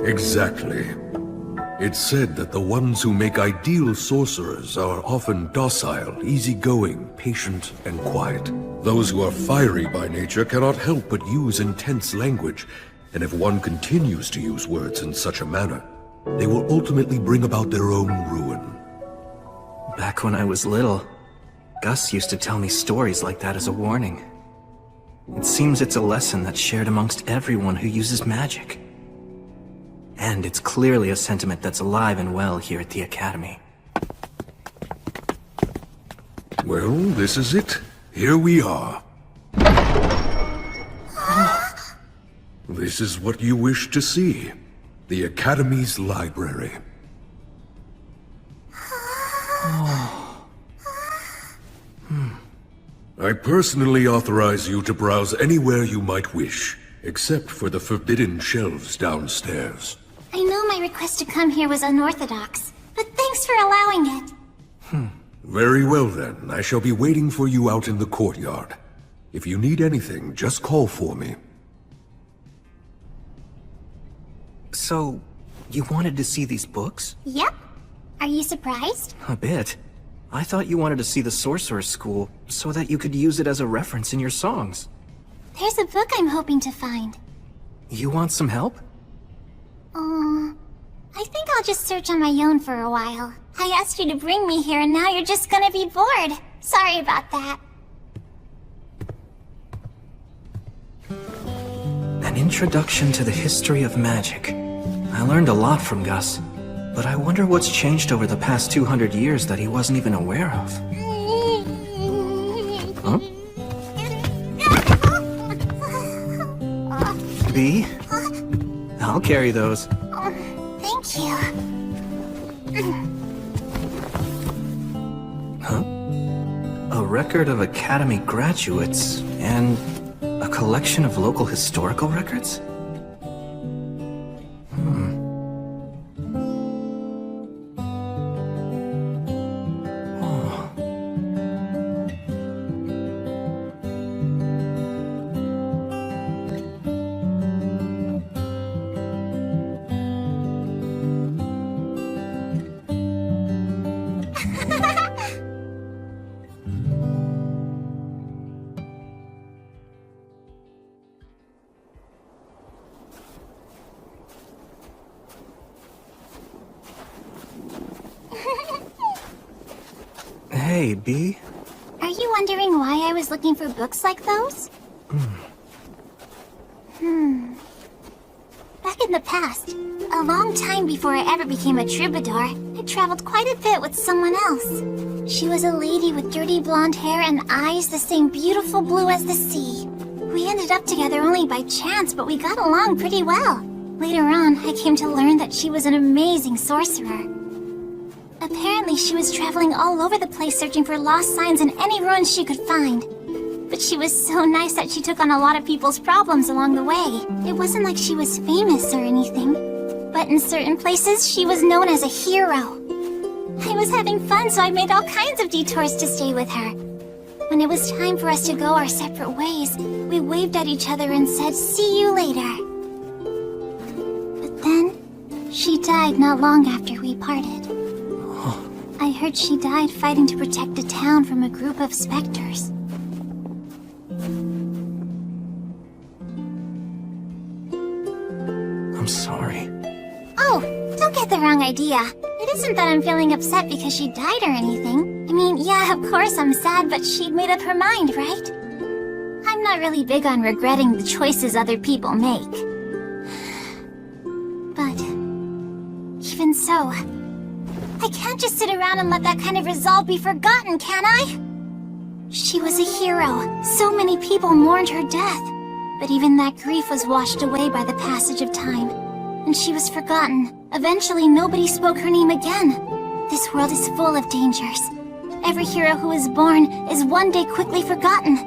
Exactly. It's said that the ones who make ideal sorcerers are often docile, easygoing, patient, and quiet. Those who are fiery by nature cannot help but use intense language, and if one continues to use words in such a manner, they will ultimately bring about their own ruin. Back when I was little, Gus used to tell me stories like that as a warning. It seems it's a lesson that's shared amongst everyone who uses magic. And it's clearly a sentiment that's alive and well here at the Academy. Well, this is it. Here we are. This is what you wish to see. The Academy's library. I personally authorize you to browse anywhere you might wish, except for the forbidden shelves downstairs. I know my request to come here was unorthodox, but thanks for allowing it. Very well then, I shall be waiting for you out in the courtyard. If you need anything, just call for me. So, you wanted to see these books? Yep. Are you surprised? A bit. I thought you wanted to see the Sorcerer's School so that you could use it as a reference in your songs. There's a book I'm hoping to find. You want some help? I think I'll just search on my own for a while. I asked you to bring me here and now you're just gonna be bored. Sorry about that. An Introduction to the History of Magic. I learned a lot from Gus, but I wonder what's changed over the past 200 years that he wasn't even aware of. Huh? B? I'll carry those. Thank you. Huh? A record of Academy graduates and a collection of local historical records? Hey, B. Are you wondering why I was looking for books like those? Back in the past, a long time before I ever became a troubadour, I traveled quite a bit with someone else. She was a lady with dirty blonde hair and eyes the same beautiful blue as the sea. We ended up together only by chance, but we got along pretty well. Later on, I came to learn that she was an amazing sorcerer. Apparently, she was traveling all over the place searching for lost signs in any ruins she could find. But she was so nice that she took on a lot of people's problems along the way. It wasn't like she was famous or anything, but in certain places, she was known as a hero. I was having fun, so I made all kinds of detours to stay with her. When it was time for us to go our separate ways, we waved at each other and said, "See you later." But then, she died not long after we parted. I heard she died fighting to protect a town from a group of specters. I'm sorry. Oh, don't get the wrong idea. It isn't that I'm feeling upset because she died or anything. I mean, yeah, of course I'm sad, but she'd made up her mind, right? I'm not really big on regretting the choices other people make. But even so, I can't just sit around and let that kind of resolve be forgotten, can I? She was a hero. So many people mourned her death. But even that grief was washed away by the passage of time. And she was forgotten. Eventually, nobody spoke her name again. This world is full of dangers. Every hero who is born is one day quickly forgotten.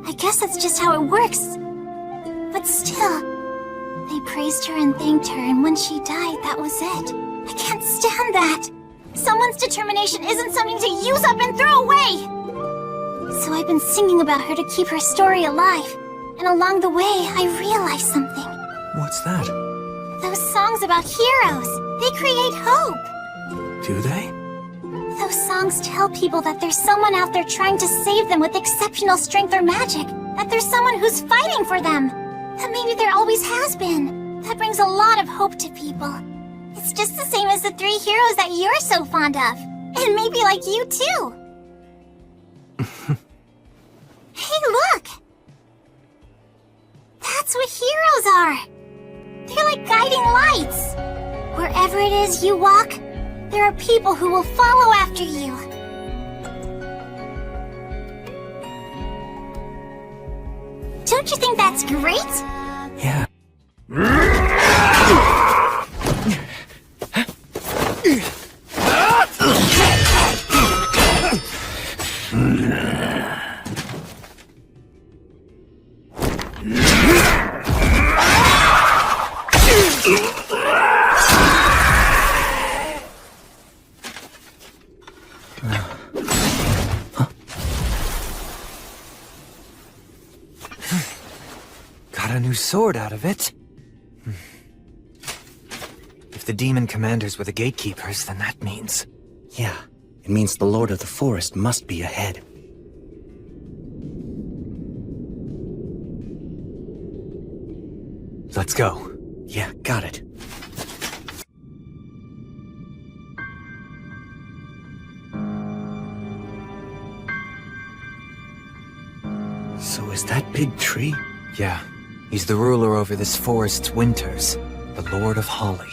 I guess that's just how it works. But still, they praised her and thanked her, and when she died, that was it. I can't stand that. Someone's determination isn't something to use up and throw away! So I've been singing about her to keep her story alive. And along the way, I realized something. What's that? Those songs about heroes, they create hope. Do they? Those songs tell people that there's someone out there trying to save them with exceptional strength or magic. That there's someone who's fighting for them. That maybe there always has been. That brings a lot of hope to people. It's just the same as the 3 heroes that you're so fond of. And maybe like you too. Hey, look! That's what heroes are! They're like guiding lights! Wherever it is you walk, there are people who will follow after you. Don't you think that's great? Yeah. Got a new sword out of it. If the demon commanders were the gatekeepers, then that means... Yeah, it means the Lord of the Forest must be ahead. Let's go. Yeah, got it. So is that big tree? Yeah, He's the ruler over this forest's winters, the Lord of Holly.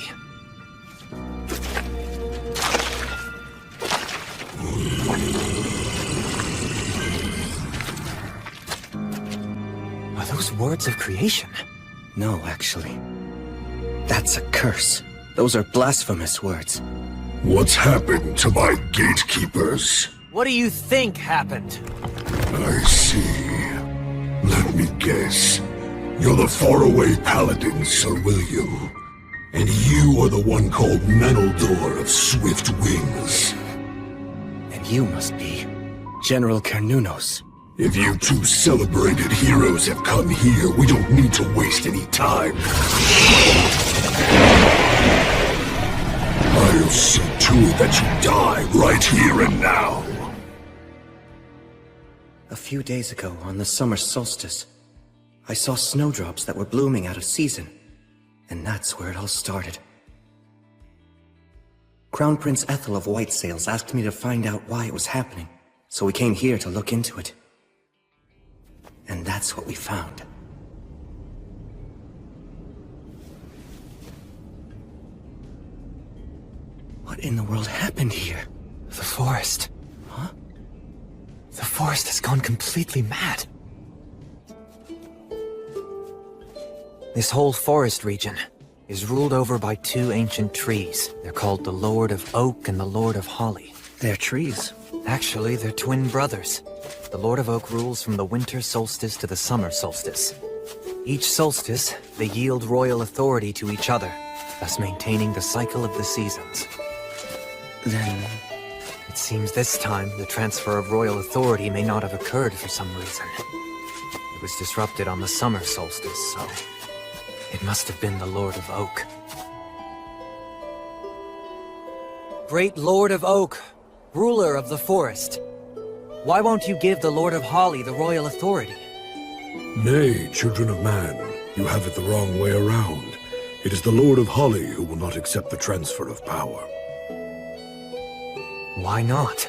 Are those words of creation? No, actually. That's a curse. Those are blasphemous words. What's happened to my gatekeepers? What do you think happened? I see. Let me guess. You're the Faraway Paladin, Sir William. And you are the one called Menaldor of Swift Wings. And you must be General Carnunos. If you two celebrated heroes have come here, we don't need to waste any time. I'll see to it that you die right here and now. A few days ago, on the summer solstice, I saw snowdrops that were blooming out of season. And that's where it all started. Crown Prince Ethel of White Sails asked me to find out why it was happening, so we came here to look into it. And that's what we found. What in the world happened here? The forest. Huh? The forest has gone completely mad. This whole forest region is ruled over by two ancient trees. They're called the Lord of Oak and the Lord of Holly. They're trees? Actually, they're twin brothers. The Lord of Oak rules from the winter solstice to the summer solstice. Each solstice, they yield royal authority to each other, thus maintaining the cycle of the seasons. Then... It seems this time, the transfer of royal authority may not have occurred for some reason. It was disrupted on the summer solstice, so... It must have been the Lord of Oak. Great Lord of Oak, ruler of the forest. Why won't you give the Lord of Holly the royal authority? Nay, children of man, you have it the wrong way around. It is the Lord of Holly who will not accept the transfer of power. Why not?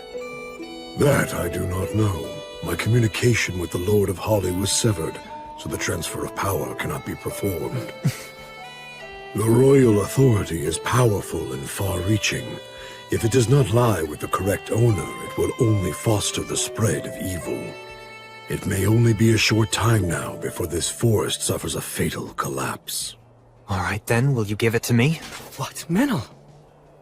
That I do not know. My communication with the Lord of Holly was severed, so the transfer of power cannot be performed. The royal authority is powerful and far-reaching. If it does not lie with the correct owner, it will only foster the spread of evil. It may only be a short time now before this forest suffers a fatal collapse. All right then, will you give it to me? What, Menel?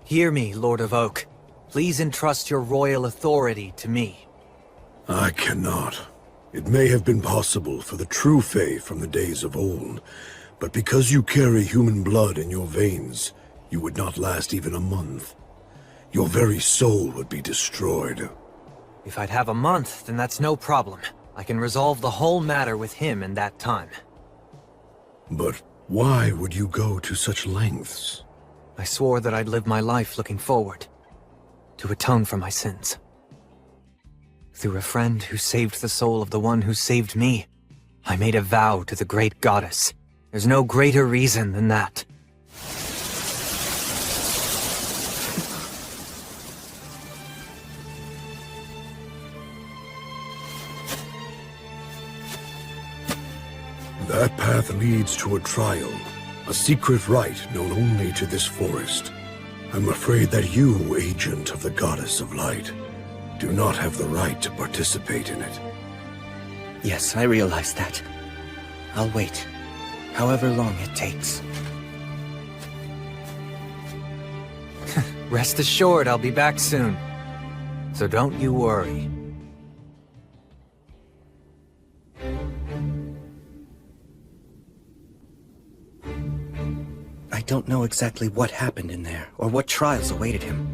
Hear me, Lord of Oak. Please entrust your royal authority to me. I cannot. It may have been possible for the true Fae from the days of old, but because you carry human blood in your veins, you would not last even a month. Your very soul would be destroyed. If I'd have a month, then that's no problem. I can resolve the whole matter with him in that time. But why would you go to such lengths? I swore that I'd live my life looking forward, to atone for my sins. Through a friend who saved the soul of the one who saved me, I made a vow to the great goddess. There's no greater reason than that. That path leads to a trial, a secret rite known only to this forest. I'm afraid that you, agent of the Goddess of Light, do not have the right to participate in it. Yes, I realize that. I'll wait, however long it takes. Rest assured, I'll be back soon. So don't you worry. I don't know exactly what happened in there, or what trials awaited him.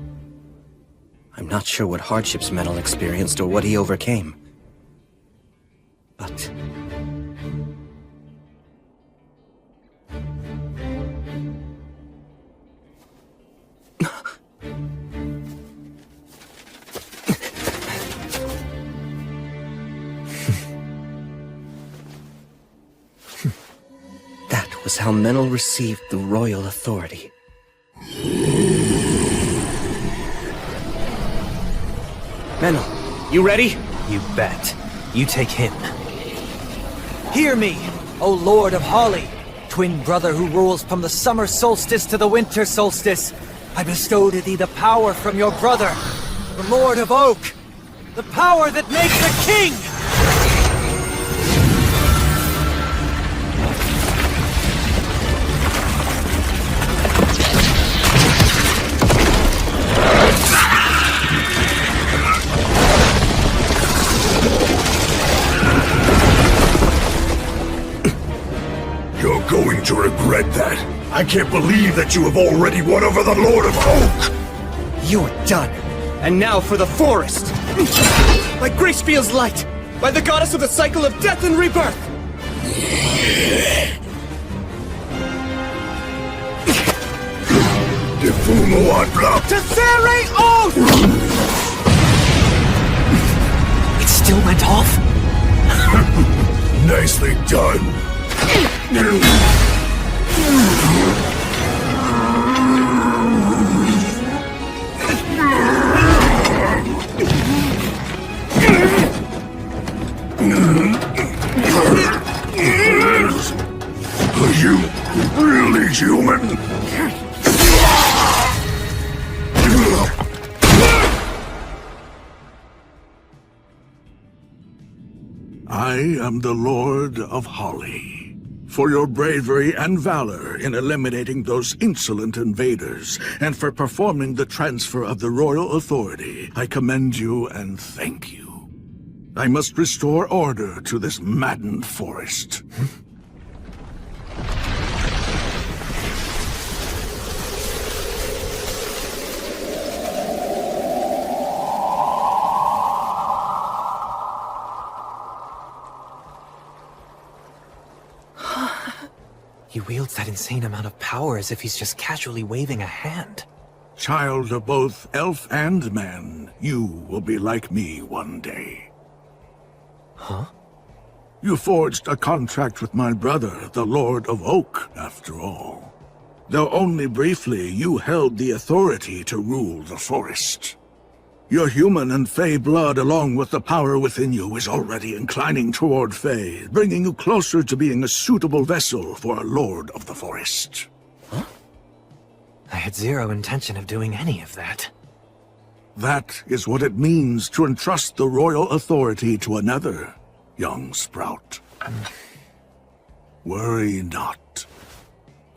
I'm not sure what hardships Menel experienced or what he overcame. But... that was how Menel received the royal authority. Menel, you ready? You bet. You take him. Hear me! O Lord of Holly, twin brother who rules from the summer solstice to the winter solstice, I bestow to thee the power from your brother, the Lord of Oak, the power that makes a king! You're going to regret that. I can't believe that you have already won over the Lord of Oak! You're done. And now for the forest! By Gracefiel's light! By the goddess of the cycle of death and rebirth! Defumo Adla! Tessere Oath! It still went off? Nicely done. Are you really human? I am the Lord of Holly. For your bravery and valor in eliminating those insolent invaders, and for performing the transfer of the royal authority, I commend you and thank you. I must restore order to this maddened forest. He wields that insane amount of power as if he's just casually waving a hand. Child of both elf and man, you will be like me one day. Huh? You forged a contract with my brother, the Lord of Oak, after all. Though only briefly, you held the authority to rule the forest. Your human and Fey blood, along with the power within you, is already inclining toward Fey, bringing you closer to being a suitable vessel for a Lord of the Forest. Huh? I had zero intention of doing any of that. That is what it means to entrust the royal authority to another, young Sprout. Worry not.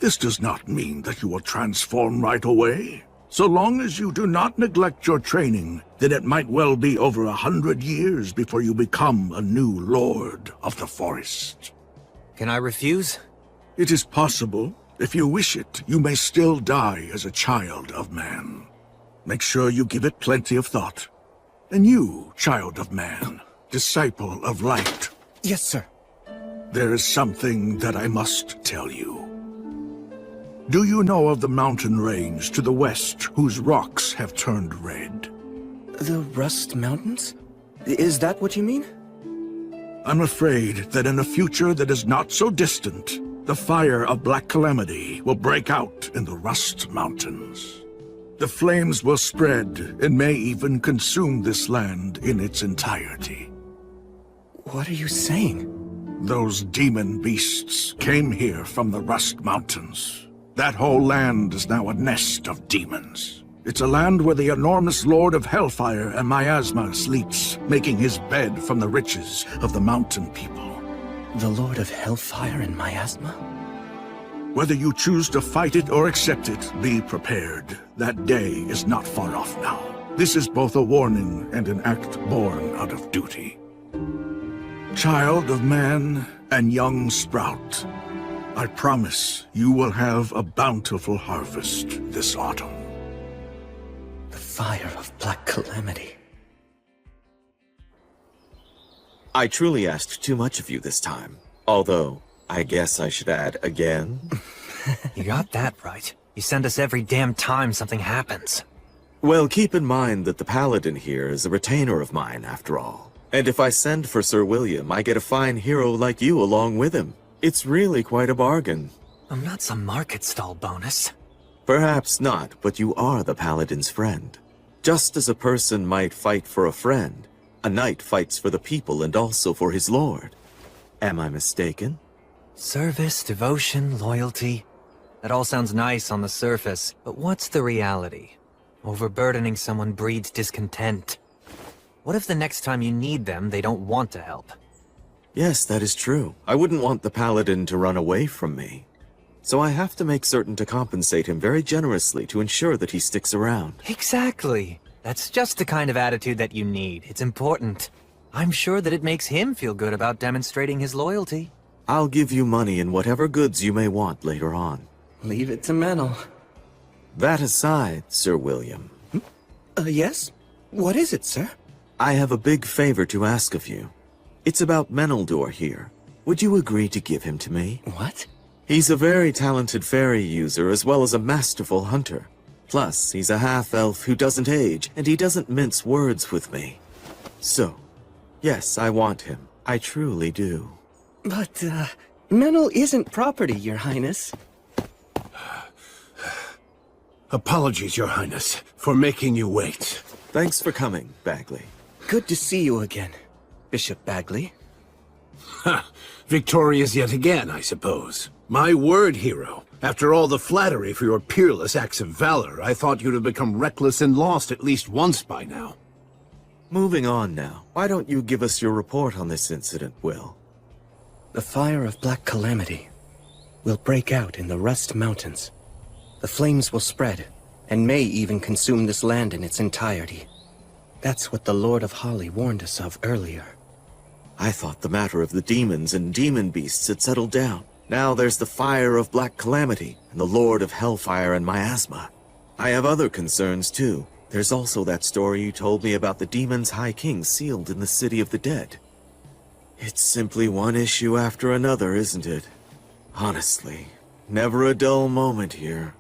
This does not mean that you will transform right away. So long as you do not neglect your training, then it might well be over 100 years before you become a new Lord of the Forest. Can I refuse? It is possible. If you wish it, you may still die as a child of man. Make sure you give it plenty of thought. And you, child of man, disciple of light. Yes, sir. There is something that I must tell you. Do you know of the mountain range to the west whose rocks have turned red? The Rust Mountains? Is that what you mean? I'm afraid that in a future that is not so distant, the fire of Black Calamity will break out in the Rust Mountains. The flames will spread and may even consume this land in its entirety. What are you saying? Those demon beasts came here from the Rust Mountains. That whole land is now a nest of demons. It's a land where the enormous Lord of Hellfire and Miasma sleeps, making his bed from the riches of the mountain people. The Lord of Hellfire and Miasma? Whether you choose to fight it or accept it, be prepared. That day is not far off now. This is both a warning and an act born out of duty. Child of man and young Sprout, I promise you will have a bountiful harvest this autumn. The fire of Black Calamity. I truly asked too much of you this time. Although, I guess I should add again. You got that right. You send us every damn time something happens. Well, keep in mind that the Paladin here is a retainer of mine, after all. And if I send for Sir William, I get a fine hero like you along with him. It's really quite a bargain. I'm not some market stall bonus. Perhaps not, but you are the Paladin's friend. Just as a person might fight for a friend, a knight fights for the people and also for his lord. Am I mistaken? Service, devotion, loyalty. That all sounds nice on the surface, but what's the reality? Overburdening someone breeds discontent. What if the next time you need them, they don't want to help? Yes, that is true. I wouldn't want the Paladin to run away from me. So I have to make certain to compensate him very generously to ensure that he sticks around. Exactly. That's just the kind of attitude that you need. It's important. I'm sure that it makes him feel good about demonstrating his loyalty. I'll give you money and whatever goods you may want later on. Leave it to Menel. That aside, Sir William. Yes? What is it, sir? I have a big favor to ask of you. It's about Meneldor here. Would you agree to give him to me? What? He's a very talented fairy user as well as a masterful hunter. Plus, he's a half-elf who doesn't age, and he doesn't mince words with me. So, yes, I want him. I truly do. But, Menel isn't property, Your Highness. Apologies, Your Highness, for making you wait. Thanks for coming, Bagley. Good to see you again, Bishop Bagley. Ha! Victorious yet again, I suppose. My word, hero. After all the flattery for your peerless acts of valor, I thought you'd have become reckless and lost at least once by now. Moving on now. Why don't you give us your report on this incident, Will? The fire of Black Calamity will break out in the Rust Mountains. The flames will spread, and may even consume this land in its entirety. That's what the Lord of Holly warned us of earlier. I thought the matter of the demons and demon beasts had settled down. Now there's the fire of Black Calamity, and the Lord of Hellfire and Miasma. I have other concerns too. There's also that story you told me about the demon's High King sealed in the City of the Dead. It's simply one issue after another, isn't it? Honestly, never a dull moment here.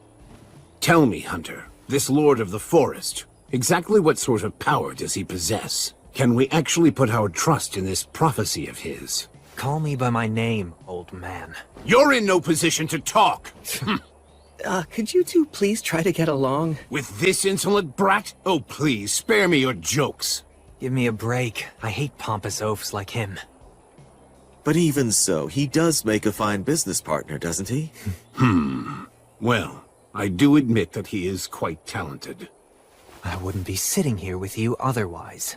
Tell me, Hunter, this Lord of the Forest, exactly what sort of power does he possess? Can we actually put our trust in this prophecy of his? Call me by my name, old man. You're in no position to talk! Could you two please try to get along? With this insolent brat? Oh, please, spare me your jokes. Give me a break. I hate pompous oafs like him. But even so, he does make a fine business partner, doesn't he? Well, I do admit that he is quite talented. I wouldn't be sitting here with you otherwise.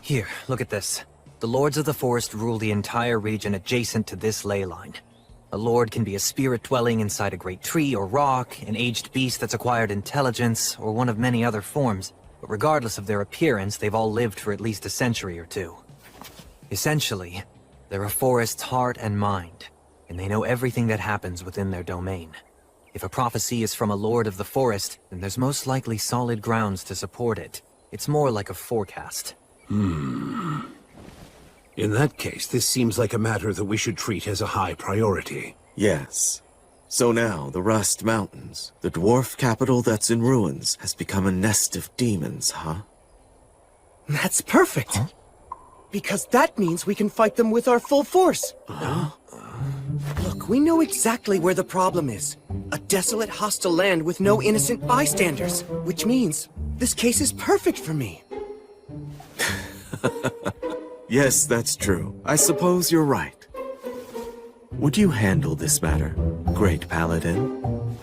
Here, look at this. The Lords of the Forest rule the entire region adjacent to this ley line. A lord can be a spirit dwelling inside a great tree or rock, an aged beast that's acquired intelligence, or one of many other forms. But regardless of their appearance, they've all lived for at least a century or two. Essentially, they're a forest's heart and mind, and they know everything that happens within their domain. If a prophecy is from a Lord of the Forest, then there's most likely solid grounds to support it. It's more like a forecast. In that case, this seems like a matter that we should treat as a high priority. Yes. So now, the Rust Mountains, the dwarf capital that's in ruins, has become a nest of demons, huh? That's perfect! Huh? Because that means we can fight them with our full force! Look, we know exactly where the problem is. A desolate, hostile land with no innocent bystanders. Which means, this case is perfect for me. Yes, that's true. I suppose you're right. Would you handle this matter, Great Paladin?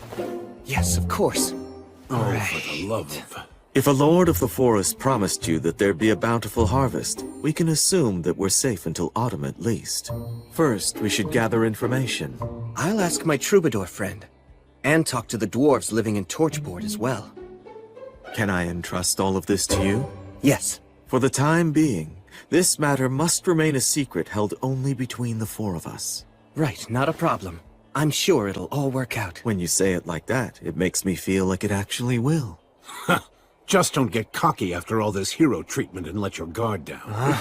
Yes, of course. Oh, for the love of... If a Lord of the Forest promised you that there'd be a bountiful harvest, we can assume that we're safe until autumn at least. First, we should gather information. I'll ask my troubadour friend, and talk to the dwarves living in Torchboard as well. Can I entrust all of this to you? Yes. For the time being, this matter must remain a secret held only between the four of us. Right, not a problem. I'm sure it'll all work out. When you say it like that, it makes me feel like it actually will. Just don't get cocky after all this hero treatment and let your guard down.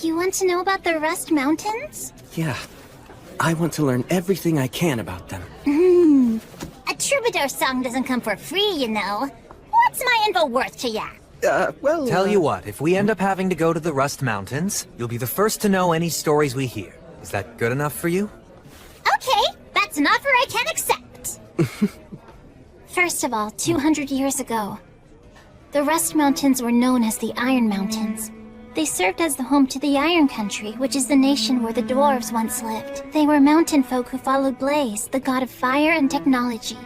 You want to know about the Rust Mountains? Yeah. I want to learn everything I can about them. A troubadour song doesn't come for free, you know. What's my info worth to ya? Tell you what, if we end up having to go to the Rust Mountains, you'll be the first to know any stories we hear. Is that good enough for you? Okay, that's an offer I can accept. First of all, 200 years ago, The Rust Mountains were known as the Iron Mountains. They served as the home to the Iron Country, which is the nation where the dwarves once lived. They were mountain folk who followed Blaze, the god of fire and technology.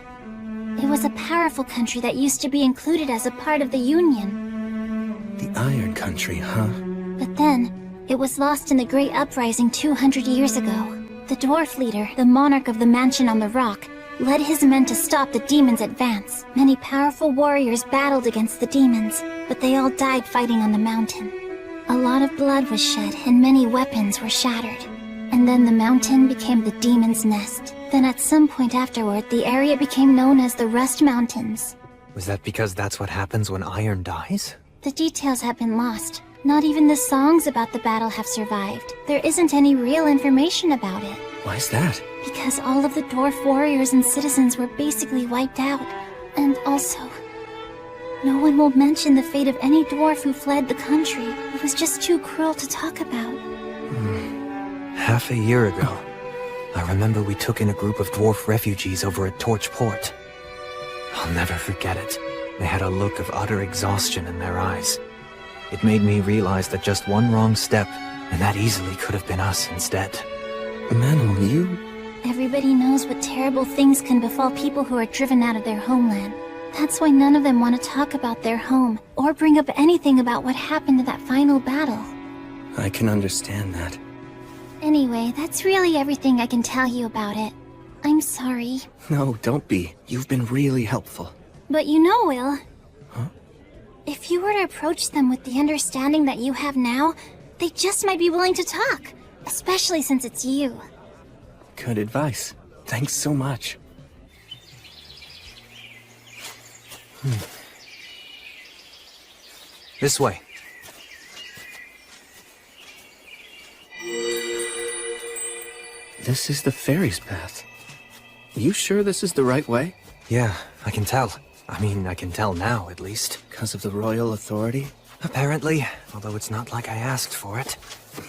It was a powerful country that used to be included as a part of the Union. The Iron Country, huh? But then, it was lost in the Great Uprising 200 years ago. The dwarf leader, the monarch of the mansion on the rock, led his men to stop the demons' advance. Many powerful warriors battled against the demons, but they all died fighting on the mountain. A lot of blood was shed, and many weapons were shattered. And then the mountain became the demon's nest. Then at some point afterward, the area became known as the Rust Mountains. Was that because that's what happens when iron dies? The details have been lost. Not even the songs about the battle have survived. There isn't any real information about it. Why's that? Because all of the dwarf warriors and citizens were basically wiped out. And also, no one will mention the fate of any dwarf who fled the country. It was just too cruel to talk about. Half a year ago, I remember we took in a group of dwarf refugees over at Torch Port. I'll never forget it. They had a look of utter exhaustion in their eyes. It made me realize that just one wrong step, and that easily could have been us instead. Manel, you... Everybody knows what terrible things can befall people who are driven out of their homeland. That's why none of them want to talk about their home, or bring up anything about what happened in that final battle. I can understand that. Anyway, that's really everything I can tell you about it. I'm sorry. No, don't be. You've been really helpful. But you know, Will... Huh? If you were to approach them with the understanding that you have now, they just might be willing to talk. Especially since it's you. Good advice. Thanks so much. This way. This is the fairy's path. You sure this is the right way? Yeah, I can tell. I mean, I can tell now, at least. Because of the royal authority? Apparently, although it's not like I asked for it.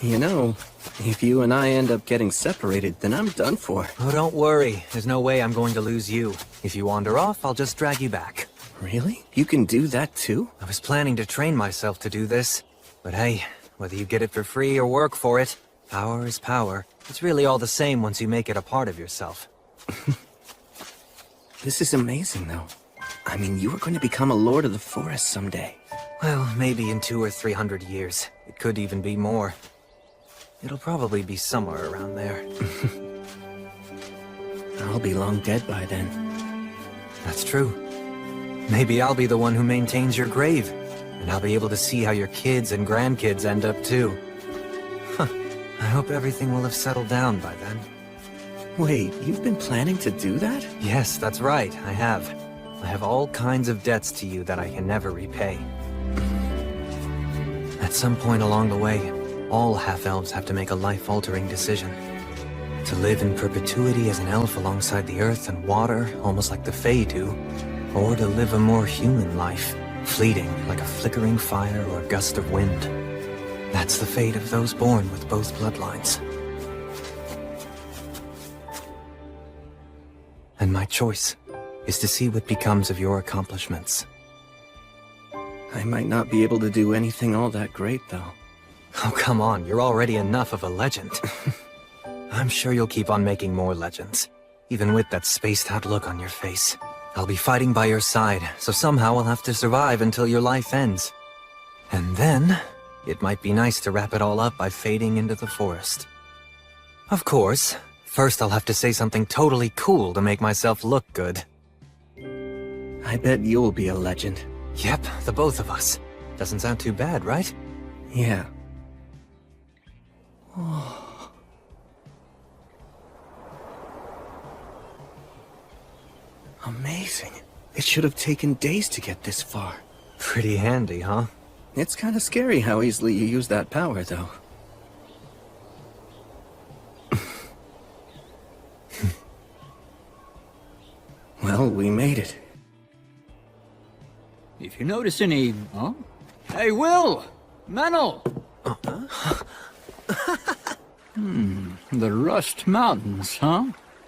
You know, if you and I end up getting separated, then I'm done for. Oh, don't worry. There's no way I'm going to lose you. If you wander off, I'll just drag you back. Really? You can do that too? I was planning to train myself to do this. But hey, whether you get it for free or work for it, power is power. It's really all the same once you make it a part of yourself. This is amazing, though. I mean, you are going to become a lord of the forest someday. Well, maybe in 200 or 300 years. It could even be more. It'll probably be somewhere around there. I'll be long dead by then. That's true. Maybe I'll be the one who maintains your grave, and I'll be able to see how your kids and grandkids end up too. Huh. I hope everything will have settled down by then. Wait, you've been planning to do that? Yes, that's right, I have. I have all kinds of debts to you that I can never repay. At some point along the way, all half-elves have to make a life-altering decision. To live in perpetuity as an elf alongside the earth and water, almost like the Fae do, or to live a more human life, fleeting like a flickering fire or a gust of wind. That's the fate of those born with both bloodlines. And my choice is to see what becomes of your accomplishments. I might not be able to do anything all that great, though. Oh, come on, you're already enough of a legend. I'm sure you'll keep on making more legends, even with that spaced-out look on your face. I'll be fighting by your side, so somehow I'll have to survive until your life ends. And then, it might be nice to wrap it all up by fading into the forest. Of course, first I'll have to say something totally cool to make myself look good. I bet you'll be a legend. Yep, the both of us. Doesn't sound too bad, right? Yeah. Amazing. It should have taken days to get this far. Pretty handy, huh? It's kind of scary how easily you use that power, though. Well, we made it. If you notice any... Huh? Hey, Will! Manel! The Rust Mountains, huh?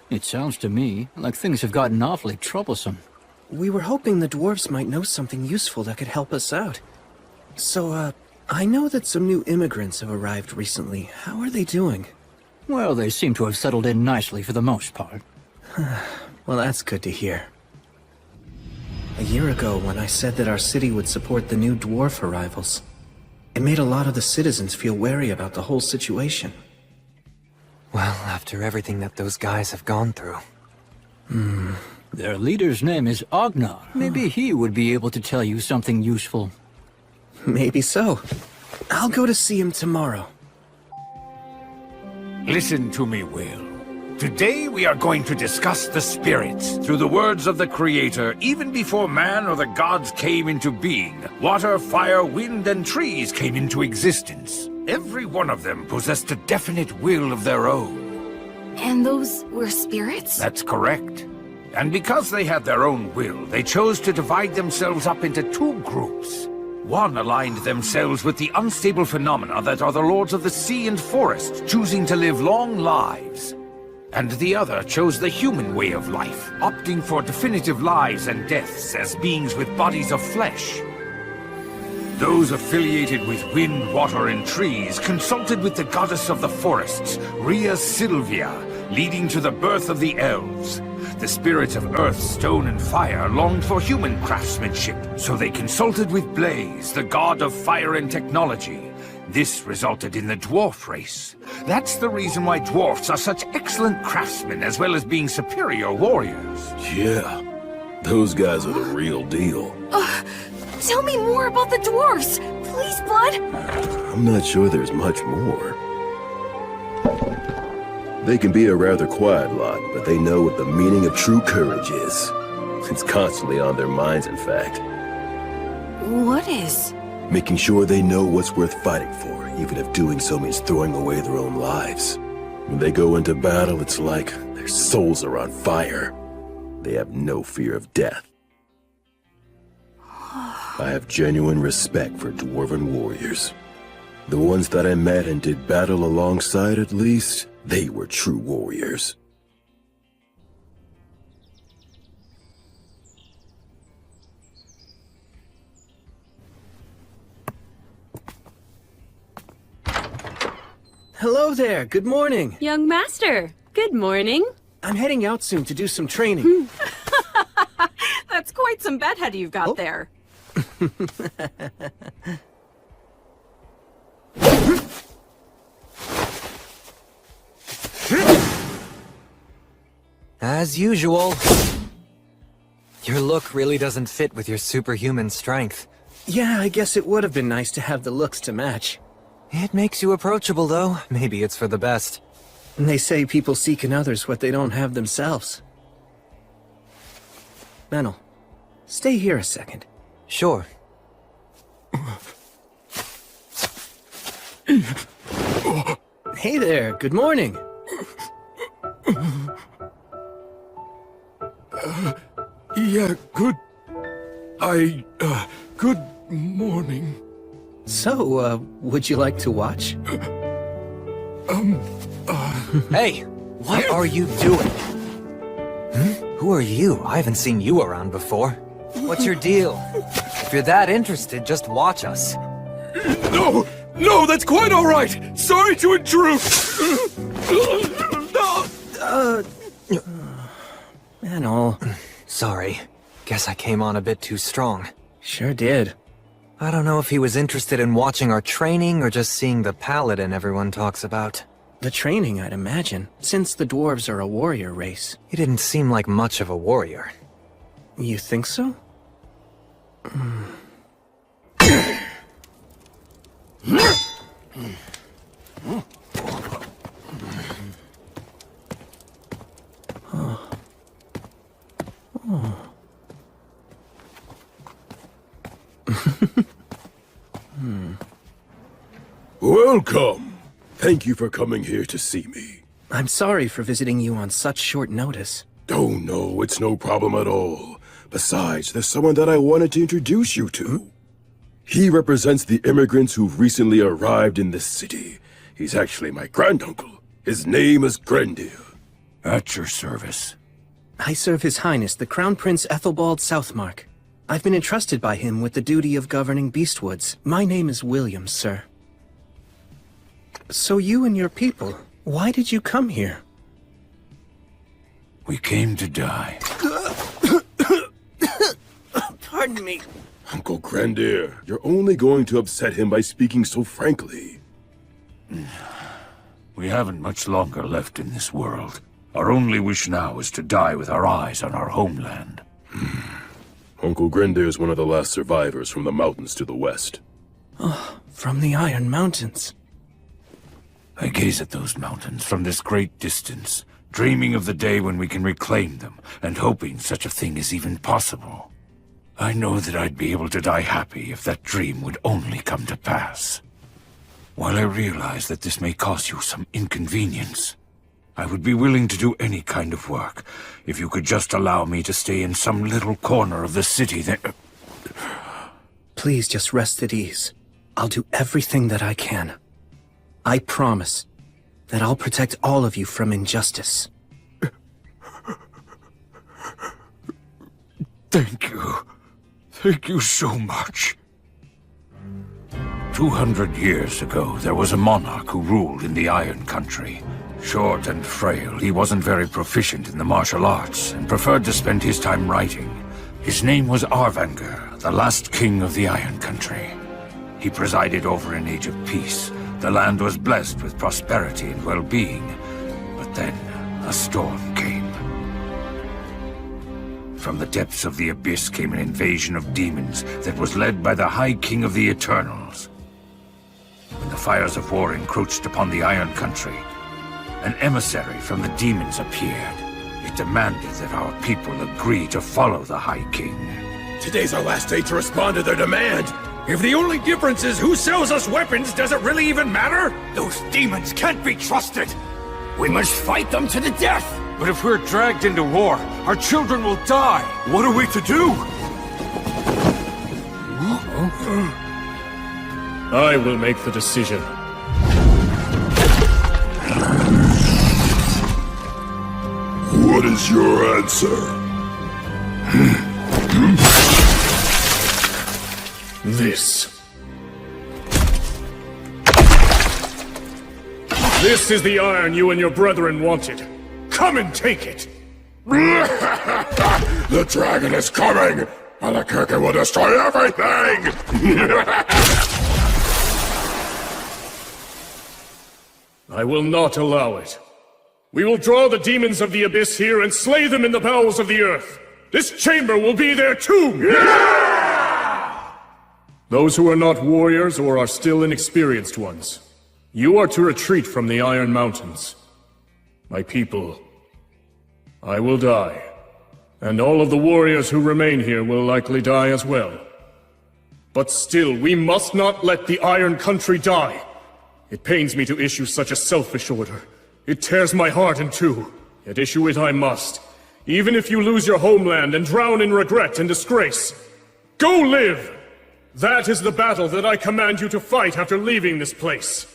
It sounds to me like things have gotten awfully troublesome. We were hoping the dwarves might know something useful that could help us out. So, I know that some new immigrants have arrived recently. How are they doing? Well, they seem to have settled in nicely for the most part. Well, that's good to hear. A year ago, when I said that our city would support the new dwarf arrivals, it made a lot of the citizens feel wary about the whole situation. Well, after everything that those guys have gone through. Their leader's name is Agnar. Maybe he would be able to tell you something useful. Maybe so. I'll go to see him tomorrow. Listen to me, Will. Today we are going to discuss the spirits. Through the words of the Creator, even before man or the gods came into being, water, fire, wind, and trees came into existence. Every one of them possessed a definite will of their own. And those were spirits? That's correct. And because they had their own will, they chose to divide themselves up into two groups. One aligned themselves with the unstable phenomena that are the lords of the sea and forest, choosing to live long lives. And the other chose the human way of life, opting for definitive lives and deaths as beings with bodies of flesh. Those affiliated with wind, water, and trees consulted with the goddess of the forests, Rhea Sylvia, leading to the birth of the elves. The spirits of earth, stone, and fire longed for human craftsmanship, so they consulted with Blaze, the god of fire and technology. This resulted in the dwarf race. That's the reason why dwarfs are such excellent craftsmen as well as being superior warriors. Yeah, those guys are the real deal. Tell me more about the dwarves! Please, Blood! I'm not sure there's much more. They can be a rather quiet lot, but they know what the meaning of true courage is. It's constantly on their minds, in fact. What is? Making sure they know what's worth fighting for, even if doing so means throwing away their own lives. When they go into battle, it's like their souls are on fire. They have no fear of death. I have genuine respect for dwarven warriors. The ones that I met and did battle alongside, at least, they were true warriors. Hello there, good morning. Young master, good morning. I'm heading out soon to do some training. That's quite some bedhead you've got there. As usual. Your look really doesn't fit with your superhuman strength. Yeah, I guess it would have been nice to have the looks to match. It makes you approachable, though. Maybe it's for the best. They say people seek in others what they don't have themselves. Menel, stay here a second. Sure. Hey there, good morning. Yeah, good morning. So, would you like to watch? Hey, what are you doing? Who are you? I haven't seen you around before. What's your deal? If you're that interested, just watch us. No, that's quite all right. Sorry to intrude. Menel. Sorry. Guess I came on a bit too strong. Sure did. I don't know if he was interested in watching our training or just seeing the paladin everyone talks about. The training, I'd imagine, since the dwarves are a warrior race. He didn't seem like much of a warrior. You think so? Welcome! Thank you for coming here to see me. I'm sorry for visiting you on such short notice. Oh no, it's no problem at all. Besides, there's someone that I wanted to introduce you to. He represents the immigrants who've recently arrived in this city. He's actually my granduncle. His name is Grendir. At your service. I serve His Highness, the Crown Prince Ethelbald Southmark. I've been entrusted by him with the duty of governing Beastwoods. My name is William, sir. So you and your people, why did you come here? We came to die. Pardon me. Uncle Grandir, you're only going to upset him by speaking so frankly. We haven't much longer left in this world. Our only wish now is to die with our eyes on our homeland. Uncle Grandir is one of the last survivors from the mountains to the west. Oh, from the Iron Mountains. I gaze at those mountains from this great distance, dreaming of the day when we can reclaim them, and hoping such a thing is even possible. I know that I'd be able to die happy if that dream would only come to pass. While I realize that this may cause you some inconvenience, I would be willing to do any kind of work if you could just allow me to stay in some little corner of the city that... Please just rest at ease. I'll do everything that I can. I promise that I'll protect all of you from injustice. Thank you. Thank you so much. 200 years ago, there was a monarch who ruled in the Iron Country. Short and frail, he wasn't very proficient in the martial arts and preferred to spend his time writing. His name was Arvanger, the last king of the Iron Country. He presided over an age of peace. The land was blessed with prosperity and well-being. But then, a storm came. From the depths of the abyss came an invasion of demons that was led by the High King of the Eternals. When the fires of war encroached upon the Iron Country, an emissary from the demons appeared. It demanded that our people agree to follow the High King. Today's our last day to respond to their demand. If the only difference is who sells us weapons, does it really even matter? Those demons can't be trusted! We must fight them to the death! But if we're dragged into war, our children will die! What are we to do? I will make the decision. What is your answer? This. This is the iron you and your brethren wanted. Come and take it! The dragon is coming! And the Kirkin will destroy everything! I will not allow it. We will draw the demons of the abyss here and slay them in the bowels of the earth. This chamber will be their tomb! Yeah! Those who are not warriors or are still inexperienced ones, you are to retreat from the Iron Mountains. My people, I will die, and all of the warriors who remain here will likely die as well. But still, we must not let the Iron Country die. It pains me to issue such a selfish order. It tears my heart in two, yet issue it I must. Even if you lose your homeland and drown in regret and disgrace. Go live! That is the battle that I command you to fight after leaving this place.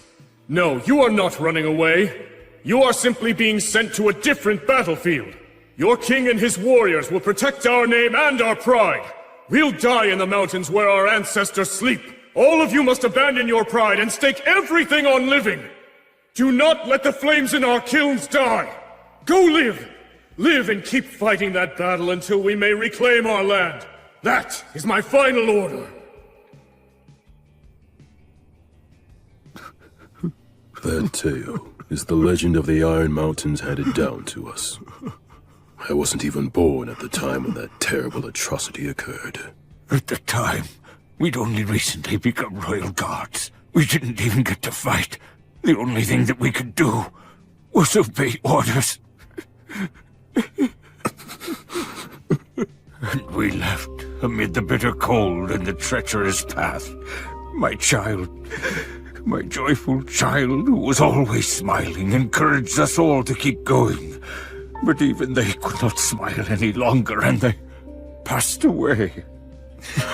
No, you are not running away. You are simply being sent to a different battlefield. Your king and his warriors will protect our name and our pride. We'll die in the mountains where our ancestors sleep. All of you must abandon your pride and stake everything on living. Do not let the flames in our kilns die. Go live. Live and keep fighting that battle until we may reclaim our land. That is my final order. That tale is the legend of the Iron Mountains handed down to us. I wasn't even born at the time when that terrible atrocity occurred. At the time, we'd only recently become royal guards. We didn't even get to fight. The only thing that we could do was obey orders. And we left amid the bitter cold and the treacherous path. My child, my joyful child, who was always smiling, encouraged us all to keep going. But even they could not smile any longer, and they passed away.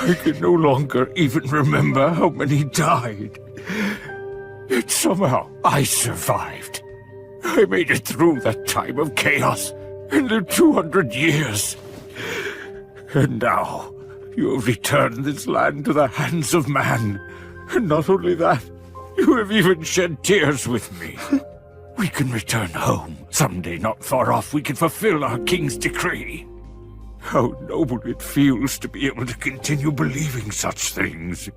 I can no longer even remember how many died. Yet somehow I survived. I made it through that time of chaos. and lived 200 years. And now, you have returned this land to the hands of man. And not only that, you have even shed tears with me. We can return home. Someday not far off, we can fulfill our king's decree. How noble it feels to be able to continue believing such things.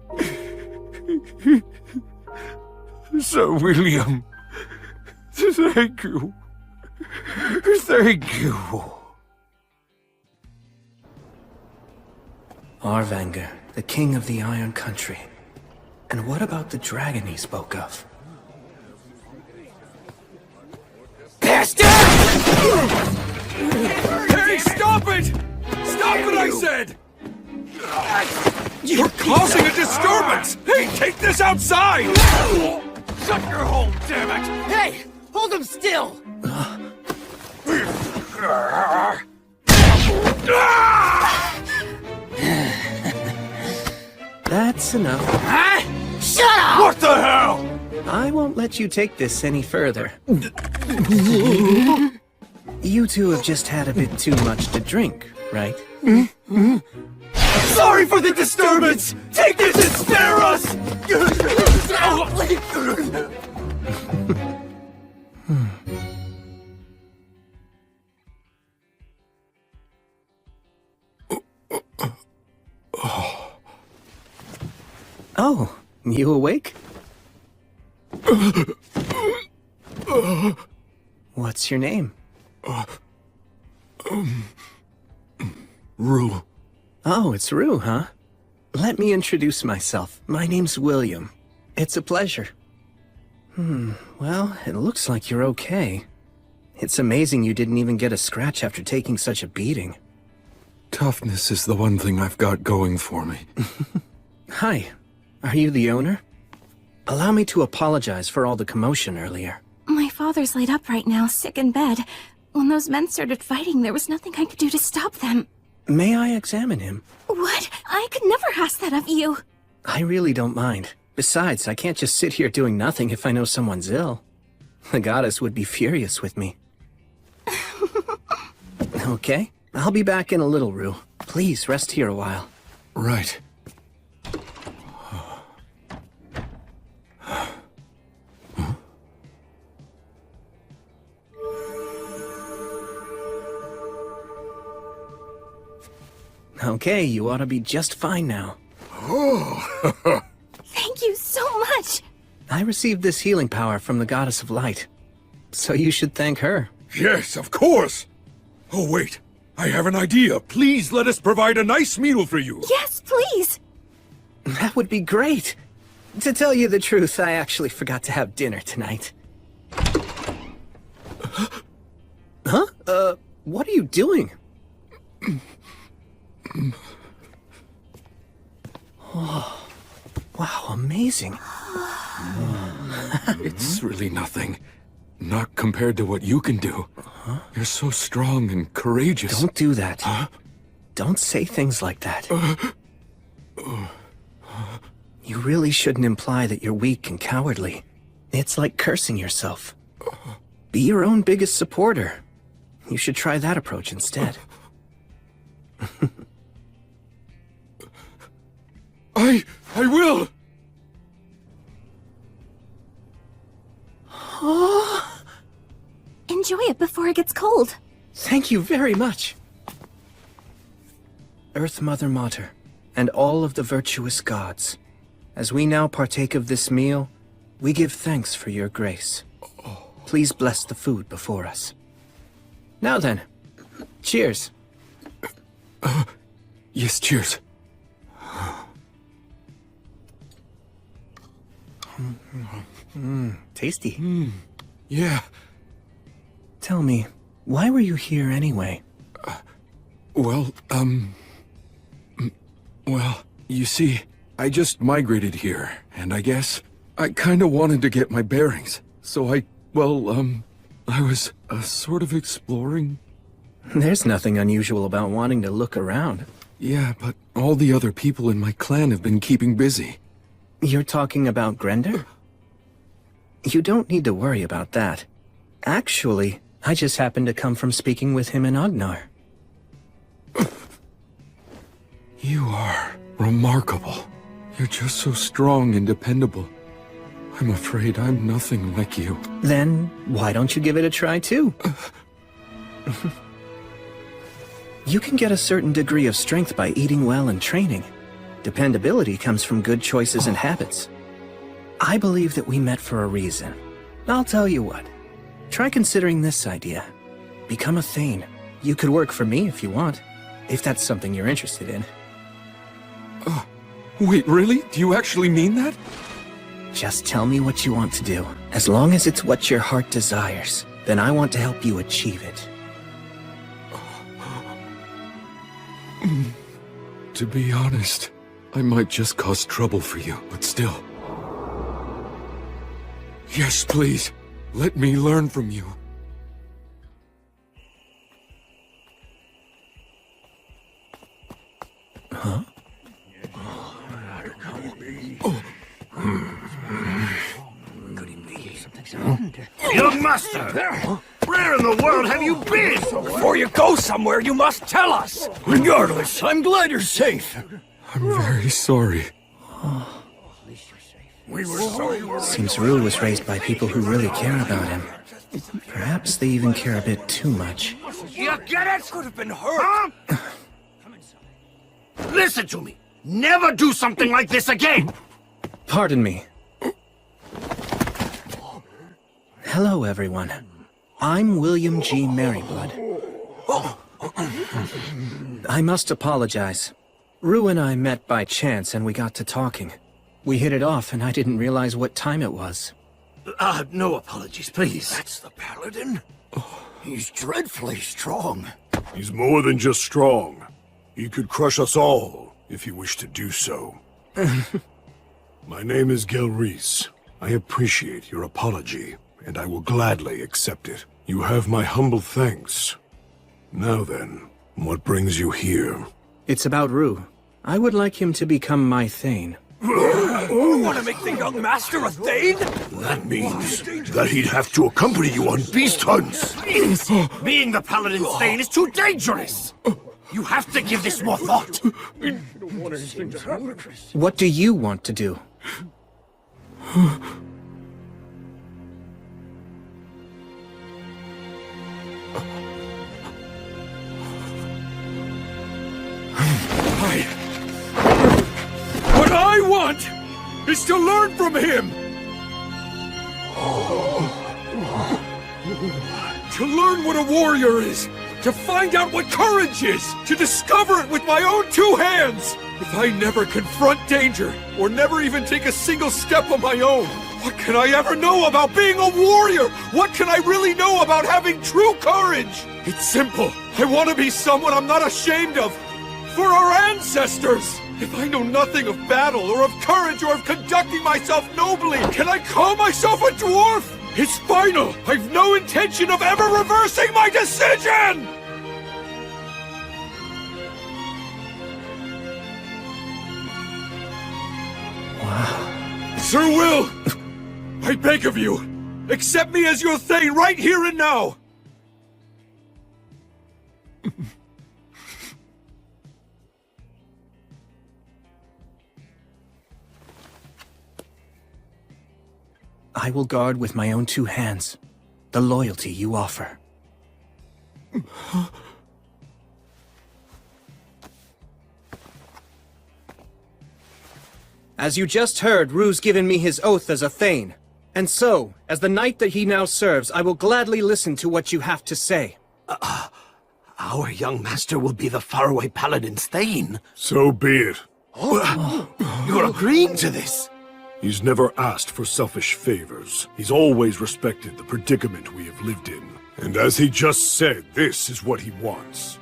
Sir William, thank you. Thank you. Arvanger, the king of the Iron Country. And what about the dragon he spoke of? Bastard! Hey, stop it! Stop what I said! You're causing a disturbance! Hey, take this outside! Shut your hole, damn it! Hey, hold him still! That's enough. Shut up! What the hell? I won't let you take this any further. You two have just had a bit too much to drink, right? Sorry for the disturbance! Take this and spare us! Oh, you awake? What's your name? Rue. Oh, it's Rue, huh? Let me introduce myself. My name's William. It's a pleasure. Well, it looks like you're okay. It's amazing you didn't even get a scratch after taking such a beating. Toughness is the one thing I've got going for me. Hi. Are you the owner? Allow me to apologize for all the commotion earlier. My father's laid up right now, sick in bed. When those men started fighting, there was nothing I could do to stop them. May I examine him? What? I could never ask that of you. I really don't mind. Besides, I can't just sit here doing nothing if I know someone's ill. The goddess would be furious with me. Okay, I'll be back in a little, Rue. Please rest here a while. Right. Okay, you ought to be just fine now. Oh! Thank you so much! I received this healing power from the Goddess of Light. So you should thank her. Yes, of course! Oh, wait. I have an idea. Please let us provide a nice meal for you. Yes, please! That would be great! To tell you the truth, I actually forgot to have dinner tonight. Huh? What are you doing? Oh, wow, amazing. It's really nothing. Not compared to what you can do. You're so strong and courageous. Don't do that. Don't say things like that. You really shouldn't imply that you're weak and cowardly. It's like cursing yourself. Be your own biggest supporter. You should try that approach instead. I will! Enjoy it before it gets cold. Thank you very much. Earth Mother Mater, and all of the virtuous gods, as we now partake of this meal, we give thanks for your grace. Please bless the food before us. Now then, cheers. Yes, cheers. Tasty. Yeah. Tell me, why were you here anyway? Well, you see, I just migrated here, and I guess I kinda wanted to get my bearings. So I was sort of exploring. There's nothing unusual about wanting to look around. Yeah, but all the other people in my clan have been keeping busy. You're talking about Grender? You don't need to worry about that. Actually, I just happened to come from speaking with him in Agnar. You are remarkable. You're just so strong and dependable. I'm afraid I'm nothing like you. Then, why don't you give it a try too? You can get a certain degree of strength by eating well and training. Dependability comes from good choices and habits. I believe that we met for a reason. I'll tell you what. Try considering this idea. Become a Thane. You could work for me if you want, if that's something you're interested in. Wait, really? Do you actually mean that? Just tell me what you want to do. As long as it's what your heart desires, then I want to help you achieve it. To be honest, I might just cause trouble for you, but still. Yes, please. Let me learn from you. Huh? Young master! Where in the world have you been? Before you go somewhere, you must tell us! Regardless, I'm glad you're safe. I'm very sorry. We were sorry. Seems Rue was raised by people who really care about him. Perhaps they even care a bit too much. You get it? Could have been hurt. Huh? Listen to me. Never do something like this again. Pardon me. Hello, everyone. I'm William G. Merryblood. I must apologize. Rue and I met by chance and we got to talking. We hit it off and I didn't realize what time it was. No apologies, please. That's the Paladin? He's dreadfully strong. He's more than just strong. He could crush us all, if he wished to do so. My name is Gel Reese. I appreciate your apology, and I will gladly accept it. You have my humble thanks. Now then, what brings you here? It's about Rue. I would like him to become my Thane. You want to make the young master a Thane? That means that he'd have to accompany you on beast hunts. Being the Paladin's Thane is too dangerous. You have to give this more thought. What do you want to do? What I want is to learn from him! To learn what a warrior is! To find out what courage is! To discover it with my own two hands! If I never confront danger, or never even take a single step on my own, what can I ever know about being a warrior? What can I really know about having true courage? It's simple. I want to be someone I'm not ashamed of. For our ancestors! If I know nothing of battle, or of courage, or of conducting myself nobly, can I call myself a dwarf? It's final! I've no intention of ever reversing my decision! Wow. Sir Will! I beg of you, accept me as your Thane right here and now! I will guard with my own two hands the loyalty you offer. As you just heard, Rue's given me his oath as a Thane. And so, as the knight that he now serves, I will gladly listen to what you have to say. Our young master will be the Faraway Paladin's Thane. So be it. You're agreeing to this? He's never asked for selfish favors. He's always respected the predicament we have lived in. And as he just said, this is what he wants.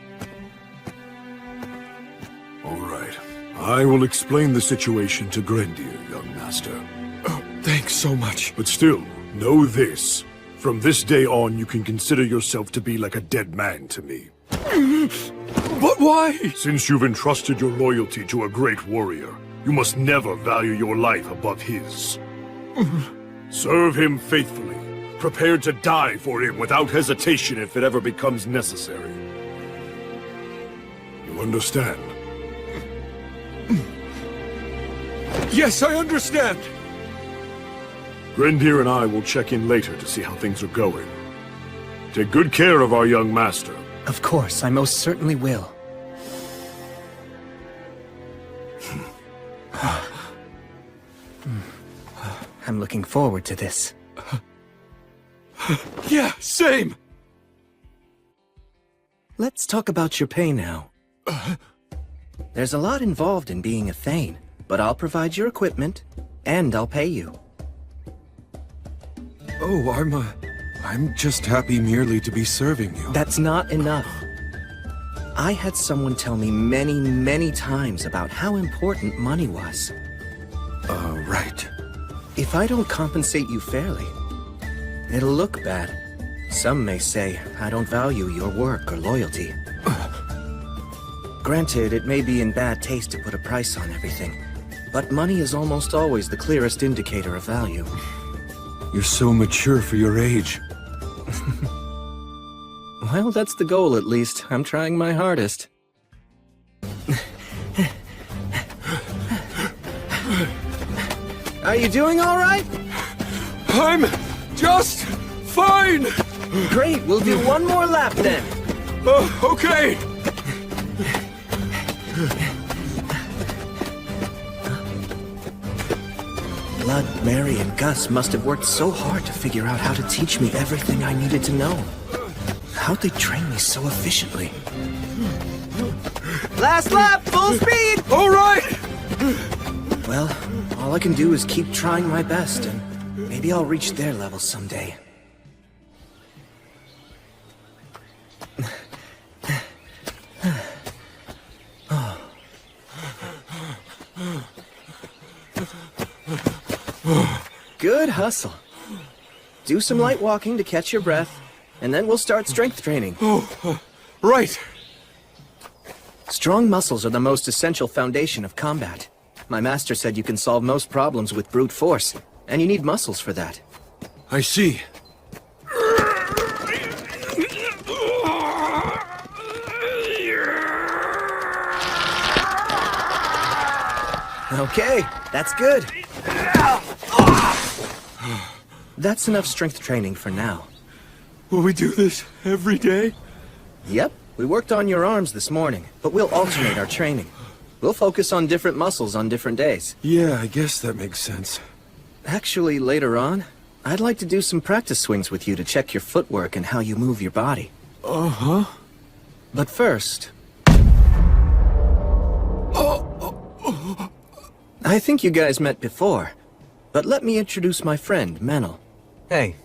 All right. I will explain the situation to Grendir, young master. Oh, thanks so much. But still, know this. From this day on, you can consider yourself to be like a dead man to me. But why? Since you've entrusted your loyalty to a great warrior, you must never value your life above his. Serve him faithfully, prepared to die for him without hesitation if it ever becomes necessary. You understand? Yes, I understand! Grendir and I will check in later to see how things are going. Take good care of our young master. Of course, I most certainly will. I'm looking forward to this. Yeah, same! Let's talk about your pay now. There's a lot involved in being a Thane, but I'll provide your equipment, and I'll pay you. Oh, I'm just happy merely to be serving you. That's not enough. I had someone tell me many, many times about how important money was. Right. If I don't compensate you fairly, it'll look bad. Some may say I don't value your work or loyalty. Granted, it may be in bad taste to put a price on everything, but money is almost always the clearest indicator of value. You're so mature for your age. Well, that's the goal at least. I'm trying my hardest. Are you doing all right? I'm just fine! Great, we'll do one more lap then. Okay! Blood, Mary, and Gus must have worked so hard to figure out how to teach me everything I needed to know. How'd they train me so efficiently? Last lap, full speed! All right! Well, all I can do is keep trying my best, and maybe I'll reach their level someday. Good hustle. Do some light walking to catch your breath, and then we'll start strength training. Right! Strong muscles are the most essential foundation of combat. My master said you can solve most problems with brute force, and you need muscles for that. I see. Okay, that's good. That's enough strength training for now. Will we do this every day? Yep, we worked on your arms this morning, but we'll alternate our training. We'll focus on different muscles on different days. Yeah, I guess that makes sense. Actually, later on, I'd like to do some practice swings with you to check your footwork and how you move your body. Uh-huh. But first... I think you guys met before, but let me introduce my friend, Menel. Hey.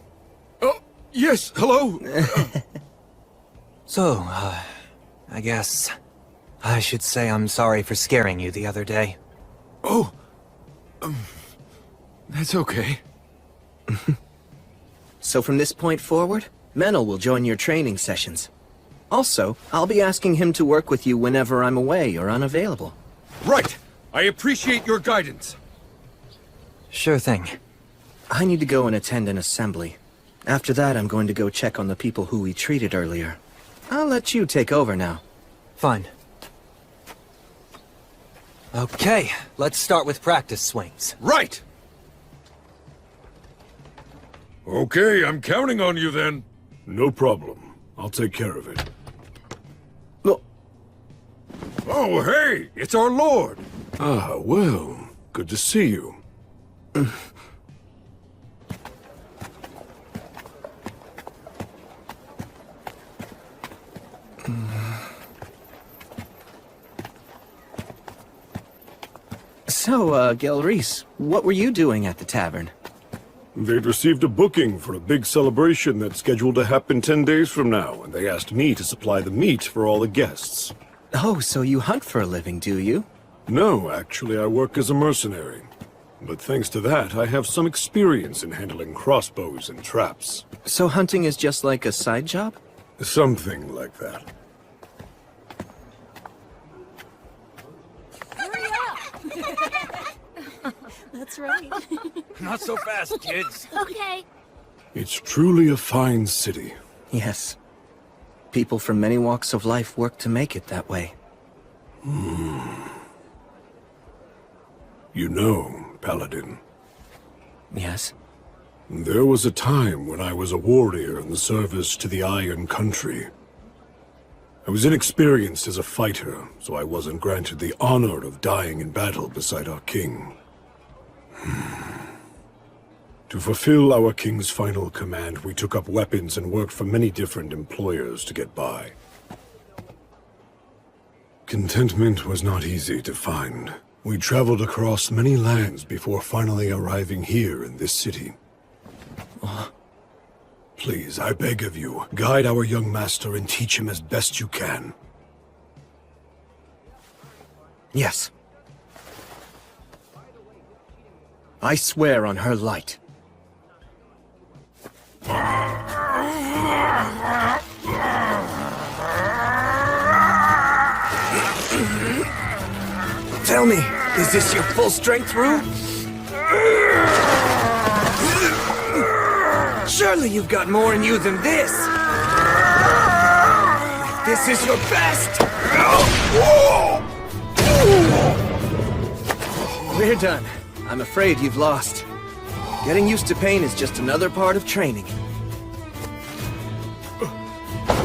Oh, yes, hello! So, I guess I should say I'm sorry for scaring you the other day. Oh, that's okay. So from this point forward, Menel will join your training sessions. Also, I'll be asking him to work with you whenever I'm away or unavailable. Right! I appreciate your guidance. Sure thing. I need to go and attend an assembly. After that, I'm going to go check on the people who we treated earlier. I'll let you take over now. Fine. Okay, let's start with practice swings. Right! Okay, I'm counting on you then. No problem. I'll take care of it. Oh, hey! It's our lord! Ah, well, good to see you. So, Gelreese, what were you doing at the tavern? They'd received a booking for a big celebration that's scheduled to happen 10 days from now, and they asked me to supply the meat for all the guests. Oh, so you hunt for a living, do you? No, actually, I work as a mercenary. But thanks to that, I have some experience in handling crossbows and traps. So hunting is just like a side job? Something like that. Hurry up! That's right. Not so fast, kids. Okay. It's truly a fine city. Yes. People from many walks of life work to make it that way. You know, Paladin. Yes? There was a time when I was a warrior in the service to the Iron Country. I was inexperienced as a fighter, so I wasn't granted the honor of dying in battle beside our king. To fulfill our king's final command, we took up weapons and worked for many different employers to get by. Contentment was not easy to find. We traveled across many lands before finally arriving here in this city. Please, I beg of you, guide our young master and teach him as best you can. Yes. I swear on her light. Tell me, is this your full strength, Rue? Surely you've got more in you than this! This is your best! We're done. I'm afraid you've lost. Getting used to pain is just another part of training.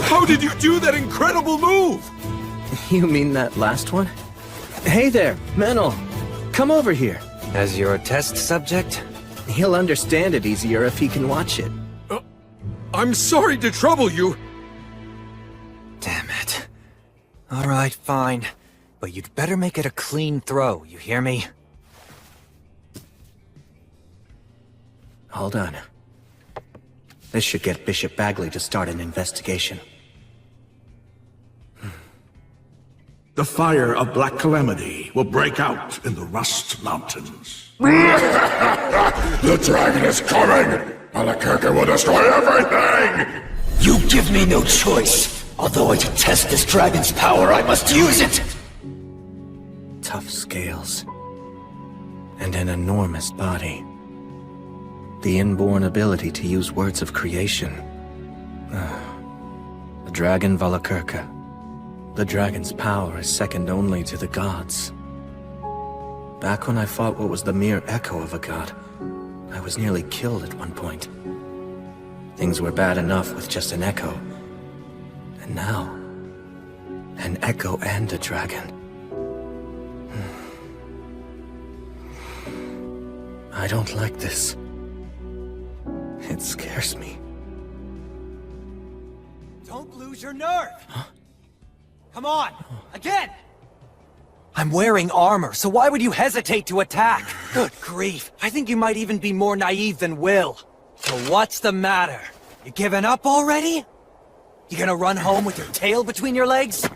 How did you do that incredible move? You mean that last one? Hey there, Menel. Come over here. As your test subject? He'll understand it easier if he can watch it. I'm sorry to trouble you. Damn it. Alright, fine. But you'd better make it a clean throw, you hear me? Hold on. This should get Bishop Bagley to start an investigation. The fire of Black Calamity will break out in the Rust Mountains. The dragon is coming! Alakirka will destroy everything! You give me no choice. Although I detest this dragon's power, I must use it! Tough scales. And an enormous body. The inborn ability to use words of creation. The dragon Valakirka. The dragon's power is second only to the gods. Back when I fought what was the mere echo of a god, I was nearly killed at one point. Things were bad enough with just an echo. And now, an echo and a dragon. I don't like this. It scares me. Don't lose your nerve! Huh? Come on! Again! I'm wearing armor, so why would you hesitate to attack? Good grief, I think you might even be more naive than Will. So what's the matter? You giving up already? You gonna run home with your tail between your legs?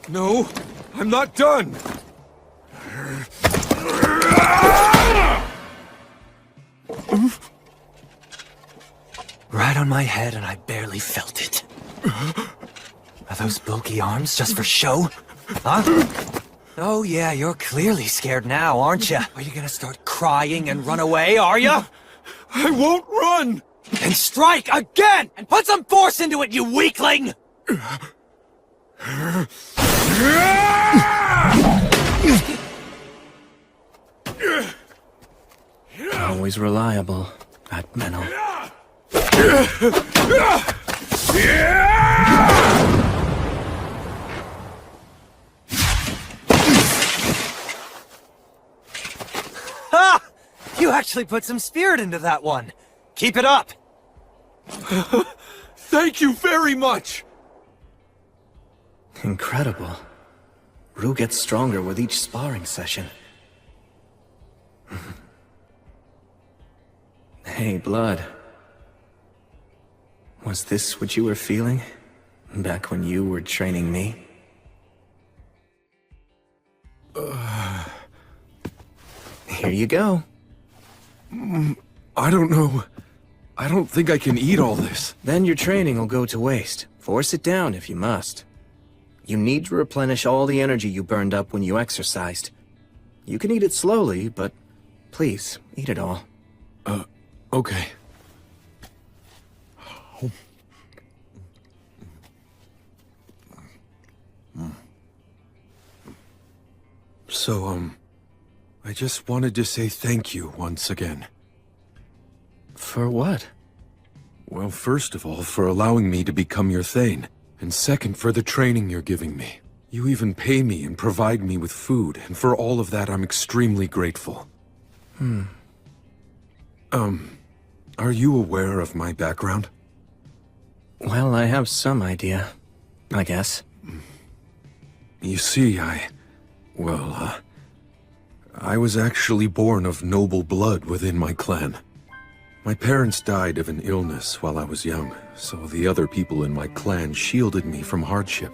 No, I'm not done! Right on my head and I barely felt it. Are those bulky arms just for show? Huh? Oh yeah, you're clearly scared now, aren't you? Are you gonna start crying and run away, are you? I won't run! Then strike again! And put some force into it, you weakling! Always reliable, that Menel. Ha! You actually put some spirit into that one. Keep it up. Thank you very much! Incredible. Rue gets stronger with each sparring session. Hey, Blood. Was this what you were feeling? Back when you were training me? Here you go. I don't know. I don't think I can eat all this. Then your training will go to waste. Force it down if you must. You need to replenish all the energy you burned up when you exercised. You can eat it slowly, but please, eat it all. Okay. So, I just wanted to say thank you once again. For what? Well, first of all, for allowing me to become your Thane, and second, for the training you're giving me. You even pay me and provide me with food, and for all of that, I'm extremely grateful. Are you aware of my background? Well, I have some idea, I guess. You see, I was actually born of noble blood within my clan. My parents died of an illness while I was young, so the other people in my clan shielded me from hardship.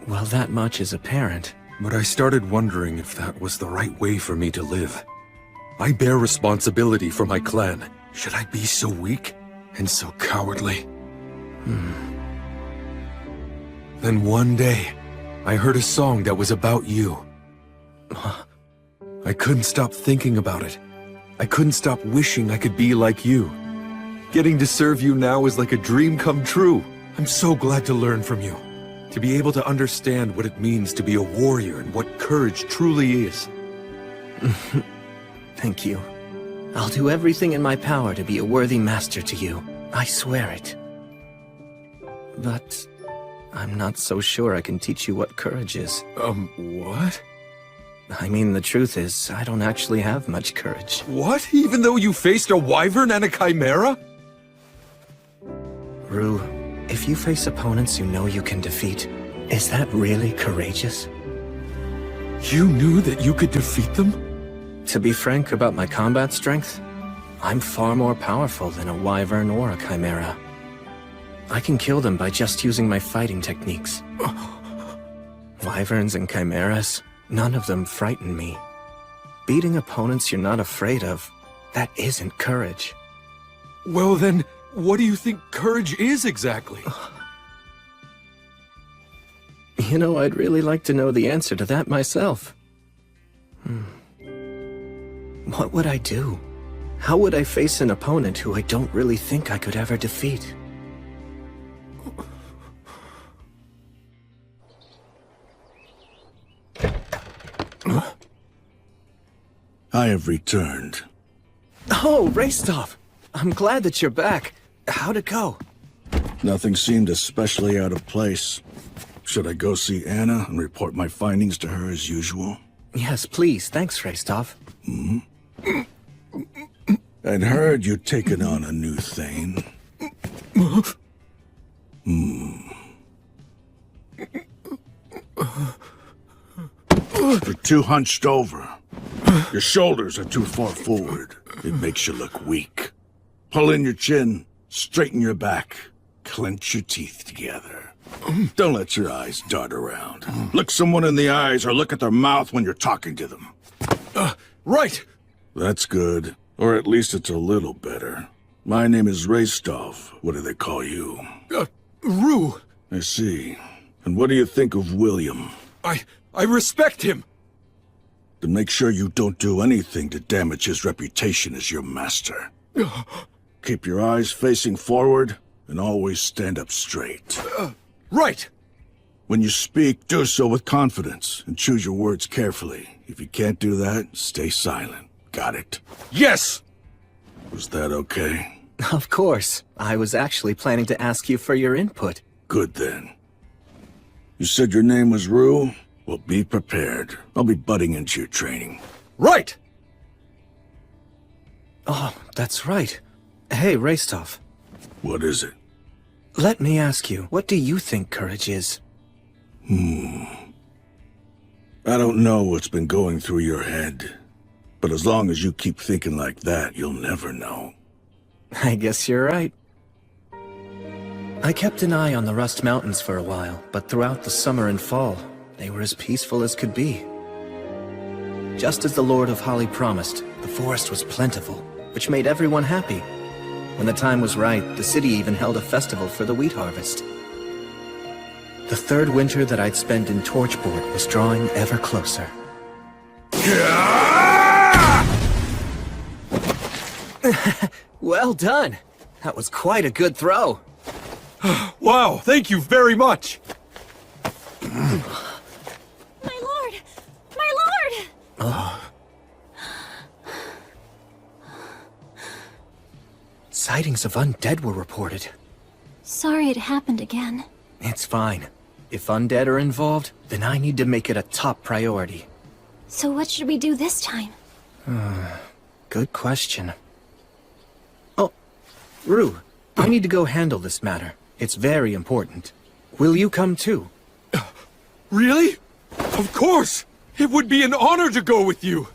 Well, that much is apparent. But I started wondering if that was the right way for me to live. I bear responsibility for my clan. Should I be so weak and so cowardly? Then one day, I heard a song that was about you. I couldn't stop thinking about it. I couldn't stop wishing I could be like you. Getting to serve you now is like a dream come true. I'm so glad to learn from you. To be able to understand what it means to be a warrior and what courage truly is. Thank you. I'll do everything in my power to be a worthy master to you. I swear it. But I'm not so sure I can teach you what courage is. What? I mean, the truth is, I don't actually have much courage. What? Even though you faced a wyvern and a chimera? Rue, if you face opponents you know you can defeat, is that really courageous? You knew that you could defeat them? To be frank about my combat strength, I'm far more powerful than a wyvern or a chimera. I can kill them by just using my fighting techniques. Wyverns and chimeras, none of them frighten me. Beating opponents you're not afraid of, that isn't courage. Well then, what do you think courage is exactly? You know, I'd really like to know the answer to that myself. What would I do? How would I face an opponent who I don't really think I could ever defeat? I have returned. Oh, Raystov! I'm glad that you're back. How'd it go? Nothing seemed especially out of place. Should I go see Anna and report my findings to her as usual? Yes, please. Thanks, Raystov. I'd heard you'd taken on a new Thane. You're too hunched over. Your shoulders are too far forward. It makes you look weak. Pull in your chin, straighten your back, clench your teeth together. Don't let your eyes dart around. Look someone in the eyes or look at their mouth when you're talking to them. Right! That's good. Or at least it's a little better. My name is Raystov. What do they call you? Rue! I see. And what do you think of William? I respect him! Then make sure you don't do anything to damage his reputation as your master. Keep your eyes facing forward, and always stand up straight. Right! When you speak, do so with confidence, and choose your words carefully. If you can't do that, stay silent. Got it? Yes! Was that okay? Of course. I was actually planning to ask you for your input. Good then. You said your name was Rue? Well, be prepared. I'll be butting into your training. Right! Oh, that's right. Hey, Raystov. What is it? Let me ask you, what do you think courage is? I don't know what's been going through your head. But as long as you keep thinking like that, you'll never know. I guess you're right. I kept an eye on the Rust Mountains for a while, but throughout the summer and fall, they were as peaceful as could be. Just as the Lord of Holly promised, the forest was plentiful, which made everyone happy. When the time was right, the city even held a festival for the wheat harvest. The third winter that I'd spent in Torchboard was drawing ever closer. Well done! That was quite a good throw. Wow, thank you very much! My lord! My lord! Sightings of undead were reported. Sorry it happened again. It's fine. If undead are involved, then I need to make it a top priority. So what should we do this time? Good question. Oh, Rue, I need to go handle this matter. It's very important. Will you come too? Really? Of course! It would be an honor to go with you!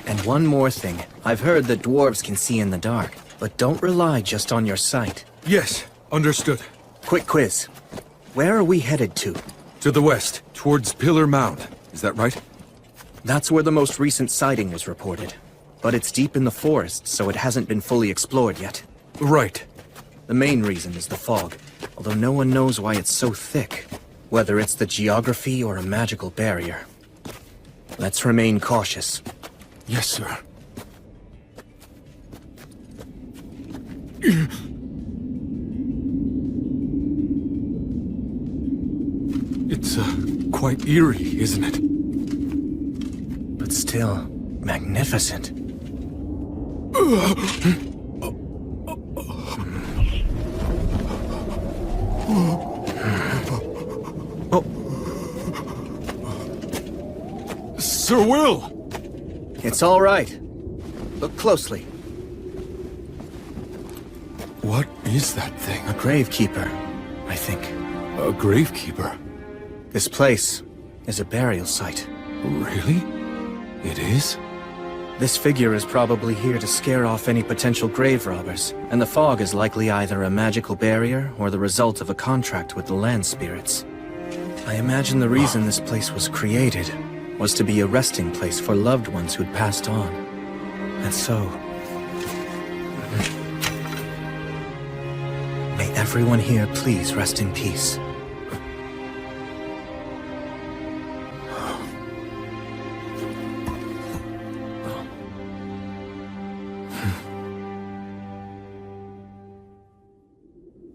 And one more thing. I've heard that dwarves can see in the dark, but don't rely just on your sight. Yes, understood. Quick quiz. Where are we headed to? To the west, towards Pillar Mound. Is that right? That's where the most recent sighting was reported. But it's deep in the forest, so it hasn't been fully explored yet. Right. The main reason is the fog, although no one knows why it's so thick. Whether it's the geography or a magical barrier. Let's remain cautious. Yes, sir. It's, quite eerie, isn't it? But still, magnificent. Sir Will! It's all right. Look closely. What is that thing? A gravekeeper, I think. A gravekeeper? This place is a burial site. Really? It is? This figure is probably here to scare off any potential grave robbers, and the fog is likely either a magical barrier or the result of a contract with the land spirits. I imagine the reason this place was created was to be a resting place for loved ones who'd passed on. And so... may everyone here please rest in peace.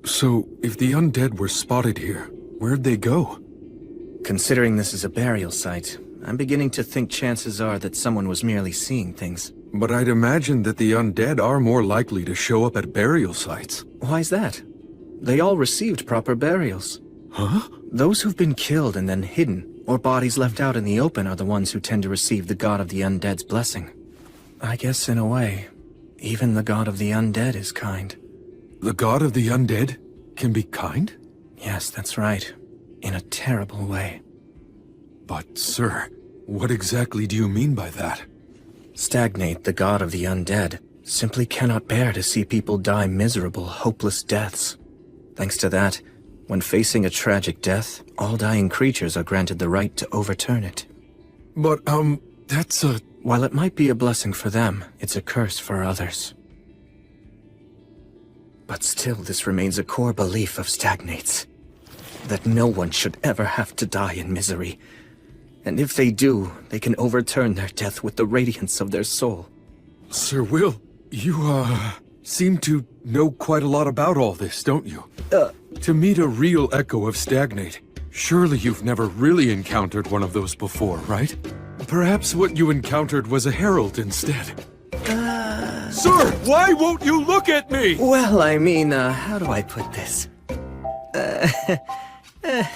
So, if the undead were spotted here, where'd they go? Considering this is a burial site, I'm beginning to think chances are that someone was merely seeing things. But I'd imagine that the undead are more likely to show up at burial sites. Why's that? They all received proper burials. Huh? Those who've been killed and then hidden, or bodies left out in the open are the ones who tend to receive the god of the undead's blessing. I guess in a way, even the god of the undead is kind. The god of the undead can be kind? Yes, that's right. In a terrible way. But, sir, what exactly do you mean by that? Stagnate, the god of the undead, simply cannot bear to see people die miserable, hopeless deaths. Thanks to that, when facing a tragic death, all dying creatures are granted the right to overturn it. But, that's a... While it might be a blessing for them, it's a curse for others. But still, this remains a core belief of Stagnate's. That no one should ever have to die in misery. And if they do, they can overturn their death with the radiance of their soul. Sir Will, you, seem to know quite a lot about all this, don't you? To meet a real echo of Stagnate, surely you've never really encountered one of those before, right? Perhaps what you encountered was a herald instead. Sir, why won't you look at me? Well, I mean, how do I put this?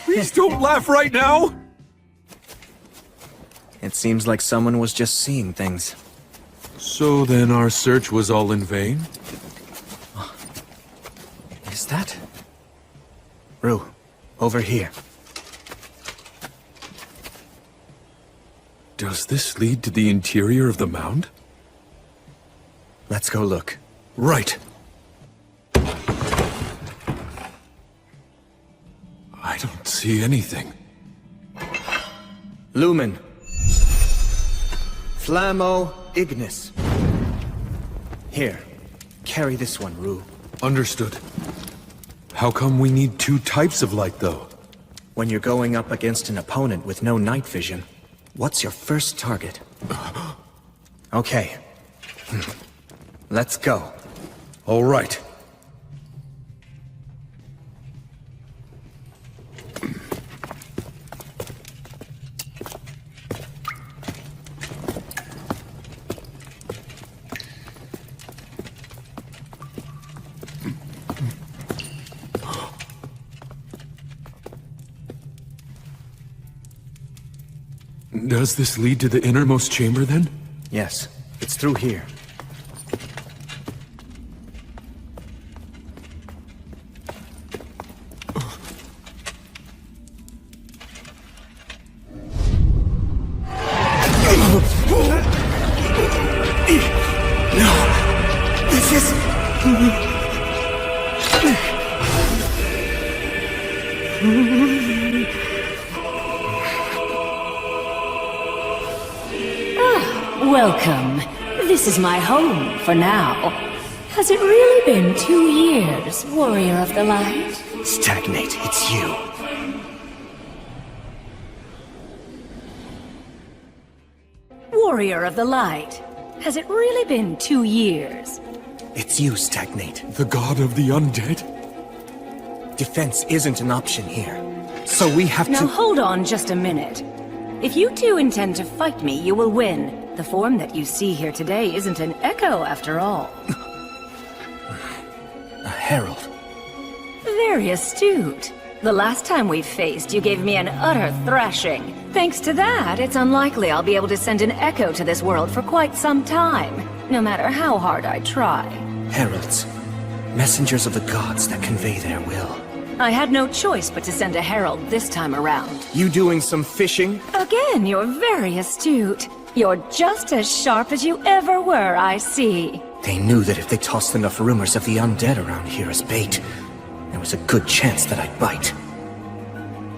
Please don't laugh right now! It seems like someone was just seeing things. So then our search was all in vain? Is that? Rue, over here. Does this lead to the interior of the mound? Let's go look. Right. I don't see anything. Lumen. Flammo Ignis. Here, carry this one, Rue. Understood. How come we need two types of light, though? When you're going up against an opponent with no night vision, what's your first target? Okay. Let's go. All right. Does this lead to the innermost chamber, then? Yes, it's through here. No! This is... Welcome. This is my home for now. Has it really been 2 years, Warrior of the Light? Stagnate, it's you. Warrior of the Light. Has it really been 2 years? It's you, Stagnate. The god of the undead? Defense isn't an option here. So we have Now to... hold on just a minute. If you two intend to fight me, you will win. The form that you see here today isn't an echo after all. A herald. Very astute. The last time we faced, you gave me an utter thrashing. Thanks to that, it's unlikely I'll be able to send an echo to this world for quite some time, no matter how hard I try. Heralds. Messengers of the gods that convey their will. I had no choice but to send a herald this time around. You doing some fishing? Again, you're very astute. You're just as sharp as you ever were, I see. They knew that if they tossed enough rumors of the undead around here as bait, there was a good chance that I'd bite.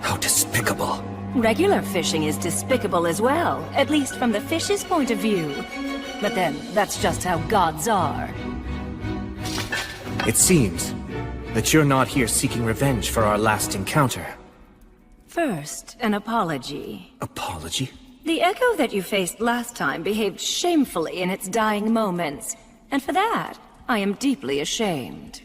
How despicable. Regular fishing is despicable as well, at least from the fish's point of view. But then, that's just how gods are. It seems that you're not here seeking revenge for our last encounter. First, an apology. Apology? The echo that you faced last time behaved shamefully in its dying moments, and for that, I am deeply ashamed.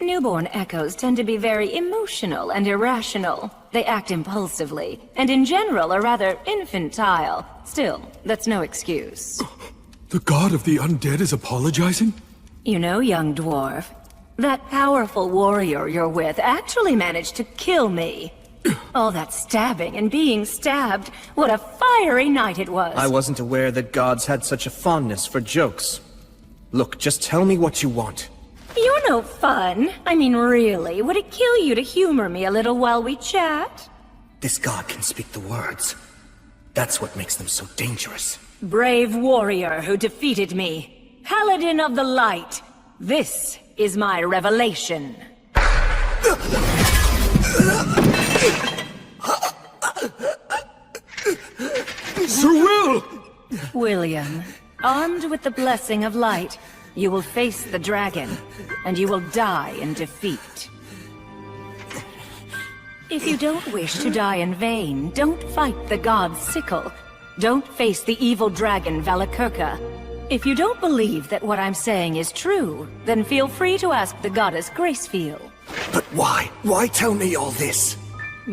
Newborn echoes tend to be very emotional and irrational. They act impulsively, and in general are rather infantile. Still, that's no excuse. The god of the undead is apologizing? You know, young dwarf, that powerful warrior you're with actually managed to kill me. All that stabbing and being stabbed, what a fiery night it was. I wasn't aware that gods had such a fondness for jokes. Look, just tell me what you want. You're no fun. I mean, really, would it kill you to humor me a little while we chat? This god can speak the words. That's what makes them so dangerous. Brave warrior who defeated me. Paladin of the Light. This is my revelation. Sir Will! William, armed with the blessing of light, you will face the dragon, and you will die in defeat. If you don't wish to die in vain, don't fight the god's sickle. Don't face the evil dragon Valakirka. If you don't believe that what I'm saying is true, then feel free to ask the goddess Gracefield. But why? Why tell me all this?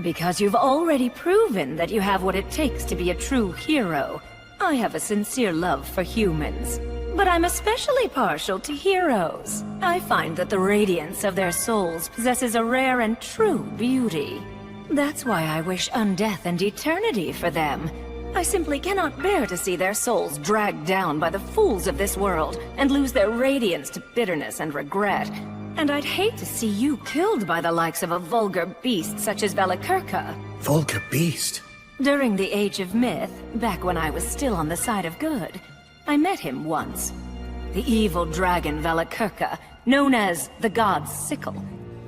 Because you've already proven that you have what it takes to be a true hero. I have a sincere love for humans, but I'm especially partial to heroes. I find that the radiance of their souls possesses a rare and true beauty. That's why I wish undeath and eternity for them. I simply cannot bear to see their souls dragged down by the fools of this world and lose their radiance to bitterness and regret. And I'd hate to see you killed by the likes of a vulgar beast such as Valakirka. Vulgar beast? During the Age of Myth, back when I was still on the side of good, I met him once. The evil dragon Valakirka, known as the God's Sickle.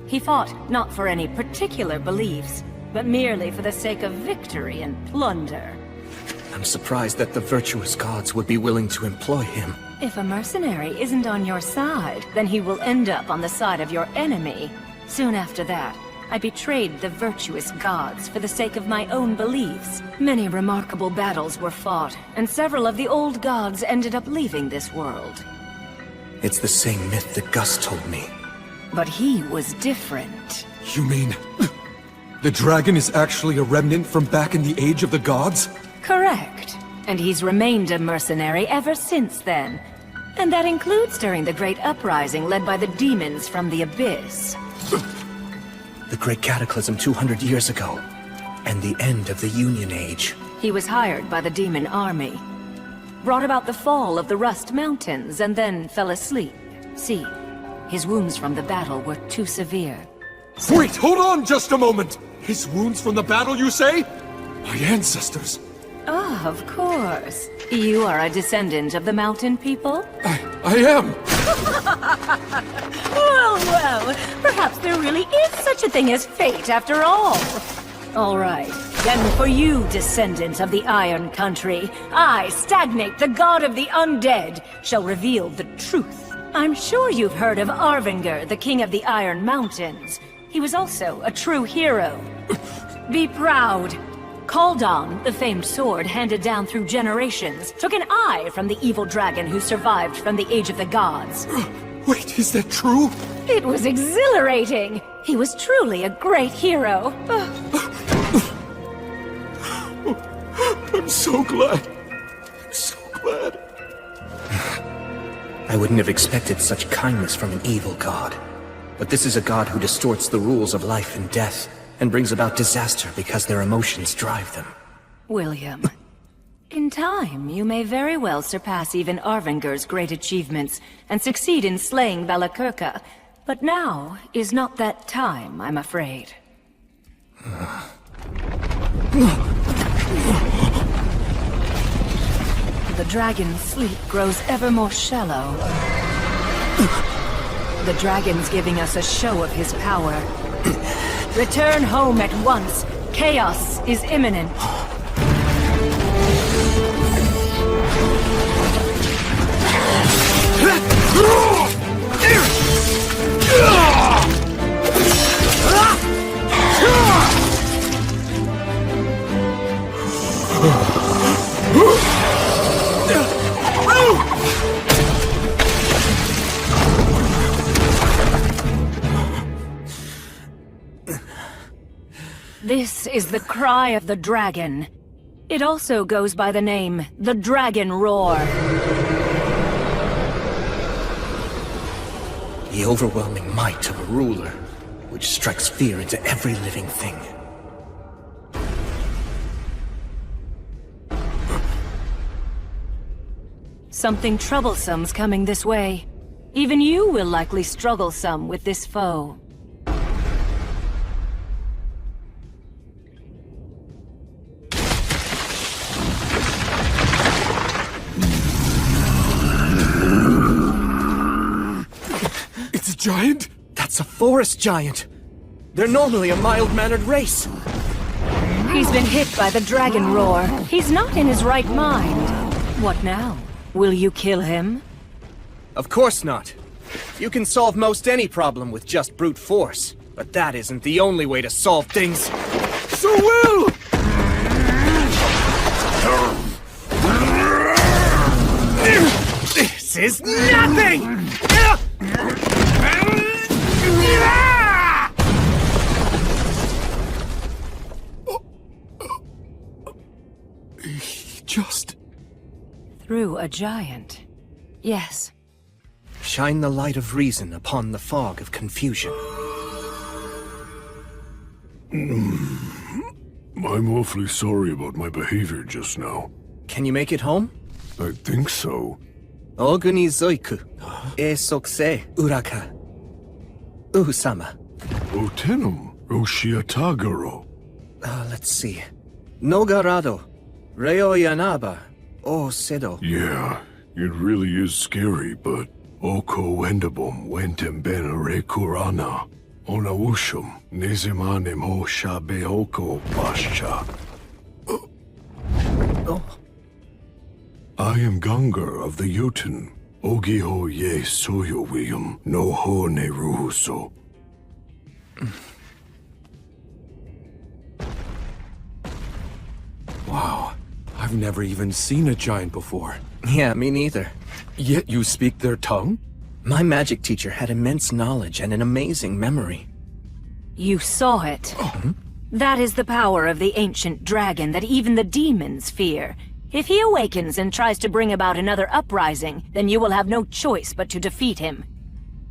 He fought not for any particular beliefs, but merely for the sake of victory and plunder. I'm surprised that the virtuous gods would be willing to employ him. If a mercenary isn't on your side, then he will end up on the side of your enemy. Soon after that, I betrayed the virtuous gods for the sake of my own beliefs. Many remarkable battles were fought, and several of the old gods ended up leaving this world. It's the same myth that Gus told me. But he was different. You mean... the dragon is actually a remnant from back in the Age of the Gods? Correct. And he's remained a mercenary ever since then. And that includes during the Great Uprising led by the demons from the Abyss. The Great Cataclysm 200 years ago, and the end of the Union Age. He was hired by the demon army, brought about the fall of the Rust Mountains, and then fell asleep. See, his wounds from the battle were too severe. Wait, hold on just a moment! His wounds from the battle, you say? My ancestors. Oh, of course. You are a descendant of the mountain people? I am! Well, perhaps there really is such a thing as fate after all. All right, then for you, descendant of the Iron Country, I, Stagnate, the god of the undead, shall reveal the truth. I'm sure you've heard of Arvinger, the king of the Iron Mountains. He was also a true hero. Be proud. Kaldon, the famed sword handed down through generations, took an eye from the evil dragon who survived from the Age of the Gods. Wait, is that true? It was exhilarating! He was truly a great hero. I'm so glad. So glad. I wouldn't have expected such kindness from an evil god. But this is a god who distorts the rules of life and death, and brings about disaster because their emotions drive them. William, in time, you may very well surpass even Arvinger's great achievements and succeed in slaying Valakirka. But now is not that time, I'm afraid. The dragon's sleep grows ever more shallow. The dragon's giving us a show of his power. Return home at once. Chaos is imminent. This is the cry of the dragon. It also goes by the name, the Dragon Roar. The overwhelming might of a ruler, which strikes fear into every living thing. Something troublesome's coming this way. Even you will likely struggle some with this foe. It's a giant? That's a forest giant. They're normally a mild-mannered race. He's been hit by the Dragon Roar. He's not in his right mind. What now? Will you kill him? Of course not. You can solve most any problem with just brute force. But that isn't the only way to solve things. So will! This is nothing! Just... Through a giant. Yes. Shine the light of reason upon the fog of confusion. I'm awfully sorry about my behavior just now. Can you make it home? I think so. Oguni Zoiku. E Sokse Uraka. Uhusama. Otenum Roshiatagaro. Let's see. Nogarado. Reo Yanaba. O Sedo. Yeah, it really is scary, but Oko Wendabum wentem benere kurana. Onawushum nezemanem ho shabe oko bascha. I am Gungar of the Jotun. Ogiho ye soyo William no ho ne ruhuso. I've never even seen a giant before. Yeah, me neither. Yet you speak their tongue? My magic teacher had immense knowledge and an amazing memory. You saw it. That is the power of the ancient dragon that even the demons fear. If he awakens and tries to bring about another uprising, then you will have no choice but to defeat him.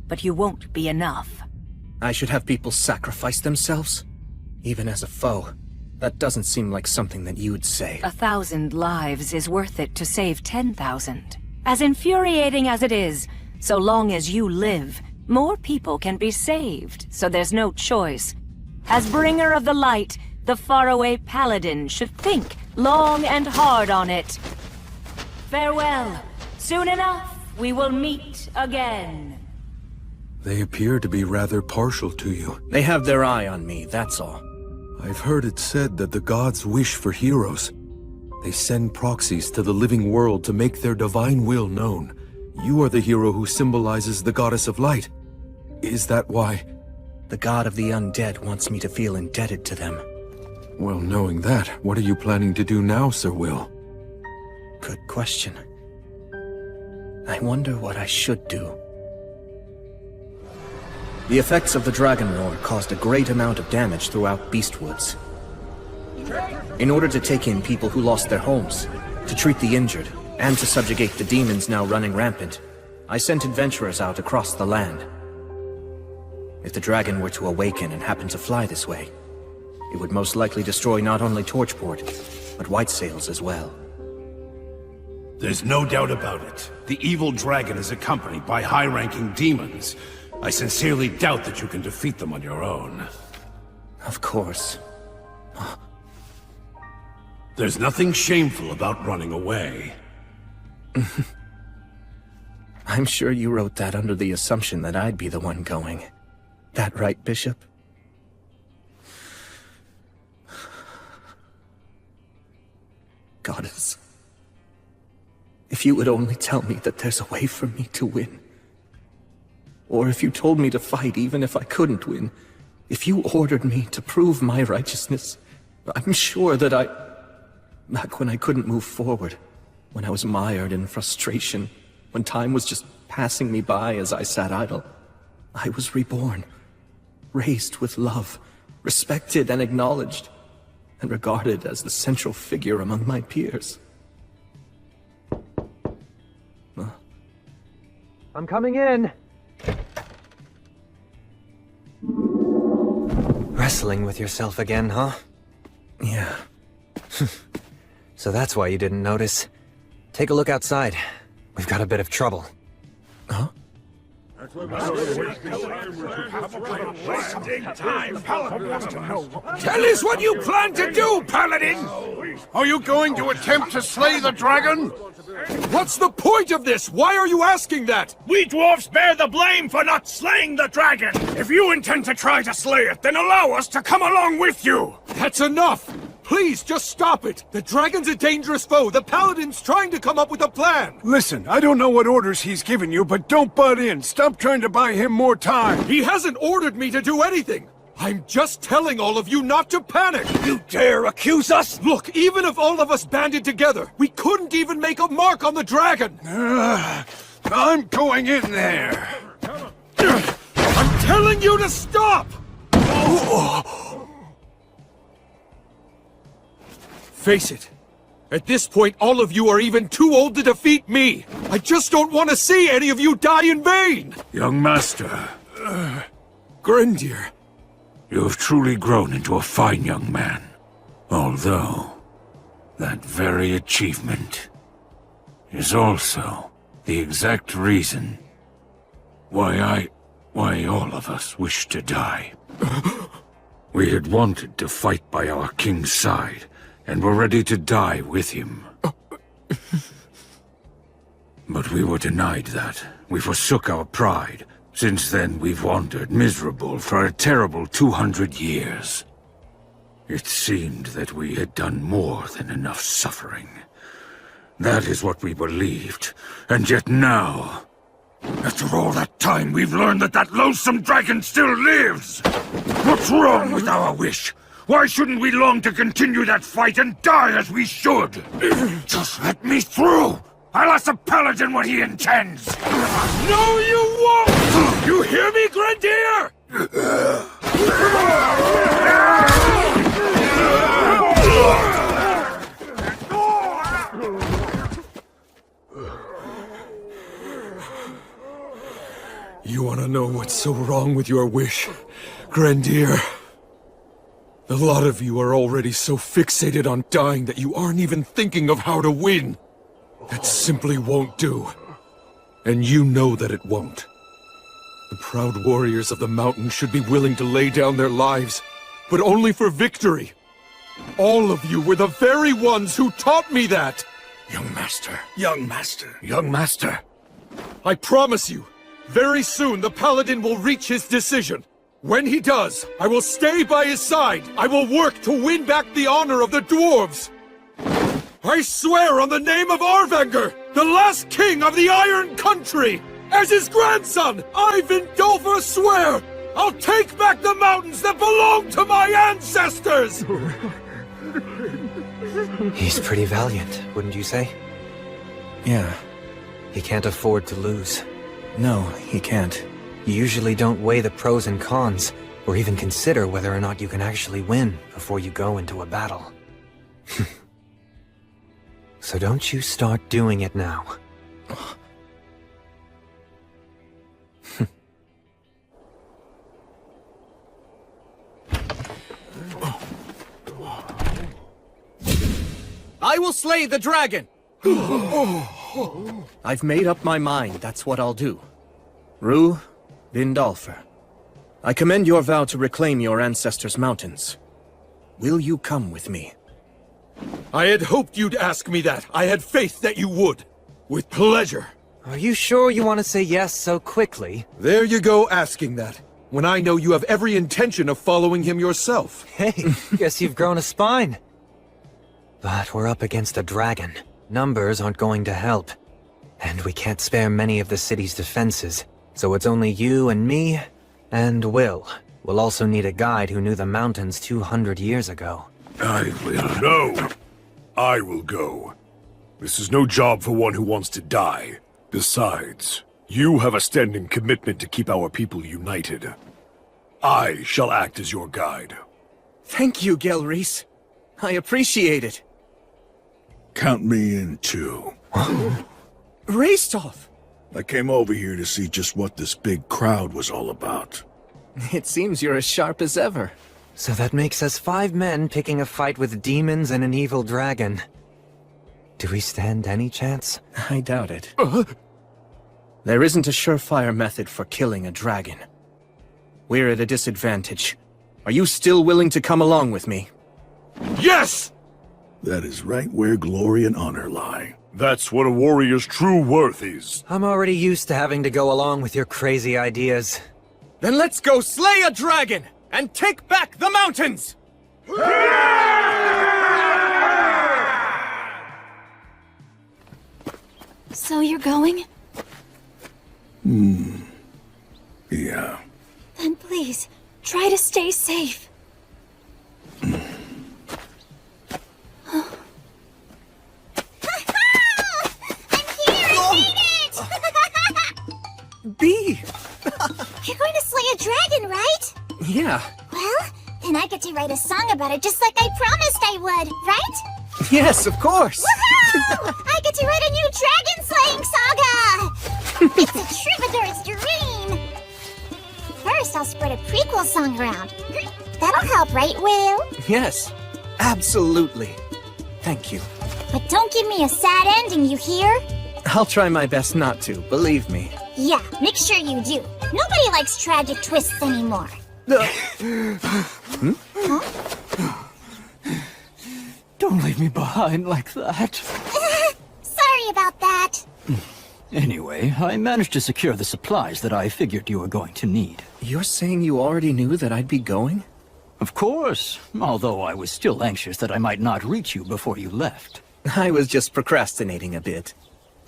But you won't be enough. I should have people sacrifice themselves? Even as a foe. That doesn't seem like something that you'd say. 1,000 lives is worth it to save 10,000. As infuriating as it is, so long as you live, more people can be saved, so there's no choice. As bringer of the light, the Faraway Paladin should think long and hard on it. Farewell. Soon enough, we will meet again. They appear to be rather partial to you. They have their eye on me, that's all. I've heard it said that the gods wish for heroes. They send proxies to the living world to make their divine will known. You are the hero who symbolizes the goddess of light. Is that why? The god of the undead wants me to feel indebted to them. Well, knowing that, what are you planning to do now, Sir Will? Good question. I wonder what I should do. The effects of the dragon roar caused a great amount of damage throughout Beastwoods. In order to take in people who lost their homes, to treat the injured, and to subjugate the demons now running rampant, I sent adventurers out across the land. If the dragon were to awaken and happen to fly this way, it would most likely destroy not only Torchport, but White Sails as well. There's no doubt about it. The evil dragon is accompanied by high-ranking demons. I sincerely doubt that you can defeat them on your own. Of course. There's nothing shameful about running away. I'm sure you wrote that under the assumption that I'd be the one going. That right, Bishop? Goddess, if you would only tell me that there's a way for me to win. Or if you told me to fight even if I couldn't win. If you ordered me to prove my righteousness, I'm sure that back when I couldn't move forward, when I was mired in frustration, when time was just passing me by as I sat idle, I was reborn, raised with love, respected and acknowledged, and regarded as the central figure among my peers. I'm coming in. Wrestling with yourself again, huh? Yeah. So that's why you didn't notice. Take a look outside. We've got a bit of trouble. Huh? Tell us what you plan to do, Paladin! Are you going to attempt to slay the dragon? What's the point of this? Why are you asking that? We dwarfs bear the blame for not slaying the dragon! If you intend to try to slay it, then allow us to come along with you! That's enough! Please, just stop it! The dragon's a dangerous foe! The Paladin's trying to come up with a plan! Listen, I don't know what orders he's given you, but don't butt in. Stop trying to buy him more time. He hasn't ordered me to do anything! I'm just telling all of you not to panic! You dare accuse us? Look, even if all of us banded together, we couldn't even make a mark on the dragon! I'm going in there. I'm telling you to stop! Face it. At this point, all of you are even too old to defeat me! I just don't want to see any of you die in vain! Young master, Grendir. you have truly grown into a fine young man. Although, that very achievement is also the exact reason why all of us wish to die. We had wanted to fight by our king's side, and were ready to die with him. But we were denied that. We forsook our pride. Since then, we've wandered miserable for a terrible 200 years. It seemed that we had done more than enough suffering. That is what we believed. And yet now, after all that time, we've learned that that loathsome dragon still lives! What's wrong with our wish? Why shouldn't we long to continue that fight and die as we should? Just let me through! I'll ask the Paladin what he intends! No, you won't! You hear me, Grenadier? You want to know what's so wrong with your wish, Grenadier? The lot of you are already so fixated on dying that you aren't even thinking of how to win. That simply won't do. And you know that it won't. The proud warriors of the mountain should be willing to lay down their lives, but only for victory. All of you were the very ones who taught me that! Young master, young master, young master. I promise you, very soon the Paladin will reach his decision. When he does, I will stay by his side. I will work to win back the honor of the dwarves. I swear on the name of Arvanger, the last king of the Iron Country, as his grandson, I, Vindolfur, swear, I'll take back the mountains that belong to my ancestors! He's pretty valiant, wouldn't you say? Yeah. He can't afford to lose. No, he can't. You usually don't weigh the pros and cons, or even consider whether or not you can actually win before you go into a battle. So don't you start doing it now. I will slay the dragon! I've made up my mind, that's what I'll do. Rue, Vindolfur, I commend your vow to reclaim your ancestors' mountains. Will you come with me? I had hoped you'd ask me that. I had faith that you would. With pleasure. Are you sure you want to say yes so quickly? There you go asking that, when I know you have every intention of following him yourself. Hey, guess you've grown a spine. But we're up against a dragon. Numbers aren't going to help. And we can't spare many of the city's defenses, so it's only you and me, and Will. We'll also need a guide who knew the mountains 200 years ago. I will. No! I will go. This is no job for one who wants to die. Besides, you have a standing commitment to keep our people united. I shall act as your guide. Thank you, Gelreese. I appreciate it. Count me in too. Raistolf! I came over here to see just what this big crowd was all about. It seems you're as sharp as ever. So that makes us 5 men picking a fight with demons and an evil dragon. Do we stand any chance? I doubt it. There isn't a surefire method for killing a dragon. We're at a disadvantage. Are you still willing to come along with me? Yes! That is right where glory and honor lie. That's what a warrior's true worth is. I'm already used to having to go along with your crazy ideas. Then let's go slay a dragon and take back the mountains! So you're going? Yeah. Then please, try to stay safe. Bee! You're going to slay a dragon, right? Yeah. Well, then I get to write a song about it just like I promised I would, right? Yes, of course! Woohoo! I get to write a new dragon-slaying saga! It's a troubadour's dream! First, I'll spread a prequel song around. That'll help, right, Will? Yes, absolutely. Thank you. But don't give me a sad ending, you hear? I'll try my best not to, believe me. Yeah, make sure you do. Nobody likes tragic twists anymore. Huh? Don't leave me behind like that. Sorry about that. Anyway, I managed to secure the supplies that I figured you were going to need. You're saying you already knew that I'd be going? Of course, although I was still anxious that I might not reach you before you left. I was just procrastinating a bit.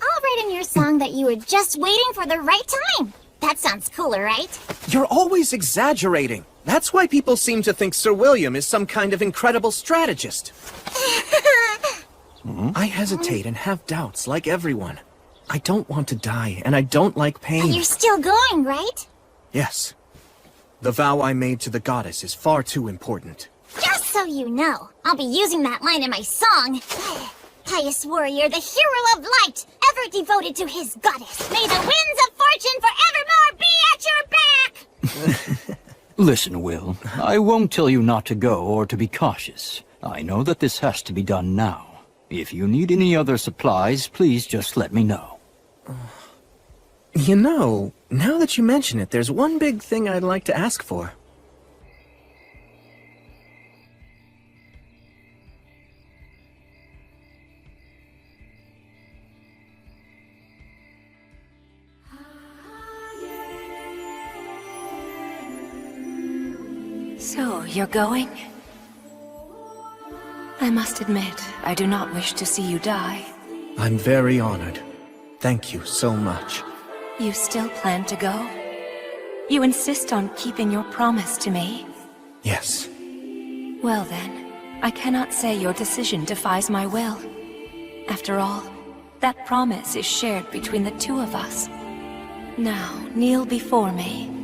I'll write in your song that you were just waiting for the right time. That sounds cooler, right? You're always exaggerating. That's why people seem to think Sir William is some kind of incredible strategist. I hesitate and have doubts, like everyone. I don't want to die, and I don't like pain. But you're still going, right? Yes. The vow I made to the goddess is far too important. Just so you know, I'll be using that line in my song. Pious warrior, the hero of light, ever devoted to his goddess. May the winds of fortune forevermore be at your back! Listen, Will, I won't tell you not to go or to be cautious. I know that this has to be done now. If you need any other supplies, please just let me know. You know, now that you mention it, there's one big thing I'd like to ask for. So, you're going? I must admit, I do not wish to see you die. I'm very honored. Thank you so much. You still plan to go? You insist on keeping your promise to me? Yes. Well then, I cannot say your decision defies my will. After all, that promise is shared between the two of us. Now, kneel before me.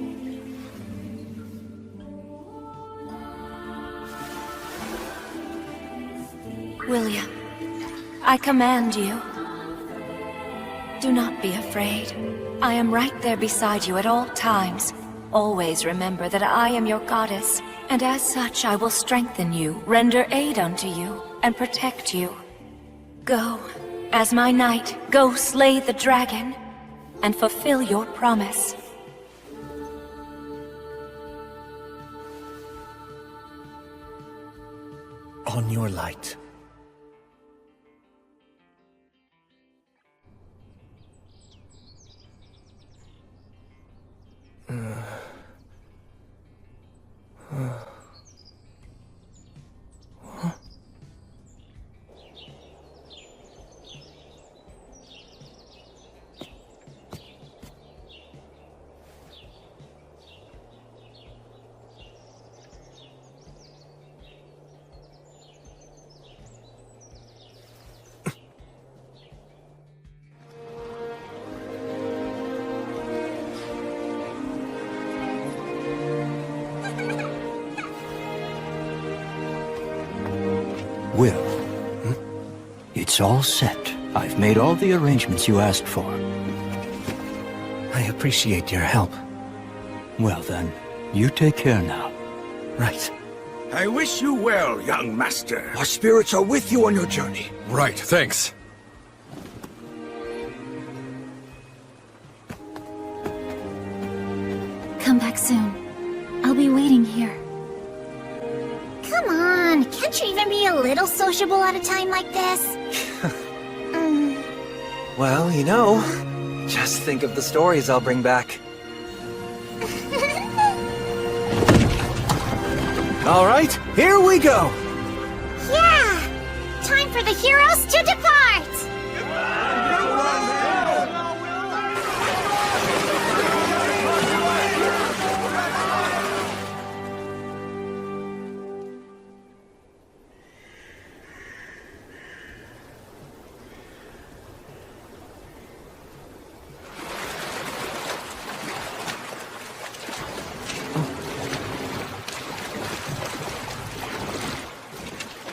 William, I command you. Do not be afraid. I am right there beside you at all times. Always remember that I am your goddess, and as such I will strengthen you, render aid unto you, and protect you. Go, as my knight, go slay the dragon, and fulfill your promise. On your light. Will, it's all set. I've made all the arrangements you asked for. I appreciate your help. Well then, you take care now. Right. I wish you well, young master. Our spirits are with you on your journey. Right, thanks. Come back soon. I'll be waiting here. Come on, can't you even be a little sociable at a time like this? Well, you know, just think of the stories I'll bring back. All right, here we go! Yeah! Time for the heroes to depart!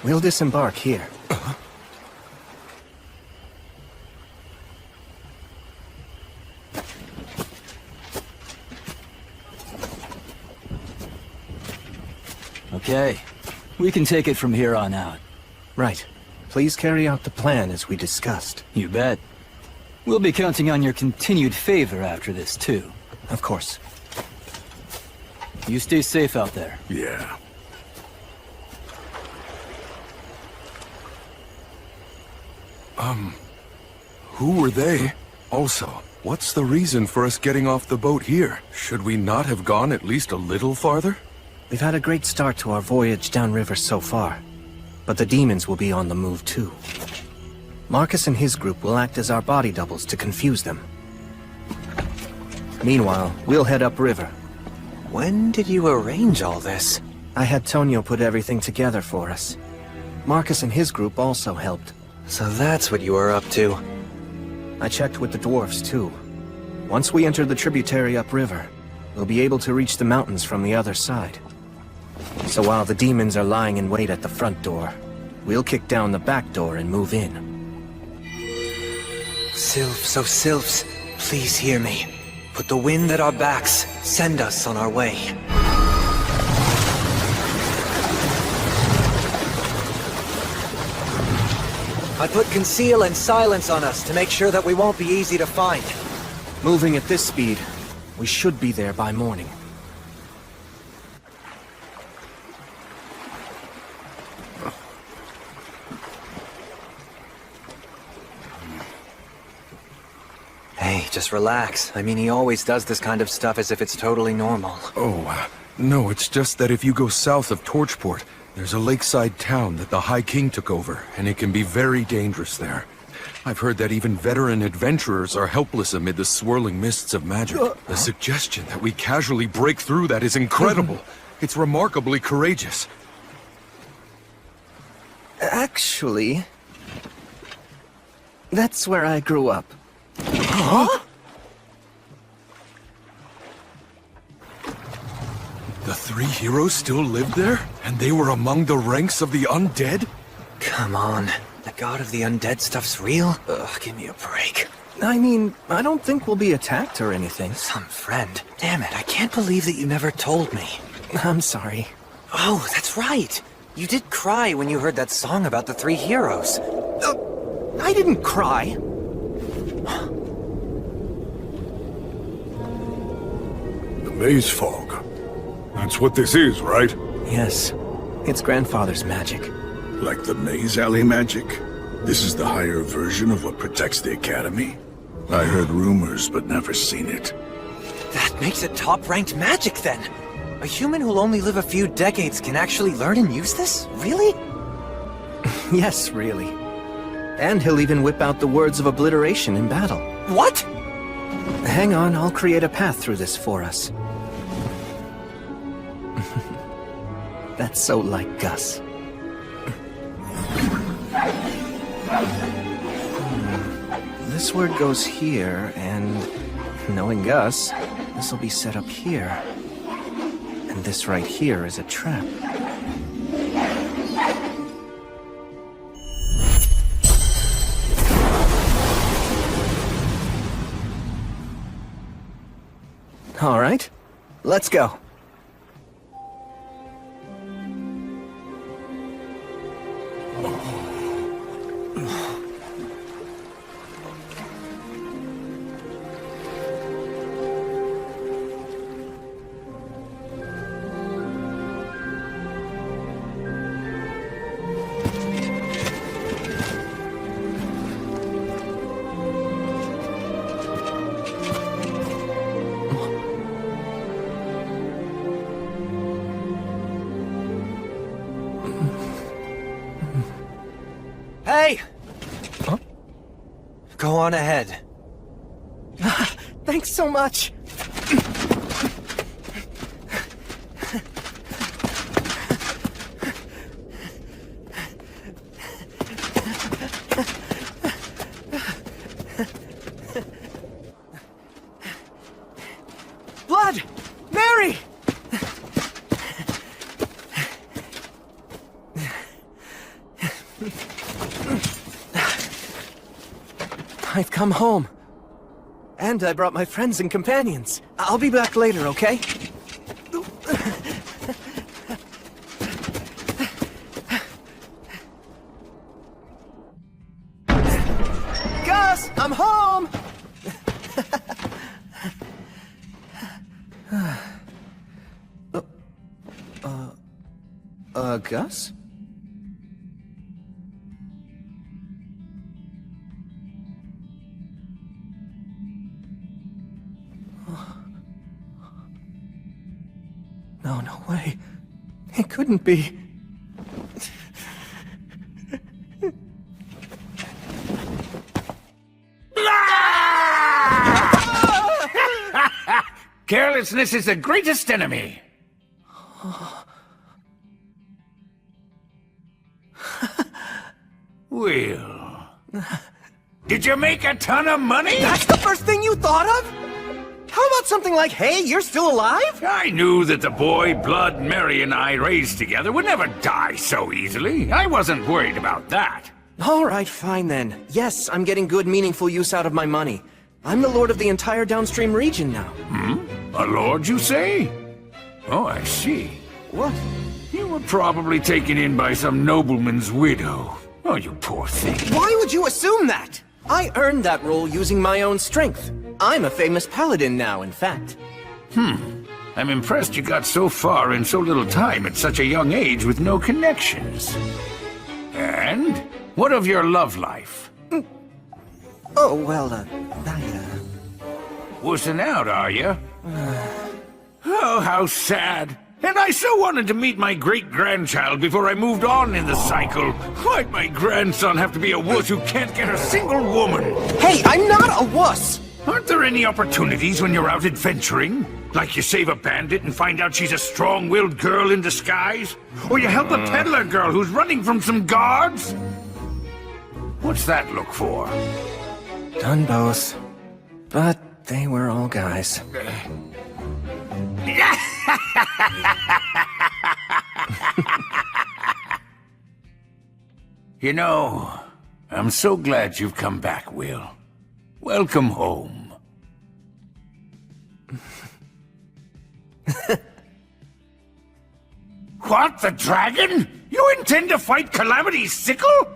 We'll disembark here. Okay, we can take it from here on out. Right. Please carry out the plan as we discussed. You bet. We'll be counting on your continued favor after this, too. Of course. You stay safe out there. Yeah. Who were they? Also, what's the reason for us getting off the boat here? Should we not have gone at least a little farther? We've had a great start to our voyage downriver so far, but the demons will be on the move too. Marcus and his group will act as our body doubles to confuse them. Meanwhile, we'll head upriver. When did you arrange all this? I had Tonio put everything together for us. Marcus and his group also helped. So that's what you were up to. I checked with the dwarves, too. Once we enter the tributary upriver, we'll be able to reach the mountains from the other side. So while the demons are lying in wait at the front door, we'll kick down the back door and move in. Sylphs, oh Sylphs, please hear me. Put the wind at our backs. Send us on our way. I put conceal and silence on us to make sure that we won't be easy to find. Moving at this speed, we should be there by morning. Hey, just relax. I mean, he always does this kind of stuff as if it's totally normal. Oh, no, it's just that if you go south of Torchport, there's a lakeside town that the High King took over, and it can be very dangerous there. I've heard that even veteran adventurers are helpless amid the swirling mists of magic. The suggestion that we casually break through that is incredible. It's remarkably courageous. Actually, that's where I grew up. Huh? The three heroes still lived there? And they were among the ranks of the undead? Come on. The god of the undead stuff's real? Ugh, give me a break. I mean, I don't think we'll be attacked or anything. Some friend. Damn it, I can't believe that you never told me. I'm sorry. Oh, that's right. You did cry when you heard that song about the three heroes. I didn't cry. The maze fog. That's what this is, right? Yes. It's grandfather's magic. Like the maze alley magic? This is the higher version of what protects the Academy? I heard rumors, but never seen it. That makes it top-ranked magic, then! A human who'll only live a few decades can actually learn and use this? Really? Yes, really. And he'll even whip out the words of obliteration in battle. What? Hang on, I'll create a path through this for us. That's so like Gus. This word goes here, and knowing Gus, this'll be set up here. And this right here is a trap. All right, let's go. Hey! Huh? Go on ahead. Thanks so much. Blood! Mary! I've come home. And I brought my friends and companions. I'll be back later, okay? Gus, I'm home! Gus? No way. It couldn't be. Carelessness is the greatest enemy. Will, did you make a ton of money? That's the first thing you thought of? How about something like, hey, you're still alive? I knew that the boy Blood Mary and I raised together would never die so easily. I wasn't worried about that. All right, fine then. Yes, I'm getting good, meaningful use out of my money. I'm the lord of the entire downstream region now. Hmm? A lord, you say? Oh, I see. What? You were probably taken in by some nobleman's widow. Oh, you poor thing. Why would you assume that? I earned that role using my own strength. I'm a famous paladin now, in fact. I'm impressed you got so far in so little time at such a young age with no connections. And? What of your love life? Oh, well, Wussing out, are you? Oh, how sad. And I so wanted to meet my great-grandchild before I moved on in the cycle. Why'd my grandson have to be a wuss who can't get a single woman? Hey, I'm not a wuss! Aren't there any opportunities when you're out adventuring? Like you save a bandit and find out she's a strong-willed girl in disguise? Or you help a peddler girl who's running from some guards? What's that look for? Done both. But they were all guys. You know, I'm so glad you've come back, Will. Welcome home. What, the dragon? You intend to fight Calamity's sickle?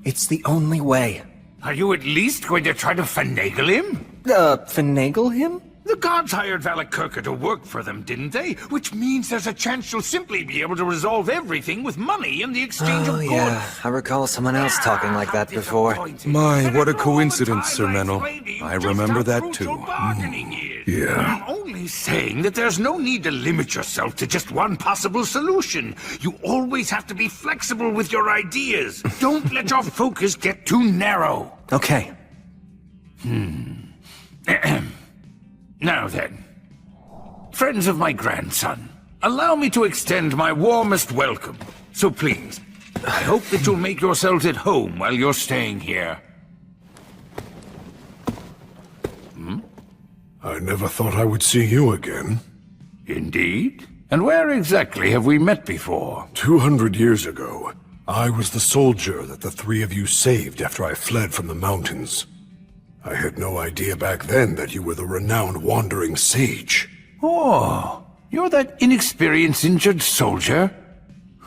It's the only way. Are you at least going to try to finagle him? Finagle him? The gods hired Valakirka to work for them, didn't they? Which means there's a chance she'll simply be able to resolve everything with money in the exchange of goods. Yeah, I recall someone else talking like that before. My, what a coincidence, Sir Menel. I remember that too. I'm only saying that there's no need to limit yourself to just one possible solution. You always have to be flexible with your ideas. Don't let your focus get too narrow. Okay. Now then, friends of my grandson, allow me to extend my warmest welcome. So please, I hope that you'll make yourselves at home while you're staying here. I never thought I would see you again. Indeed? And where exactly have we met before? 200 years ago, I was the soldier that the three of you saved after I fled from the mountains. I had no idea back then that you were the renowned wandering sage. Oh, you're that inexperienced injured soldier?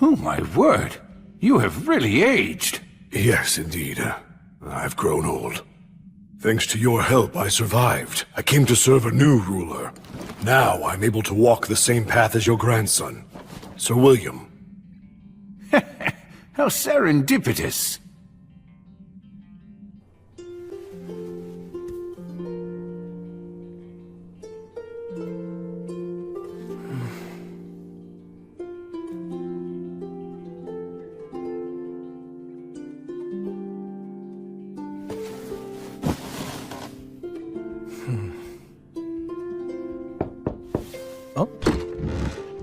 Oh my word, you have really aged. Yes, indeed. I've grown old. Thanks to your help, I survived. I came to serve a new ruler. Now I'm able to walk the same path as your grandson, Sir William. How serendipitous.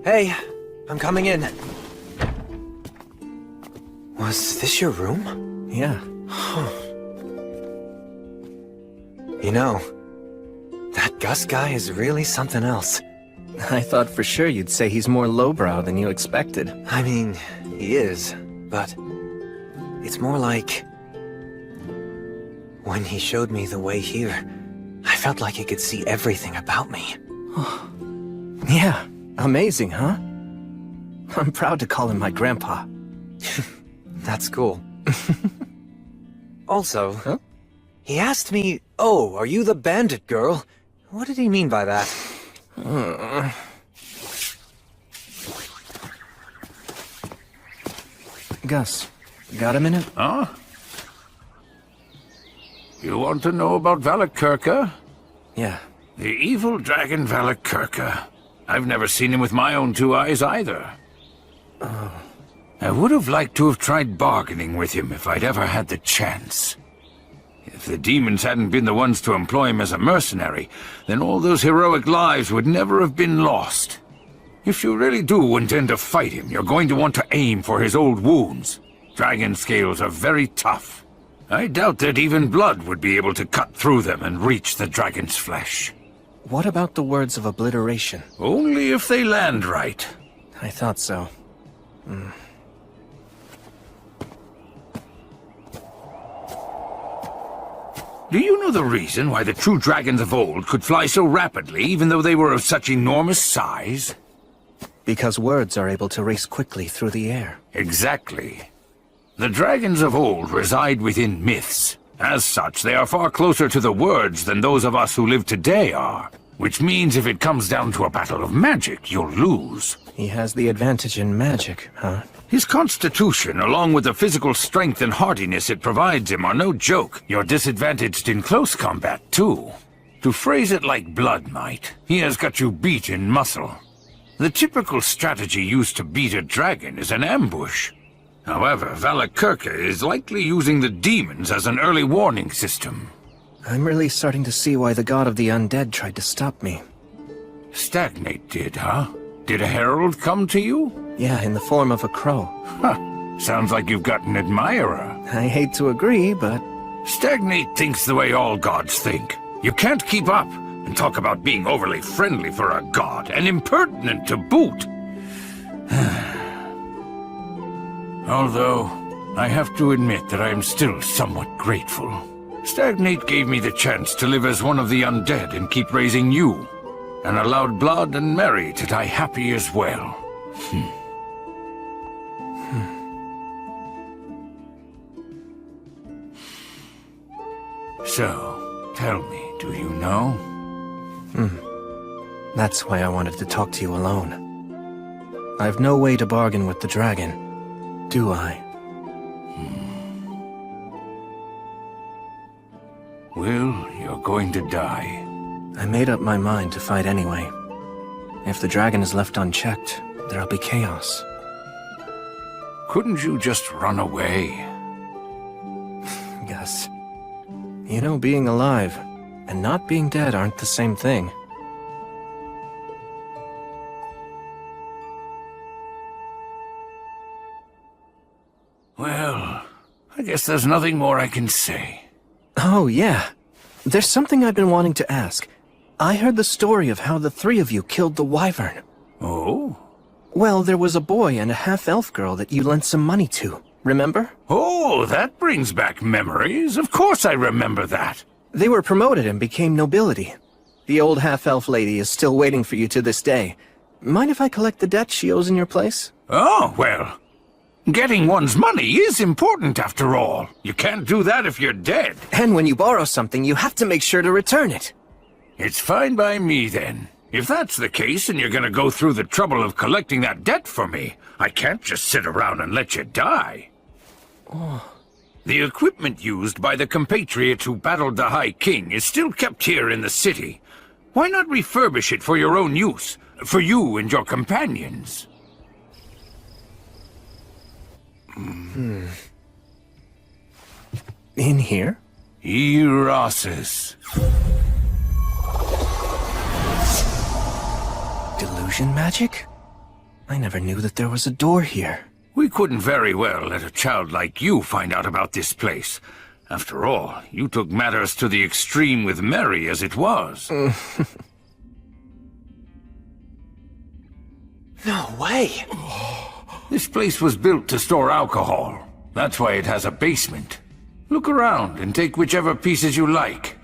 Hey, I'm coming in. Was this your room? Yeah. You know, that Gus guy is really something else. I thought for sure you'd say he's more lowbrow than you expected. I mean, he is, but it's more like when he showed me the way here, I felt like he could see everything about me. Yeah, amazing, huh? I'm proud to call him my grandpa. That's cool. Also, he asked me, "Oh, are you the bandit girl?" What did he mean by that? Gus, got a minute? Huh? You want to know about Valakirka? Yeah. The evil dragon Valakirka. I've never seen him with my own two eyes either. I would have liked to have tried bargaining with him if I'd ever had the chance. If the demons hadn't been the ones to employ him as a mercenary, then all those heroic lives would never have been lost. If you really do intend to fight him, you're going to want to aim for his old wounds. Dragon scales are very tough. I doubt that even blood would be able to cut through them and reach the dragon's flesh. What about the words of obliteration? Only if they land right. I thought so. Do you know the reason why the true dragons of old could fly so rapidly, even though they were of such enormous size? Because words are able to race quickly through the air. Exactly. The dragons of old reside within myths. As such, they are far closer to the words than those of us who live today are. Which means if it comes down to a battle of magic, you'll lose. He has the advantage in magic, huh? His constitution, along with the physical strength and hardiness it provides him, are no joke. You're disadvantaged in close combat, too. To phrase it like blood might, he has got you beat in muscle. The typical strategy used to beat a dragon is an ambush. However, Valakirka is likely using the demons as an early warning system. I'm really starting to see why the god of the undead tried to stop me. Stagnate did, huh? Did a herald come to you? Yeah, in the form of a crow. Huh. Sounds like you've got an admirer. I hate to agree, but... Stagnate thinks the way all gods think. You can't keep up, and talk about being overly friendly for a god, and impertinent to boot. Although, I have to admit that I am still somewhat grateful. Stagnate gave me the chance to live as one of the undead and keep raising you, and allowed Blood and Mary to die happy as well. So, tell me, do you know? That's why I wanted to talk to you alone. I've no way to bargain with the dragon, do I? Well, you're going to die. I made up my mind to fight anyway. If the dragon is left unchecked, there'll be chaos. Couldn't you just run away? Gus. You know, being alive and not being dead aren't the same thing. Well, I guess there's nothing more I can say. Oh, yeah. There's something I've been wanting to ask. I heard the story of how the three of you killed the wyvern. Oh? Well, there was a boy and a half-elf girl that you lent some money to, remember? Oh, that brings back memories. Of course I remember that. They were promoted and became nobility. The old half-elf lady is still waiting for you to this day. Mind if I collect the debt she owes in your place? Oh, well, getting one's money is important after all. You can't do that if you're dead. And when you borrow something, you have to make sure to return it. It's fine by me, then. If that's the case and you're gonna go through the trouble of collecting that debt for me, I can't just sit around and let you die. Oh. The equipment used by the compatriots who battled the High King is still kept here in the city. Why not refurbish it for your own use? For you and your companions? In here? Erasis. Delusion magic? I never knew that there was a door here. We couldn't very well let a child like you find out about this place. After all, you took matters to the extreme with Mary as it was. No way! This place was built to store alcohol. That's why it has a basement. Look around and take whichever pieces you like.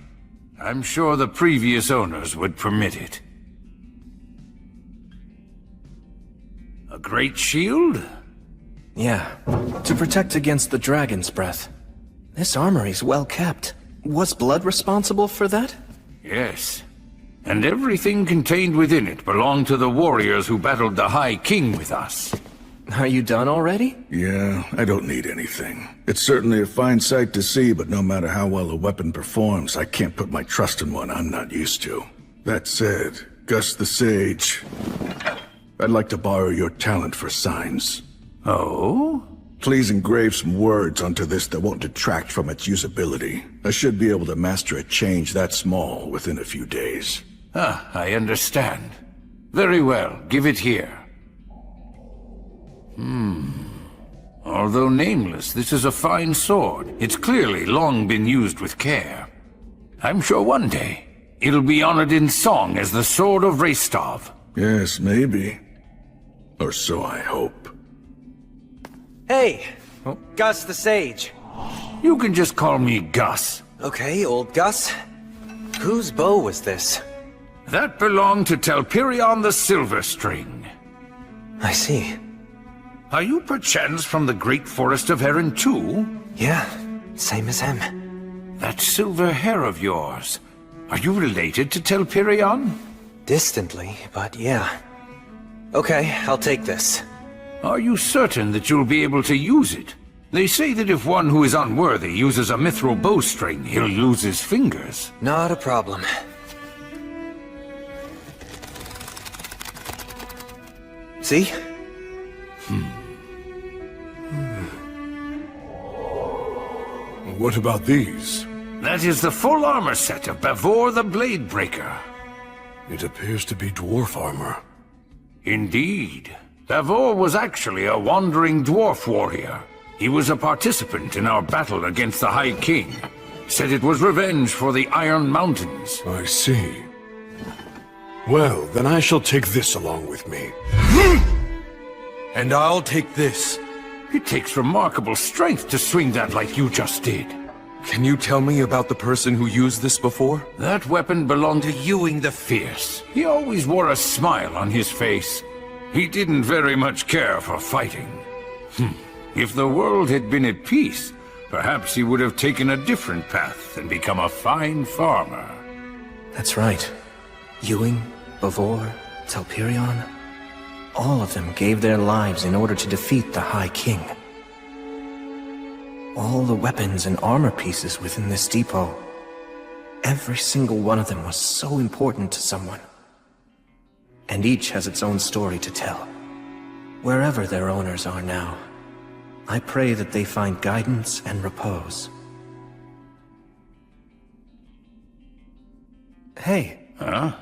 I'm sure the previous owners would permit it. A great shield? Yeah, to protect against the dragon's breath. This armory's well kept. Was Blood responsible for that? Yes. And everything contained within it belonged to the warriors who battled the High King with us. Are you done already? Yeah, I don't need anything. It's certainly a fine sight to see, but no matter how well a weapon performs, I can't put my trust in one I'm not used to. That said, Gus the Sage, I'd like to borrow your talent for signs. Oh? Please engrave some words onto this that won't detract from its usability. I should be able to master a change that small within a few days. Ah, I understand. Very well, give it here. Although nameless, this is a fine sword. It's clearly long been used with care. I'm sure one day, it'll be honored in song as the Sword of Restov. Yes, maybe. Or so I hope. Hey! Gus the Sage. You can just call me Gus. Okay, old Gus. Whose bow was this? That belonged to Telperion the Silver String. I see. Are you perchance from the great forest of Heron too? Yeah, same as him. That silver hair of yours. Are you related to Telperion? Distantly, but yeah. Okay, I'll take this. Are you certain that you'll be able to use it? They say that if one who is unworthy uses a mithril bowstring, he'll lose his fingers. Not a problem. See? What about these? That is the full armor set of Bavor the Blade Breaker. It appears to be dwarf armor. Indeed. Bavor was actually a wandering dwarf warrior. He was a participant in our battle against the High King. Said it was revenge for the Iron Mountains. I see. Well, then I shall take this along with me. And I'll take this. It takes remarkable strength to swing that like you just did. Can you tell me about the person who used this before? That weapon belonged to Ewing the Fierce. He always wore a smile on his face. He didn't very much care for fighting. If the world had been at peace, perhaps he would have taken a different path and become a fine farmer. That's right. Ewing, Bavor, Telperion, all of them gave their lives in order to defeat the High King. All the weapons and armor pieces within this depot, every single one of them was so important to someone. And each has its own story to tell. Wherever their owners are now, I pray that they find guidance and repose. Hey. Huh?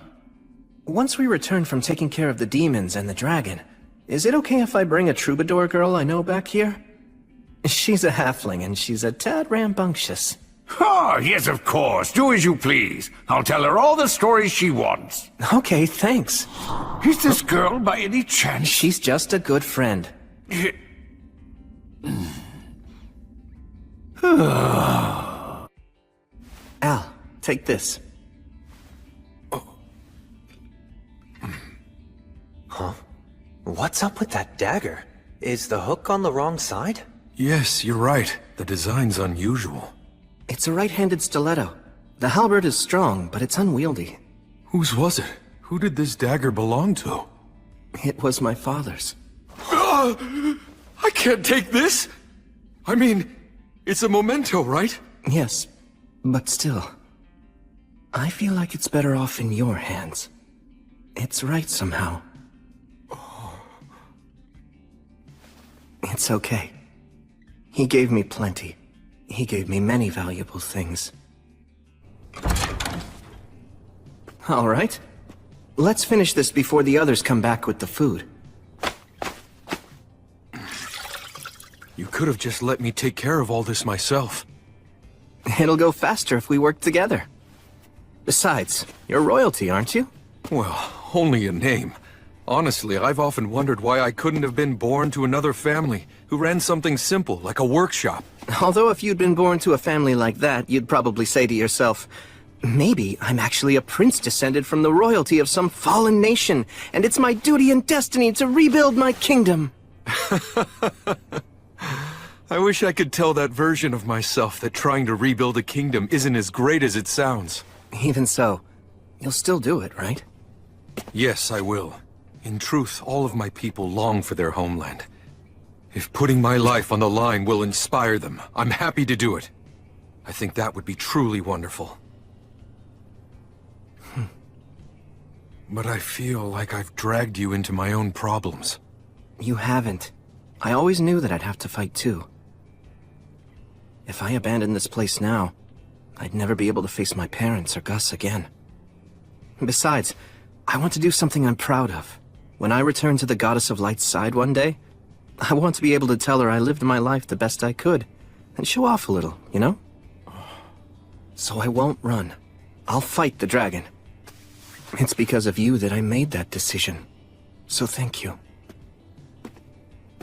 Once we return from taking care of the demons and the dragon, is it okay if I bring a troubadour girl I know back here? She's a halfling and she's a tad rambunctious. Ah, yes, of course. Do as you please. I'll tell her all the stories she wants. Okay, thanks. Is this girl by any chance? She's just a good friend. Al, take this. Huh? What's up with that dagger? Is the hook on the wrong side? Yes, you're right. The design's unusual. It's a right-handed stiletto. The halberd is strong, but it's unwieldy. Whose was it? Who did this dagger belong to? It was my father's. I can't take this! I mean, it's a memento, right? Yes, but still. I feel like it's better off in your hands. It's right somehow. It's okay. He gave me plenty. He gave me many valuable things. All right. Let's finish this before the others come back with the food. You could have just let me take care of all this myself. It'll go faster if we work together. Besides, you're royalty, aren't you? Well, only a name. Honestly, I've often wondered why I couldn't have been born to another family who ran something simple, like a workshop. Although if you'd been born to a family like that, you'd probably say to yourself, maybe I'm actually a prince descended from the royalty of some fallen nation, and it's my duty and destiny to rebuild my kingdom. I wish I could tell that version of myself that trying to rebuild a kingdom isn't as great as it sounds. Even so, you'll still do it, right? Yes, I will. In truth, all of my people long for their homeland. If putting my life on the line will inspire them, I'm happy to do it. I think that would be truly wonderful. But I feel like I've dragged you into my own problems. You haven't. I always knew that I'd have to fight too. If I abandoned this place now, I'd never be able to face my parents or Gus again. Besides, I want to do something I'm proud of. When I return to the Goddess of Light's side one day, I want to be able to tell her I lived my life the best I could, and show off a little, you know? So I won't run. I'll fight the dragon. It's because of you that I made that decision. So thank you.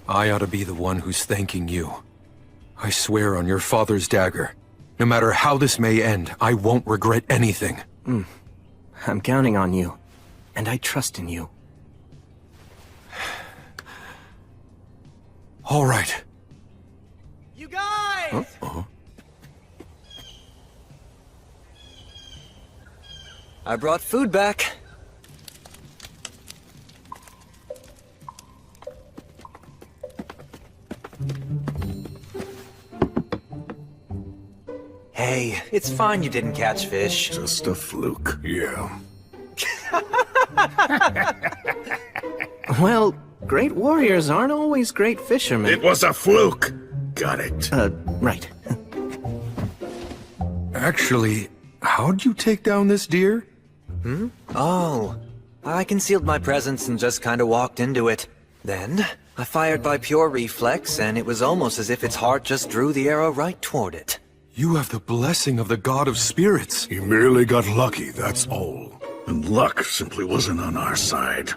I ought to be the one who's thanking you. I swear on your father's dagger, no matter how this may end, I won't regret anything. I'm counting on you, and I trust in you. All right. You guys! I brought food back. Hey, it's fine you didn't catch fish. Just a fluke. Yeah. Well, great warriors aren't always great fishermen. It was a fluke! Got it. Right. Actually, how'd you take down this deer? Oh, I concealed my presence and just kinda walked into it. Then, I fired by pure reflex, and it was almost as if its heart just drew the arrow right toward it. You have the blessing of the God of Spirits. He merely got lucky, that's all. And luck simply wasn't on our side.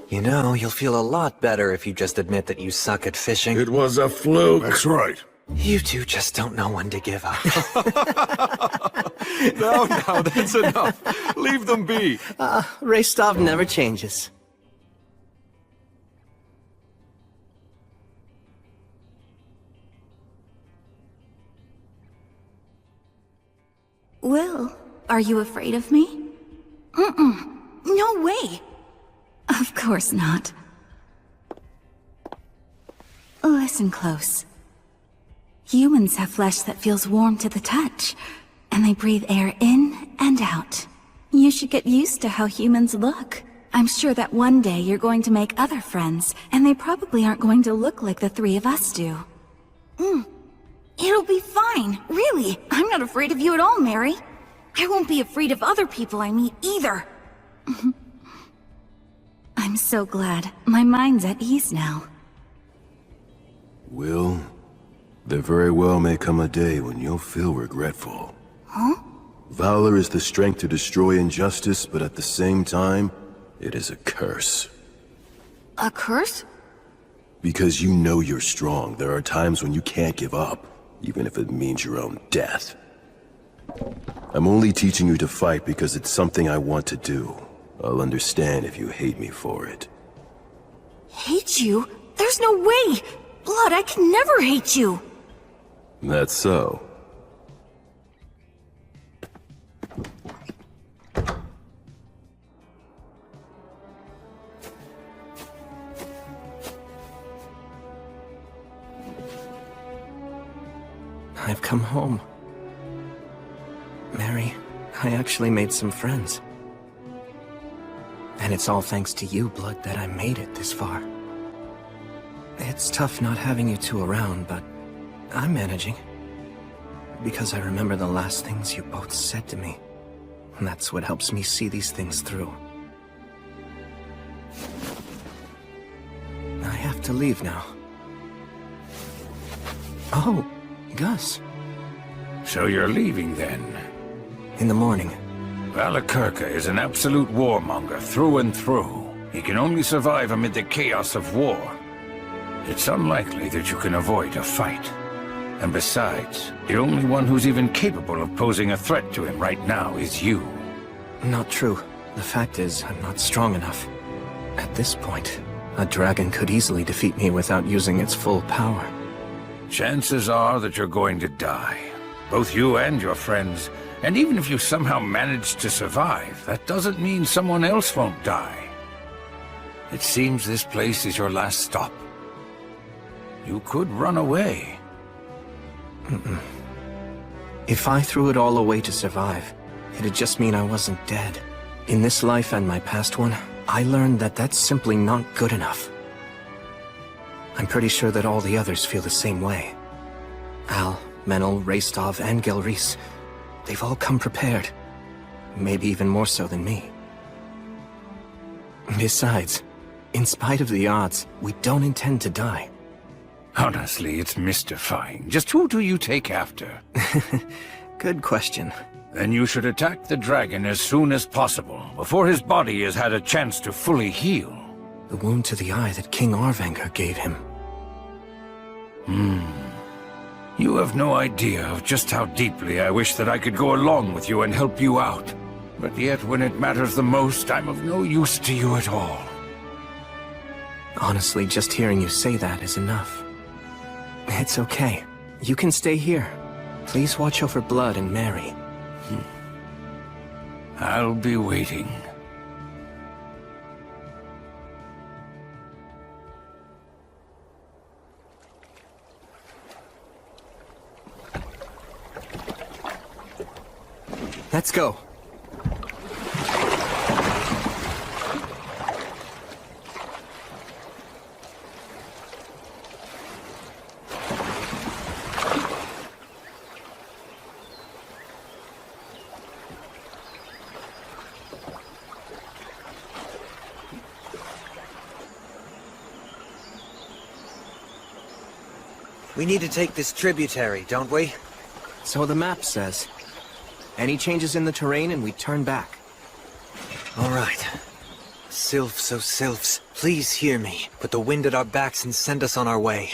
You know, you'll feel a lot better if you just admit that you suck at fishing. It was a fluke. That's right. You two just don't know when to give up. No, that's enough. Leave them be. Restov never changes. Will, are you afraid of me? No way! Of course not. Listen close. Humans have flesh that feels warm to the touch, and they breathe air in and out. You should get used to how humans look. I'm sure that one day you're going to make other friends, and they probably aren't going to look like the three of us do. It'll be fine, really. I'm not afraid of you at all, Mary. I won't be afraid of other people I meet either. I'm so glad. My mind's at ease now. Will, there very well may come a day when you'll feel regretful. Huh? Valor is the strength to destroy injustice, but at the same time, it is a curse. A curse? Because you know you're strong, there are times when you can't give up, even if it means your own death. I'm only teaching you to fight because it's something I want to do. I'll understand if you hate me for it. Hate you? There's no way! Blood, I can never hate you! That's so. I've come home. Mary, I actually made some friends. And it's all thanks to you, Blood, that I made it this far. It's tough not having you two around, but I'm managing. Because I remember the last things you both said to me. And that's what helps me see these things through. I have to leave now. Oh, Gus. So you're leaving then? In the morning. Valakirka is an absolute warmonger through and through. He can only survive amid the chaos of war. It's unlikely that you can avoid a fight. And besides, the only one who's even capable of posing a threat to him right now is you. Not true. The fact is, I'm not strong enough. At this point, a dragon could easily defeat me without using its full power. Chances are that you're going to die. Both you and your friends. And even if you somehow manage to survive, that doesn't mean someone else won't die. It seems this place is your last stop. You could run away. If I threw it all away to survive, it'd just mean I wasn't dead. In this life and my past one, I learned that that's simply not good enough. I'm pretty sure that all the others feel the same way. Al, Menel, Raistov, and Gelreese. They've all come prepared. Maybe even more so than me. Besides, in spite of the odds, we don't intend to die. Honestly, it's mystifying. Just who do you take after? Good question. Then you should attack the dragon as soon as possible, before his body has had a chance to fully heal. The wound to the eye that King Arvanger gave him. You have no idea of just how deeply I wish that I could go along with you and help you out. But yet, when it matters the most, I'm of no use to you at all. Honestly, just hearing you say that is enough. It's okay. You can stay here. Please watch over Blood and Mary. I'll be waiting. Let's go. We need to take this tributary, don't we? So the map says. Any changes in the terrain and we turn back. All right. Sylphs, oh sylphs, please hear me. Put the wind at our backs and send us on our way.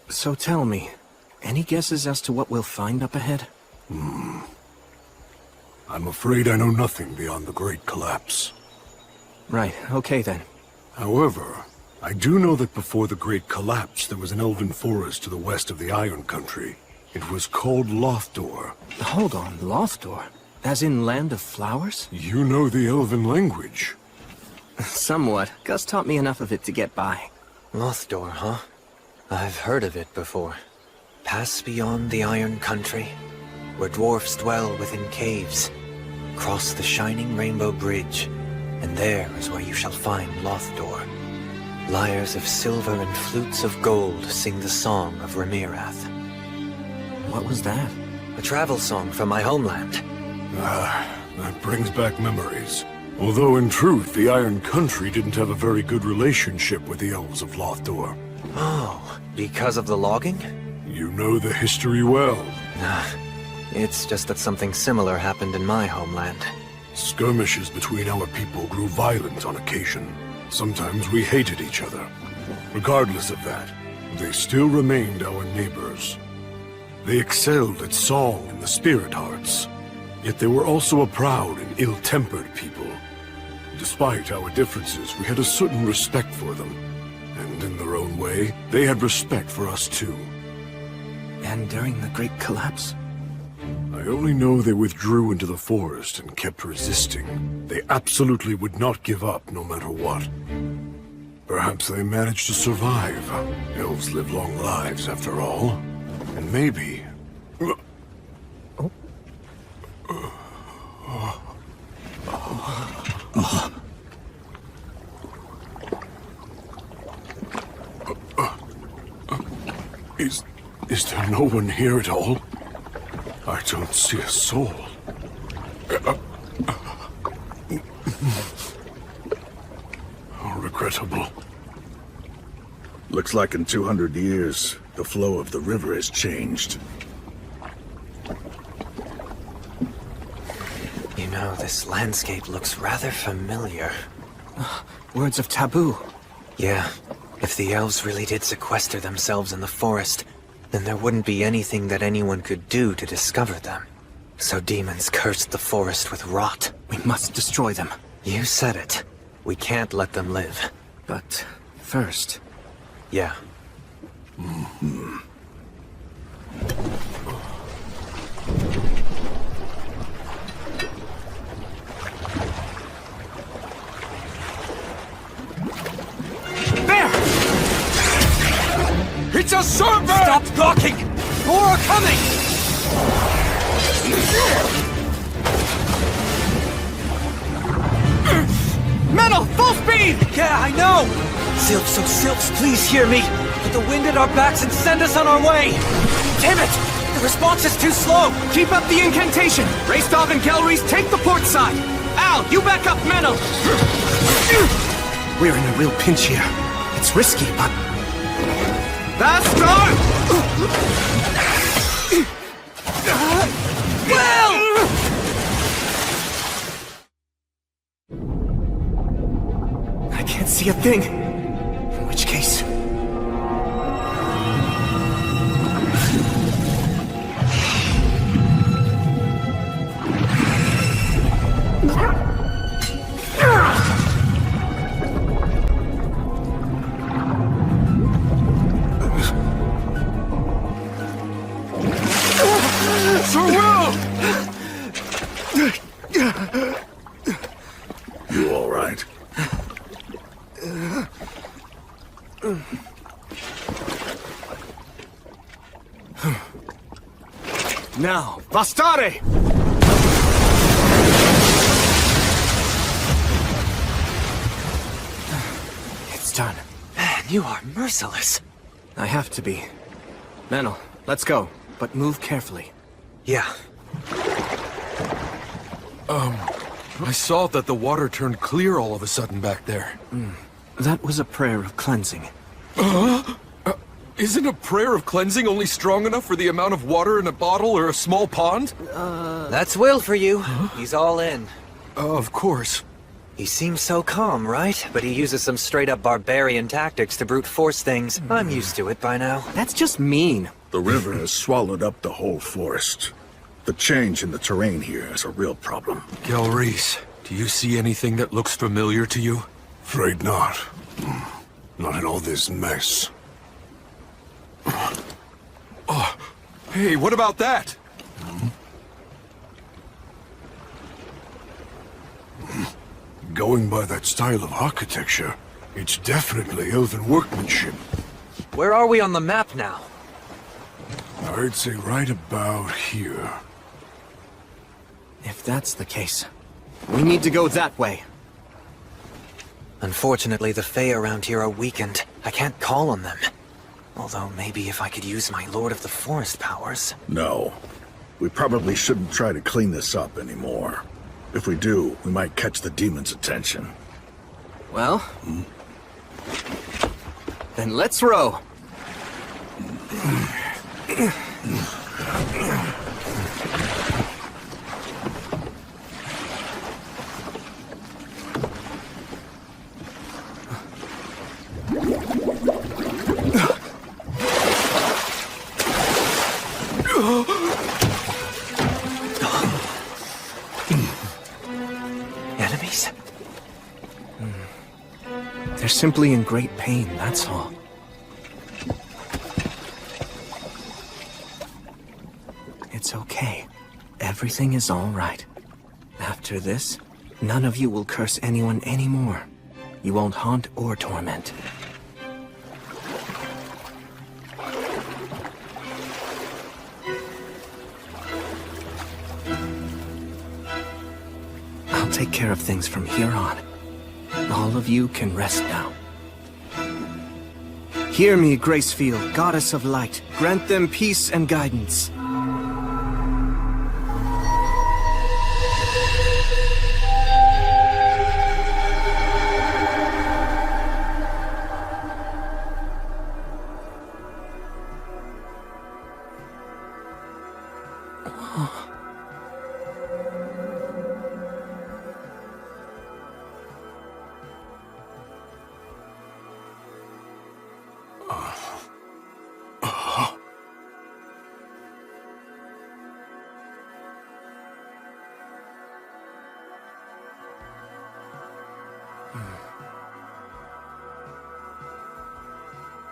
So tell me, any guesses as to what we'll find up ahead? I'm afraid I know nothing beyond the Great Collapse. Right, okay then. However, I do know that before the Great Collapse, there was an elven forest to the west of the Iron Country. It was called Lothdor. Hold on, Lothdor? As in Land of Flowers? You know the elven language. Somewhat. Gus taught me enough of it to get by. Lothdor, huh? I've heard of it before. Pass beyond the Iron Country, where dwarfs dwell within caves. Cross the shining Rainbow Bridge, and there is where you shall find Lothdor. Lyres of silver and flutes of gold sing the song of Remirath. What was that? A travel song from my homeland. That brings back memories. Although in truth, the Iron Country didn't have a very good relationship with the elves of Lothdor. Oh, because of the logging? You know the history well. It's just that something similar happened in my homeland. Skirmishes between our people grew violent on occasion. Sometimes we hated each other. Regardless of that, they still remained our neighbors. They excelled at song and the spirit arts. Yet they were also a proud and ill-tempered people. Despite our differences, we had a certain respect for them. And in their own way, they had respect for us too. And during the Great Collapse? I only know they withdrew into the forest and kept resisting. They absolutely would not give up no matter what. Perhaps they managed to survive. Elves live long lives after all. And maybe... Is there no one here at all? I don't see a soul. How regrettable. Looks like in 200 years, the flow of the river has changed. You know, this landscape looks rather familiar. Words of taboo. Yeah, if the elves really did sequester themselves in the forest, then there wouldn't be anything that anyone could do to discover them. So demons cursed the forest with rot. We must destroy them. You said it. We can't let them live. But first... Yeah. There! It's a serpent! Stop blocking! More are coming! Metal, full speed! Yeah, I know! Sylphs, oh Sylphs, please hear me! Put the wind at our backs and send us on our way! Damn it! The response is too slow! Keep up the incantation! Raystov and Gelreese, take the port side! Al, you back up Metal! We're in a real pinch here. It's risky, but... Faster! Well! I can't see a thing. In which case... You all right? Now, Vastare! It's done. Man, you are merciless. I have to be. Menel, let's go, but move carefully. Yeah. I saw that the water turned clear all of a sudden back there. That was a prayer of cleansing. Isn't a prayer of cleansing only strong enough for the amount of water in a bottle or a small pond? That's Will for you. He's all in. Of course. He seems so calm, right? But he uses some straight-up barbarian tactics to brute force things. I'm used to it by now. That's just mean. The river has swallowed up the whole forest. The change in the terrain here is a real problem. Gelreese, do you see anything that looks familiar to you? Afraid not. Not in all this mess. Oh, hey, what about that? Going by that style of architecture, it's definitely elven workmanship. Where are we on the map now? I'd say right about here. If that's the case, we need to go that way. Unfortunately, the Fae around here are weakened. I can't call on them. Although maybe if I could use my Lord of the Forest powers. No. We probably shouldn't try to clean this up anymore. If we do, we might catch the demon's attention. Well... Then let's row. Enemies? They're simply in great pain, that's all. It's okay. Everything is all right. After this, none of you will curse anyone anymore. You won't haunt or torment. I'll take care of things from here on. All of you can rest now. Hear me, Gracefield, goddess of light. Grant them peace and guidance.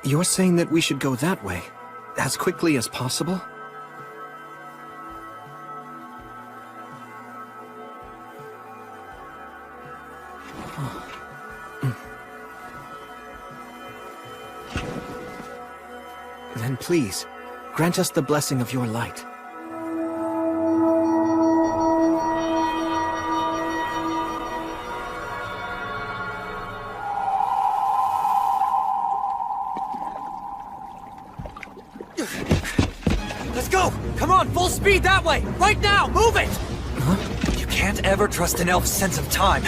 You're saying that we should go that way, as quickly as possible? Then please, grant us the blessing of your light. Let's go! Come on, full speed that way! Right now! Move it! You can't ever trust an elf's sense of time.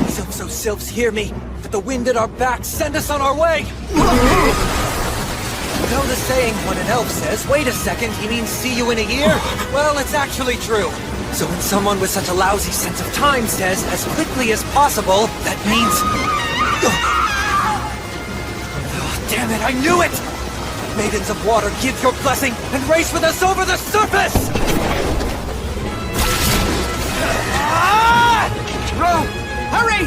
Sylphs, hear me. With the wind at our backs, send us on our way! You know the saying, when an elf says, wait a second, he means see you in a year? Well, it's actually true. So when someone with such a lousy sense of time says, as quickly as possible, that means... Oh, damn it, I knew it! Maidens of water, give your blessing, and race with us over the surface! Row! Hurry!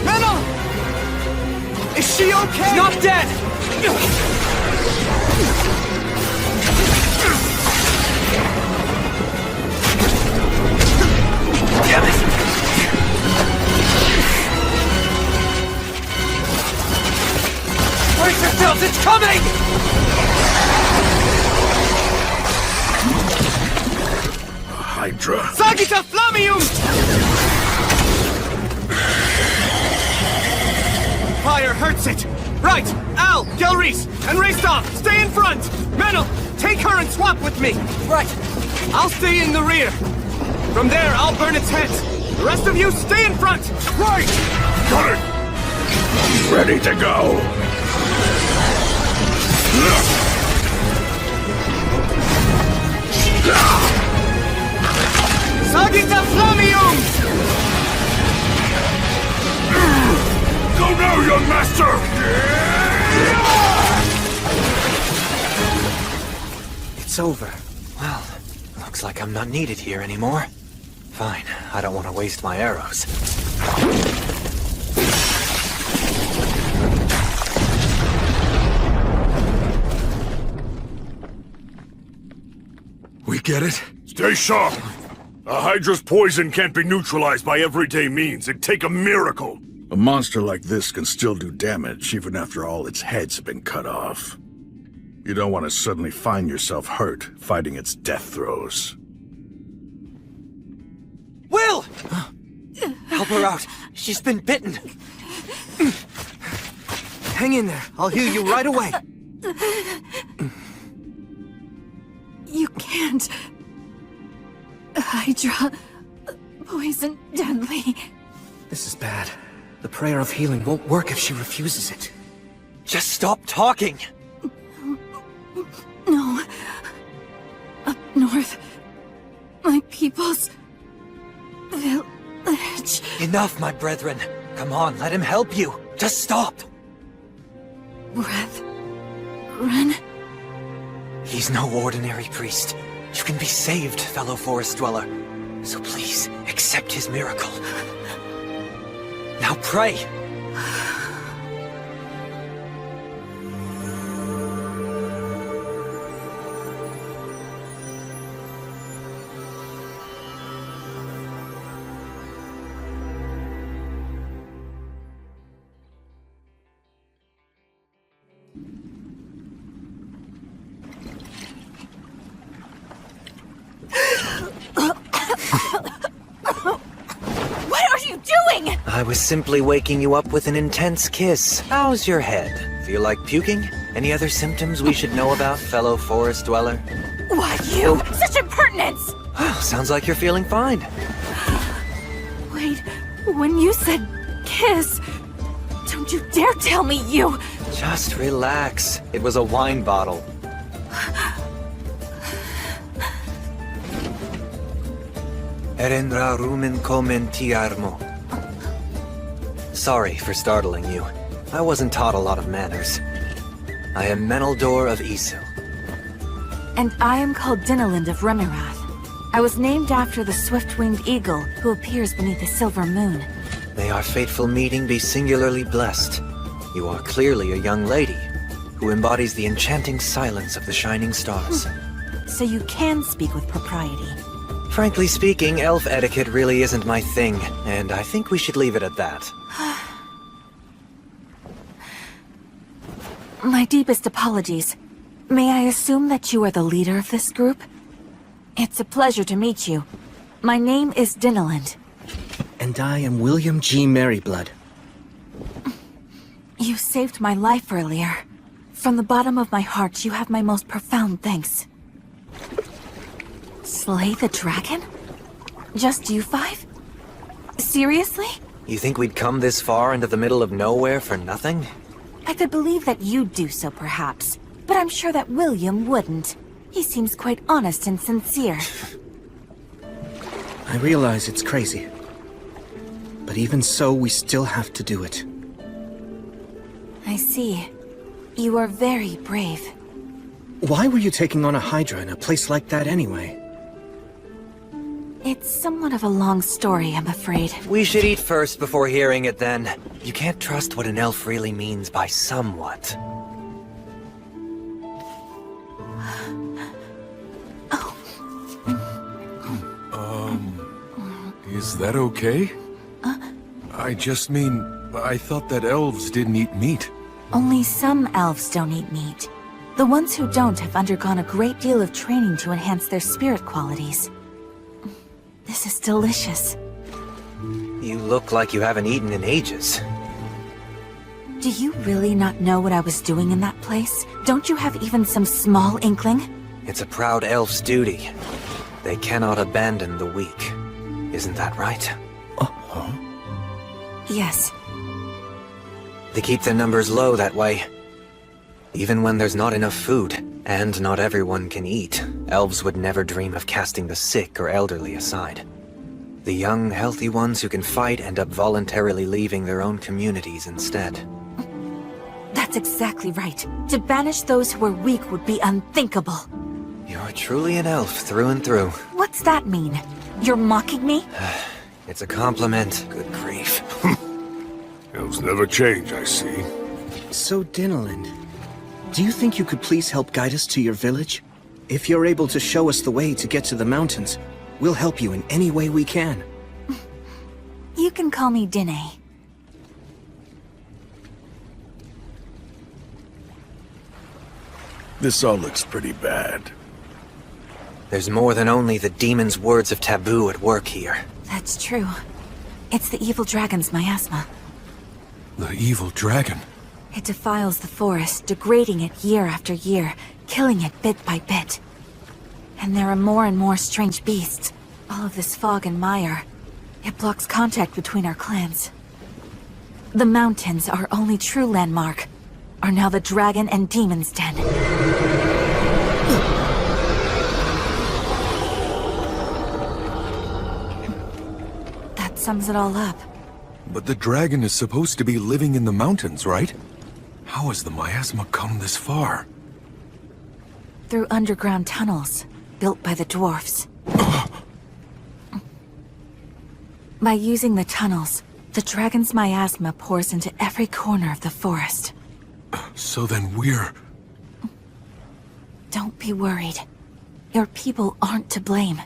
Metal! Is she okay? She's not dead! Damn it! Brace yourselves, it's coming! Hydra. Sagita Flamium! Fire hurts it! Right! Al, Gelreese, and Raystov, stay in front! Menel, take her and swap with me! Right! I'll stay in the rear. From there, I'll burn its head. The rest of you, stay in front! Right! Got it! Ready to go! Sagita Flamium! Go now, young master! It's over. Well, looks like I'm not needed here anymore. Fine, I don't want to waste my arrows. We get it? Stay sharp! A Hydra's poison can't be neutralized by everyday means. It'd take a miracle. A monster like this can still do damage even after all its heads have been cut off. You don't want to suddenly find yourself hurt fighting its death throes. Will! Help her out. She's been bitten. Hang in there. I'll heal you right away. You can't. Hydra. Poison deadly. This is bad. The prayer of healing won't work if she refuses it. Just stop talking! No. Up north. My people's... village. Enough, my brethren. Come on, let him help you. Just stop. Run. He's no ordinary priest. You can be saved, fellow forest dweller. So please, accept his miracle. Now pray! I was simply waking you up with an intense kiss. How's your head? Feel like puking? Any other symptoms we should know about, fellow forest dweller? Why you? Such impertinence! Sounds like you're feeling fine. Wait, when you said kiss, don't you dare tell me you... Just relax. It was a wine bottle. Erendra rumen komen tiarmo. Sorry for startling you. I wasn't taught a lot of manners. I am Meneldor of Isu. And I am called Dinalind of Remirath. I was named after the swift-winged eagle who appears beneath the silver moon. May our fateful meeting be singularly blessed. You are clearly a young lady who embodies the enchanting silence of the shining stars. So you can speak with propriety. Frankly speaking, elf etiquette really isn't my thing, and I think we should leave it at that. My deepest apologies. May I assume that you are the leader of this group? It's a pleasure to meet you. My name is Dinalind. And I am William G. Merryblood. You saved my life earlier. From the bottom of my heart, you have my most profound thanks. Slay the dragon? Just you five? Seriously? You think we'd come this far into the middle of nowhere for nothing? I could believe that you'd do so, perhaps. But I'm sure that William wouldn't. He seems quite honest and sincere. I realize it's crazy. But even so, we still have to do it. I see. You are very brave. Why were you taking on a Hydra in a place like that anyway? It's somewhat of a long story, I'm afraid. We should eat first before hearing it then. You can't trust what an elf really means by somewhat. Is that okay? I just mean, I thought that elves didn't eat meat. Only some elves don't eat meat. The ones who don't have undergone a great deal of training to enhance their spirit qualities. This is delicious. You look like you haven't eaten in ages. Do you really not know what I was doing in that place? Don't you have even some small inkling? It's a proud elf's duty. They cannot abandon the weak. Isn't that right? Yes. They keep their numbers low that way. Even when there's not enough food, and not everyone can eat, elves would never dream of casting the sick or elderly aside. The young, healthy ones who can fight end up voluntarily leaving their own communities instead. That's exactly right. To banish those who are weak would be unthinkable. You're truly an elf through and through. What's that mean? You're mocking me? It's a compliment. Good grief. Elves never change, I see. So, Dinalind, do you think you could please help guide us to your village? If you're able to show us the way to get to the mountains, we'll help you in any way we can. You can call me Dine. This all looks pretty bad. There's more than only the demon's words of taboo at work here. That's true. It's the evil dragon's miasma. The evil dragon? It defiles the forest, degrading it year after year, killing it bit by bit. And there are more and more strange beasts. All of this fog and mire. It blocks contact between our clans. The mountains, our only true landmark, are now the dragon and demon's den. That sums it all up. But the dragon is supposed to be living in the mountains, right? How has the miasma come this far? Through underground tunnels, built by the dwarfs. By using the tunnels, the dragon's miasma pours into every corner of the forest. So then we're... Don't be worried. Your people aren't to blame.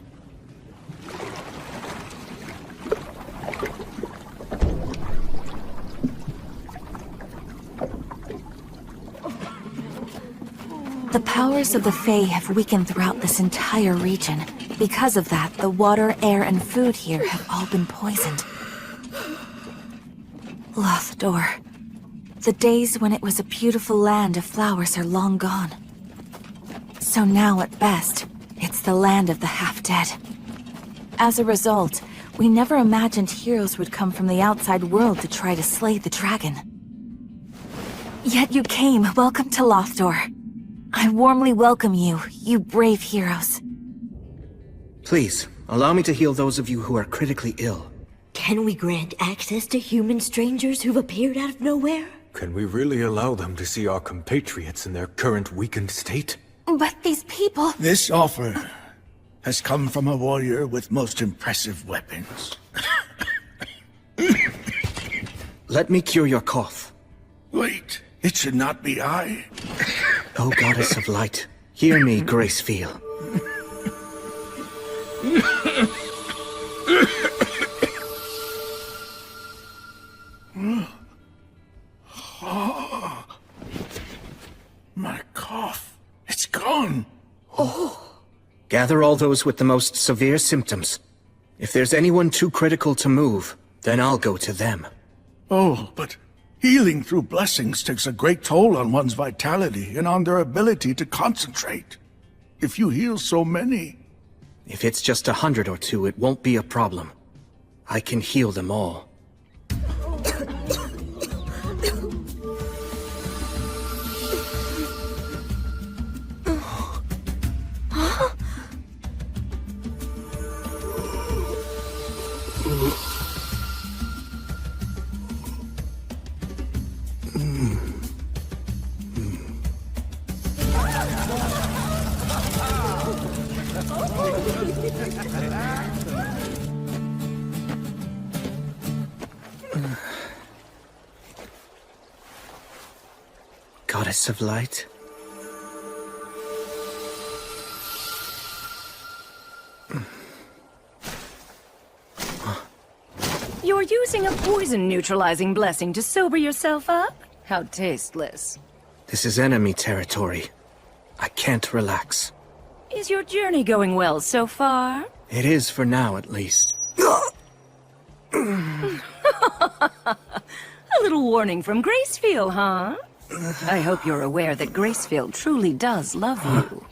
The powers of the Fae have weakened throughout this entire region. Because of that, the water, air, and food here have all been poisoned. Lothdor. The days when it was a beautiful land of flowers are long gone. So now, at best, it's the land of the half-dead. As a result, we never imagined heroes would come from the outside world to try to slay the dragon. Yet you came. Welcome to Lothdor. I warmly welcome you, you brave heroes. Please, allow me to heal those of you who are critically ill. Can we grant access to human strangers who've appeared out of nowhere? Can we really allow them to see our compatriots in their current weakened state? But these people... This offer has come from a warrior with most impressive weapons. Let me cure your cough. Wait, it should not be I. O goddess of light, hear me, Gracefeel. My cough. It's It's gone. Gather all those with the most severe symptoms. If there's anyone too critical to move, then I'll go to them. Oh, but healing through blessings takes a great toll on one's vitality and on their ability to concentrate. If you heal so many... If it's just 100 or 2, it won't be a problem. I can heal them all. Goddess of light. You're using a poison-neutralizing blessing to sober yourself up? How tasteless. This is enemy territory. I can't relax. Is your journey going well so far? It is for now, at least. A little warning from Gracefield, huh? I hope you're aware that Gracefield truly does love you.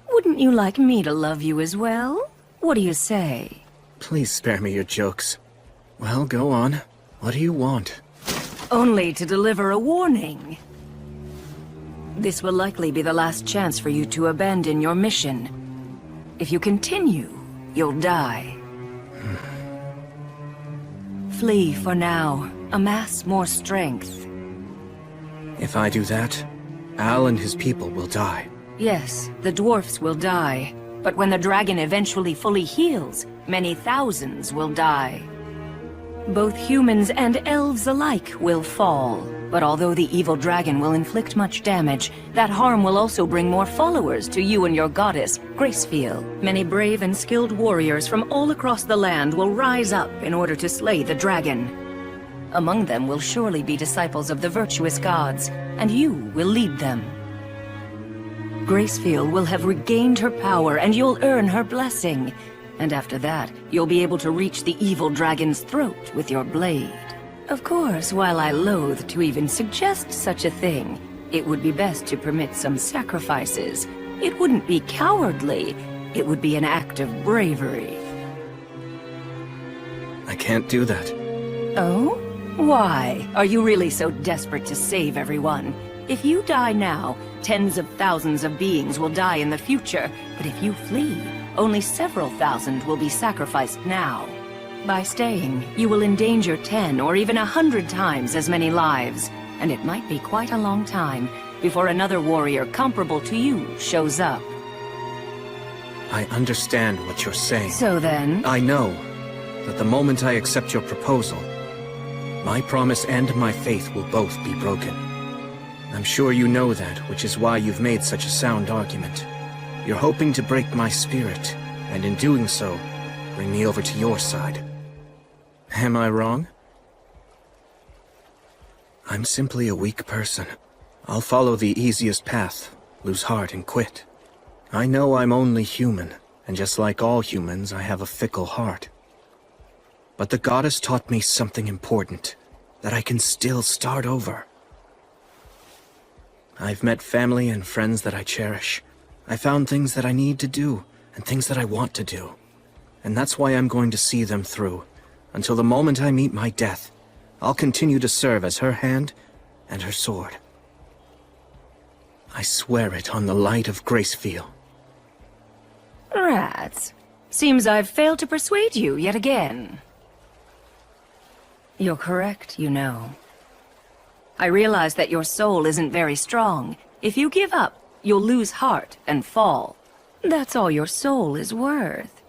Wouldn't you like me to love you as well? What do you say? Please spare me your jokes. Well, go on. What do you want? Only to deliver a warning. This will likely be the last chance for you to abandon your mission. If you continue, you'll die. Flee for now. Amass more strength. If I do that, Al and his people will die. Yes, the dwarfs will die. But when the dragon eventually fully heals, many thousands will die. Both humans and elves alike will fall. But although the evil dragon will inflict much damage, that harm will also bring more followers to you and your goddess, Gracefield. Many brave and skilled warriors from all across the land will rise up in order to slay the dragon. Among them will surely be disciples of the virtuous gods, and you will lead them. Gracefield will have regained her power, and you'll earn her blessing. And after that, you'll be able to reach the evil dragon's throat with your blade. Of course, while I loathe to even suggest such a thing, it would be best to permit some sacrifices. It wouldn't be cowardly. It would be an act of bravery. I can't do that. Oh? Why? Are you really so desperate to save everyone? If you die now, tens of thousands of beings will die in the future. But if you flee, only several thousand will be sacrificed now. By staying, you will endanger 10 or even 100 times as many lives. And it might be quite a long time before another warrior comparable to you shows up. I understand what you're saying. So then? I know that the moment I accept your proposal, my promise and my faith will both be broken. I'm sure you know that, which is why you've made such a sound argument. You're hoping to break my spirit, and in doing so, bring me over to your side. Am I wrong? I'm simply a weak person. I'll follow the easiest path, lose heart and quit. I know I'm only human, and just like all humans, I have a fickle heart. But the goddess taught me something important, that I can still start over. I've met family and friends that I cherish. I found things that I need to do, and things that I want to do. And that's why I'm going to see them through. Until the moment I meet my death, I'll continue to serve as her hand and her sword. I swear it on the light of Gracefield. Rats. Seems I've failed to persuade you yet again. You're correct, you know. I realize that your soul isn't very strong. If you give up, you'll lose heart and fall. That's all your soul is worth.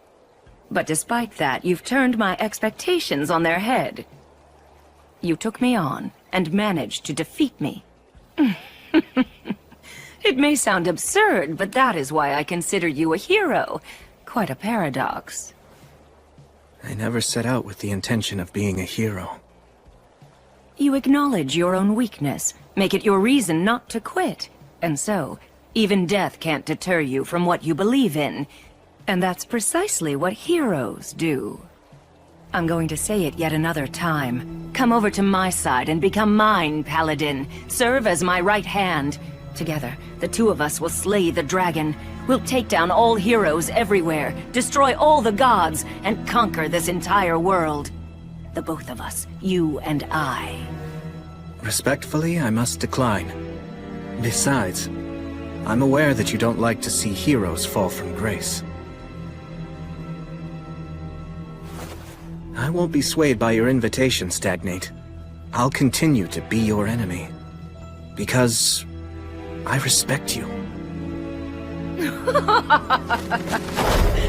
But despite that, you've turned my expectations on their head. You took me on and managed to defeat me. It may sound absurd, but that is why I consider you a hero. Quite a paradox. I never set out with the intention of being a hero. You acknowledge your own weakness, make it your reason not to quit, and so, Even death can't deter you from what you believe in. And that's precisely what heroes do. I'm going to say it yet another time. Come over to my side and become mine, Paladin. Serve as my right hand. Together, the two of us will slay the dragon. We'll take down all heroes everywhere, destroy all the gods, and conquer this entire world. The both of us, you and I. Respectfully, I must decline. Besides, I'm aware that you don't like to see heroes fall from grace. I won't be swayed by your invitation, Stagnate. I'll continue to be your enemy. Because I respect you.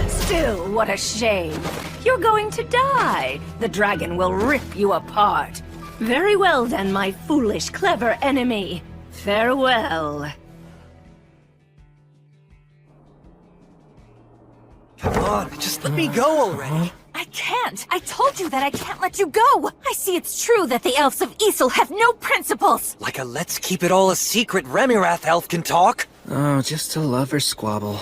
Still, what a shame. You're going to die. The dragon will rip you apart. Very well then, my foolish, clever enemy. Farewell. Come on, just let me go already. I can't! I told you that I can't let you go! I see it's true that the elves of Isel have no principles! Like a let's keep it all a secret Remirath elf can talk? Oh, just a lover squabble.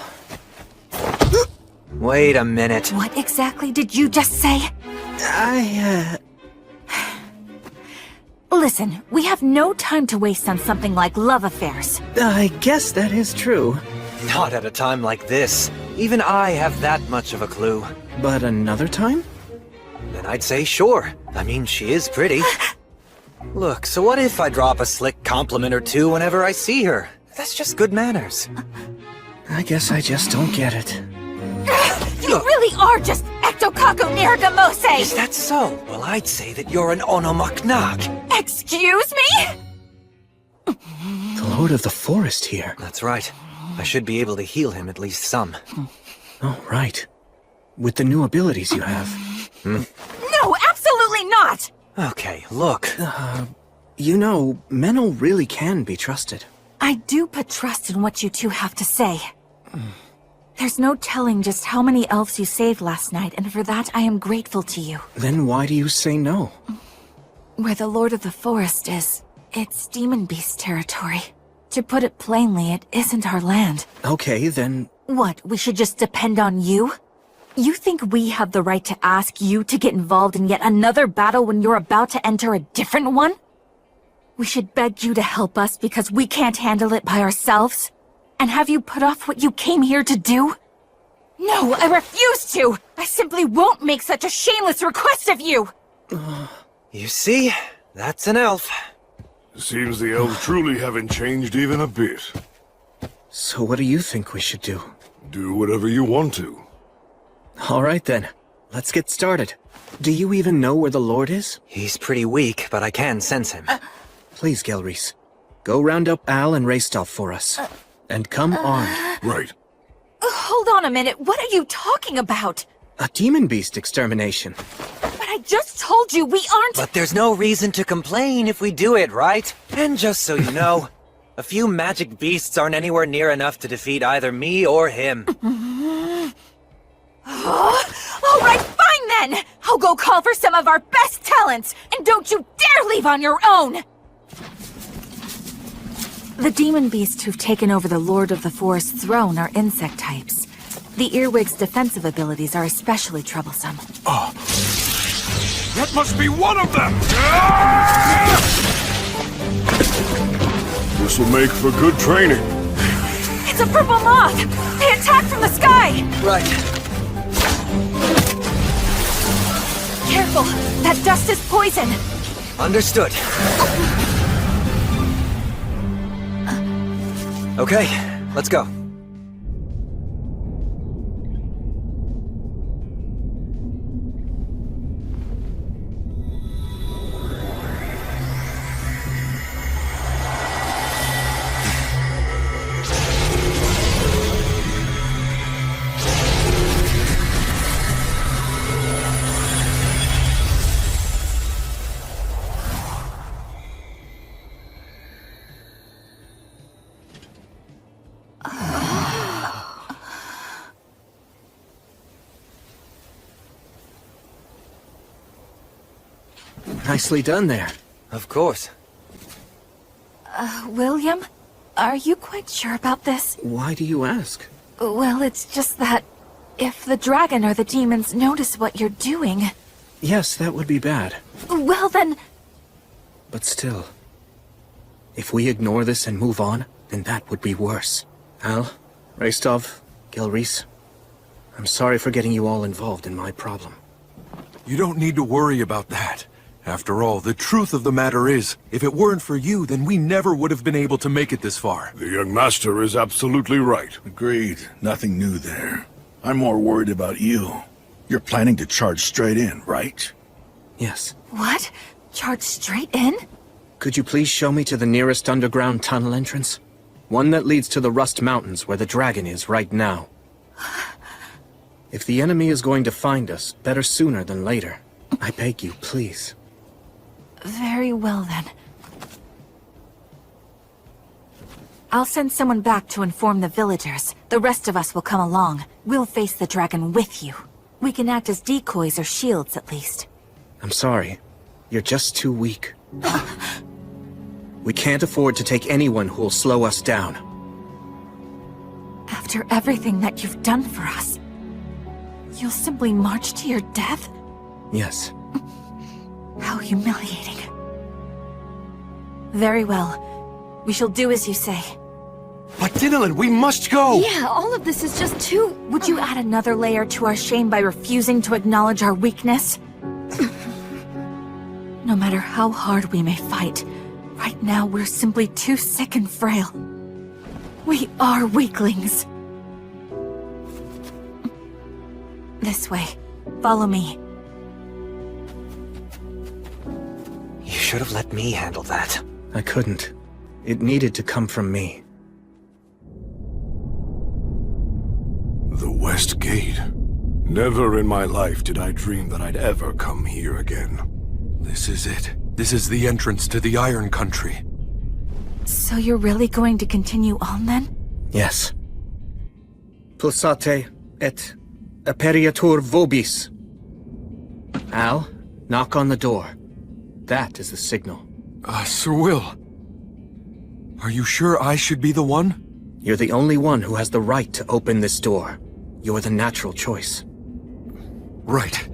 Wait a minute. What exactly did you just say? Listen, we have no time to waste on something like love affairs. I guess that is true. Not at a time like this. Even I have that much of a clue. But another time? Then I'd say sure. I mean, she is pretty. Look, so what if I drop a slick compliment or two whenever I see her? That's just good manners. I guess I just don't get it. You really are just Ectokako Niragamose! Is that so? Well, I'd say that you're an Onomaknak. Excuse me? The Lord of the Forest here. That's right. I should be able to heal him at least some. Oh, right. With the new abilities you have. No, absolutely not! Okay, look. You know, Menel really can be trusted. I do put trust in what you two have to say. There's no telling just how many elves you saved last night, and for that I am grateful to you. Then why do you say no? Where the Lord of the Forest is, it's Demon Beast territory. To put it plainly, it isn't our land. Okay, then... What, we should just depend on you? You think we have the right to ask you to get involved in yet another battle when you're about to enter a different one? We should beg you to help us because we can't handle it by ourselves? And have you put off what you came here to do? No, I refuse to! I simply won't make such a shameless request of you! You see? That's an elf. Seems the elves truly haven't changed even a bit. So what do you think we should do? Do whatever you want to. All right then. Let's get started. Do you even know where the Lord is? He's pretty weak, but I can sense him. Please, Gelreese. Go round up Al and Raystov for us. And come armed. Right. Hold on a minute, what are you talking about? A demon beast extermination. But I just told you we aren't— But there's no reason to complain if we do it, right? And just so you know, a few magic beasts aren't anywhere near enough to defeat either me or him. Alright, fine then! I'll go call for some of our best talents, and don't you dare leave on your own! The demon beasts who've taken over the Lord of the Forest's throne are insect types. The earwig's defensive abilities are especially troublesome. Oh. That must be one of them! This will make for good training. It's a purple moth! They attack from the sky! Right. Careful! That dust is poison! Understood. Okay, let's go. Nicely done there. Of course. William? Are you quite sure about this? Why do you ask? Well, it's just that if the dragon or the demons notice what you're doing... Yes, that would be bad. Well then... But still, if we ignore this and move on, then that would be worse. Al, Restov, Gilreese, I'm sorry for getting you all involved in my problem. You don't need to worry about that. After all, the truth of the matter is, if it weren't for you, then we never would have been able to make it this far. The young master is absolutely right. Agreed. Nothing new there. I'm more worried about you. You're planning to charge straight in, right? Yes. What? Charge straight in? Could you please show me to the nearest underground tunnel entrance? One that leads to the Rust Mountains where the dragon is right now. If the enemy is going to find us, better sooner than later. I beg you, please. Very well then. I'll send someone back to inform the villagers. The rest of us will come along. We'll face the dragon with you. We can act as decoys or shields at least. I'm sorry. You're just too weak. We can't afford to take anyone who'll slow us down. After everything that you've done for us, you'll simply march to your death? Yes. How humiliating. Very well. We shall do as you say. But Dinalin, we must go! Yeah, all of this is just too... Would you add another layer to our shame by refusing to acknowledge our weakness? No matter how hard we may fight, right now we're simply too sick and frail. We are weaklings. This way. Follow me. You should have let me handle that. I couldn't. It needed to come from me. The West Gate. Never in my life did I dream that I'd ever come here again. This is it. This is the entrance to the Iron Country. So you're really going to continue on then? Yes. Pulsate et aperiatur vobis. Al, knock on the door. That is the signal. Sir Will. Are you sure I should be the one? You're the only one who has the right to open this door. You're the natural choice. Right.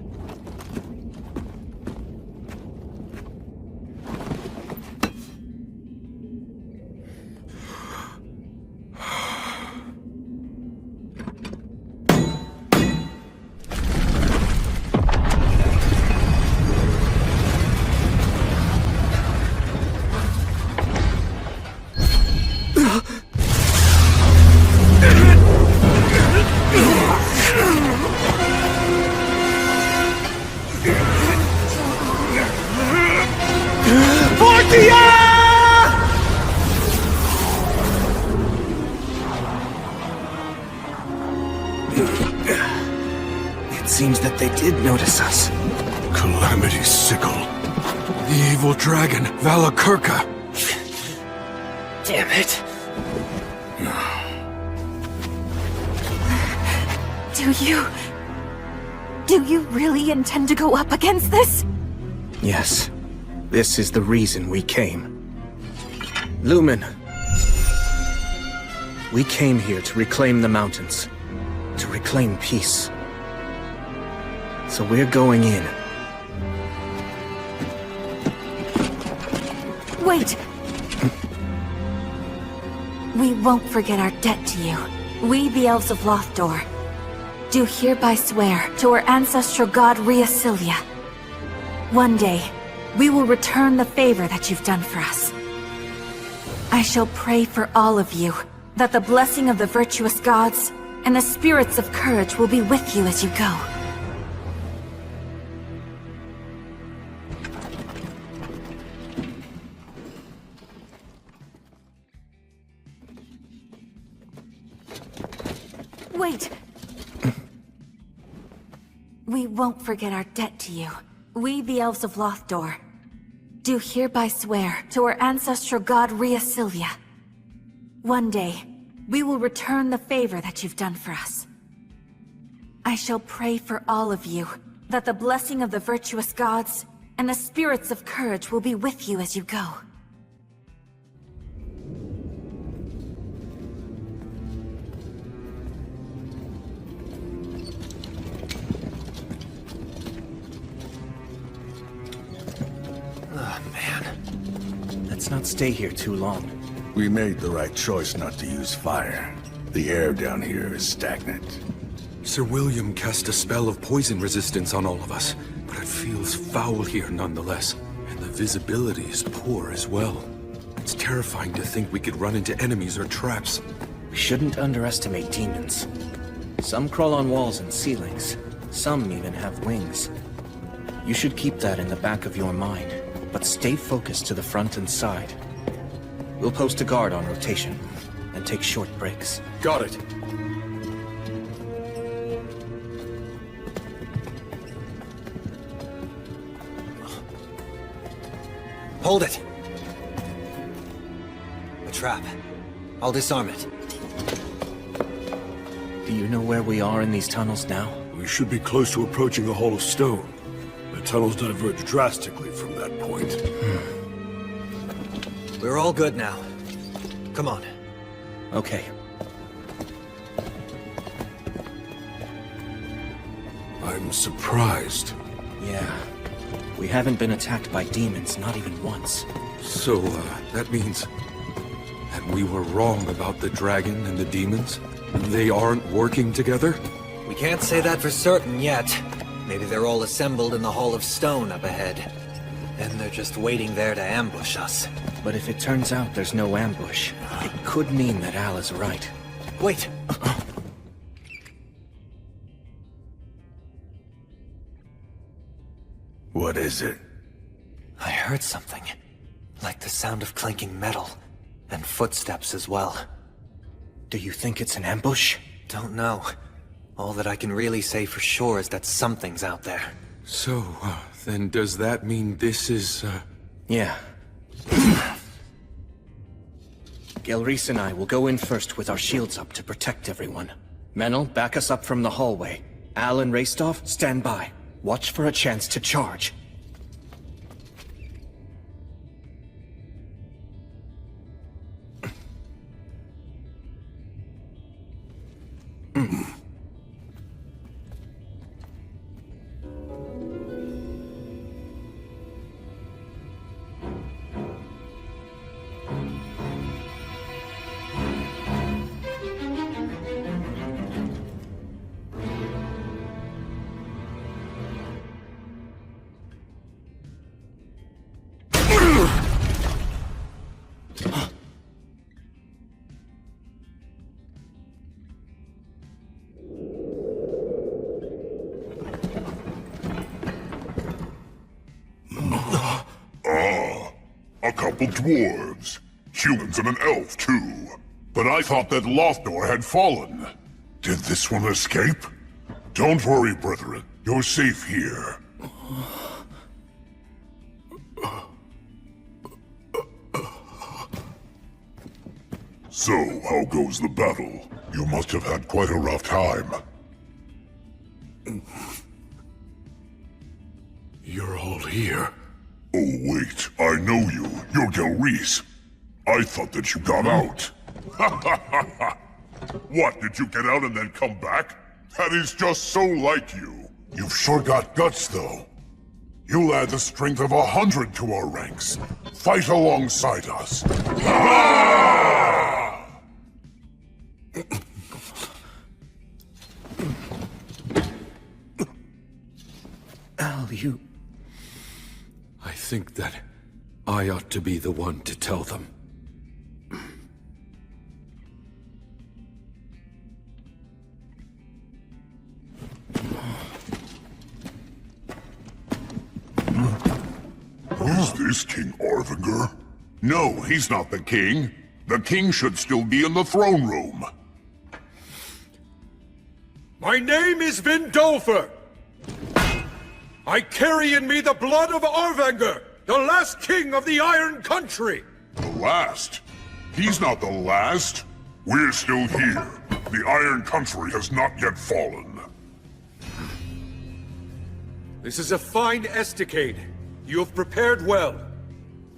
It seems that they did notice us. Calamity Sickle. The evil dragon, Valakirka. Damn it. Do you really intend to go up against this? Yes. This is the reason we came. Lumen. We came here to reclaim the mountains. To reclaim peace. So we're going in. Wait! We won't forget our debt to you. We, the Elves of Lothdor, do hereby swear to our ancestral god Rheasilia. One day, we will return the favor that you've done for us. I shall pray for all of you, that the blessing of the virtuous gods and the spirits of courage will be with you as you go. Wait! We won't forget our debt to you. We, the Elves of Lothdor, do hereby swear to our ancestral god Rheasilia. One day, we will return the favor that you've done for us. I shall pray for all of you, that the blessing of the virtuous gods and the spirits of courage will be with you as you go. Let's not stay here too long. We made the right choice not to use fire. The air down here is stagnant. Sir William cast a spell of poison resistance on all of us, but it feels foul here nonetheless. And the visibility is poor as well. It's terrifying to think we could run into enemies or traps. We shouldn't underestimate demons. Some crawl on walls and ceilings. Some even have wings. You should keep that in the back of your mind, but stay focused to the front and side. We'll post a guard on rotation, and take short breaks. Got it. Hold it! A trap. I'll disarm it. Do you know where we are in these tunnels now? We should be close to approaching the Hall of Stone. The tunnels diverge drastically from that point. We're all good now. Come on. Okay. I'm surprised. Yeah. We haven't been attacked by demons, not even once. So, that means that we were wrong about the dragon and the demons? They aren't working together? We can't say that for certain yet. Maybe they're all assembled in the Hall of Stone up ahead. And they're just waiting there to ambush us. But if it turns out there's no ambush, it could mean that Al is right. Wait! What is it? I heard something. Like the sound of clanking metal. And footsteps as well. Do you think it's an ambush? Don't know. All that I can really say for sure is that something's out there. So, then does that mean this is, Yeah. Gelreese and I will go in first with our shields up to protect everyone. Menel, back us up from the hallway. Al and Raistov, stand by. Watch for a chance to charge. A couple dwarves. Humans and an elf, too. But I thought that Lothnor had fallen. Did this one escape? Don't worry, brethren. You're safe here. So, how goes the battle? You must have had quite a rough time. You're all here. Oh, wait. I know you. You're Gelreese. I thought that you got out. What, did you get out and then come back? That is just so like you. You've sure got guts, though. You'll add the strength of 100 to our ranks. Fight alongside us. Al, you... I think that I ought to be the one to tell them. Is this King Arvinger? No, he's not the king. The king should still be in the throne room. My name is Vindolfer! I carry in me the blood of Arvinger, the last king of the Iron Country! The last? He's not the last. We're still here. The Iron Country has not yet fallen. This is a fine estacade. You have prepared well.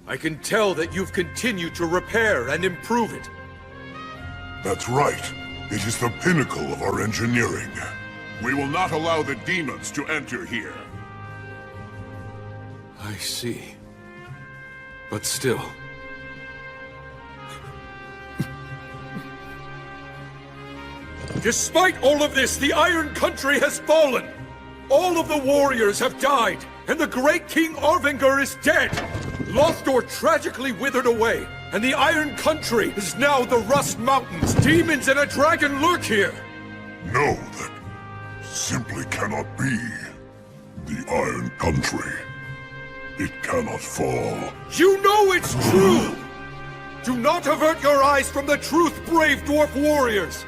I can tell that you've continued to repair and improve it. That's right. It is the pinnacle of our engineering. We will not allow the demons to enter here. I see. But still, Despite all of this, the Iron Country has fallen! All of the warriors have died, and the great King Arvingar is dead! Lothdor tragically withered away, and the Iron Country is now the Rust Mountains. Demons and a dragon lurk here! Know that simply cannot be. The Iron Country. It cannot fall. You know it's true! Do not avert your eyes from the truth, brave dwarf warriors!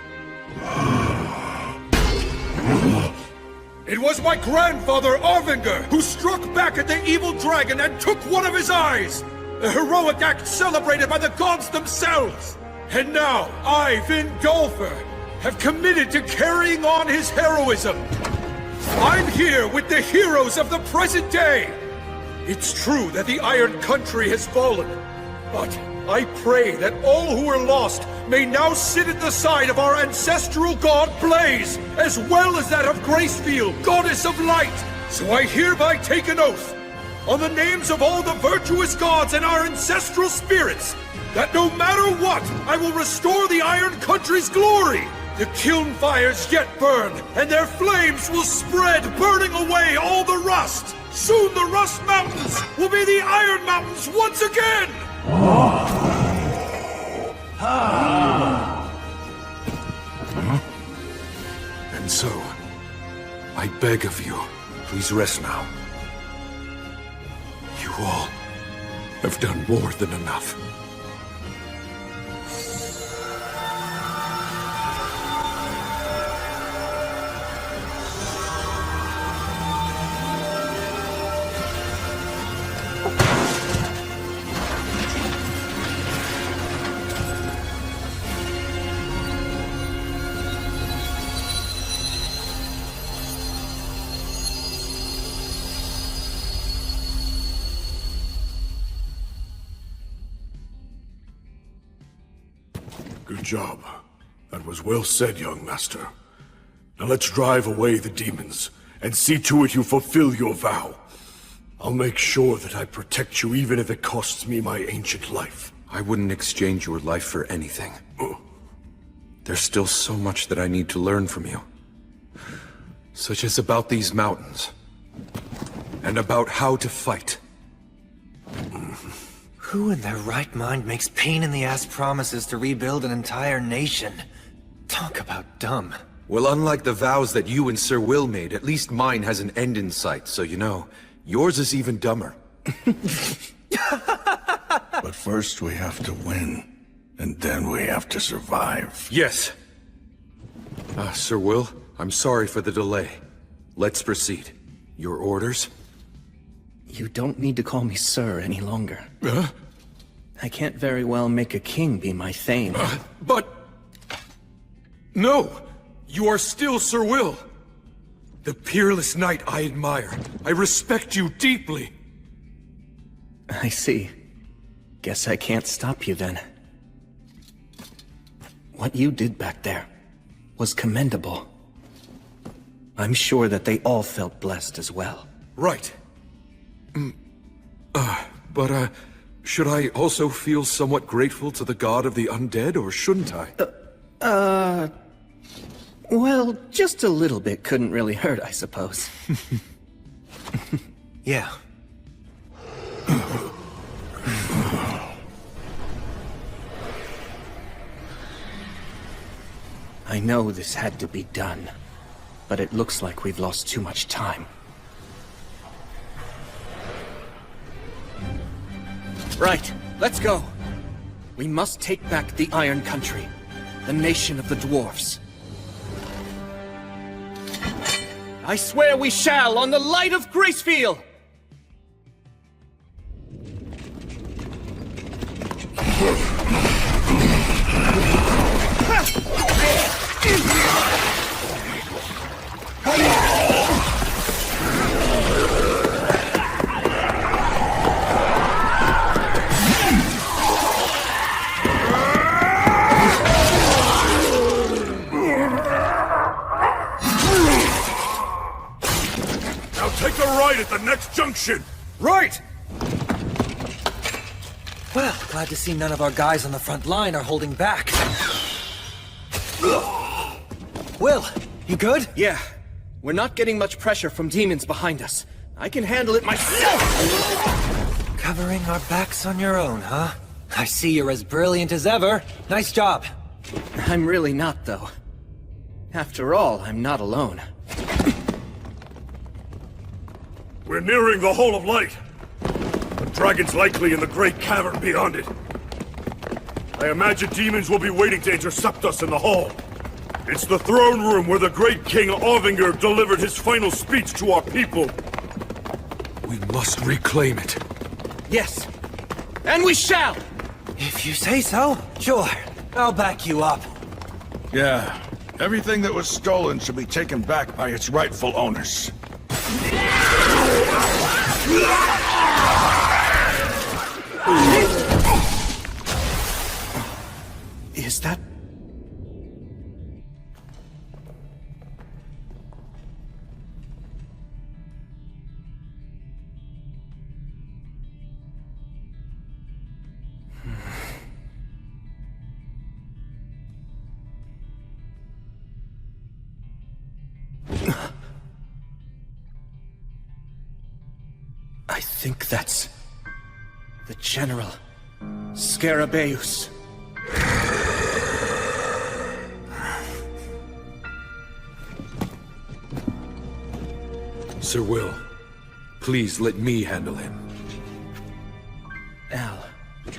It was my grandfather, Arvingar, who struck back at the evil dragon and took one of his eyes! A heroic act celebrated by the gods themselves! And now, I, Vindolfer, have committed to carrying on his heroism! I'm here with the heroes of the present day! It's true that the Iron Country has fallen, but I pray that all who are lost may now sit at the side of our ancestral god Blaze, as well as that of Gracefield, goddess of light. So I hereby take an oath, on the names of all the virtuous gods and our ancestral spirits, that no matter what, I will restore the Iron Country's glory. The kiln fires yet burn, and their flames will spread, burning away all the rust. Soon the Rust Mountains will be the Iron Mountains once again! And so, I beg of you, please rest now. You all have done more than enough. Good job. That was well said, young master. Now let's drive away the demons, and see to it you fulfill your vow. I'll make sure that I protect you even if it costs me my ancient life. I wouldn't exchange your life for anything. There's still so much that I need to learn from you. Such as about these mountains. And about how to fight. Who in their right mind makes pain-in-the-ass promises to rebuild an entire nation? Talk about dumb. Well, unlike the vows that you and Sir Will made, at least mine has an end in sight, so you know, yours is even dumber. But first we have to win, and then we have to survive. Yes. Sir Will, I'm sorry for the delay. Let's proceed. Your orders? You don't need to call me Sir any longer. Huh? I can't very well make a king be my thane. But... No! You are still Sir Will! The peerless knight I admire. I respect you deeply. I see. Guess I can't stop you then. What you did back there was commendable. I'm sure that they all felt blessed as well. Right. But should I also feel somewhat grateful to the god of the undead, or shouldn't I? Well, just a little bit couldn't really hurt, I suppose. Yeah. I know this had to be done, but it looks like we've lost too much time. Right, let's go. We must take back the Iron Country, the nation of the dwarfs. I swear we shall, on the light of Gracefield! Take a right at the next junction! Right! Well, glad to see none of our guys on the front line are holding back. Will, you good? Yeah. We're not getting much pressure from demons behind us. I can handle it myself! Covering our backs on your own, huh? I see you're as brilliant as ever. Nice job. I'm really not, though. After all, I'm not alone. We're nearing the Hall of Light. The dragon's likely in the great cavern beyond it. I imagine demons will be waiting to intercept us in the hall. It's the throne room where the great King Ovinger delivered his final speech to our people. We must reclaim it. Yes. And we shall! If you say so, sure. I'll back you up. Yeah. Everything that was stolen should be taken back by its rightful owners. Is that... I think that's... the General. Scarabaeus. Sir Will, please let me handle him. Al.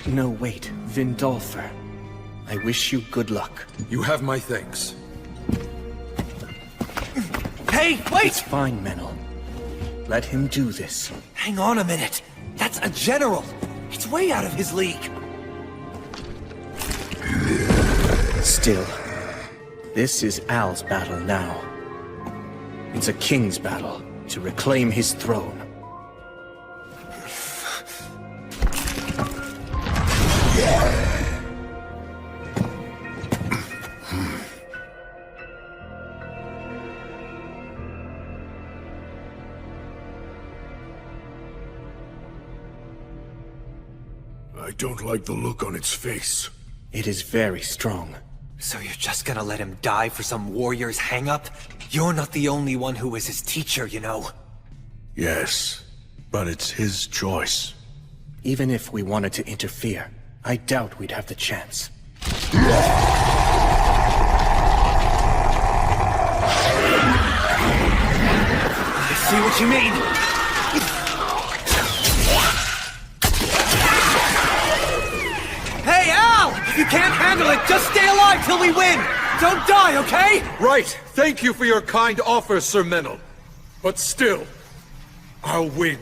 No, wait. Vindolfer. I wish you good luck. You have my thanks. Hey, wait! It's fine, Menel. Let him do this. Hang on a minute. That's a general. It's way out of his league. Still, this is Al's battle now. It's a king's battle to reclaim his throne. I don't like the look on its face. It is very strong. So you're just gonna let him die for some warrior's hang-up? You're not the only one who was his teacher, you know. Yes, but it's his choice. Even if we wanted to interfere, I doubt we'd have the chance. I see what you mean. Hey, Al! If you can't handle it, just stay alive till we win! Don't die, okay? Right! Thank you for your kind offer, Sir Menel. But still, I'll win.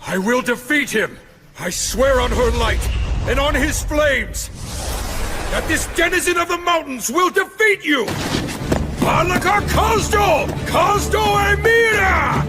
I will defeat him! I swear on her light, and on his flames, that this denizen of the mountains will defeat you! Alaka Kazdo! Kazdo Emira!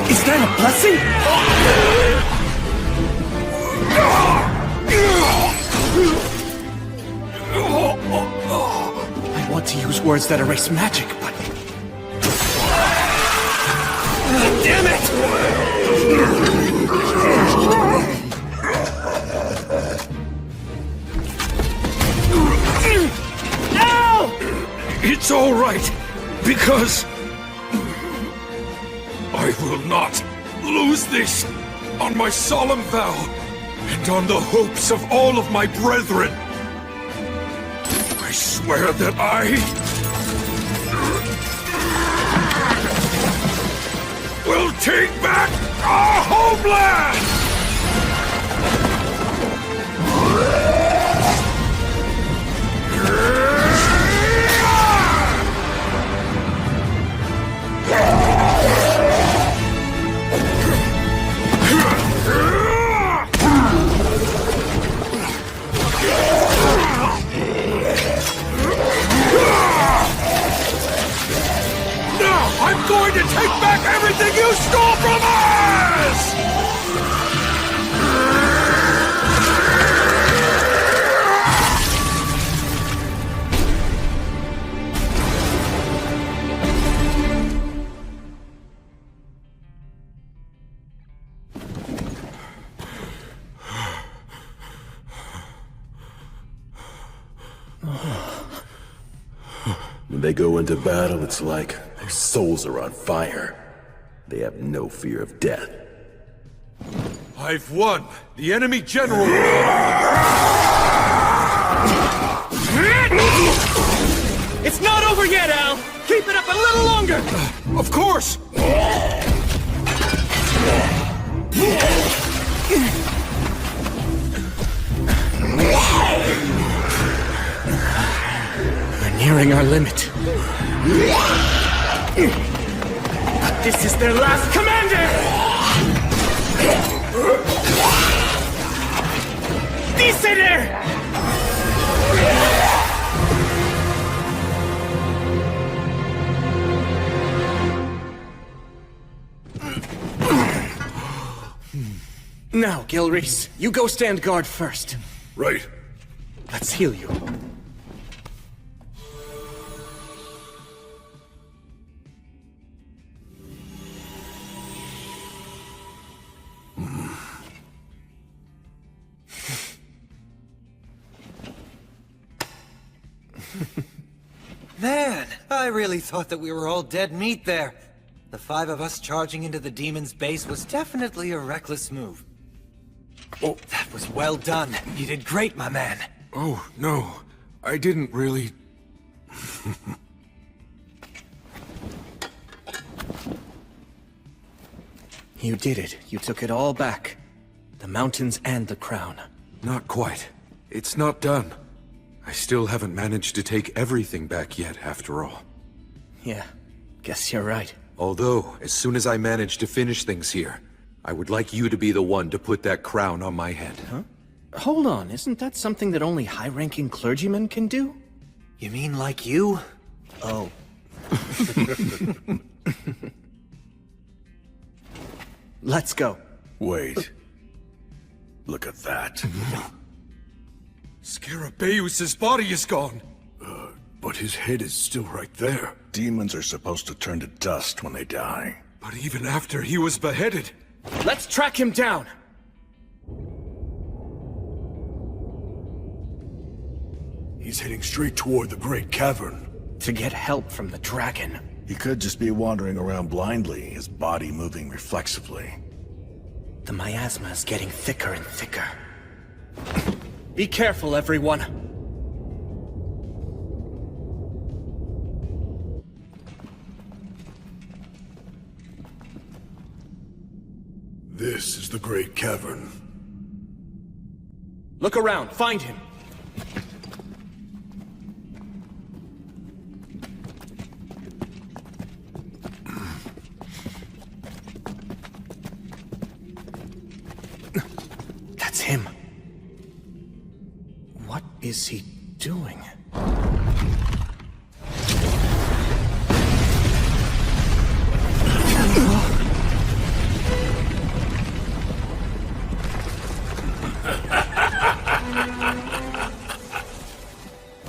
Is that a blessing? I want to use words that erase magic, but... Damn it! No! It's all right, because I will not lose this on my solemn vow and on the hopes of all of my brethren. I swear that I Take back our homeland! I'm going to take back everything you stole from us! When they go into battle, it's like their souls are on fire. They have no fear of death. I've won! The enemy general... It's not over yet, Al! Keep it up a little longer! Of course! We're nearing our limit. But this is their last commander! Destined! Now, Gil Reese, you go stand guard first. Right. Let's heal you. Man, I really thought that we were all dead meat there. The 5 of us charging into the demon's base was definitely a reckless move. Oh, that was well done. You did great, my man. Oh, no. I didn't really... You did it. You took it all back. The mountains and the crown. Not quite. It's not done. I still haven't managed to take everything back yet, after all. Yeah, guess you're right. Although, as soon as I manage to finish things here, I would like you to be the one to put that crown on my head. Huh? Hold on, isn't that something that only high-ranking clergymen can do? You mean like you? Oh. Let's go. Wait. Look at that. Scarabaeus' body is gone! But his head is still right there. Demons are supposed to turn to dust when they die. But even after he was beheaded... Let's track him down! He's heading straight toward the Great Cavern. To get help from the dragon. He could just be wandering around blindly, his body moving reflexively. The miasma is getting thicker and thicker. Be careful, everyone! This is the Great Cavern. Look around, find him! That's him. What is he doing?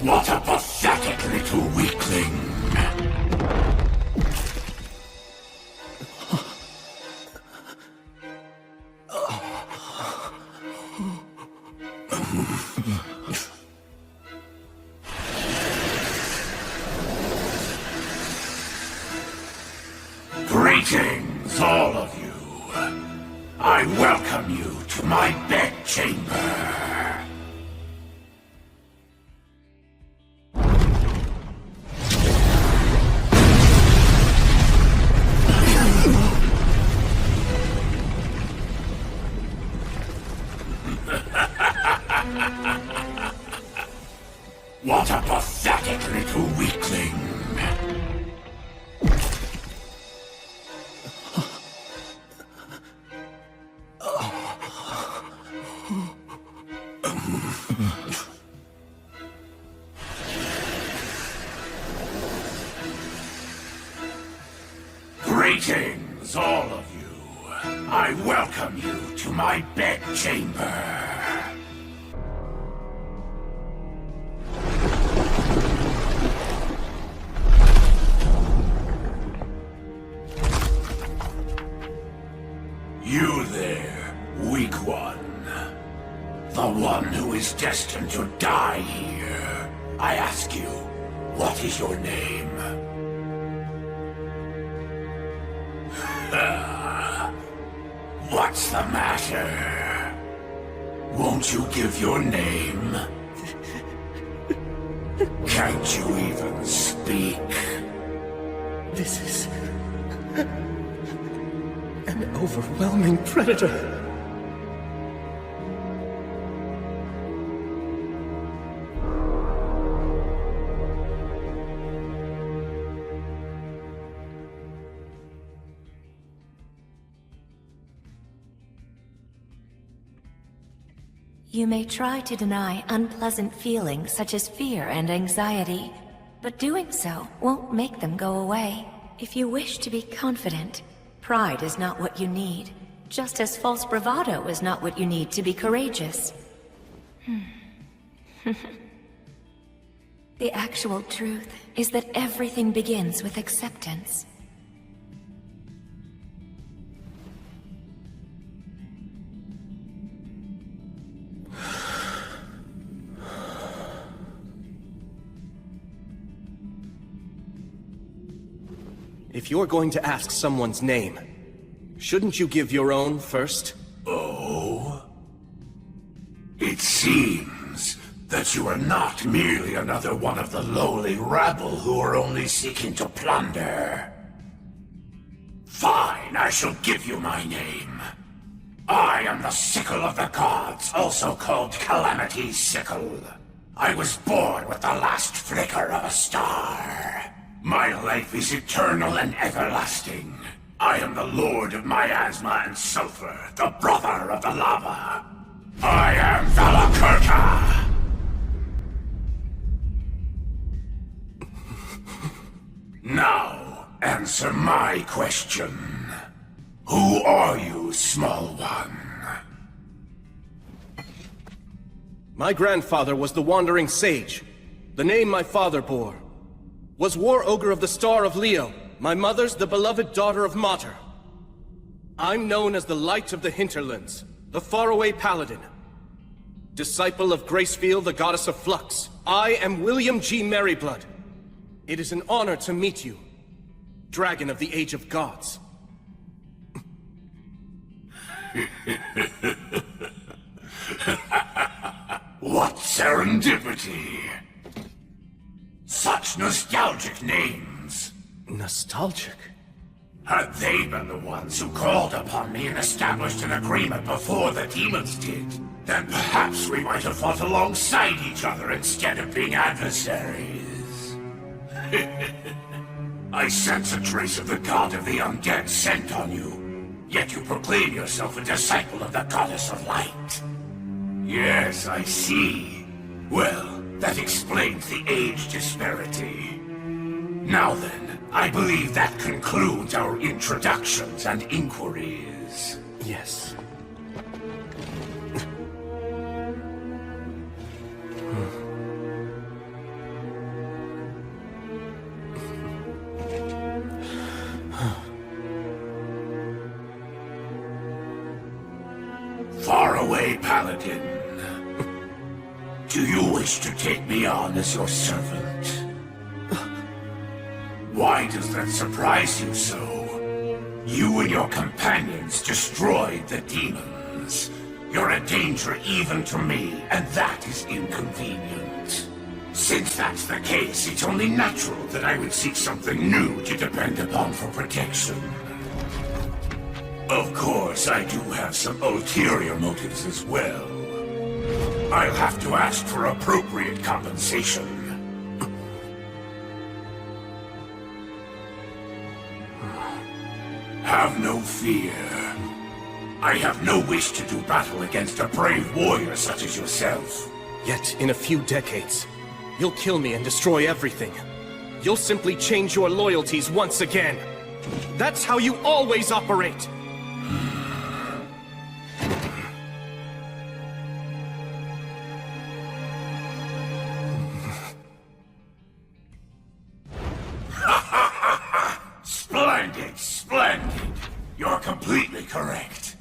What a pathetic little weakling! Greetings, all of you. I welcome you to my bedchamber. Greetings, all of you. I welcome you to my bedchamber. You there, weak one. The one who is destined to die here. I ask you, what is your name? What's the matter? Won't you give your name? Can't you even speak? This is an overwhelming predator. You may try to deny unpleasant feelings such as fear and anxiety, but doing so won't make them go away. If you wish to be confident, pride is not what you need, just as false bravado is not what you need to be courageous. The actual truth is that everything begins with acceptance. If you're going to ask someone's name, shouldn't you give your own first? Oh? It seems that you are not merely another one of the lowly rabble who are only seeking to plunder. Fine, I shall give you my name. I am the Sickle of the Gods, also called Calamity's Sickle. I was born with the last flicker of a star. My life is eternal and everlasting. I am the Lord of miasma and sulfur, the brother of the lava. I am Valakurta! Now, answer my question. Who are you, small one? My grandfather was the Wandering Sage. The name my father bore was War Ogre of the Star of Leo. My mother's the beloved daughter of Mater. I'm known as the Light of the Hinterlands, the Faraway Paladin. Disciple of Gracefield, the Goddess of Flux. I am William G. Merryblood. It is an honor to meet you, Dragon of the Age of Gods. What serendipity! Such nostalgic names. Nostalgic? Had they been the ones who called upon me and established an agreement before the demons did, then perhaps we might have fought alongside each other instead of being adversaries. I sense a trace of the god of the undead scent on you, yet you proclaim yourself a disciple of the goddess of light. Yes, I see. Well, that explains the age disparity. Now then, I believe that concludes our introductions and inquiries. Yes. Faraway Paladin. Do you wish to take me on as your servant? Why does that surprise you so? You and your companions destroyed the demons. You're a danger even to me, and that is inconvenient. Since that's the case, it's only natural that I would seek something new to depend upon for protection. Of course, I do have some ulterior motives as well. I'll have to ask for appropriate compensation. Have no fear. I have no wish to do battle against a brave warrior such as yourself. Yet, in a few decades, you'll kill me and destroy everything. You'll simply change your loyalties once again. That's how you always operate! Splendid, splendid. You're completely correct.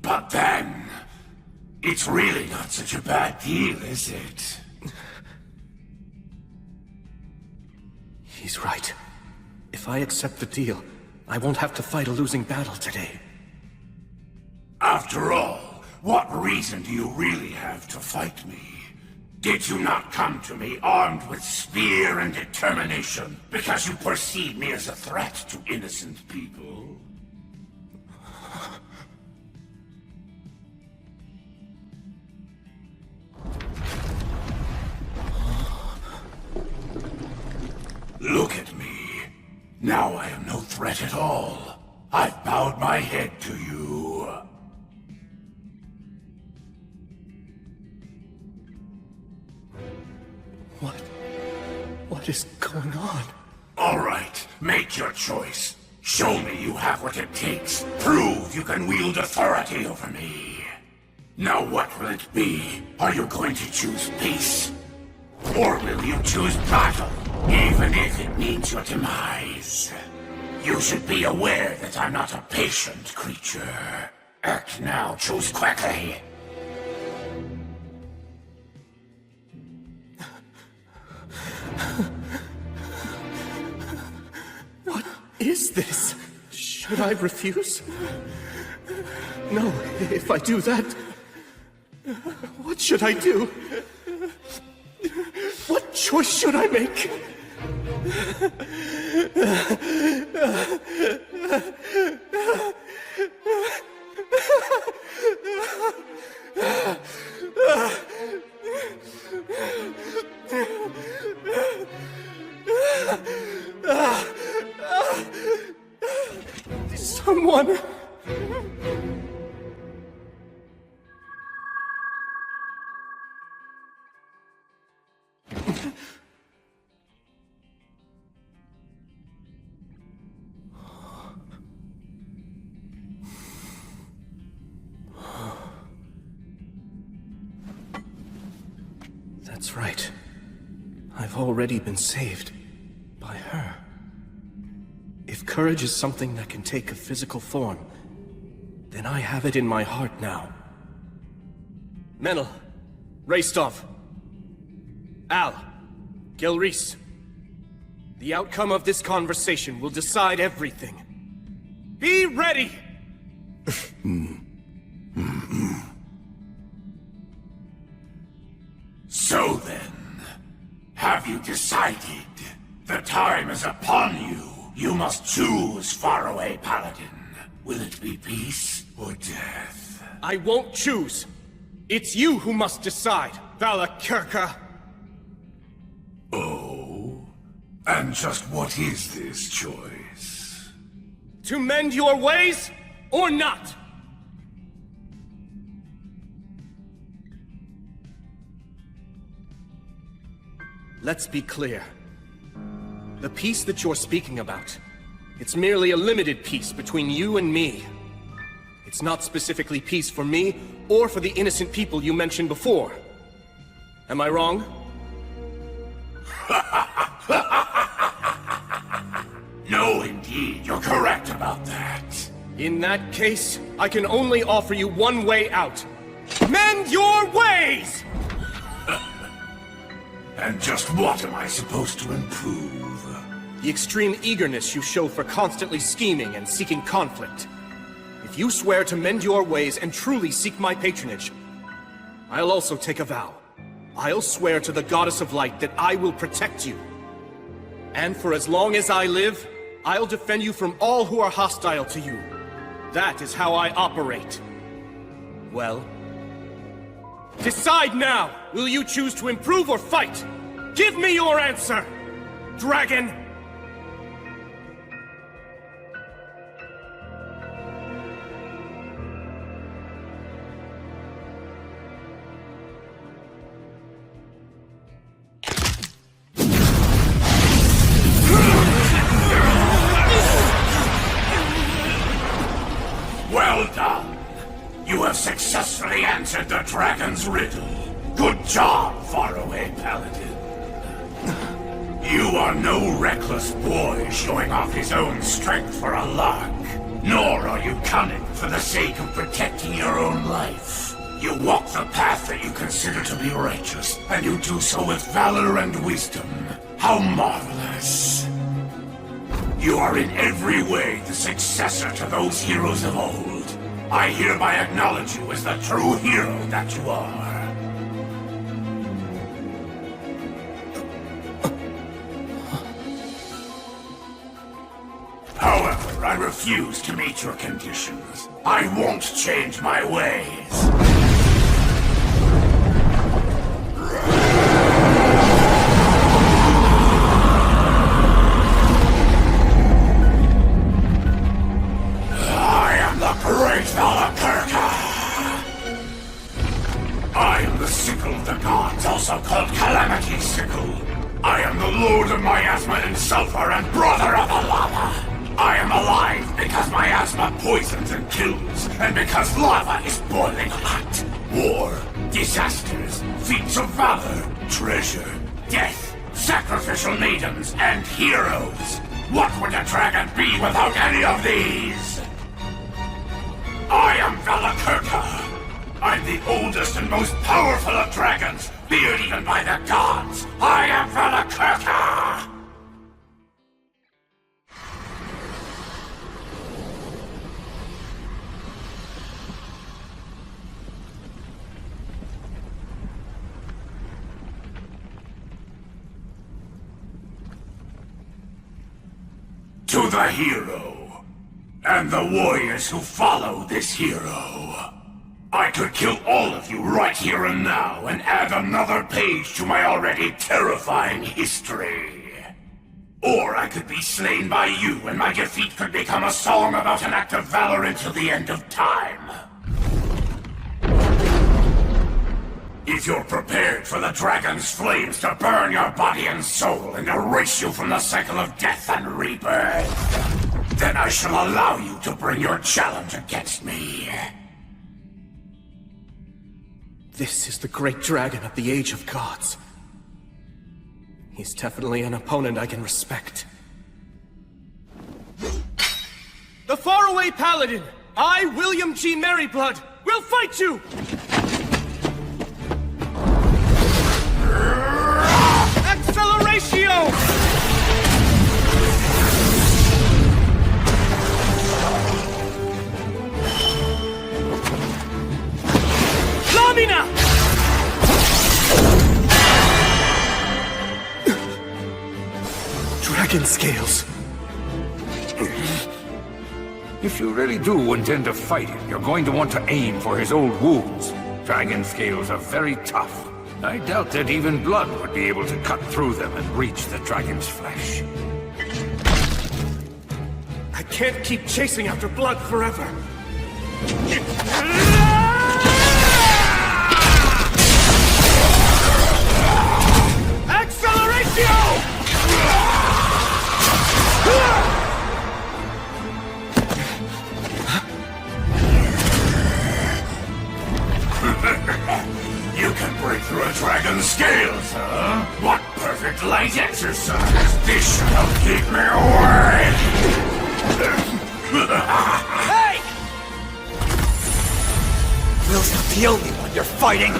But then, it's really not such a bad deal, is it? He's right. If I accept the deal, I won't have to fight a losing battle today. After all, what reason do you really have to fight me? Did you not come to me armed with spear and determination because you perceive me as a threat to innocent people? Look at me. Now I am no threat at all. I've bowed my head to you. What is going on? All right, make your choice. Show me you have what it takes. Prove you can wield authority over me. Now what will it be? Are you going to choose peace? Or will you choose battle, even if it means your demise? You should be aware that I'm not a patient creature. Act now, choose quickly. What is this? Should I refuse? No, if I do that... What should I do? What choice should I make? Someone... That's right. I've already been saved. By her. If courage is something that can take a physical form, then I have it in my heart now. Menel, Raistov, Al, Gilreese. The outcome of this conversation will decide everything. Be ready! So then, have you decided? The time is upon you. You must choose, Faraway Paladin. Will it be peace or death? I won't choose. It's you who must decide, Valakirka. Oh? And just what is this choice? To mend your ways, or not? Let's be clear. The peace that you're speaking about, it's merely a limited peace between you and me. It's not specifically peace for me, or for the innocent people you mentioned before. Am I wrong? No, indeed, you're correct about that. In that case, I can only offer you one way out. Mend your ways! And just what am I supposed to improve? The extreme eagerness you show for constantly scheming and seeking conflict. If you swear to mend your ways and truly seek my patronage, I'll also take a vow. I'll swear to the Goddess of Light that I will protect you. And for as long as I live, I'll defend you from all who are hostile to you. That is how I operate. Well, decide now! Will you choose to improve or fight? Give me your answer! Dragon! successfully answered the dragon's riddle. Good job, Faraway Paladin. You are no reckless boy showing off his own strength for a lark. Nor are you cunning for the sake of protecting your own life. You walk the path that you consider to be righteous, and you do so with valor and wisdom. How marvelous. You are in every way the successor to those heroes of old. I hereby acknowledge you as the true hero that you are. However, I refuse to meet your conditions. I won't change my ways. I am the great Valakurka. I am the sickle of the gods, also called Calamity's sickle. I am the lord of miasma and sulfur and brother of the lava. I am alive because miasma poisons and kills, and because lava is boiling hot. War, disasters, feats of valor, treasure, death, sacrificial maidens, and heroes. What would a dragon be without any of these? I am Valakurka. I'm the oldest and most powerful of dragons, feared even by the gods. I am Valakurka! To the hero, and the warriors who follow this hero. I could kill all of you right here and now, and add another page to my already terrifying history. Or I could be slain by you, and my defeat could become a song about an act of valor until the end of time. If you're prepared for the dragon's flames to burn your body and soul and erase you from the cycle of death and rebirth, then I shall allow you to bring your challenge against me. This is the great dragon of the Age of Gods. He's definitely an opponent I can respect. The Faraway Paladin! I, William G. Merryblood, will fight you! Acceleratio! Lamina! Dragon scales. If you really do intend to fight him, you're going to want to aim for his old wounds. Dragon scales are very tough. I doubt that even blood would be able to cut through them and reach the dragon's flesh. I can't keep chasing after blood forever. Acceleratio! You can break through a dragon's scales, huh? What perfect light exercise! This should help keep me away! Hey! Will's not the only one you're fighting!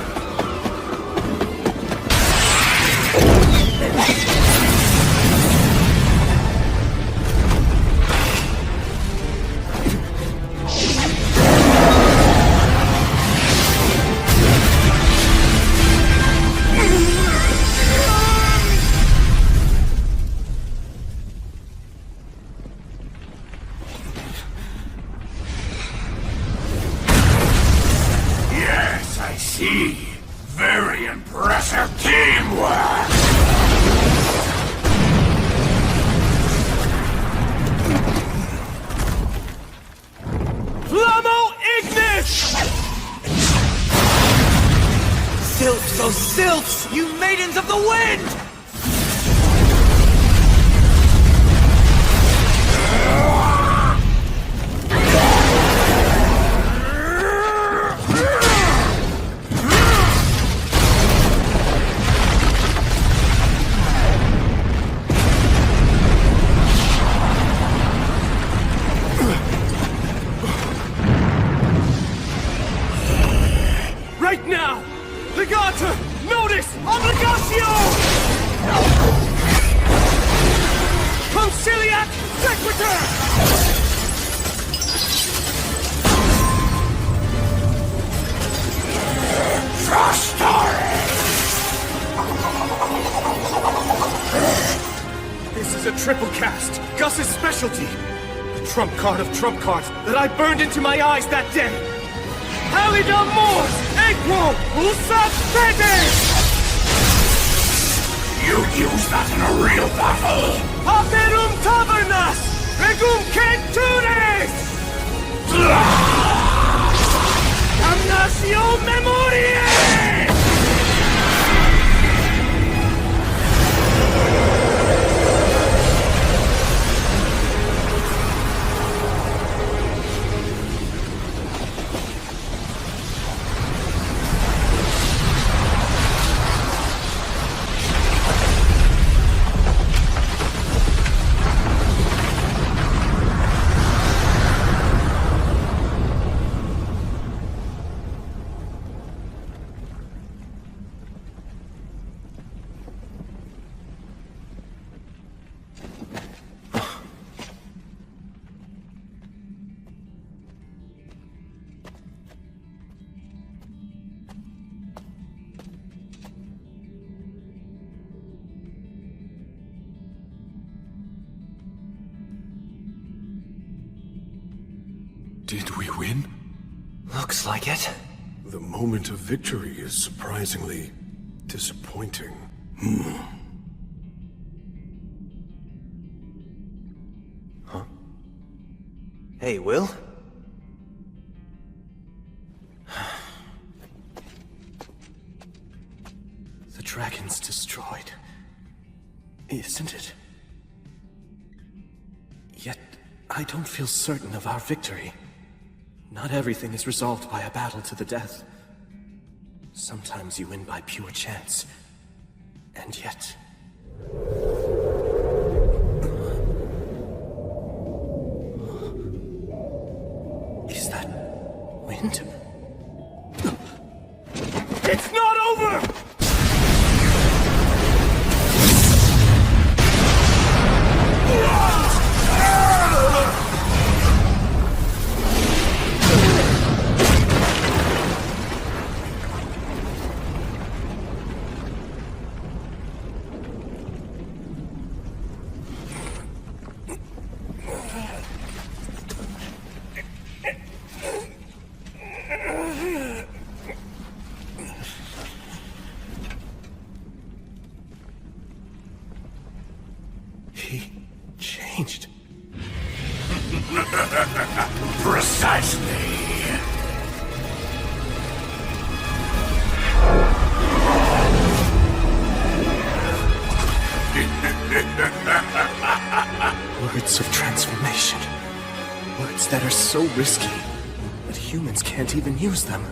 Very impressive teamwork! Flamo Ignis! Sylphs, oh sylphs! You maidens of the wind! Right now! Legator! Notice! Obligatio! Conciliat Sequitur! This is a triple cast, Gus's specialty. The trump card of trump cards that I burned into my eyes that day. Halida Mors, Equo, Usat Fede! You'd use that in a real battle! Aperum Tavernas, Regum Centures! Damnatio Memoriae! Did we win? Looks like it. The moment of victory is surprisingly disappointing. Huh? Hey, Will? The dragon's destroyed. Isn't it? Yet, I don't feel certain of our victory. Not everything is resolved by a battle to the death. Sometimes you win by pure chance. And yet... Is that wind? It's not over! Changed. Precisely. Words of transformation. Words that are so risky that humans can't even use them.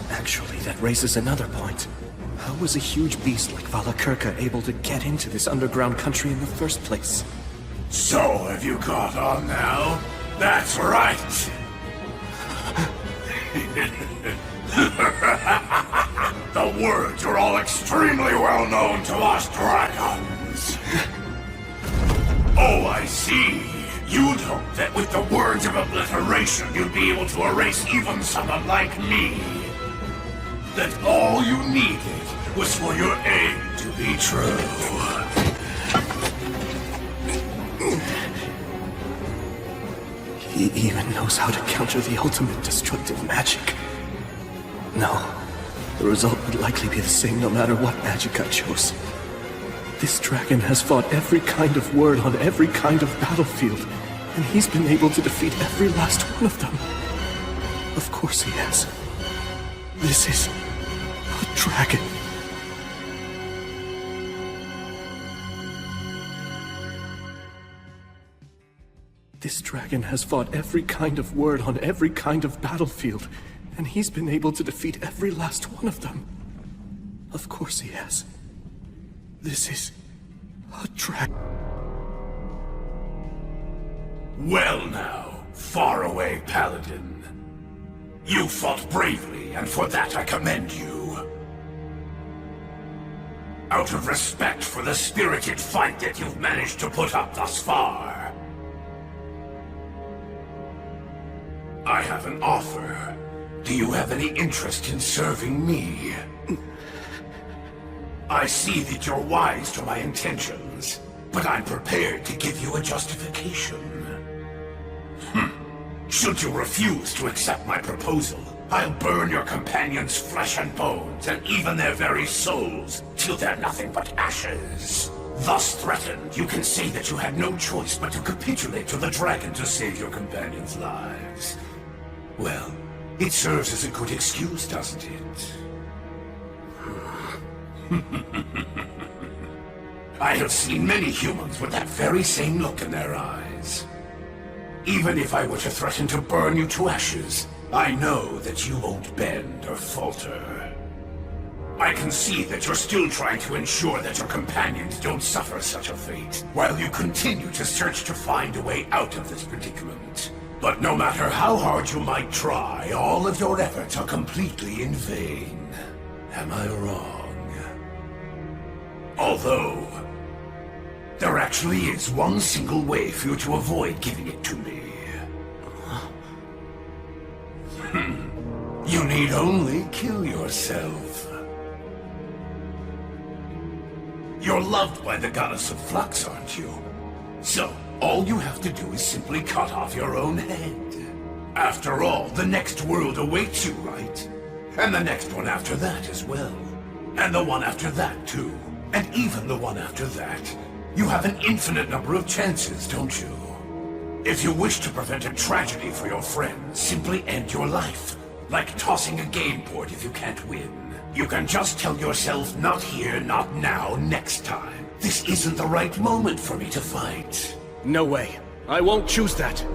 Actually, that raises another point. How was a huge beast like Valakirka able to get into this underground country in the first place? So, have you caught on now? That's right! The words are all extremely well known to us dragons. Oh, I see. You'd hope that with the words of obliteration you'd be able to erase even someone like me. That all you needed was for your aim to be true. He even knows how to counter the ultimate destructive magic. No, the result would likely be the same no matter what magic I chose. This dragon has fought every kind of word on every kind of battlefield, and he's been able to defeat every last one of them. Of course he has. This is a dragon. This dragon has fought every kind of word on every kind of battlefield, and he's been able to defeat every last one of them. Of course he has. This is a dragon. Well now, Faraway Paladin. You fought bravely, and for that I commend you. Out of respect for the spirited fight that you've managed to put up thus far, I have an offer. Do you have any interest in serving me? I see that you're wise to my intentions, but I'm prepared to give you a justification. Should you refuse to accept my proposal, I'll burn your companions' flesh and bones, and even their very souls, till they're nothing but ashes. Thus threatened, you can say that you had no choice but to capitulate to the dragon to save your companions' lives. Well, it serves as a good excuse, doesn't it? I have seen many humans with that very same look in their eyes. Even if I were to threaten to burn you to ashes, I know that you won't bend or falter. I can see that you're still trying to ensure that your companions don't suffer such a fate, while you continue to search to find a way out of this predicament. But no matter how hard you might try, all of your efforts are completely in vain. Am I wrong? Although, there actually is one single way for you to avoid giving it to me. You need only kill yourself. You're loved by the goddess of flux, aren't you? So, all you have to do is simply cut off your own head. After all, the next world awaits you, right? And the next one after that as well. And the one after that, too. And even the one after that. You have an infinite number of chances, don't you? If you wish to prevent a tragedy for your friends, simply end your life. Like tossing a game board if you can't win. You can just tell yourself, not here, not now, next time. This isn't the right moment for me to fight. No way. I won't choose that.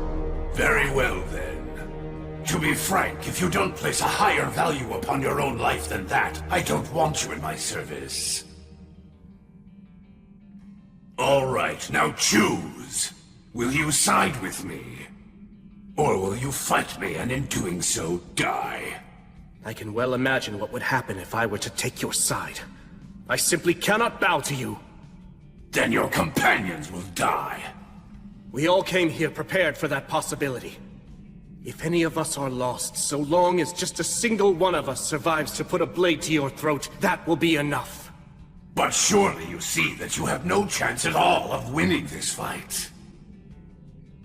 Very well, then. To be frank, if you don't place a higher value upon your own life than that, I don't want you in my service. All right, now choose. Will you side with me? Or will you fight me and in doing so, die? I can well imagine what would happen if I were to take your side. I simply cannot bow to you. Then your companions will die. We all came here prepared for that possibility. If any of us are lost, so long as just a single one of us survives to put a blade to your throat, that will be enough. But surely you see that you have no chance at all of winning this fight.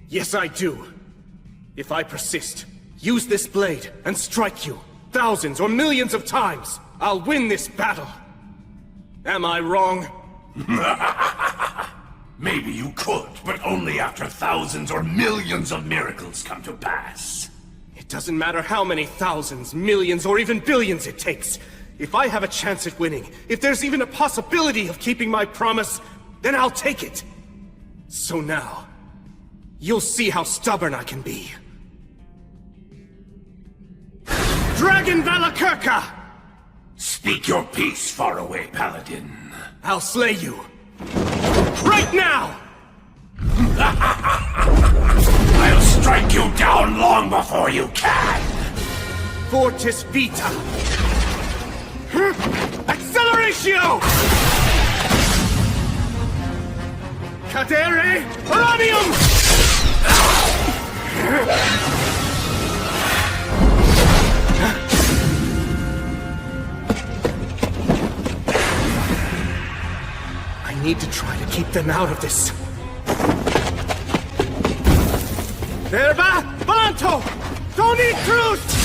Yes, I do. If I persist, use this blade, and strike you, thousands or millions of times, I'll win this battle. Am I wrong? Maybe you could, but only after thousands or millions of miracles come to pass. It doesn't matter how many thousands, millions, or even billions it takes. If I have a chance at winning, if there's even a possibility of keeping my promise, then I'll take it. So now, you'll see how stubborn I can be. Dragon Valakirka! Speak your peace, Faraway Paladin. I'll slay you. Right now! I'll strike you down long before you can! Fortis Vita! Acceleratio! Cadere Uranium! I need to try to keep them out of this. Verba Volanto! Tony Truce!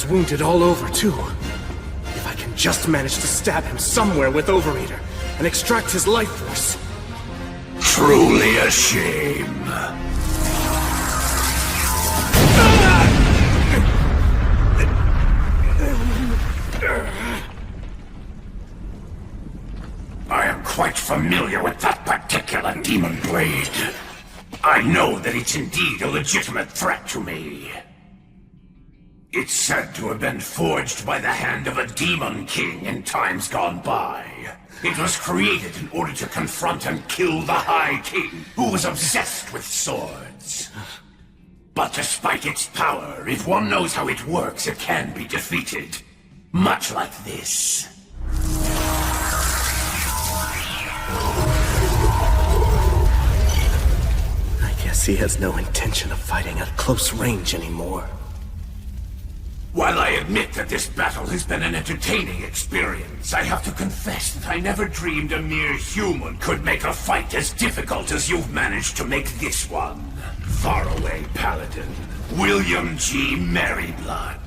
He's wounded all over, too. If I can just manage to stab him somewhere with Overeater and extract his life force. Truly a shame. I am quite familiar with that particular demon blade. I know that it's indeed a legitimate threat to me. It's said to have been forged by the hand of a demon king in times gone by. It was created in order to confront and kill the High King, who was obsessed with swords. But despite its power, if one knows how it works, it can be defeated. Much like this. I guess he has no intention of fighting at close range anymore. While I admit that this battle has been an entertaining experience, I have to confess that I never dreamed a mere human could make a fight as difficult as you've managed to make this one. Faraway Paladin, William G. Merryblood.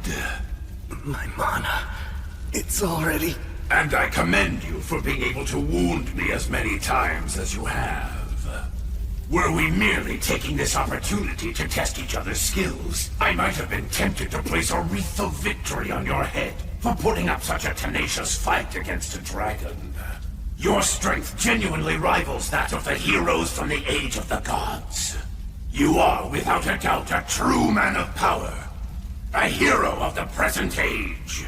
My mana, it's already... And I commend you for being able to wound me as many times as you have. Were we merely taking this opportunity to test each other's skills, I might have been tempted to place a wreath of victory on your head for putting up such a tenacious fight against a dragon. Your strength genuinely rivals that of the heroes from the Age of the Gods. You are, without a doubt, a true man of power. A hero of the present age.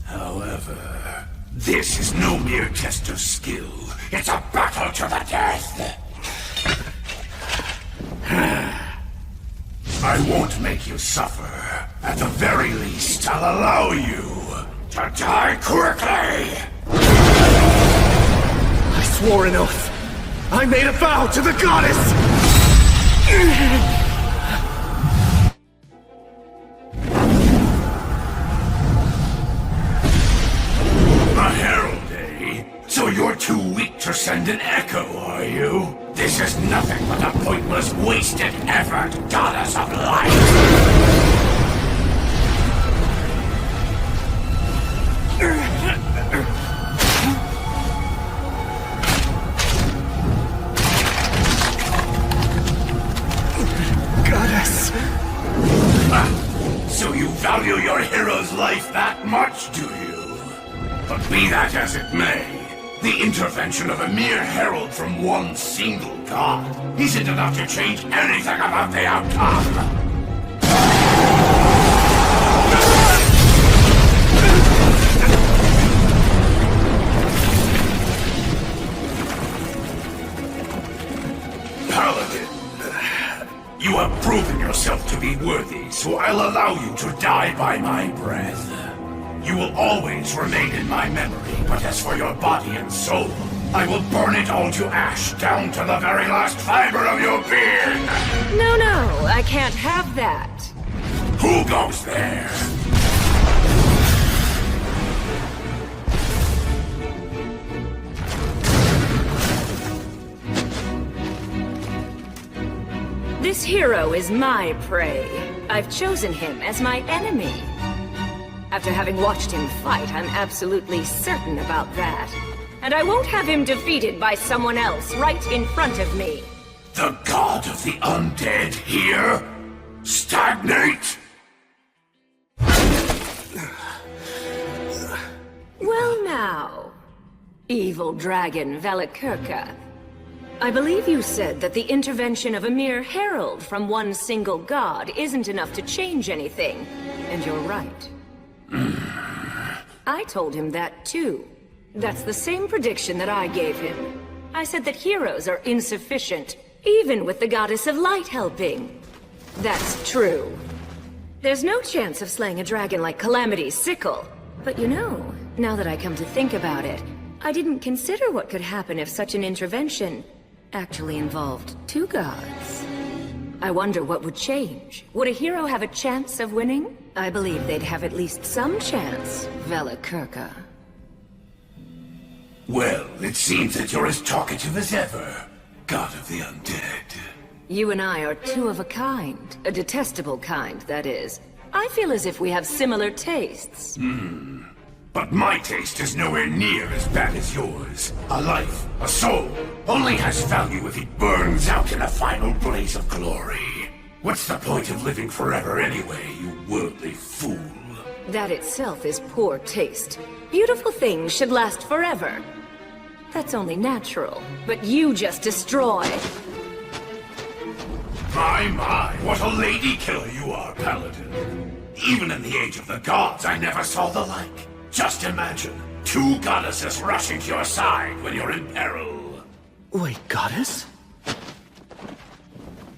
However, this is no mere test of skill. It's a battle to the death. I won't make you suffer. At the very least, I'll allow you to die quickly! I swore an oath. I made a vow to the goddess! A herald, eh? So you're too weak to send an echo, are you? This is nothing but a pointless, wasted effort, goddess of light! Goddess! So you value your hero's life that much, do you? But be that as it may, the intervention of a mere herald from one single god isn't enough to change anything about the outcome. Paladin, you have proven yourself to be worthy, so I'll allow you to die by my breath. You will always remain in my memory, but as for your body and soul, I will burn it all to ash, down to the very last fiber of your being! No, I can't have that. Who goes there? This hero is my prey. I've chosen him as my enemy. After having watched him fight, I'm absolutely certain about that. And I won't have him defeated by someone else right in front of me. The god of the undead here? Stagnate? Well now, evil dragon Valakirka. I believe you said that the intervention of a mere herald from one single god isn't enough to change anything. And you're right. I told him that too. That's the same prediction that I gave him. I said that heroes are insufficient, even with the goddess of light helping. That's true. There's no chance of slaying a dragon like Calamity's sickle. But you know, now that I come to think about it, I didn't consider what could happen if such an intervention actually involved two gods. I wonder what would change. Would a hero have a chance of winning? I believe they'd have at least some chance, Valakirka. Well, it seems that you're as talkative as ever, god of the undead. You and I are two of a kind. A detestable kind, that is. I feel as if we have similar tastes. But my taste is nowhere near as bad as yours. A life, a soul, only has value if it burns out in a final blaze of glory. What's the point of living forever anyway, you worldly fool? That itself is poor taste. Beautiful things should last forever. That's only natural. But you just destroy. My, what a lady killer you are, Paladin. Even in the age of the gods, I never saw the like. Just imagine, 2 goddesses rushing to your side when you're in peril. Wait, goddess?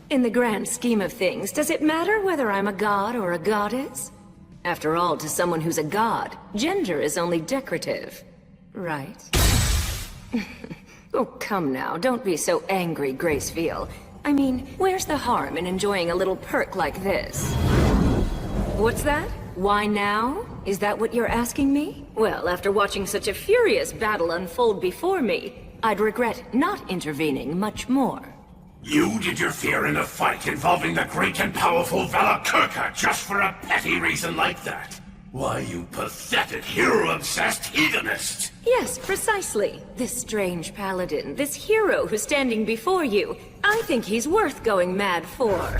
In the grand scheme of things, does it matter whether I'm a god or a goddess? After all, to someone who's a god, gender is only decorative. Right? Oh, come now, don't be so angry, Gracefield. I mean, where's the harm in enjoying a little perk like this? What's that? Why now? Is that what you're asking me? Well, after watching such a furious battle unfold before me, I'd regret not intervening much more. You did your fear in a fight involving the great and powerful Valakirka just for a petty reason like that? Why, you pathetic, hero-obsessed heathenist! Yes, precisely. This strange paladin, this hero who's standing before you, I think he's worth going mad for.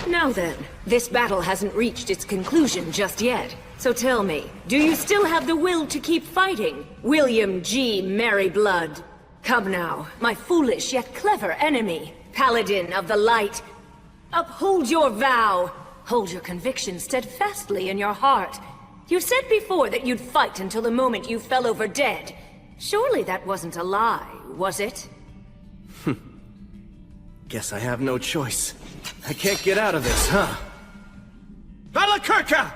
Now then, this battle hasn't reached its conclusion just yet. So tell me, do you still have the will to keep fighting, William G. Merryblood? Come now, my foolish yet clever enemy, Paladin of the Light. Uphold your vow. Hold your conviction steadfastly in your heart. You said before that you'd fight until the moment you fell over dead. Surely that wasn't a lie, was it? Guess I have no choice. I can't get out of this, huh? Valakirka!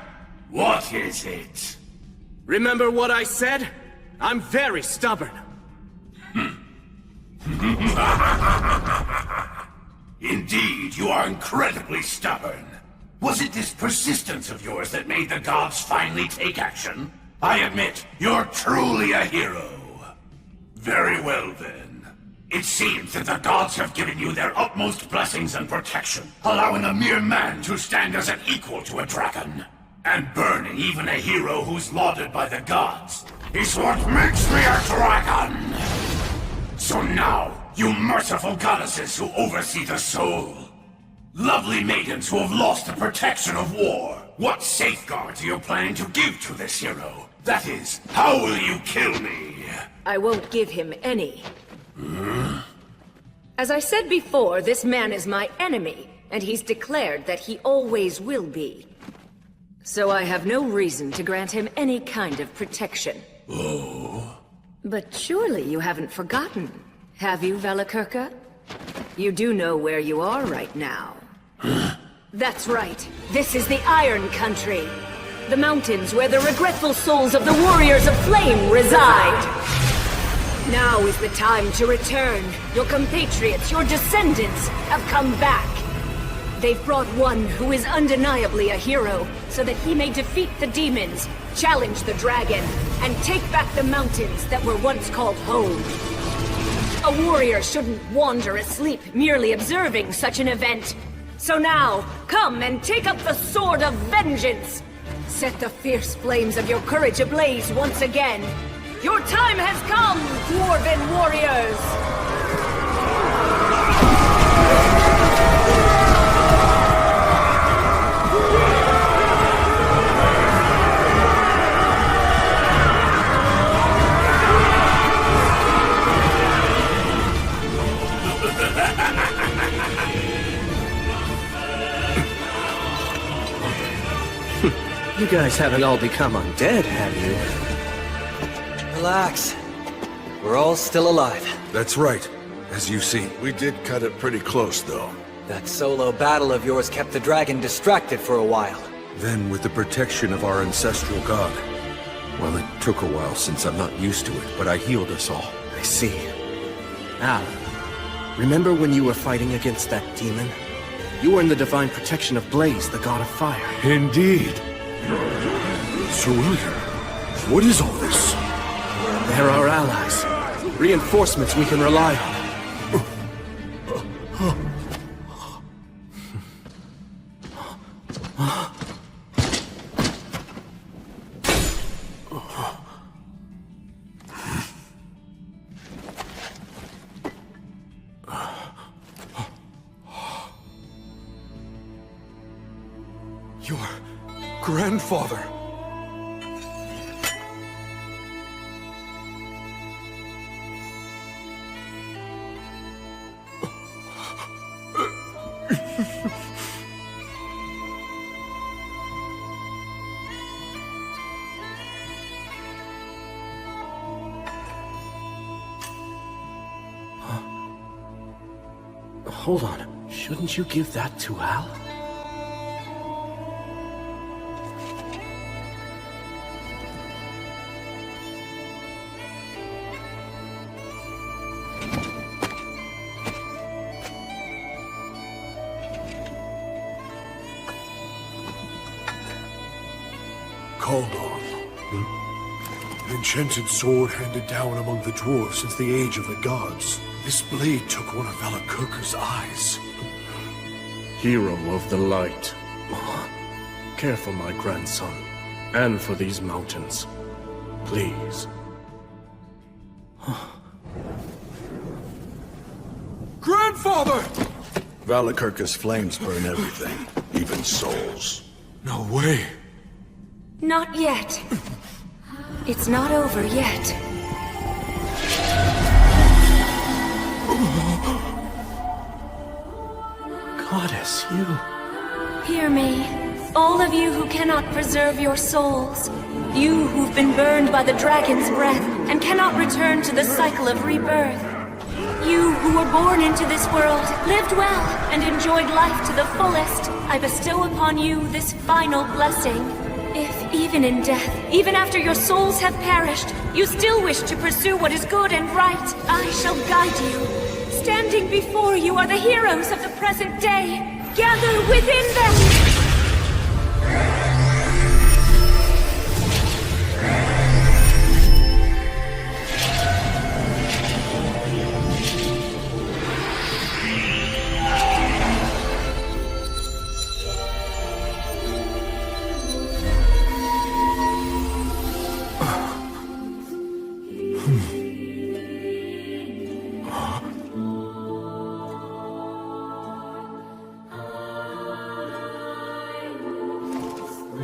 What is it? Remember what I said? I'm very stubborn. Indeed, you are incredibly stubborn. Was it this persistence of yours that made the gods finally take action? I admit, you're truly a hero. Very well then. It seems that the gods have given you their utmost blessings and protection, allowing a mere man to stand as an equal to a dragon. And burning even a hero who's lauded by the gods is what makes me a dragon! So now, you merciful goddesses who oversee the soul, lovely maidens who have lost the protection of war, what safeguards are you planning to give to this hero? That is, how will you kill me? I won't give him any. As I said before, this man is my enemy, and he's declared that he always will be. So I have no reason to grant him any kind of protection. Oh? But surely you haven't forgotten, have you, Valakirka? You do know where you are right now. That's right. This is the Iron Country. The mountains where the regretful souls of the Warriors of Flame reside. Now is the time to return. Your compatriots, your descendants, have come back. They've brought one who is undeniably a hero, so that he may defeat the demons, challenge the dragon, and take back the mountains that were once called home. A warrior shouldn't wander asleep merely observing such an event. So now, come and take up the sword of vengeance. Set the fierce flames of your courage ablaze once again. Your time has come, Dwarven warriors! You guys haven't all become undead, have you? Relax. We're all still alive. That's right, as you see. We did cut it pretty close, though. That solo battle of yours kept the dragon distracted for a while. Then, with the protection of our ancestral god. Well, it took a while since I'm not used to it, but I healed us all. I see. Al, remember when you were fighting against that demon? You were in the divine protection of Blaze, the god of fire. Indeed. Sir William, what is all this? They're our allies. Reinforcements we can rely on. Your grandfather. Hold on. Shouldn't you give that to Al? Called on. An enchanted sword handed down among the dwarves since the age of the gods. This blade took one of Valakirka's eyes. Hero of the light. Care for my grandson, and for these mountains. Please. Grandfather! Valakirka's flames burn everything, even souls. No way. Not yet. It's not over yet. Goddess, you... Hear me, all of you who cannot preserve your souls. You who've been burned by the dragon's breath and cannot return to the cycle of rebirth. You who were born into this world, lived well, and enjoyed life to the fullest. I bestow upon you this final blessing. If, even in death, even after your souls have perished, you still wish to pursue what is good and right, I shall guide you. Standing before you are the heroes of the present day. Gather within them!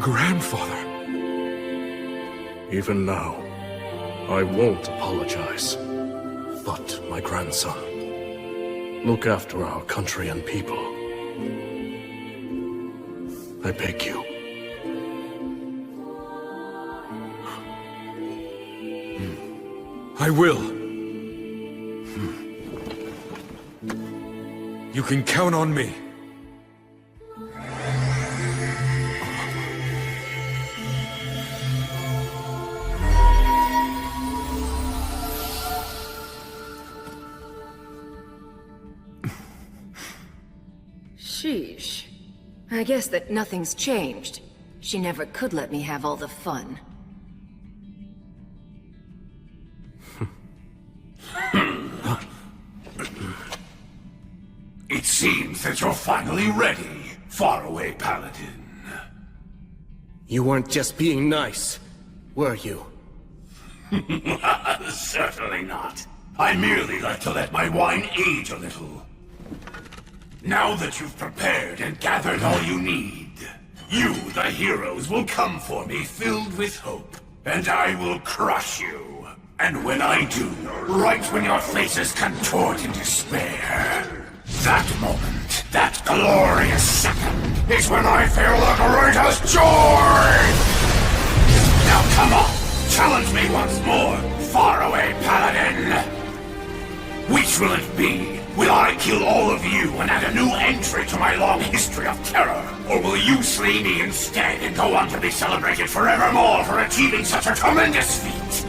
Grandfather. Even now, I won't apologize. But, my grandson, look after our country and people. I beg you. I will. You can count on me. Sheesh. I guess that nothing's changed. She never could let me have all the fun. It seems that you're finally ready, Faraway Paladin. You weren't just being nice, were you? Certainly not. I merely like to let my wine age a little. Now that you've prepared and gathered all you need, you, the heroes, will come for me filled with hope, and I will crush you. And when I do, right when your faces contort in despair, that moment, that glorious second, is when I feel the greatest joy! Now come on, challenge me once more, Faraway Paladin! Which will it be? Will I kill all of you and add a new entry to my long history of terror? Or will you slay me instead and go on to be celebrated forevermore for achieving such a tremendous feat?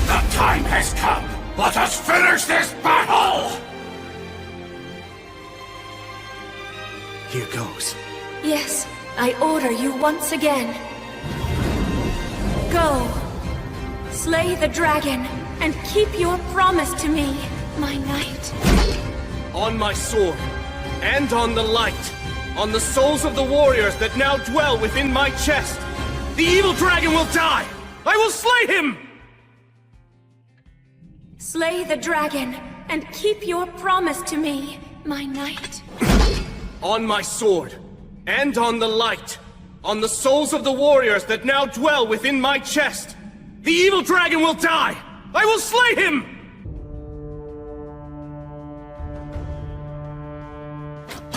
The time has come. Let us finish this battle! Here goes. Yes, I order you once again. Go. Slay the dragon, and keep your promise to me, my knight. On my sword, and on the light, on the souls of the warriors that now dwell within my chest. The evil dragon will die! I will slay him! Slay the dragon, and keep your promise to me, my knight. On my sword, and on the light, on the souls of the warriors that now dwell within my chest. The evil dragon will die! I will slay him!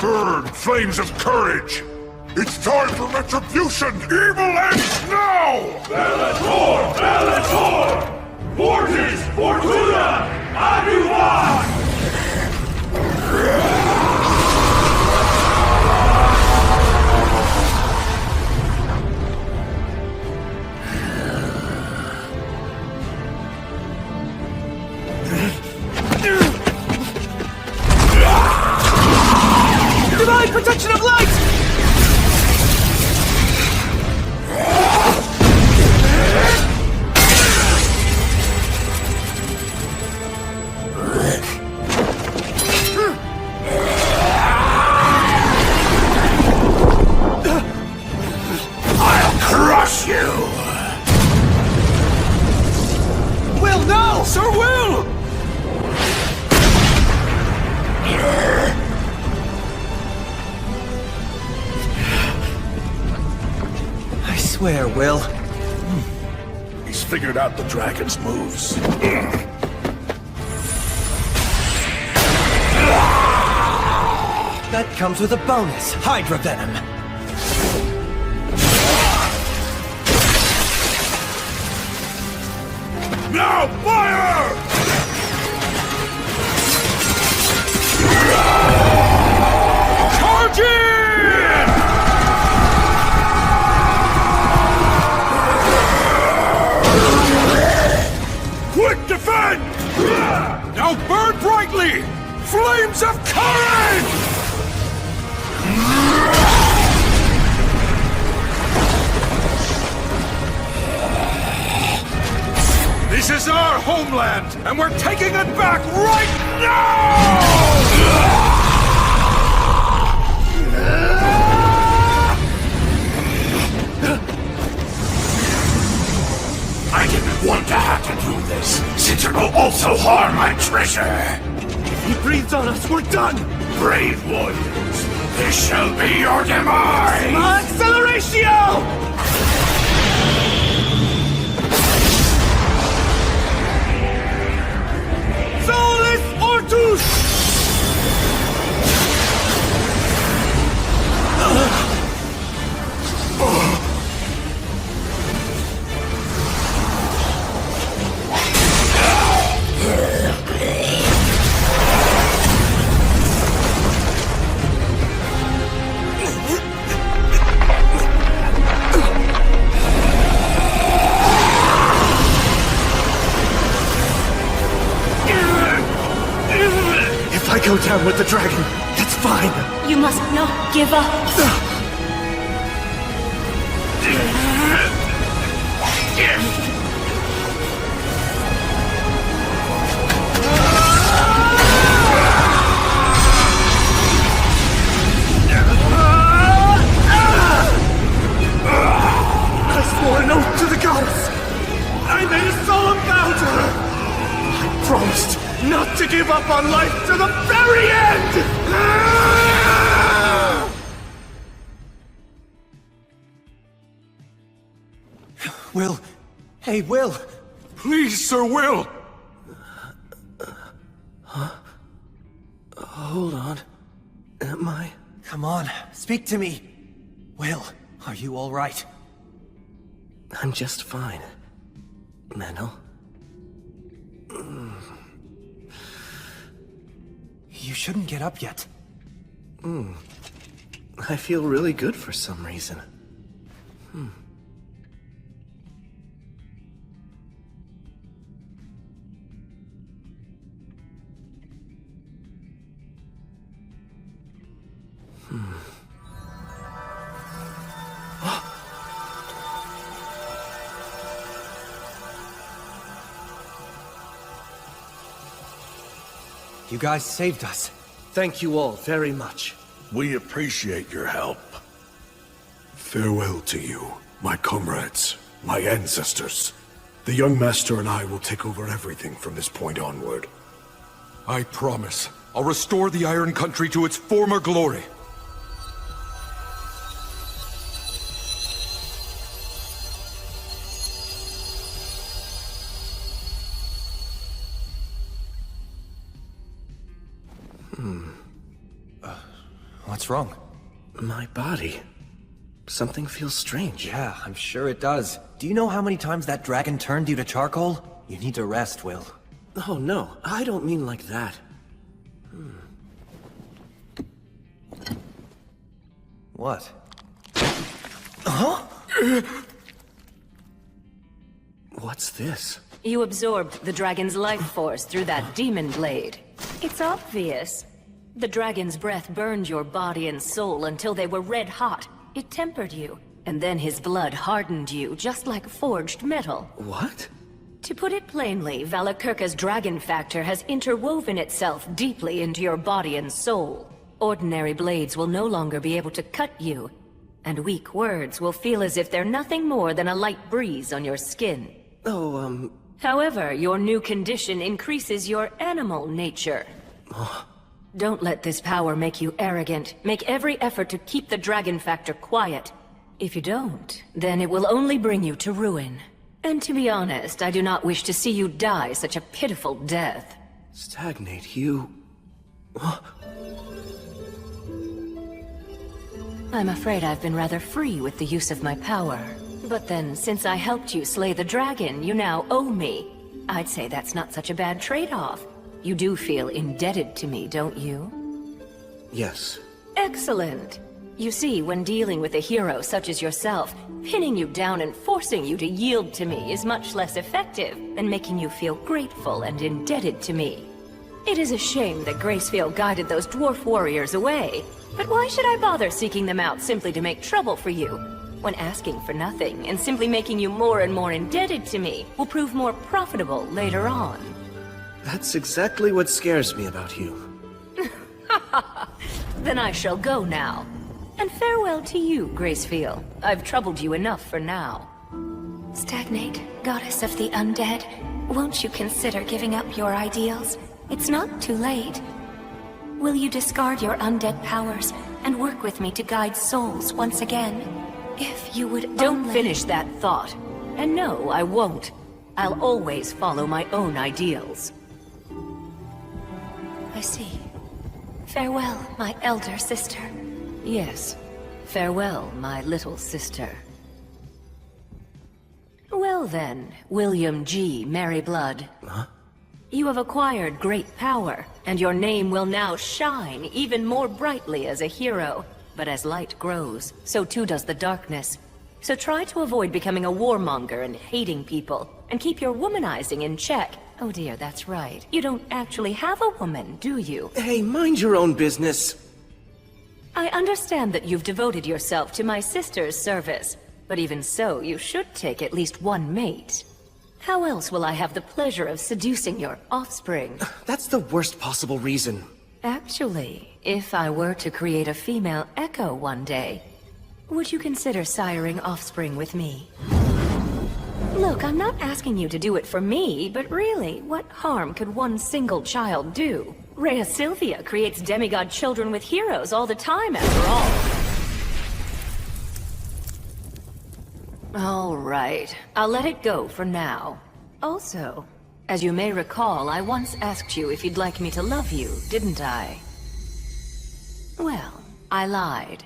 Burn, flames of courage! It's time for retribution! Evil ends now! Bellator! Bellator! Fortis! Fortuna! Aduan! Divine protection of light! I'll crush you! Will, no! Sir Will! I swear, Will. He's figured out the dragon's moves. That comes with a bonus, Hydra Venom. Now fire! Charge in! Quick, defend! Now burn brightly! Flames of courage! This is our homeland, and we're taking it back right now! I didn't want to have to do this, since it will also harm my treasure. If he breathes on us, we're done! Brave warriors, this shall be your demise! Acceleratio! Solus Ortus! If I go down with the dragon, that's fine. You must not give up. I swore an oath to the goddess! I made a solemn vow to her! I promised not to give up on life to the very end! Will. Hey, Will. Please, Sir Will. Huh? Hold on. Am I? Come on, speak to me. Will, are you all right? I'm just fine. Menno. You shouldn't get up yet. I feel really good for some reason. You guys saved us. Thank you all very much. We appreciate your help. Farewell to you, my comrades, my ancestors. The young master and I will take over everything from this point onward. I promise. I'll restore the Iron Country to its former glory. What's wrong? My body. Something feels strange. Yeah, I'm sure it does. Do you know how many times that dragon turned you to charcoal? You need to rest, Will. Oh no, I don't mean like that. What? Huh? What's this? You absorbed the dragon's life force through that demon blade. It's obvious. The dragon's breath burned your body and soul until they were red hot. It tempered you, and then his blood hardened you, just like forged metal. What? To put it plainly, Valakirka's dragon factor has interwoven itself deeply into your body and soul. Ordinary blades will no longer be able to cut you, and weak words will feel as if they're nothing more than a light breeze on your skin. However, your new condition increases your animal nature. Don't let this power make you arrogant. Make every effort to keep the dragon factor quiet. If you don't, then it will only bring you to ruin. And to be honest, I do not wish to see you die such a pitiful death. Stagnate, you... I'm afraid I've been rather free with the use of my power. But then, since I helped you slay the dragon, you now owe me. I'd say that's not such a bad trade-off. You do feel indebted to me, don't you? Yes. Excellent. You see, when dealing with a hero such as yourself, pinning you down and forcing you to yield to me is much less effective than making you feel grateful and indebted to me. It is a shame that Gracefield guided those dwarf warriors away, but why should I bother seeking them out simply to make trouble for you? When asking for nothing and simply making you more and more indebted to me will prove more profitable later on. That's exactly what scares me about you. Then I shall go now. And farewell to you, Gracefield. I've troubled you enough for now. Stagnate, goddess of the undead, won't you consider giving up your ideals? It's not too late. Will you discard your undead powers and work with me to guide souls once again? If you would Don't finish that thought. And no, I won't. I'll always follow my own ideals. I see. Farewell, my elder sister. Yes. Farewell, my little sister. Well then, William G. Merryblood. Huh? You have acquired great power, and your name will now shine even more brightly as a hero. But as light grows, so too does the darkness. So try to avoid becoming a warmonger and hating people, and keep your womanizing in check. Oh dear, that's right. You don't actually have a woman, do you? Hey, mind your own business. I understand that you've devoted yourself to my sister's service, but even so, you should take at least one mate. How else will I have the pleasure of seducing your offspring? That's the worst possible reason. Actually, if I were to create a female echo one day, would you consider siring offspring with me? Look, I'm not asking you to do it for me, but really, what harm could one single child do? Rhea Sylvia creates demigod children with heroes all the time, after all. All right, I'll let it go for now. Also, as you may recall, I once asked you if you'd like me to love you, didn't I? Well, I lied.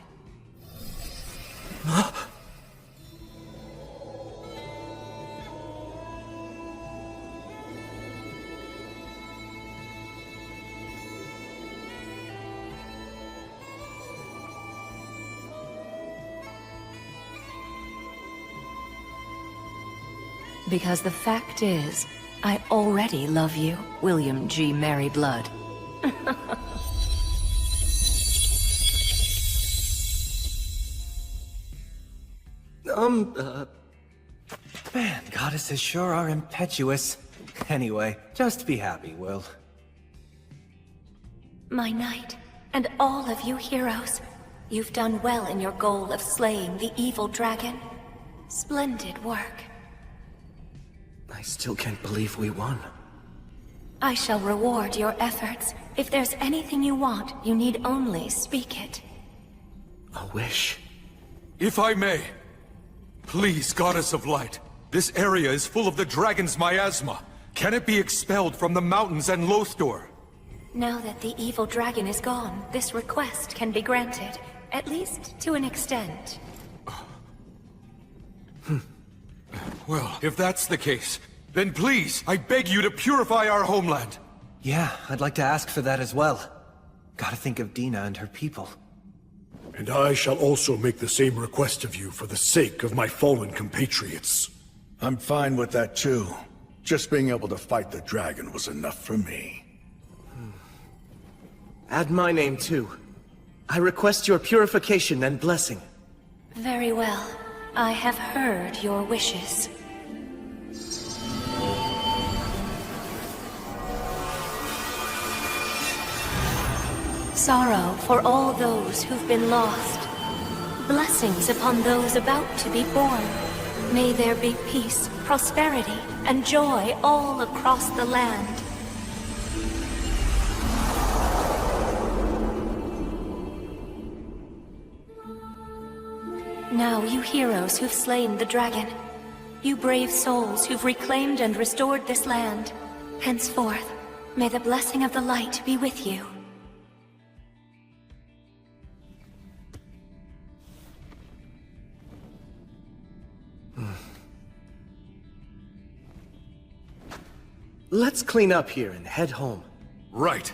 Because the fact is, I already love you, William G. Merryblood. Man, goddesses sure are impetuous. Anyway, just be happy, Will. My knight, And all of you heroes, you've done well in your goal of slaying the evil dragon. Splendid work. I still can't believe we won. I shall reward your efforts. If there's anything you want, you need only speak it. A wish. If I may, please, Goddess of Light, this area is full of the dragon's miasma. Can it be expelled from the mountains and Lothor? Now that the evil dragon is gone, this request can be granted, at least to an extent. Well, if that's the case, then please, I beg you to purify our homeland. Yeah, I'd like to ask for that as well. Gotta think of Dina and her people. And I shall also make the same request of you for the sake of my fallen compatriots. I'm fine with that too. Just being able to fight the dragon was enough for me. Add my name too. I request your purification and blessing. Very well. I have heard your wishes. Sorrow for all those who've been lost. Blessings upon those about to be born. May there be peace, prosperity, and joy all across the land. Now, you heroes who've slain the dragon, you brave souls who've reclaimed and restored this land, henceforth, may the blessing of the light be with you. Let's clean up here and head home. Right.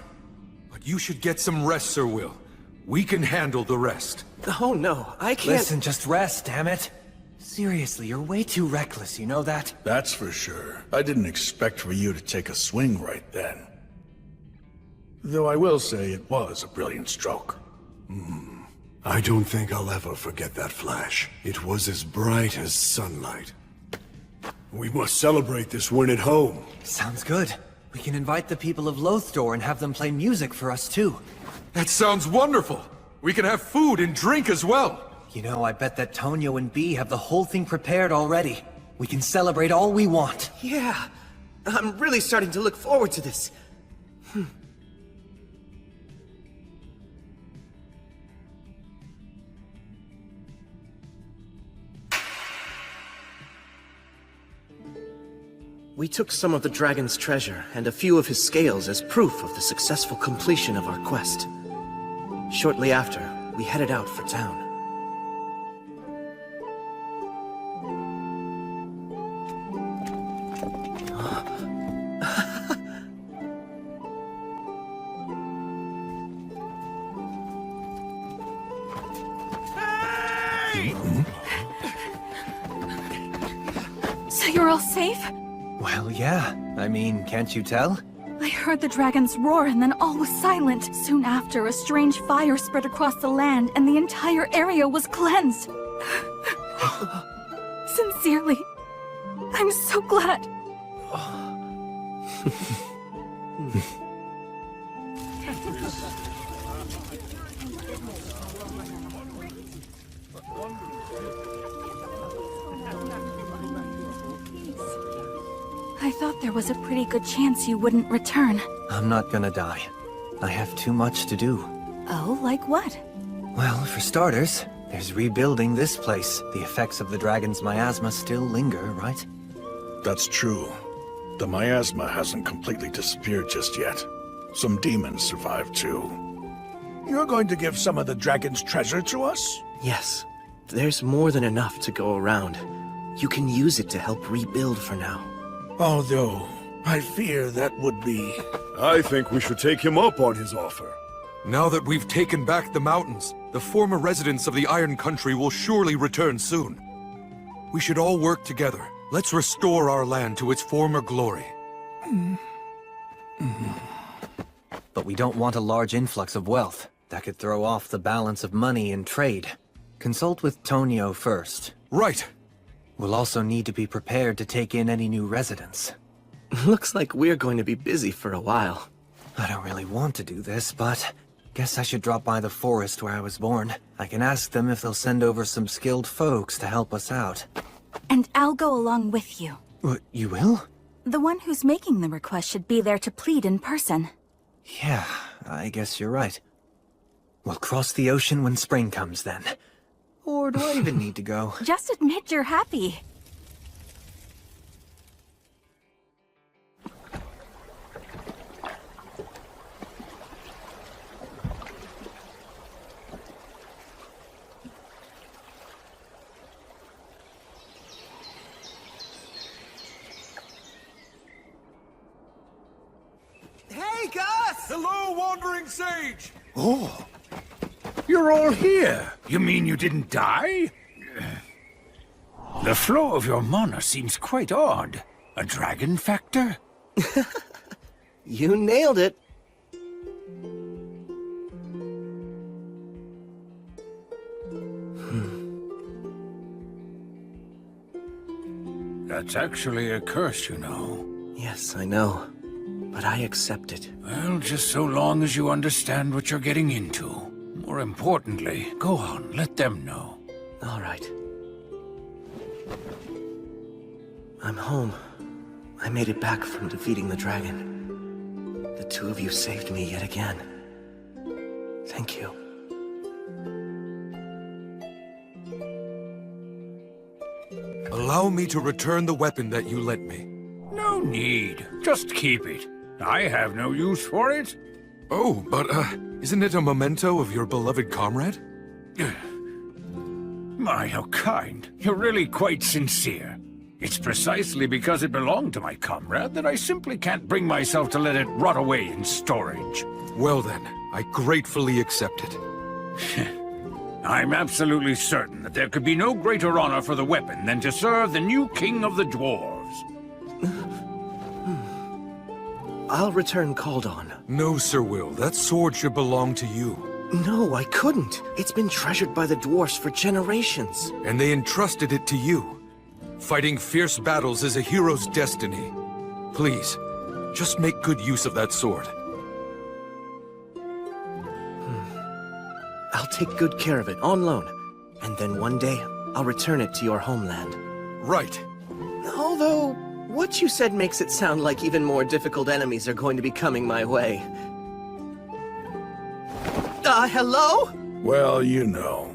But you should get some rest, Sir Will. We can handle the rest. Oh no, I can't— Listen, just rest, damn it. Seriously, you're way too reckless, you know that? That's for sure. I didn't expect for you to take a swing right then. Though I will say it was a brilliant stroke. I don't think I'll ever forget that flash. It was as bright as sunlight. We must celebrate this win at home. Sounds good. We can invite the people of Lothor and have them play music for us too. That sounds wonderful! We can have food and drink as well! You know, I bet that Tonio and Bee have the whole thing prepared already. We can celebrate all we want. Yeah, I'm really starting to look forward to this. We took some of the dragon's treasure and a few of his scales as proof of the successful completion of our quest. Shortly after, we headed out for town. So you're all safe? Well, yeah. I mean, can't you tell? I heard the dragon's roar and then all was silent. Soon after, a strange fire spread across the land and the entire area was cleansed. Sincerely, I'm so glad. I thought there was a pretty good chance you wouldn't return. I'm not gonna die. I have too much to do. Oh, like what? Well, for starters, there's rebuilding this place. The effects of the dragon's miasma still linger, right? That's true. The miasma hasn't completely disappeared just yet. Some demons survived too. You're going to give some of the dragon's treasure to us? Yes, there's more than enough to go around. You can use it to help rebuild for now. Although, I fear that would be... I think we should take him up on his offer. Now that we've taken back the mountains, the former residents of the Iron Country will surely return soon. We should all work together. Let's restore our land to its former glory. But we don't want a large influx of wealth. That could throw off the balance of money and trade. Consult with Tonio first. Right. We'll also need to be prepared to take in any new residents. Looks like we're going to be busy for a while. I don't really want to do this, but Guess I should drop by the forest where I was born. I can ask them if they'll send over some skilled folks to help us out. And I'll go along with you. What, you will? The one who's making the request should be there to plead in person. Yeah, I guess you're right. We'll cross the ocean when spring comes then. Or do I even need to go? Just admit you're happy. Hey, Gus! Hello, wandering sage! Oh, you're all here. You mean you didn't die? The flow of your mana seems quite odd. A dragon factor? You nailed it. That's actually a curse, you know. Yes, I know. But I accept it. Well, just so long as you understand what you're getting into. More importantly, go on, let them know. All right. I'm home. I made it back from defeating the dragon. The two of you saved me yet again. Thank you. Allow me to return the weapon that you lent me. No need. Just keep it. I have no use for it. Oh, but, isn't it a memento of your beloved comrade? My, how kind. You're really quite sincere. It's precisely because it belonged to my comrade that I simply can't bring myself to let it rot away in storage. Well then, I gratefully accept it. I'm absolutely certain that there could be no greater honor for the weapon than to serve the new king of the dwarves. I'll return called on. No, Sir Will. That sword should belong to you. No, I couldn't. It's been treasured by the dwarfs for generations. And they entrusted it to you. Fighting fierce battles is a hero's destiny. Please, just make good use of that sword. I'll take good care of it, on loan. And then one day, I'll return it to your homeland. Right. Although, what you said makes it sound like even more difficult enemies are going to be coming my way. Hello? Well, you know.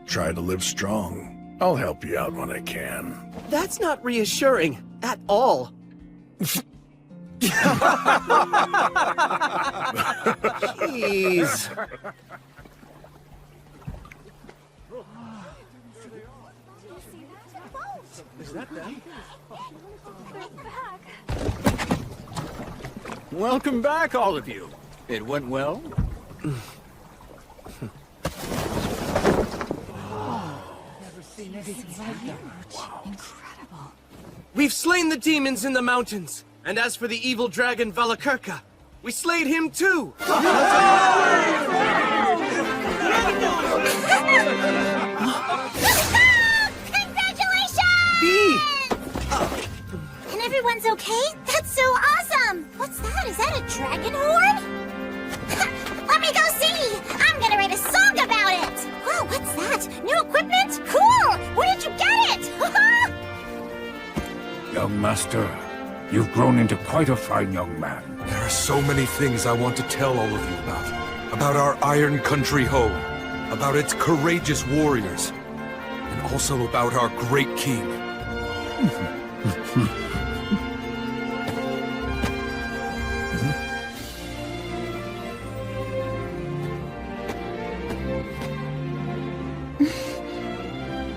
Try to live strong. I'll help you out when I can. That's not reassuring, at all. Jeez. Is that them? Welcome back, all of you. It went well? Never seen anything like that. Wow. Incredible. We've slain the demons in the mountains. And as for the evil dragon Valakirka, we slayed him too! Congratulations! Bee! And everyone's okay? That's so awesome! What's that? Is that a dragon horn? Let me go see! I'm gonna write a song about it! Whoa, what's that? New equipment? Cool! Where did you get it? Young master, you've grown into quite a fine young man. There are so many things I want to tell all of you about. About our Iron Country home. About its courageous warriors. And also about our great king.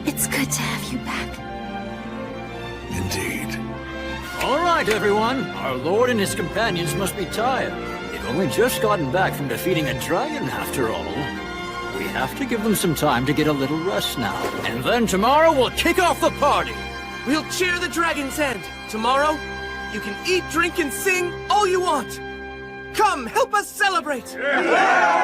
It's good to have you back. Indeed. All right, everyone. Our lord and his companions must be tired. They've only just gotten back from defeating a dragon, after all. We have to give them some time to get a little rest now. And then tomorrow we'll kick off the party. We'll cheer the dragon's end. Tomorrow, you can eat, drink, and sing all you want. Come, help us celebrate! Yeah!